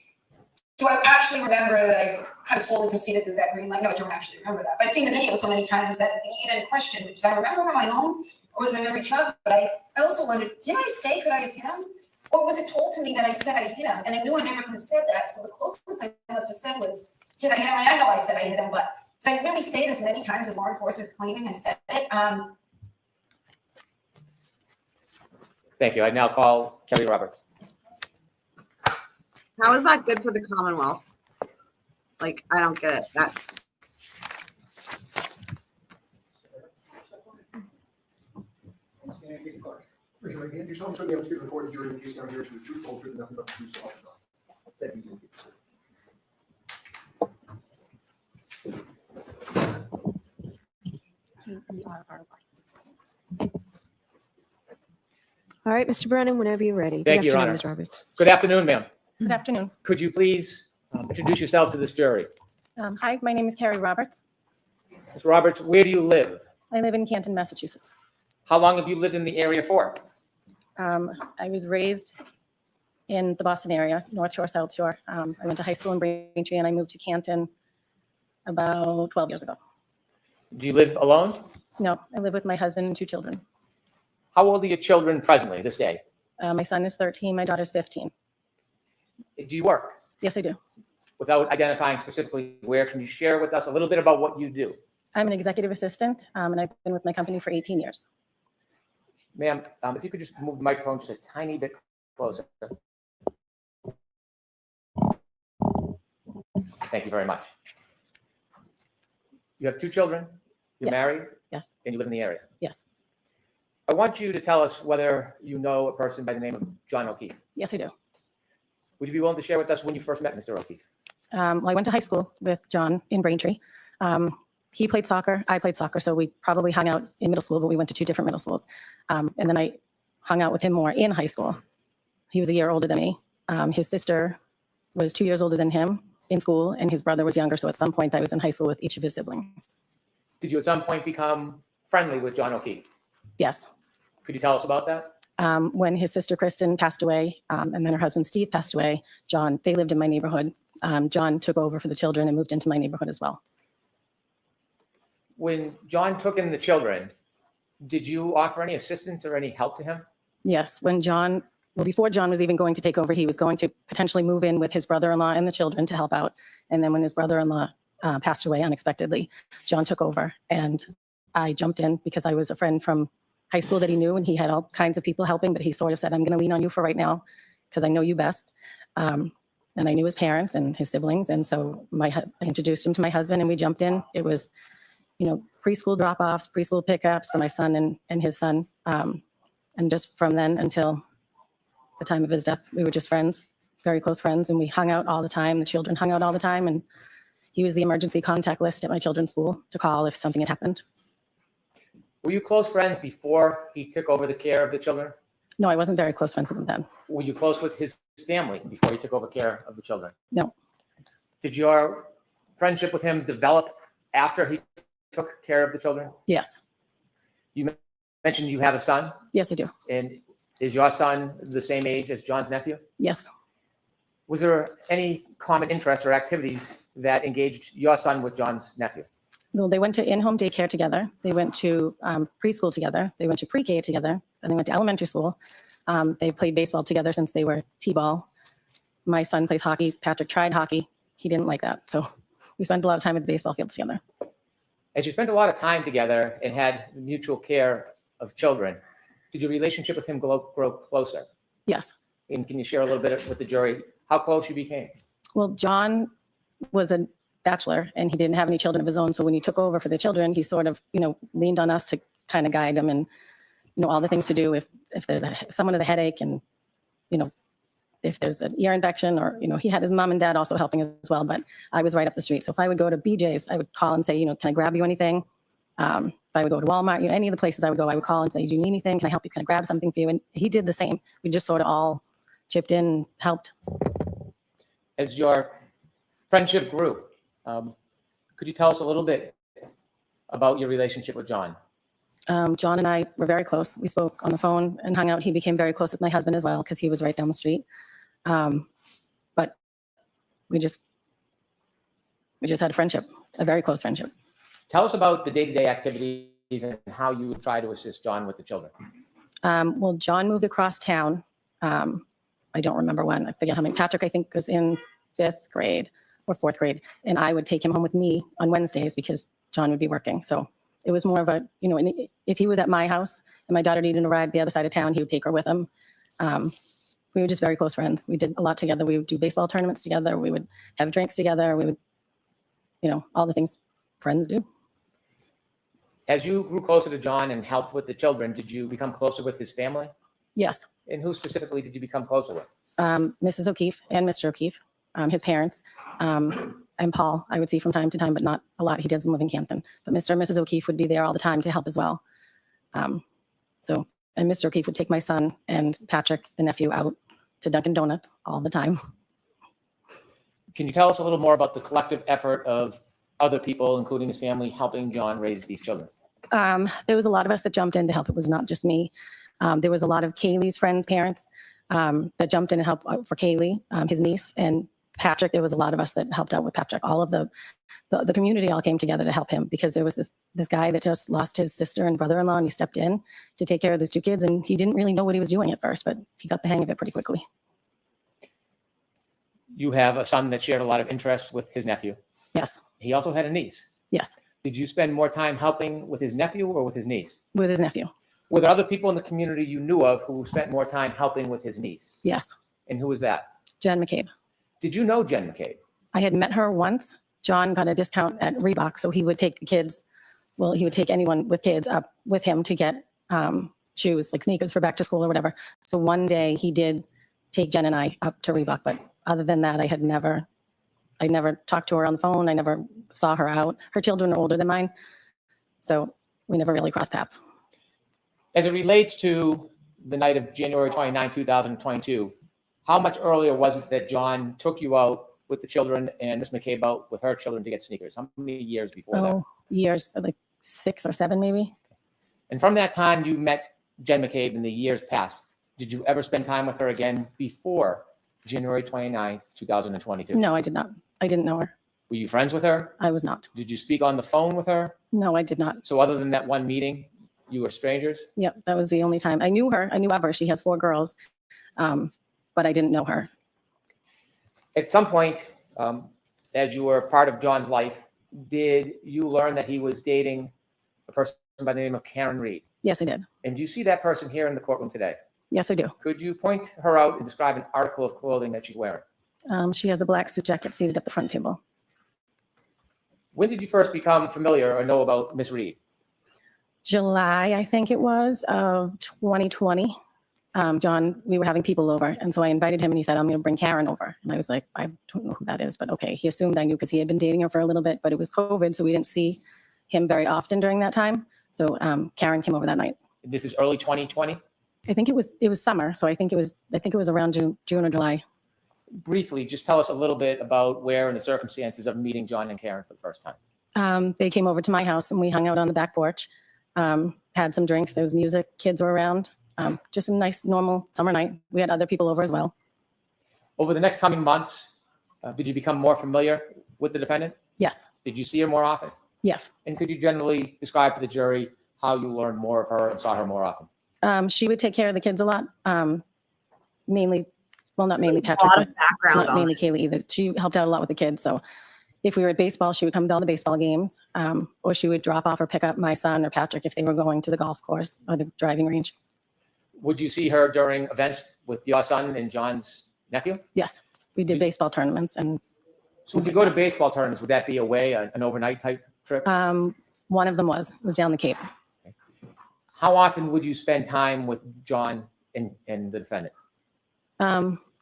do I actually remember that I kind of slowly proceeded through that green light? No, I don't actually remember that. But I've seen the video so many times that you then question, did I remember on my own? Or was my memory chugged? But I also wondered, did I say, could I have hit him? Or was it told to me that I said I hit him? And I knew I never could have said that. So the closest I must have said was, did I hit him? I know I said I hit him, but did I really say it as many times as law enforcement's claiming I said it? Thank you. I now call Kerry Roberts. How is that good for the Commonwealth? Like, I don't get it. That Raise your right hand. Do you solemnly swear the evidence given before the jury in the case down here is the truth, whole truth, and nothing but the truth, so help you God? Thank you. All right, Mr. Brennan, whenever you're ready. Thank you, Your Good afternoon, Honor. Ms. Roberts. Good afternoon, ma'am. Good afternoon. Could you please introduce yourself to this jury? Hi, my name is Kerry Roberts. Ms. Roberts, where do you live? I live in Canton, Massachusetts. How long have you lived in the area for? I was raised in the Boston area, North Shore, South Shore. I went to high school in Braintree and I moved to Canton about 12 years ago. Do you live alone? No, I live with my husband and 2 children. How old are your children presently, this day? My son is 13, my daughter's 15. Do you work? Yes, I do. Without identifying specifically where, can you share with us a little bit about what you do? I'm an executive assistant and I've been with my company for 18 years. Ma'am, if you could just move the microphone just a tiny bit closer. Thank you very much. You have 2 children, you're Yes. married, Yes, and you live in the area. yes, I want you to tell us whether you know a person by the name of John O'Keefe. yes, I do. Would you be willing to share with us when you first met Mr. O'Keefe? Well, I went to high school with John in Braintree. He played soccer, I played soccer, so we probably hung out in middle school, but we went to 2 different middle schools. And then I hung out with him more in high school. He was a year older than me. His sister was 2 years older than him in school, and his brother was younger. So at some point, I was in high school with each of his siblings. Did you at some point become friendly with John O'Keefe? Yes. Could you tell us about that? When his sister Kristen passed away, and then her husband Steve passed away, they lived in my neighborhood. John took over for the children and moved into my neighborhood as well. When John took in the children, did you offer any assistance or any help to him? Yes, before John was even going to take over, he was going to potentially move in with his brother-in-law and the children to help out. And then when his brother-in-law passed away unexpectedly, John took over and I jumped in because I was a friend from high school that he knew and he had all kinds of people helping, but he sort of said, I'm going to lean on you for right now because I know you best. And I knew his parents and his siblings. And so I introduced him to my husband and we jumped in. It was, preschool drop-offs, preschool pickups for my son and his son. And just from then until the time of his death, we were just friends, very close friends. And we hung out all the time. The children hung out all the time. And he was the emergency contact list at my children's school to call if something had happened. Were you close friends before he took over the care of the children? No, I wasn't very close friends with him then. Were you close with his family before he took over care of the children? No. Did your friendship with him develop after he took care of the children? Yes. You mentioned you have a son, Yes, I do. and is your son the same age as John's nephew? Yes. Was there any common interests or activities that engaged your son with John's nephew? Well, they went to in-home daycare together. They went to preschool together. They went to pre-K together. And they went to elementary school. They played baseball together since they were T-ball. My son plays hockey. Patrick tried hockey. He didn't like that. So we spent a lot of time at the baseball field together. As you spent a lot of time together and had mutual care of children, did your relationship with him grow closer? Yes. And can you share a little bit with the jury how close you became? Well, John was a bachelor and he didn't have any children of his own. So when he took over for the children, he sort of, leaned on us to kind of guide him and, all the things to do if there's someone has a headache and, if there's an ear infection or, he had his mom and dad also helping as well, but I was right up the street. So if I would go to BJ's, I would call and say, can I grab you anything? If I would go to Walmart, any of the places I would go, I would call and say, do you need anything? Can I help you? Can I grab something for you? And he did the same. We just sort of all chipped in, helped. As your friendship grew, could you tell us a little bit about your relationship with John? John and I were very close. We spoke on the phone and hung out. He became very close with my husband as well because he was right down the street. But we just had a friendship, a very close friendship. Tell us about the day-to-day activities and how you would try to assist John with the children. Well, John moved across town I don't remember when. I forget how many. Patrick, I think, was in 5th grade or 4th grade. And I would take him home with me on Wednesdays because John would be working. So it was more of a, you know, and if he was at my house and my daughter needed a ride the other side of town, he would take her with him. We were just very close friends. We did a lot together. We would do baseball tournaments together. We would have drinks together. We would, you know, all the things friends do. As you grew closer to John and helped with the children, did you become closer with his family? Yes. And who specifically did you become closer with? Mrs. O'Keefe and Mr. O'Keefe, his parents, and Paul, I would see from time to time, but not a lot. He doesn't live in Canton. But Mr. and Mrs. O'Keefe would be there all the time to help as well. And Mr. O'Keefe would take my son and Patrick, the nephew, out to Dunkin' Donuts all the time. Can you tell us a little more about the collective effort of other people, including his family, helping John raise these children? There was a lot of us that jumped in to help. It was not just me. There was a lot of Kaylee's friends' parents that jumped in and helped out for Kaylee, his niece, and Patrick. There was a lot of us that helped out with Patrick. All of the community all came together to help him because there was this guy that just lost his sister and brother-in-law, and he stepped in to take care of these 2 kids, and he didn't really know what he was doing at first, but he got the hang of it pretty quickly. You have a son that shared a lot of interest with his nephew. Yes. He also had a niece. Yes. Did you spend more time helping with his nephew or with his niece? With his nephew. Were there other people in the community you knew of who spent more time helping with his niece? Yes. And who was that? Jen McCabe. Did you know Jen McCabe? I had met her once. John got a discount at Reebok, so he would take the kids. Well, he would take anyone with kids up with him to get shoes, like sneakers for back to school or whatever. So one day he did take Jen and I up to Reebok, but other than that, I never talked to her on the phone. I never saw her out. Her children are older than mine, so we never really crossed paths. As it relates to the night of January 29, 2022, how much earlier was it that John took you out with the children and Miss McCabe out with her children to get sneakers? How many years before that? Years, like 6 or 7 maybe. And from that time you met Jen McCabe in the years past, did you ever spend time with her again before January 29th, 2022? No, I did not. I didn't know her. Were you friends with her? I was not. Did you speak on the phone with her? No, I did not. So other than that one meeting, you were strangers? Yep, that was the only time. I knew her. I knew of her. She has 4 girls, but I didn't know her. At some point, as you were part of John's life, did you learn that he was dating a person by the name of Karen Reed? Yes, I did. And do you see that person here in the courtroom today? Yes, I do. Could you point her out and describe an article of clothing that she's wearing? She has a black suit jacket seated at the front table. When did you first become familiar or know about Miss Reed? July, I think it was, of 2020. John, we were having people over, and so I invited him, and he said, I'm going to bring Karen over. And I was like, I don't know who that is, but okay. He assumed I knew because he had been dating her for a little bit, but it was COVID, so we didn't see him very often during that time. So Karen came over that night. This is early 2020? I think it was summer, so I think it was around June or July. Briefly, just tell us a little bit about where and the circumstances of meeting John and Karen for the first time. They came over to my house, and we hung out on the back porch, had some drinks. There was music. Kids were around. Just a nice, normal summer night. We had other people over as well. Over the next coming months, did you become more familiar with the defendant? Yes. Did you see her more often? Yes. And could you generally describe for the jury how you learned more of her and saw her more often? She would take care of the kids a lot. Mainly, well, not mainly There's Patrick, a lot of but background not on mainly it. Kaylee either. She helped out a lot with the kids. So if we were at baseball, she would come to all the baseball games, or she would drop off or pick up my son or Patrick if they were going to the golf course or the driving range. Would you see her during events with your son and John's nephew? Yes, we did baseball tournaments. And So if you go to baseball tournaments, would that be away, an overnight type trip? one of them was down the Cape. How often would you spend time with John and the defendant?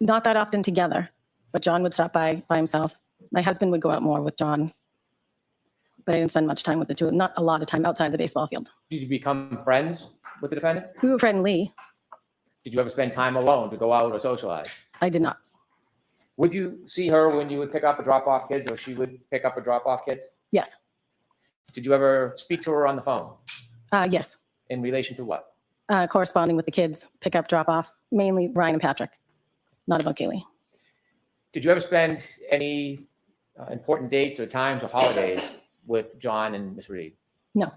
Not that often together, but John would stop by himself. My husband would go out more with John, but I didn't spend much time with the two. Not a lot of time outside the baseball field. Did you become friends with the defendant? We were friendly. Did you ever spend time alone to go out or socialize? I did not. Would you see her when you would pick up or drop off kids, or she would pick up or drop off kids? Yes. Did you ever speak to her on the phone? Yes. In relation to what? Corresponding with the kids, pick up, drop off, mainly Ryan and Patrick, not about Kaylee. Did you ever spend any important dates or times or holidays with John and Miss Reed? No.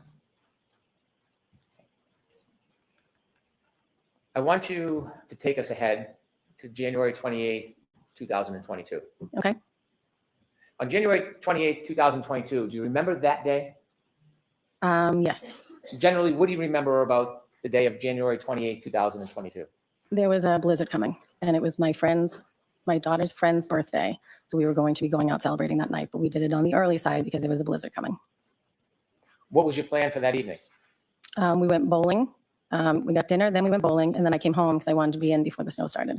I want you to take us ahead to January 28th, 2022. Okay. On January 28th, 2022, do you remember that day? Yes, Generally, what do you remember about the day of January 28th, 2022? there was a blizzard coming, and it was my daughter's friend's birthday. So we were going to be going out celebrating that night, but we did it on the early side because there was a blizzard coming. What was your plan for that evening? We went bowling. We got dinner, then we went bowling, and then I came home because I wanted to be in before the snow started.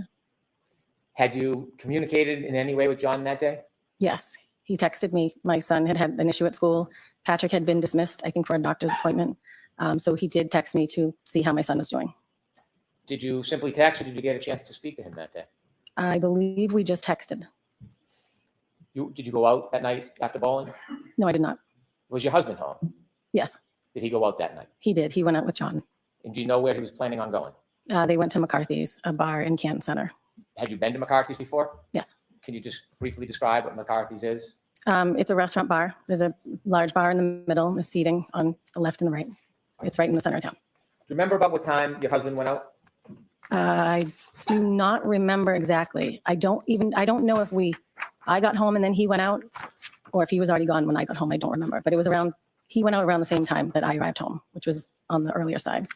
Had you communicated in any way with John that day? Yes, he texted me. My son had had an issue at school. Patrick had been dismissed, I think, for a doctor's appointment. So he did text me to see how my son was doing. Did you simply text or did you get a chance to speak to him that day? I believe we just texted. Did you go out that night after bowling? No, I did not. Was your husband home? Yes, Did he go out that night? he did. He went out with John. And do you know where he was planning on going? They went to McCarthy's, a bar in Canton Center. Had you been to McCarthy's before? Yes. Can you just briefly describe what McCarthy's is? It's a restaurant bar. There's a large bar in the middle, the seating on the left and the right. It's right in the center of town. Do you remember about what time your husband went out? I do not remember exactly. I don't know if I got home and then he went out, or if he was already gone when I got home. I don't remember, but it was he went out around the same time that I arrived home, which was on the earlier side.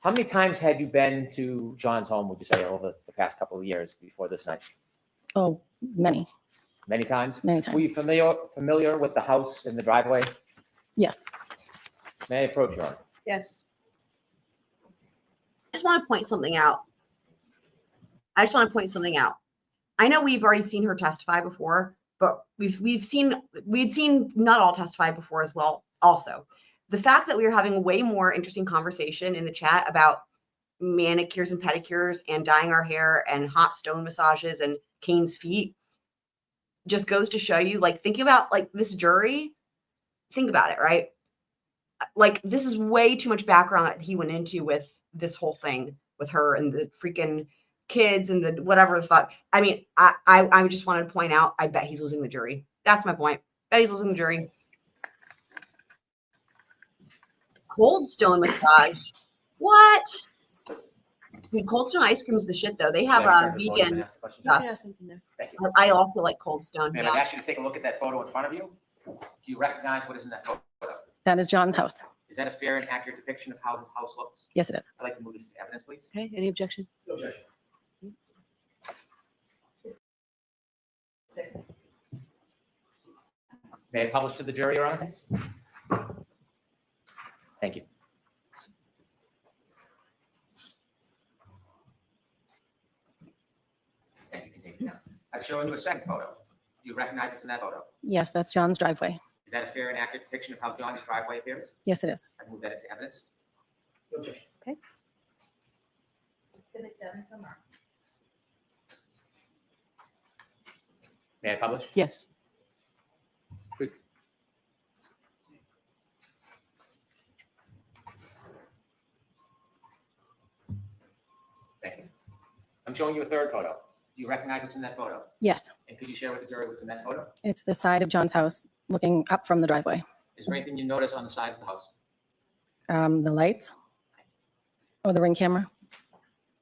How many times had you been to John's home, would you say, over the past couple of years before this night? Oh, many. Many times? Many times. Were you familiar with the house and the driveway? Yes. May I approach you on? Yes. I just want to point something out. I know we've already seen her testify before, but we'd seen Nuttall testify before as well. Also, the fact that we were having a way more interesting conversation in the chat about manicures and pedicures and dyeing our hair and hot stone massages and Kane's feet just goes to show you, like, thinking about like this jury. Think about it, right? Like, this is way too much background that he went into with this whole thing with her and the freaking kids and the whatever the fuck. I mean, I just wanted to point out, I bet he's losing the jury. That's my point. Bet he's losing the jury. Cold Stone massage. What? Dude, Cold Stone ice cream is the shit, though. They have a vegan stuff. Thank you. I also like Cold Stone. Ma'am, I've asked you to take a look at that photo in front of you. Do you recognize what is in that photo? That is John's house. Is that a fair and accurate depiction of how his house looks? Yes, it is. I'd like to move this to evidence, please. Okay, any objection? No objection. May I publish to the jury, Your Honor? Thank you. Thank you. Continue now. I've shown you a second photo. Do you recognize what's in that photo? Yes, that's John's driveway. Is that a fair and accurate depiction of how John's driveway appears? Yes, it is. I move that into evidence. No objection. Okay. May I publish? Yes. Good. Thank you. I'm showing you a third photo. Do you recognize what's in that photo? Yes, And could you share with the jury what's in that photo? it's the side of John's house looking up from the driveway. Is there anything you notice on the side of the house? The lights or the ring camera.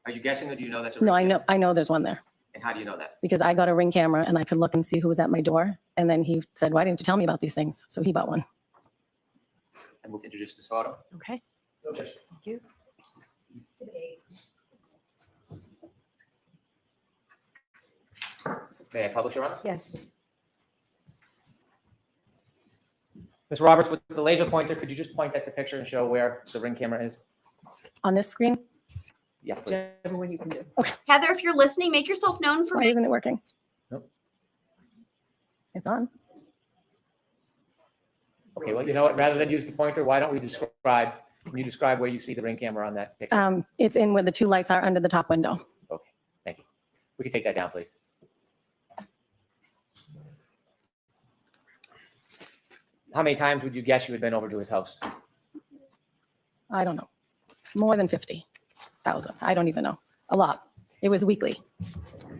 Are you guessing or do you know that's a No, ring I camera? know. I know there's one there And how do you know that? because I got a ring camera and I could look and see who was at my door. And then he said, "Why didn't you tell me about these things?" So he bought one. I move to introduce this photo. Okay, No objection. thank you. May I publish, Your Honor? Yes. Ms. Roberts, with the laser pointer, could you just point at the picture and show where the ring camera is? On this screen, Yes, please. Whichever one you can do. Heather, if you're listening, make yourself known for why me. isn't it working? Nope. It's on. Okay, well, you know what? Rather than use the pointer, why don't we describe, can you describe where you see the ring camera on that picture? It's in where the two lights are under the top window. Okay, thank you. We can take that down, please. How many times would you guess you had been over to his house? I don't know. More than 50,000. I don't even know. A lot. It was weekly.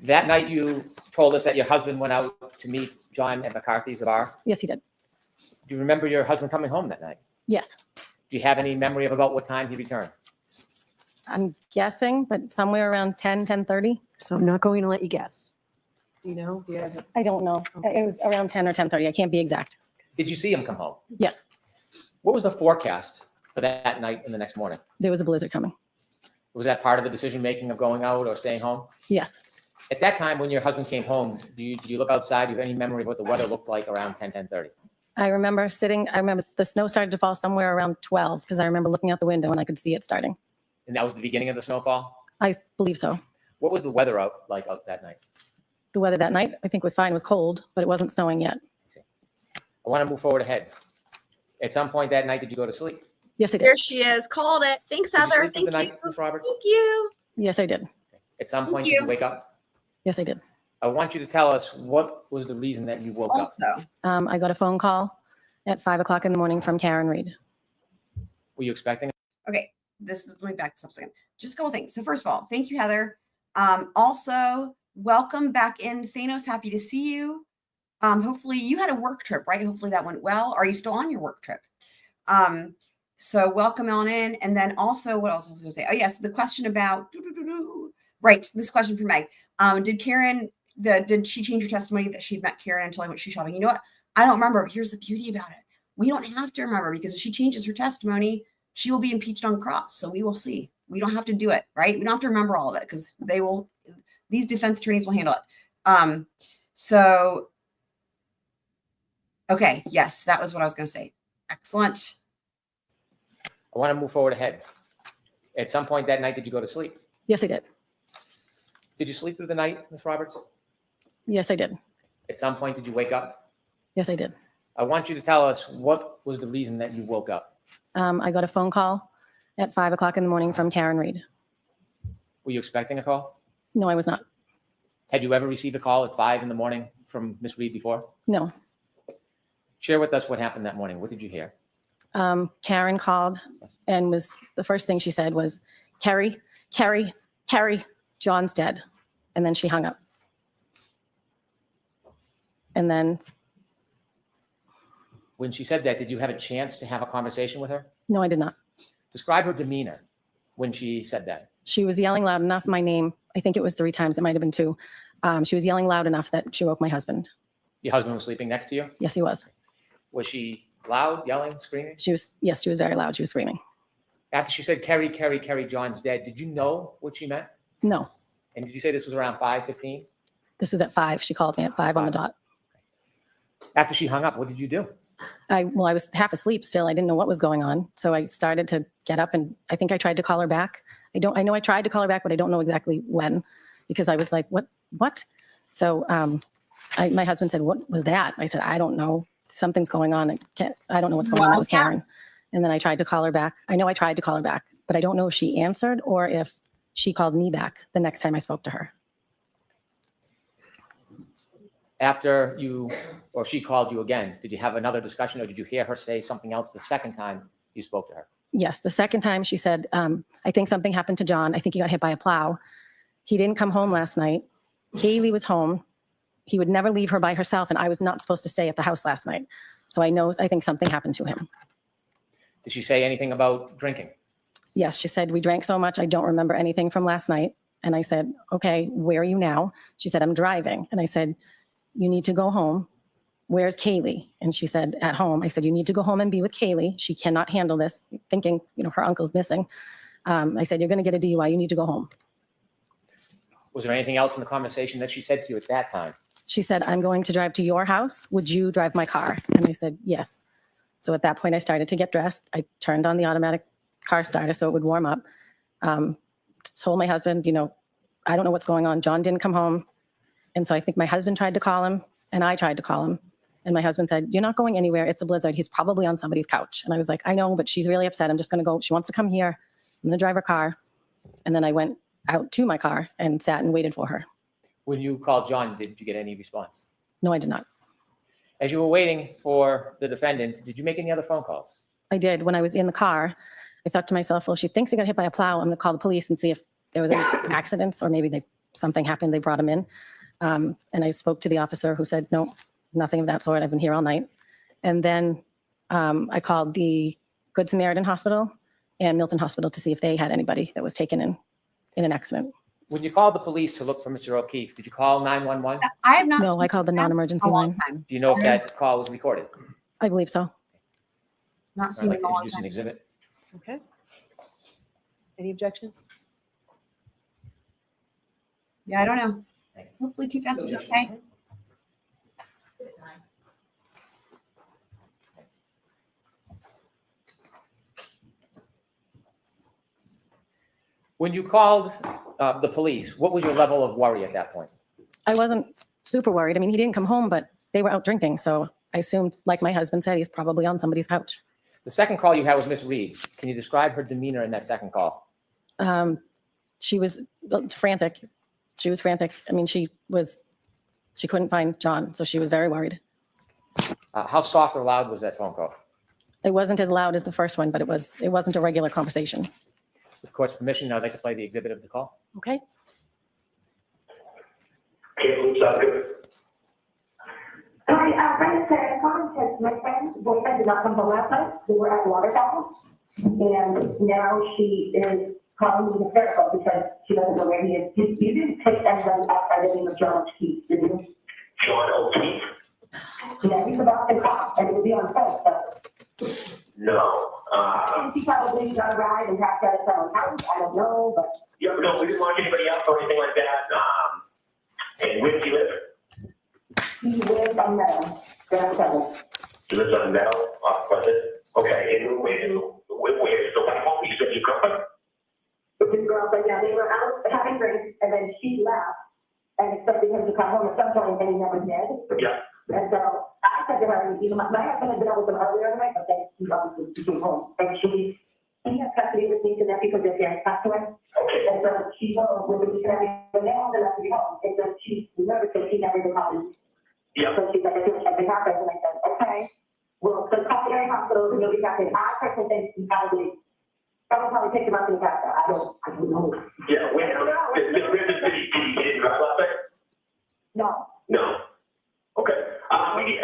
That night, you told us that your husband went out to meet John at McCarthy's bar. Yes, he did. Do you remember your husband coming home that night? Yes. Do you have any memory of about what time he returned? I'm guessing, but somewhere around 10:30. So I'm not going to let you guess. Do you know? Do you have I don't know. It was around 10 or 10:30. I can't be exact. Did you see him come home? Yes, What was the forecast for that night and the next morning? there was a blizzard coming. Was that part of the decision-making of going out or staying home? Yes. At that time, when your husband came home, did you look outside? Do you have any memory of what the weather looked like around 10:30? I remember the snow started to fall somewhere around 12 because I remember looking out the window and I could see it starting. And that was the beginning of the snowfall? I believe so. What was the weather out that night? The weather that night, I think, was fine. It was cold, but it wasn't snowing yet. I want to move forward ahead. At some point that night, did you go to sleep? Yes, I did. There she is. Called it. Thanks, Did you Heather. sleep through Thank the you. night, Ms. Roberts? Thank you. Yes, I did. At some Thank point, did you. you wake up? Yes, I did. I want you to tell us what was the reason that you woke up. Also, I got a phone call at 5 o'clock in the morning from Karen Reed. Were you expecting? okay, let me back this up a second. Just a couple things. So first of all, thank you, Heather. Also, welcome back in, Thanos. Happy to see you. Hopefully you had a work trip, right? Hopefully that went well. Are you still on your work trip? So welcome on in. And then also, what else was I going to say? Oh yes, the question about right. This question from Meg. Did she change her testimony that she'd met Karen until I went shoe shopping? You know what? I don't remember. But here's the beauty about it. We don't have to remember, because if she changes her testimony, she will be impeached on cross. So we will see. We don't have to do it, right? We don't have to remember all of it, because these defense attorneys will handle it. Okay. Yes, that was what I was going to say. Excellent. I want to move forward ahead. At some point that night, did you go to sleep? Yes, I did. Did you sleep through the night, Ms. Roberts? Yes, I did. At some point, did you wake up? Yes, I did. I want you to tell us what was the reason that you woke up. I got a phone call at 5 o'clock in the morning from Karen Reed. Were you expecting a call? No, I was not. Had you ever received a call at 5 in the morning from Ms. Reed before? No. Share with us what happened that morning. What did you hear? Karen called, and the first thing she said was, Kerry, John's dead. And then she hung up. And then, When she said that, did you have a chance to have a conversation with her? no, I did not. Describe her demeanor when she said that. She was yelling loud enough, my name, I think it was 3 times, it might have been 2. She was yelling loud enough that she woke my husband. Your husband was sleeping next to you? Yes, he was. Was she loud, yelling, screaming? Yes, she was very loud. She was screaming. After she said, Kerry, John's dead, did you know what she meant? No, And did you say this was around 5:15? this was at 5. She called me at 5 on the dot. After she hung up, what did you do? I was half asleep still. I didn't know what was going on. So I started to get up, and I think I tried to call her back. I know I tried to call her back, but I don't know exactly when, because I was like, what? So my husband said, what was that? I said, I don't know. Something's going on. I don't know what's going on. That was Karen. And then I tried to call her back. I know I tried to call her back, but I don't know if she answered or if she called me back the next time I spoke to her. After she called you again, did you have another discussion, or did you hear her say something else the second time you spoke to her? Yes, the second time she said, I think something happened to John. I think he got hit by a plow. He didn't come home last night. Kaylee was home. He would never leave her by herself, and I was not supposed to stay at the house last night. So I think something happened to him. Did she say anything about drinking? Yes, she said, we drank so much, I don't remember anything from last night. And I said, okay, where are you now? She said, I'm driving. And I said, you need to go home. Where's Kaylee? And she said, at home. I said, you need to go home and be with Kaylee. She cannot handle this, thinking, her uncle's missing. I said, you're going to get a DUI. You need to go home. Was there anything else in the conversation that she said to you at that time? She said, I'm going to drive to your house. Would you drive my car? And I said, yes. So at that point, I started to get dressed. I turned on the automatic car starter so it would warm up. Told my husband, I don't know what's going on. John didn't come home. And so I think my husband tried to call him, and I tried to call him. And my husband said, you're not going anywhere. It's a blizzard. He's probably on somebody's couch. And I was like, I know, but she's really upset. I'm just going to go. She wants to come here. I'm going to drive her car. And then I went out to my car and sat and waited for her. When you called John, did you get any response? No, I did not. As you were waiting for the defendant, did you make any other phone calls? I did. When I was in the car, I thought to myself, well, she thinks he got hit by a plow. I'm going to call the police and see if there was any accidents, or maybe something happened. They brought him in. And I spoke to the officer, who said, no, nothing of that sort. I've been here all night. And then I called the Good Samaritan Hospital and Milton Hospital to see if they had anybody that was taken in an accident. When you called the police to look for Mr. O'Keefe, did you call 911? I have not. No, seen I called the him in non-emergency a long line. time. Do you know if that call was recorded? I believe so. Not I'd seen like him to in a long introduce an time. exhibit. Okay. Any objection? Yeah, I don't know. Hopefully too fast is okay. When you called the police, what was your level of worry at that point? I wasn't super worried. I mean, he didn't come home, but they were out drinking. So I assumed, like my husband said, he's probably on somebody's couch. The second call you had was Miss Reed. Can you describe her demeanor in that second call? She was frantic. She was frantic. I mean, she couldn't find John, so she was very worried. How soft or loud was that phone call? It wasn't as loud as the first one, but it wasn't a regular conversation. With court's permission, I'd like to play the exhibit of the call. Okay. Hi, Brennan said, my friend's boyfriend did not come home last night. They were at the water fountain. And now she is calling me hysterical because she doesn't know where he is. You didn't take anybody outside the name of John O'Keefe, did you? John O'Keefe? Yeah, he's a Boston cop, and it would be on film, so. No. And he probably got a ride and passed out at someone's house, I don't know, but. Yeah, no, we didn't want anybody else or anything like that. And where does he live? He lives on Meadow, downtown. He lives on Meadow, off Pleasant. Okay, and where's the white home? You said your girlfriend? With his girlfriend, yeah, they were out having drinks, and then she left and expected him to come home at some point, and he never did. Yeah. And so I said to her, you know, my husband had been out with them earlier in the night, but then he obviously came home. And he has custody of his niece and nephew because their parents passed away. Okay. And so she knows when we can have the nails and have to be home. And so she's nervous because she never been home. Yeah. So she's like, I feel like something happened. And I said, okay, well, so call the area hospital and you'll be back in. I personally think he probably take him out to the doctor. I don't know. Yeah, wait, did he drive last night? No. No. Okay. I mean,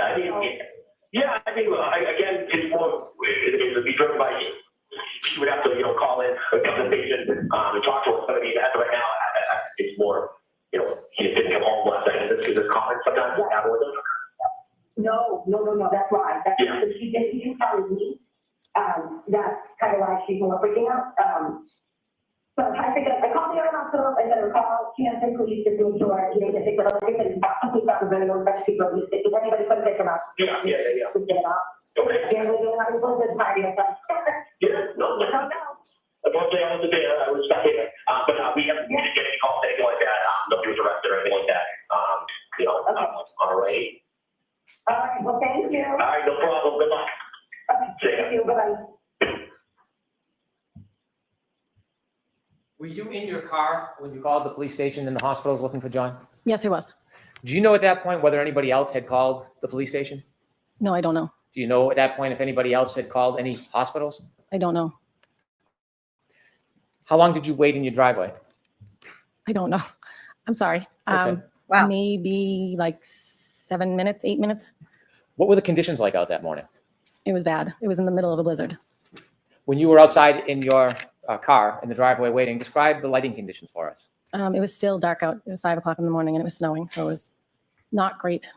yeah, I mean, again, it's more, it'd be driven by, she would have to, call in, come to the patient, and talk to us. But I mean, as of right now, it's more, he just didn't come home last night. This is a common sometimes happen with them. No, that's why. That's Yeah. she didn't tell me. That's kind of why she's more freaking out. So I figured I called the other hospital and then I called Canton Police to make sure they pick it up. They said police officers very old Dutch people. If anybody couldn't pick them up, Yeah. we get it up. Okay. Again, we're doing a little bit of party or something. Yeah, no. Unfortunately, I was stuck here. But we didn't get any calls, anything like that. Nobody was arrested or anything like that. All right. All right, well, thank you. All right, no problem. Good luck. Okay, thank you, bye-bye. Were you in your car when you called the police station and the hospitals looking for John? Yes, he was. Do you know at that point whether anybody else had called the police station? No, I don't know. Do you know at that point if anybody else had called any hospitals? I don't know. How long did you wait in your driveway? I don't know. I'm sorry. Okay. Wow. Maybe like 7 minutes, 8 minutes. What were the conditions like out that morning? It was bad. It was in the middle of a blizzard. When you were outside in your car in the driveway waiting, describe the lighting conditions for us. It was still dark out. It was 5 o'clock in the morning and it was snowing. So it was not great.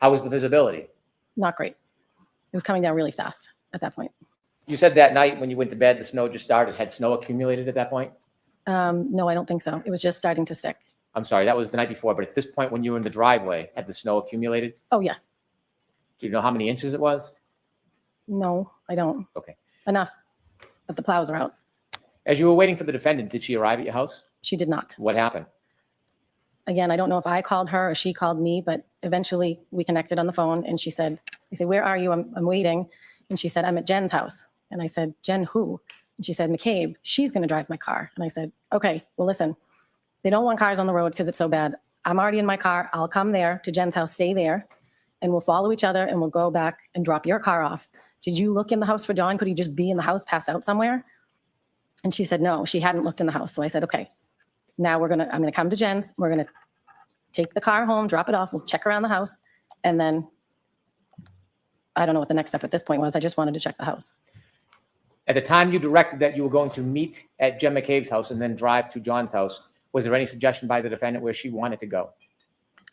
How was the visibility? Not great. It was coming down really fast at that point. You said that night when you went to bed, the snow just started. Had snow accumulated at that point? No, I don't think so. It was just starting to stick. I'm sorry, that was the night before. But at this point, when you were in the driveway, had the snow accumulated? Oh, yes. Do you know how many inches it was? No, I don't. Okay. Enough that the plows are out. As you were waiting for the defendant, did she arrive at your house? She did not. What happened? Again, I don't know if I called her or she called me, but eventually we connected on the phone and she said, I said, where are you? I'm waiting. And she said, I'm at Jen's house. And I said, Jen, who? And she said, McCabe, she's going to drive my car. And I said, okay, well, listen, they don't want cars on the road because it's so bad. I'm already in my car. I'll come there to Jen's house, stay there, and we'll follow each other and we'll go back and drop your car off. Did you look in the house for John? Could he just be in the house, passed out somewhere? And she said, no, she hadn't looked in the house. So I said, okay, now I'm going to come to Jen's. We're going to take the car home, drop it off. We'll check around the house. And then I don't know what the next step at this point was. I just wanted to check the house. At the time you directed that you were going to meet at Jen McCabe's house and then drive to John's house, Was there any suggestion by the defendant where she wanted to go?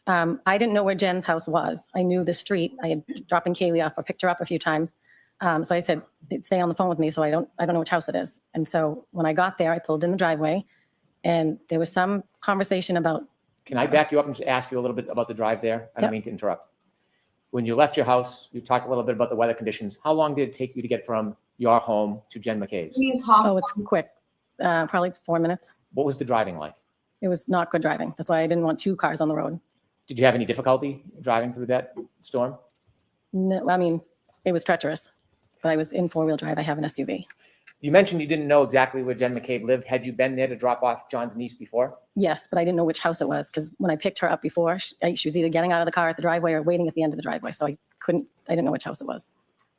I didn't know where Jen's house was. I knew the street. I had dropping Kaylee off or picked her up a few times. So I said, stay on the phone with me so I don't know which house it is. And so when I got there, I pulled in the driveway and there was some conversation about. Can I back you up and just ask you a little bit about the drive there? I don't Yep. mean to interrupt. When you left your house, you talked a little bit about the weather conditions. How long did it take you to get from your home to Jen McCabe's? Oh, it's quick. Probably 4 minutes. What was the driving like? It was not good driving. That's why I didn't want two cars on the road. Did you have any difficulty driving through that storm? No, I mean, it was treacherous, but I was in four-wheel drive. I have an SUV. You mentioned you didn't know exactly where Jen McCabe lived. Had you been there to drop off John's niece before? Yes, but I didn't know which house it was because when I picked her up before, she was either getting out of the car at the driveway or waiting at the end of the driveway. So I didn't know which house it was.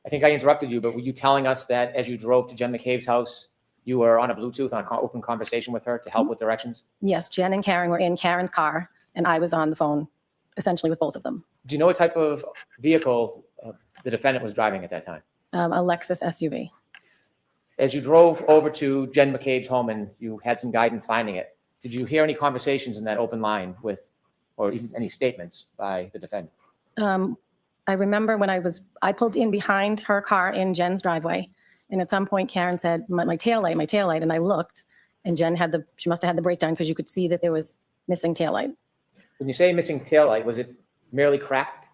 I think I interrupted you, but were you telling us that as you drove to Jen McCabe's house, you were on a Bluetooth, on an open conversation with her to help with directions? Yes, Jen and Karen were in Karen's car and I was on the phone essentially with both of them. Do you know what type of vehicle the defendant was driving at that time? A Lexus SUV. As you drove over to Jen McCabe's home and you had some guidance finding it, did you hear any conversations in that open line with, or even any statements by the defendant? I remember when I pulled in behind her car in Jen's driveway. And at some point Karen said, my taillight. And I looked and Jen she must have had the breakdown because you could see that there was missing taillight. When you say missing taillight, was it merely cracked?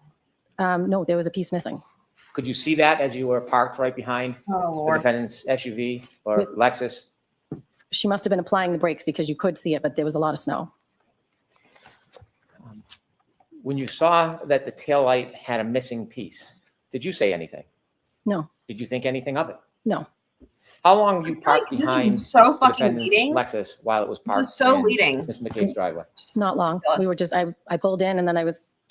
No, there was a piece missing. Could you see that as you were parked right behind the defendant's SUV or Lexus? She must have been applying the brakes because you could see it, but there was a lot of snow. When you saw that the taillight had a missing piece, did you say anything? No. Did you think anything of it? No. How long were you parked This is behind so the fucking defendant's leading. Lexus while it was parked This is so in leading. Ms. McCabe's driveway? It's not long. We were just, I pulled in and then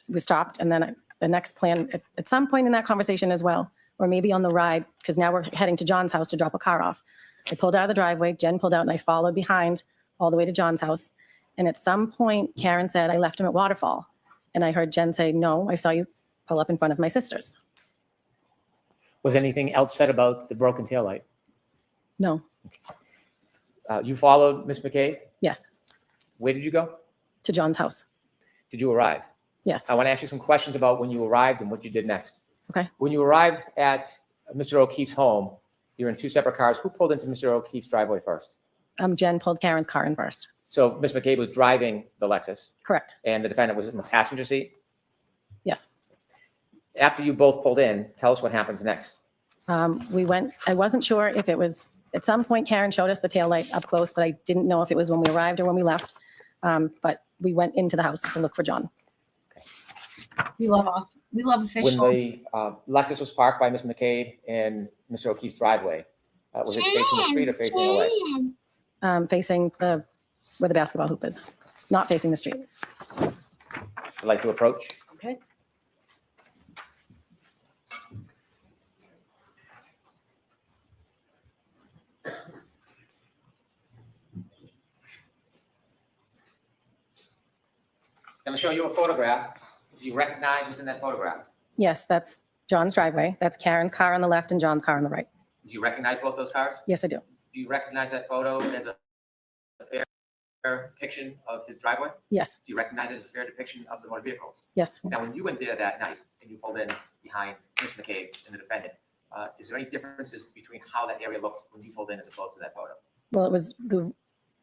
we stopped. And then the next plan, at some point in that conversation as well, or maybe on the ride, because now we're heading to John's house to drop a car off. I pulled out of the driveway, Jen pulled out and I followed behind all the way to John's house. And at some point, Karen said, I left him at Waterfall. And I heard Jen say, no, I saw you pull up in front of my sister's. Was anything else said about the broken taillight? No. You followed Ms. McCabe? Yes. Where did you go? To John's house. Did you arrive? Yes. I want to ask you some questions about when you arrived and what you did next. Okay. When you arrived at Mr. O'Keefe's home, you were in two separate cars. Who pulled into Mr. O'Keefe's driveway first? Jen pulled Karen's car in first. So Ms. McCabe was driving the Lexus Correct. and the defendant was in the passenger seat? Yes. After you both pulled in, tell us what happens next. We went, I wasn't sure if it was, at some point Karen showed us the taillight up close, but I didn't know if it was when we arrived or when we left. But we went into the house to look for John. We love When official. the Lexus was parked by Ms. McCabe in Mr. O'Keefe's driveway, was it facing the street or facing away? Facing where the basketball hoop is, not facing the street. Would you like to approach? Okay. I'm going to show you a photograph. Do you recognize what's in that photograph? Yes, that's John's driveway. That's Karen's car on the left and John's car on the right. Do you recognize both those cars? Yes, I do. Do you recognize that photo as a fair depiction of his driveway? Yes, Do you recognize it as a fair depiction of the motor vehicles? yes. Now, when you went there that night and you pulled in behind Ms. McCabe and the defendant, is there any differences between how that area looked when you pulled in as opposed to that photo? Well, it was the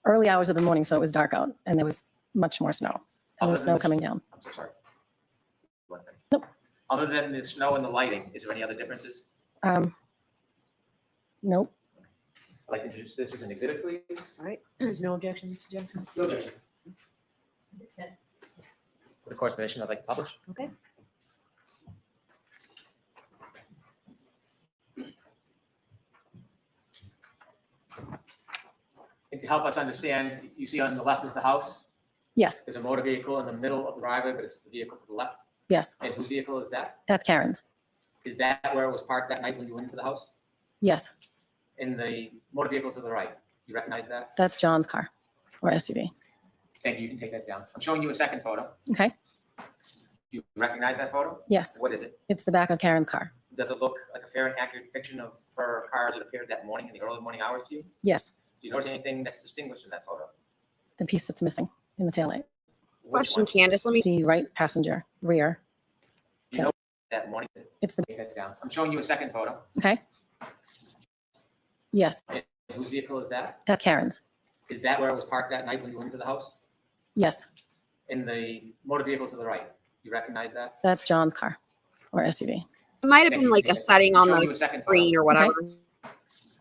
early hours of the morning, so it was dark out and there was much more snow. And there was Other than snow coming down. I'm so sorry. One thing. Nope. Other than the snow and the lighting, is there any other differences? Nope. I'd like to introduce this as an exhibit, please. All right. There's no objection, Mr. Jackson. No objection. For the court's permission, I'd like to publish. Okay. And to help us understand, you see on the left is the house. Yes, There's a motor vehicle in the middle of the driveway, but it's the vehicle to the left. yes. And whose vehicle is that? That's Karen's. Is that where it was parked that night when you went into the house? Yes, In the motor vehicle to the right, you recognize that? that's John's car or SUV. Thank you, you can take that down. I'm showing you a second photo. Okay. Do you recognize that photo? Yes, What is it? it's the back of Karen's car. Does it look like a fair and accurate depiction of her car as it appeared that morning in the early morning hours to you? Yes. Do you notice anything that's distinguished in that photo? The piece that's missing in the taillight. Question, Candace. Let me see. The right passenger rear. You know that morning? It's the, Take that down. I'm showing you a second photo. okay? Yes, And whose vehicle is that? that's Karen's. Is that where it was parked that night when you went into the house? Yes, In the motor vehicle to the right? You recognize that? that's John's car or SUV. It might have been like a setting on Showing you a the second photo. screen or whatever. Do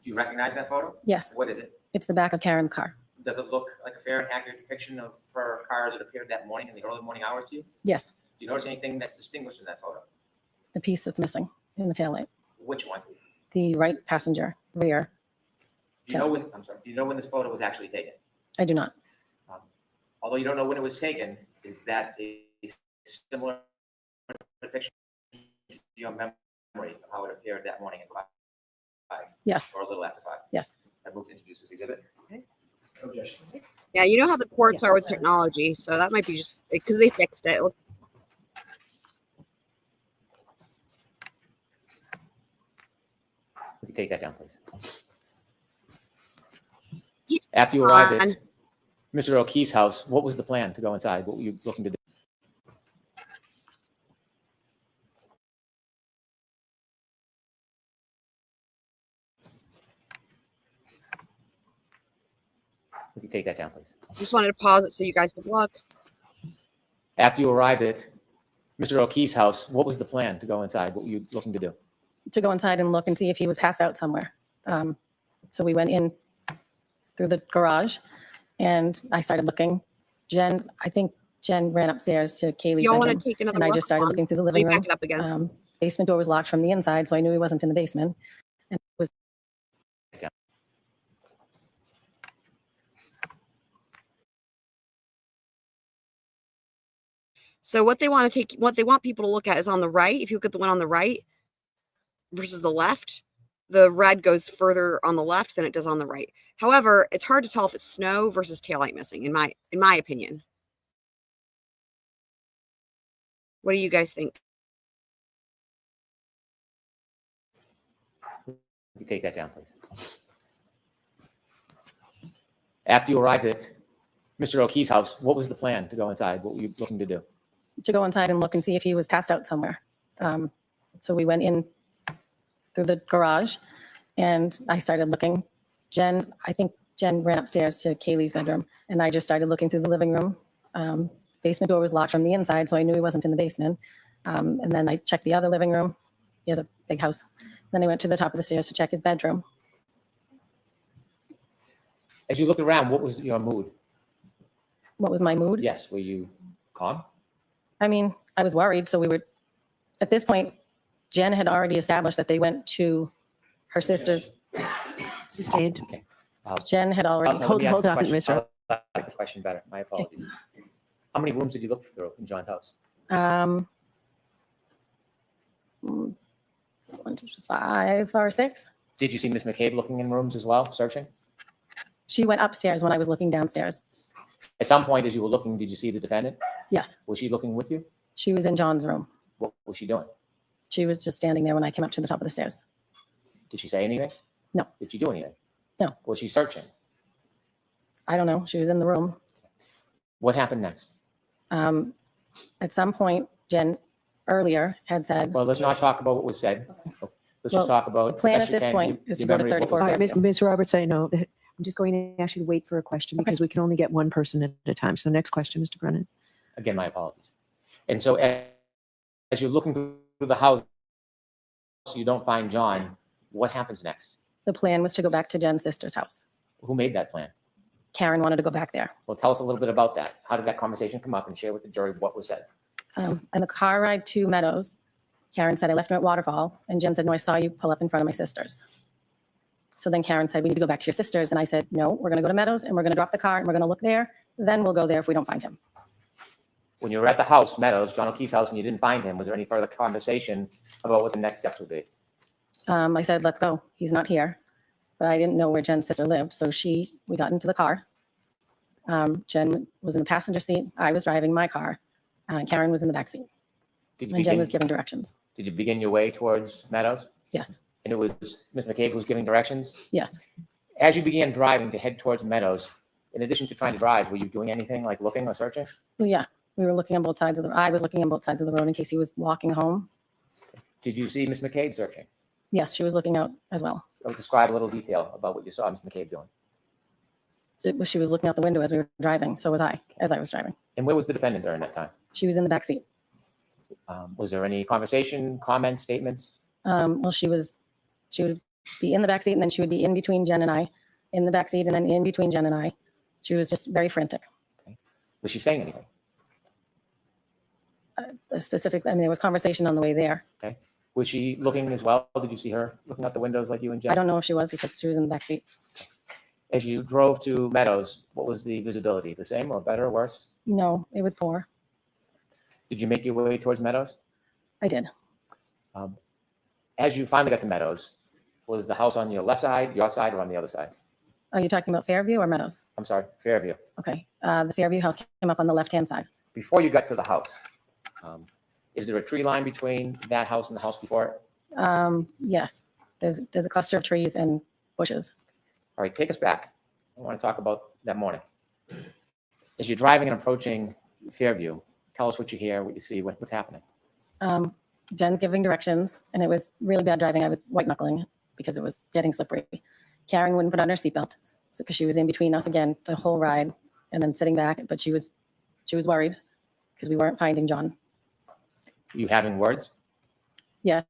you recognize that photo? Yes, What is it? it's the back of Karen's car. Does it look like a fair and accurate depiction of her car as it appeared that morning in the early morning hours to you? Yes, Do you notice anything that's distinguished in that photo? the piece that's missing in the taillight. Which one? The right passenger rear. Do you know when, I'm sorry, do you know when this photo was actually taken? I do not. Although you don't know when it was taken, is that a similar depiction to your memory of how it appeared that morning at 5? Yes, Or a little after 5? yes. I moved to introduce this exhibit. Objection. Yeah, you know how the courts Yes. are with technology, so that might be just because they fixed it. We can take that down, please. After you arrived at Mr. O'Keefe's house, what was the plan to go inside? What were you looking to do? We can take that down, please. Just wanted to pause it so you guys could look. After you arrived at Mr. O'Keefe's house, what was the plan to go inside? What were you looking to do? To go inside and look and see if he was passed out somewhere. So we went in through the garage and I started looking. I think Jen ran upstairs to Kaylee's Y'all want bedroom to take another and I look? just started looking through the Let me living back room. it up again. Basement door was locked from the inside, so I knew he wasn't in the basement. And it was So what they want people to look at is on the right. If you look at the one on the right versus the left, the red goes further on the left than it does on the right. However, it's hard to tell if it's snow versus taillight missing, in my opinion. What do you guys think? You take that down, please. After you arrived at Mr. O'Keefe's house, what was the plan to go inside? What were you looking to do? to go inside and look and see if he was passed out somewhere. So we went in through the garage and I started looking. I think Jen ran upstairs to Kaylee's bedroom and I just started looking through the living room. Basement door was locked from the inside, so I knew he wasn't in the basement. And then I checked the other living room. He has a big house. Then I went to the top of the stairs to check his bedroom. As you looked around, what was your mood? What was my mood? Yes, were you calm? I mean, I was worried. So we were, at this point, Jen had already established that they went to her sister's. Sustained. Okay. Jen had already. Let me ask Hold the on, question- Ms. I'll ask the question better. My apologies. How many rooms did you look through in John's house? 5 or 6. Did you see Miss McCabe looking in rooms as well, searching? She went upstairs when I was looking downstairs. At some point, as you were looking, did you see the defendant? Yes, Was she looking with you? she was in John's room. What was she doing? She was just standing there when I came up to the top of the stairs. Did she say anything? No. Did she do anything? No. Was she searching? I don't know. She was in the room. What happened next? At some point, Jen earlier had said, Well, let's not talk about what was said. Let's Well, just talk about. the plan best at you this can, point your is to go to memory of what was 34. All right, said. Ms. Roberts, I know that I'm just going to ask you to wait for a question because we can only get one person at a time. So next question, Mr. Brennan. Again, my apologies. And so as you're looking through the house, you don't find John, what happens next? the plan was to go back to Jen's sister's house. Who made that plan? Karen wanted to go back there. Well, tell us a little bit about that. How did that conversation come up, and share with the jury what was said? And the car ride to Meadows, Karen said, I left him at Waterfall. And Jen said, no, I saw you pull up in front of my sister's. So then Karen said, we need to go back to your sister's. And I said, no, we're going to go to Meadows and we're going to drop the car and we're going to look there. Then we'll go there if we don't find him. When you were at the house, Meadows, John O'Keefe's house, and you didn't find him, was there any further conversation about what the next steps would be? I said, let's go. He's not here. But I didn't know where Jen's sister lived. So we got into the car. Jen was in the passenger seat. I was driving my car. Karen was in the back seat. Did you And Jen was begin, giving directions. did you begin your way towards Meadows? Yes, And it was Ms. McCabe who was giving directions? yes. As you began driving to head towards Meadows, In addition to trying to drive, were you doing anything like looking or searching? Well, yeah, we were looking on both sides of I was looking on both sides of the road in case he was walking home. Did you see Miss McCabe searching? Yes, she was looking out as well. Describe a little detail about what you saw Miss McCabe doing. She was looking out the window as we were driving. So was I, as I was driving. And where was the defendant during that time? She was in the back seat. Was there any conversation, comments, statements? Well, she would be in the back seat, and then she would be in between Jen and I, in the back seat, and then in between Jen and I. She was just very frantic. Okay. Was she saying anything? Specifically, I mean, there was conversation on the way there. Okay. Was she looking as well? Did you see her looking out the windows like you and Jen? I don't know if she was because she was in the back seat. As you drove to Meadows, what was the visibility? The same or better or worse? No, it was poor. Did you make your way towards Meadows? I did. As you finally got to Meadows, was the house on your left side, your side, or on the other side? Are you talking about Fairview or Meadows? I'm sorry, Fairview. Okay. The Fairview house came up on the left-hand side. Before you got to the house, is there a tree line between that house and the house before it? Yes. There's a cluster of trees and bushes. All right, take us back. I want to talk about that morning. As you're driving and approaching Fairview, tell us what you hear, what you see, what's happening. Jen's giving directions, and it was really bad driving. I was white knuckling because it was getting slippery. Karen wouldn't put on her seatbelt because she was in between us again the whole ride, and then sitting back. But she was worried because we weren't finding John. You having words? Yes.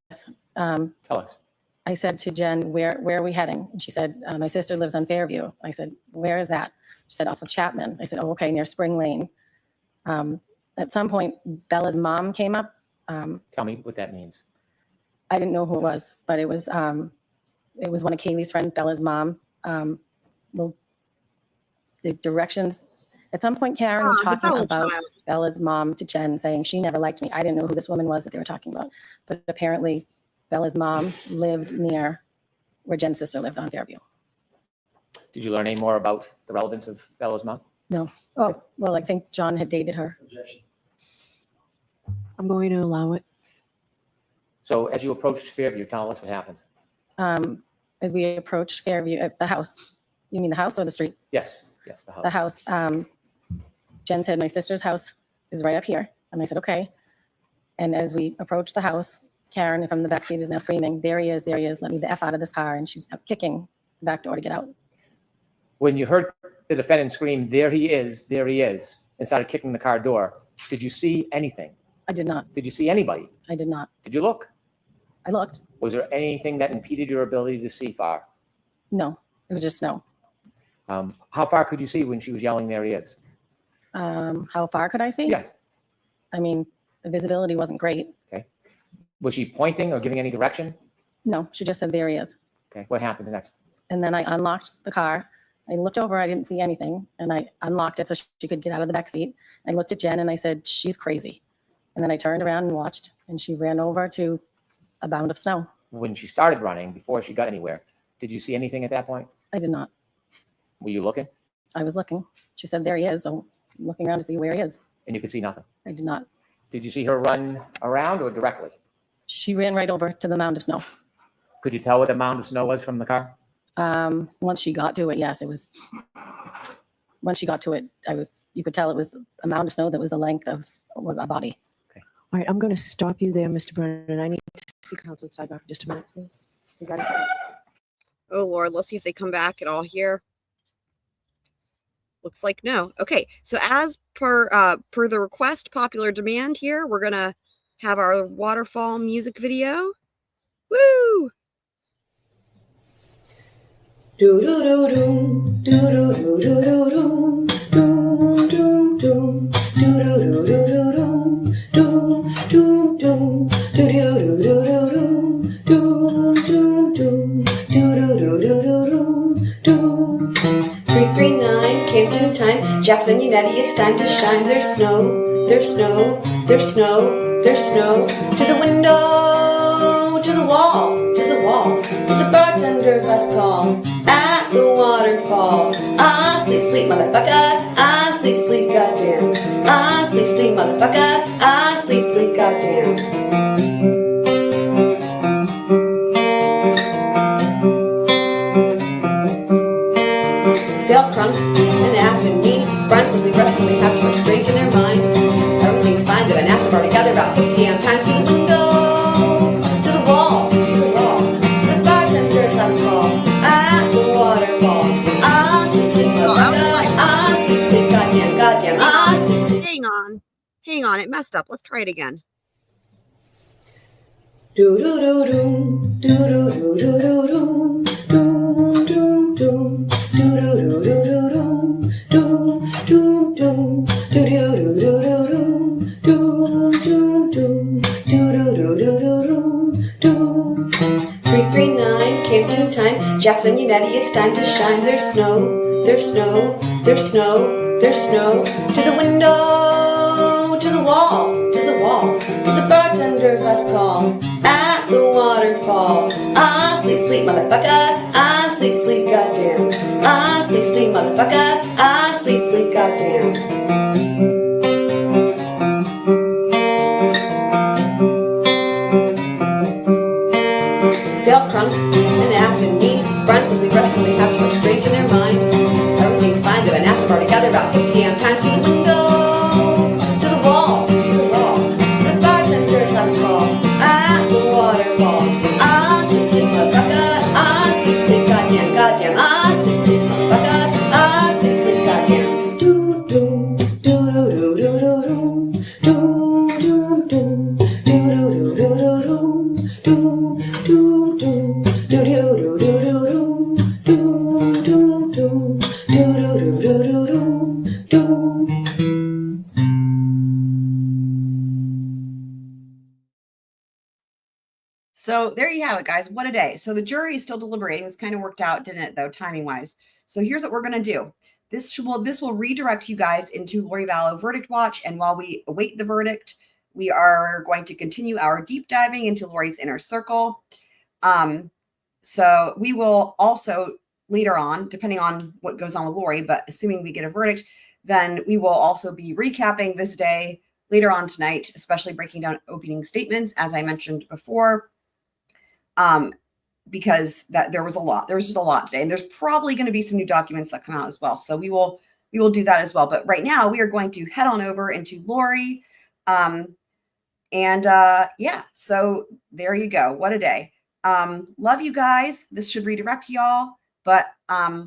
Tell us. I said to Jen, where are we heading? And she said, my sister lives on Fairview. I said, where is that? She said, off of Chapman. I said, oh, okay, near Spring Lane. At some point, Bella's mom came up. Tell me what that means. I didn't know who it was, but it was one of Kaylee's friends, Bella's mom. Well, the directions. At some point, Karen was talking about Bella's mom to Jen, saying she never liked me. I didn't know who this woman was that they were talking about, but apparently Bella's mom lived near where Jen's sister lived on Fairview. Did you learn any more about the relevance of Bella's mom? No. Oh, well, I think John had dated her. I'm going to allow it. So as you approached Fairview, tell us what happens. As we approached Fairview at the house. You mean the house or the street? Yes, the house. The house. Jen said, my sister's house is right up here. And I said, okay. And as we approached the house, Karen from the backseat is now screaming, there he is, let me the F out of this car. And she's kicking the back door to get out. When you heard the defendant scream, there he is, and started kicking the car door, did you see anything? I did not. Did you see anybody? I did not. Did you look? I looked. Was there anything that impeded your ability to see far? No, it was just snow. How far could you see when she was yelling, there he is? How far could I see? Yes. I mean, the visibility wasn't great. Okay. Was she pointing or giving any direction? No, she just said, there he is. Okay. What happened next? And then I unlocked the car. I looked over, I didn't see anything. And I unlocked it so she could get out of the back seat. I looked at Jen and I said, she's crazy. And then I turned around and watched, and she ran over to a mound of snow. When she started running, before she got anywhere, did you see anything at that point? I did not. Were you looking? I was looking. She said, there he is. So I'm looking around to see where he is. And you could see nothing? I did not. Did you see her run around or directly? She ran right over to the mound of snow. Could you tell what the mound of snow was from the car? Once she got to it, yes, it was. Once she got to it, you could tell it was a mound of snow that was the length of a body. All right, I'm going to stop you there, Mr. Brennan. I need to see counsel at sidebar for just a minute, please. You got it. Oh, Lord, let's see if they come back at all here. Looks like no. Okay, so as per the request, popular demand here, we're going to have our waterfall music video. Woo! Do do do do do do do do do do do do do do do do do do do Canton time, Jackson United, it's time to shine. There's snow, there's snow, there's snow, there's snow. To the window, to the wall, to the wall, to the bartender's last call. At the waterfall, I sleep, sleep, motherfucker. I sleep, sleep, goddamn. I sleep, sleep, motherfucker. I sleep, sleep, goddamn. They'll crunk and act on, it messed up. Let's try it again. Do do do do do do do do do do do do do do do do do do do. 339 Canton time. Jackson, United, it's time to shine. There's snow, there's snow, there's snow, there's snow. To the window, to the wall, to the wall. To the bartender's last call. At the waterfall. Ah, sleep, sleep, motherfucker. Ah, sleep, sleep, goddamn. Ah, sleep, sleep, motherfucker. Ah, sleep, sleep, goddamn. They'll crunk and act and meet. Friends will be resting, they have too much drink in their minds. Everything's fine, but an after party gathered about 50 damn times. To the window, to the wall, to the wall. The bartender's last call. At the waterfall. Ah, sleep, sleep, motherfucker. Ah, sleep, sleep, goddamn, goddamn. Ah, sleep, sleep, motherfucker. Ah, sleep, sleep, goddamn. Do, do, do, do, do, do, do, do, do, do, do, do, do, do, do, do, do. So there you have it, guys. What a day. So the jury is still deliberating. This kind of worked out, didn't it, though, timing wise? So here's what we're going to do. This will redirect you guys into Lori Vallow Verdict Watch. And while we await the verdict, we are going to continue our deep diving into Lori's inner circle. So we will also later on, depending on what goes on with Lori, but assuming we get a verdict, then we will also be recapping this day later on tonight, especially breaking down opening statements, as I mentioned before. Because there was just a lot today, and there's probably going to be some new documents that come out as well. So we will do that as well. But right now we are going to head on over into Lori. Yeah, so there you go. What a day. Love you guys. This should redirect y'all, but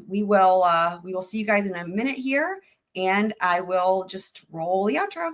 we will see you guys in a minute here, and I will just roll the outro.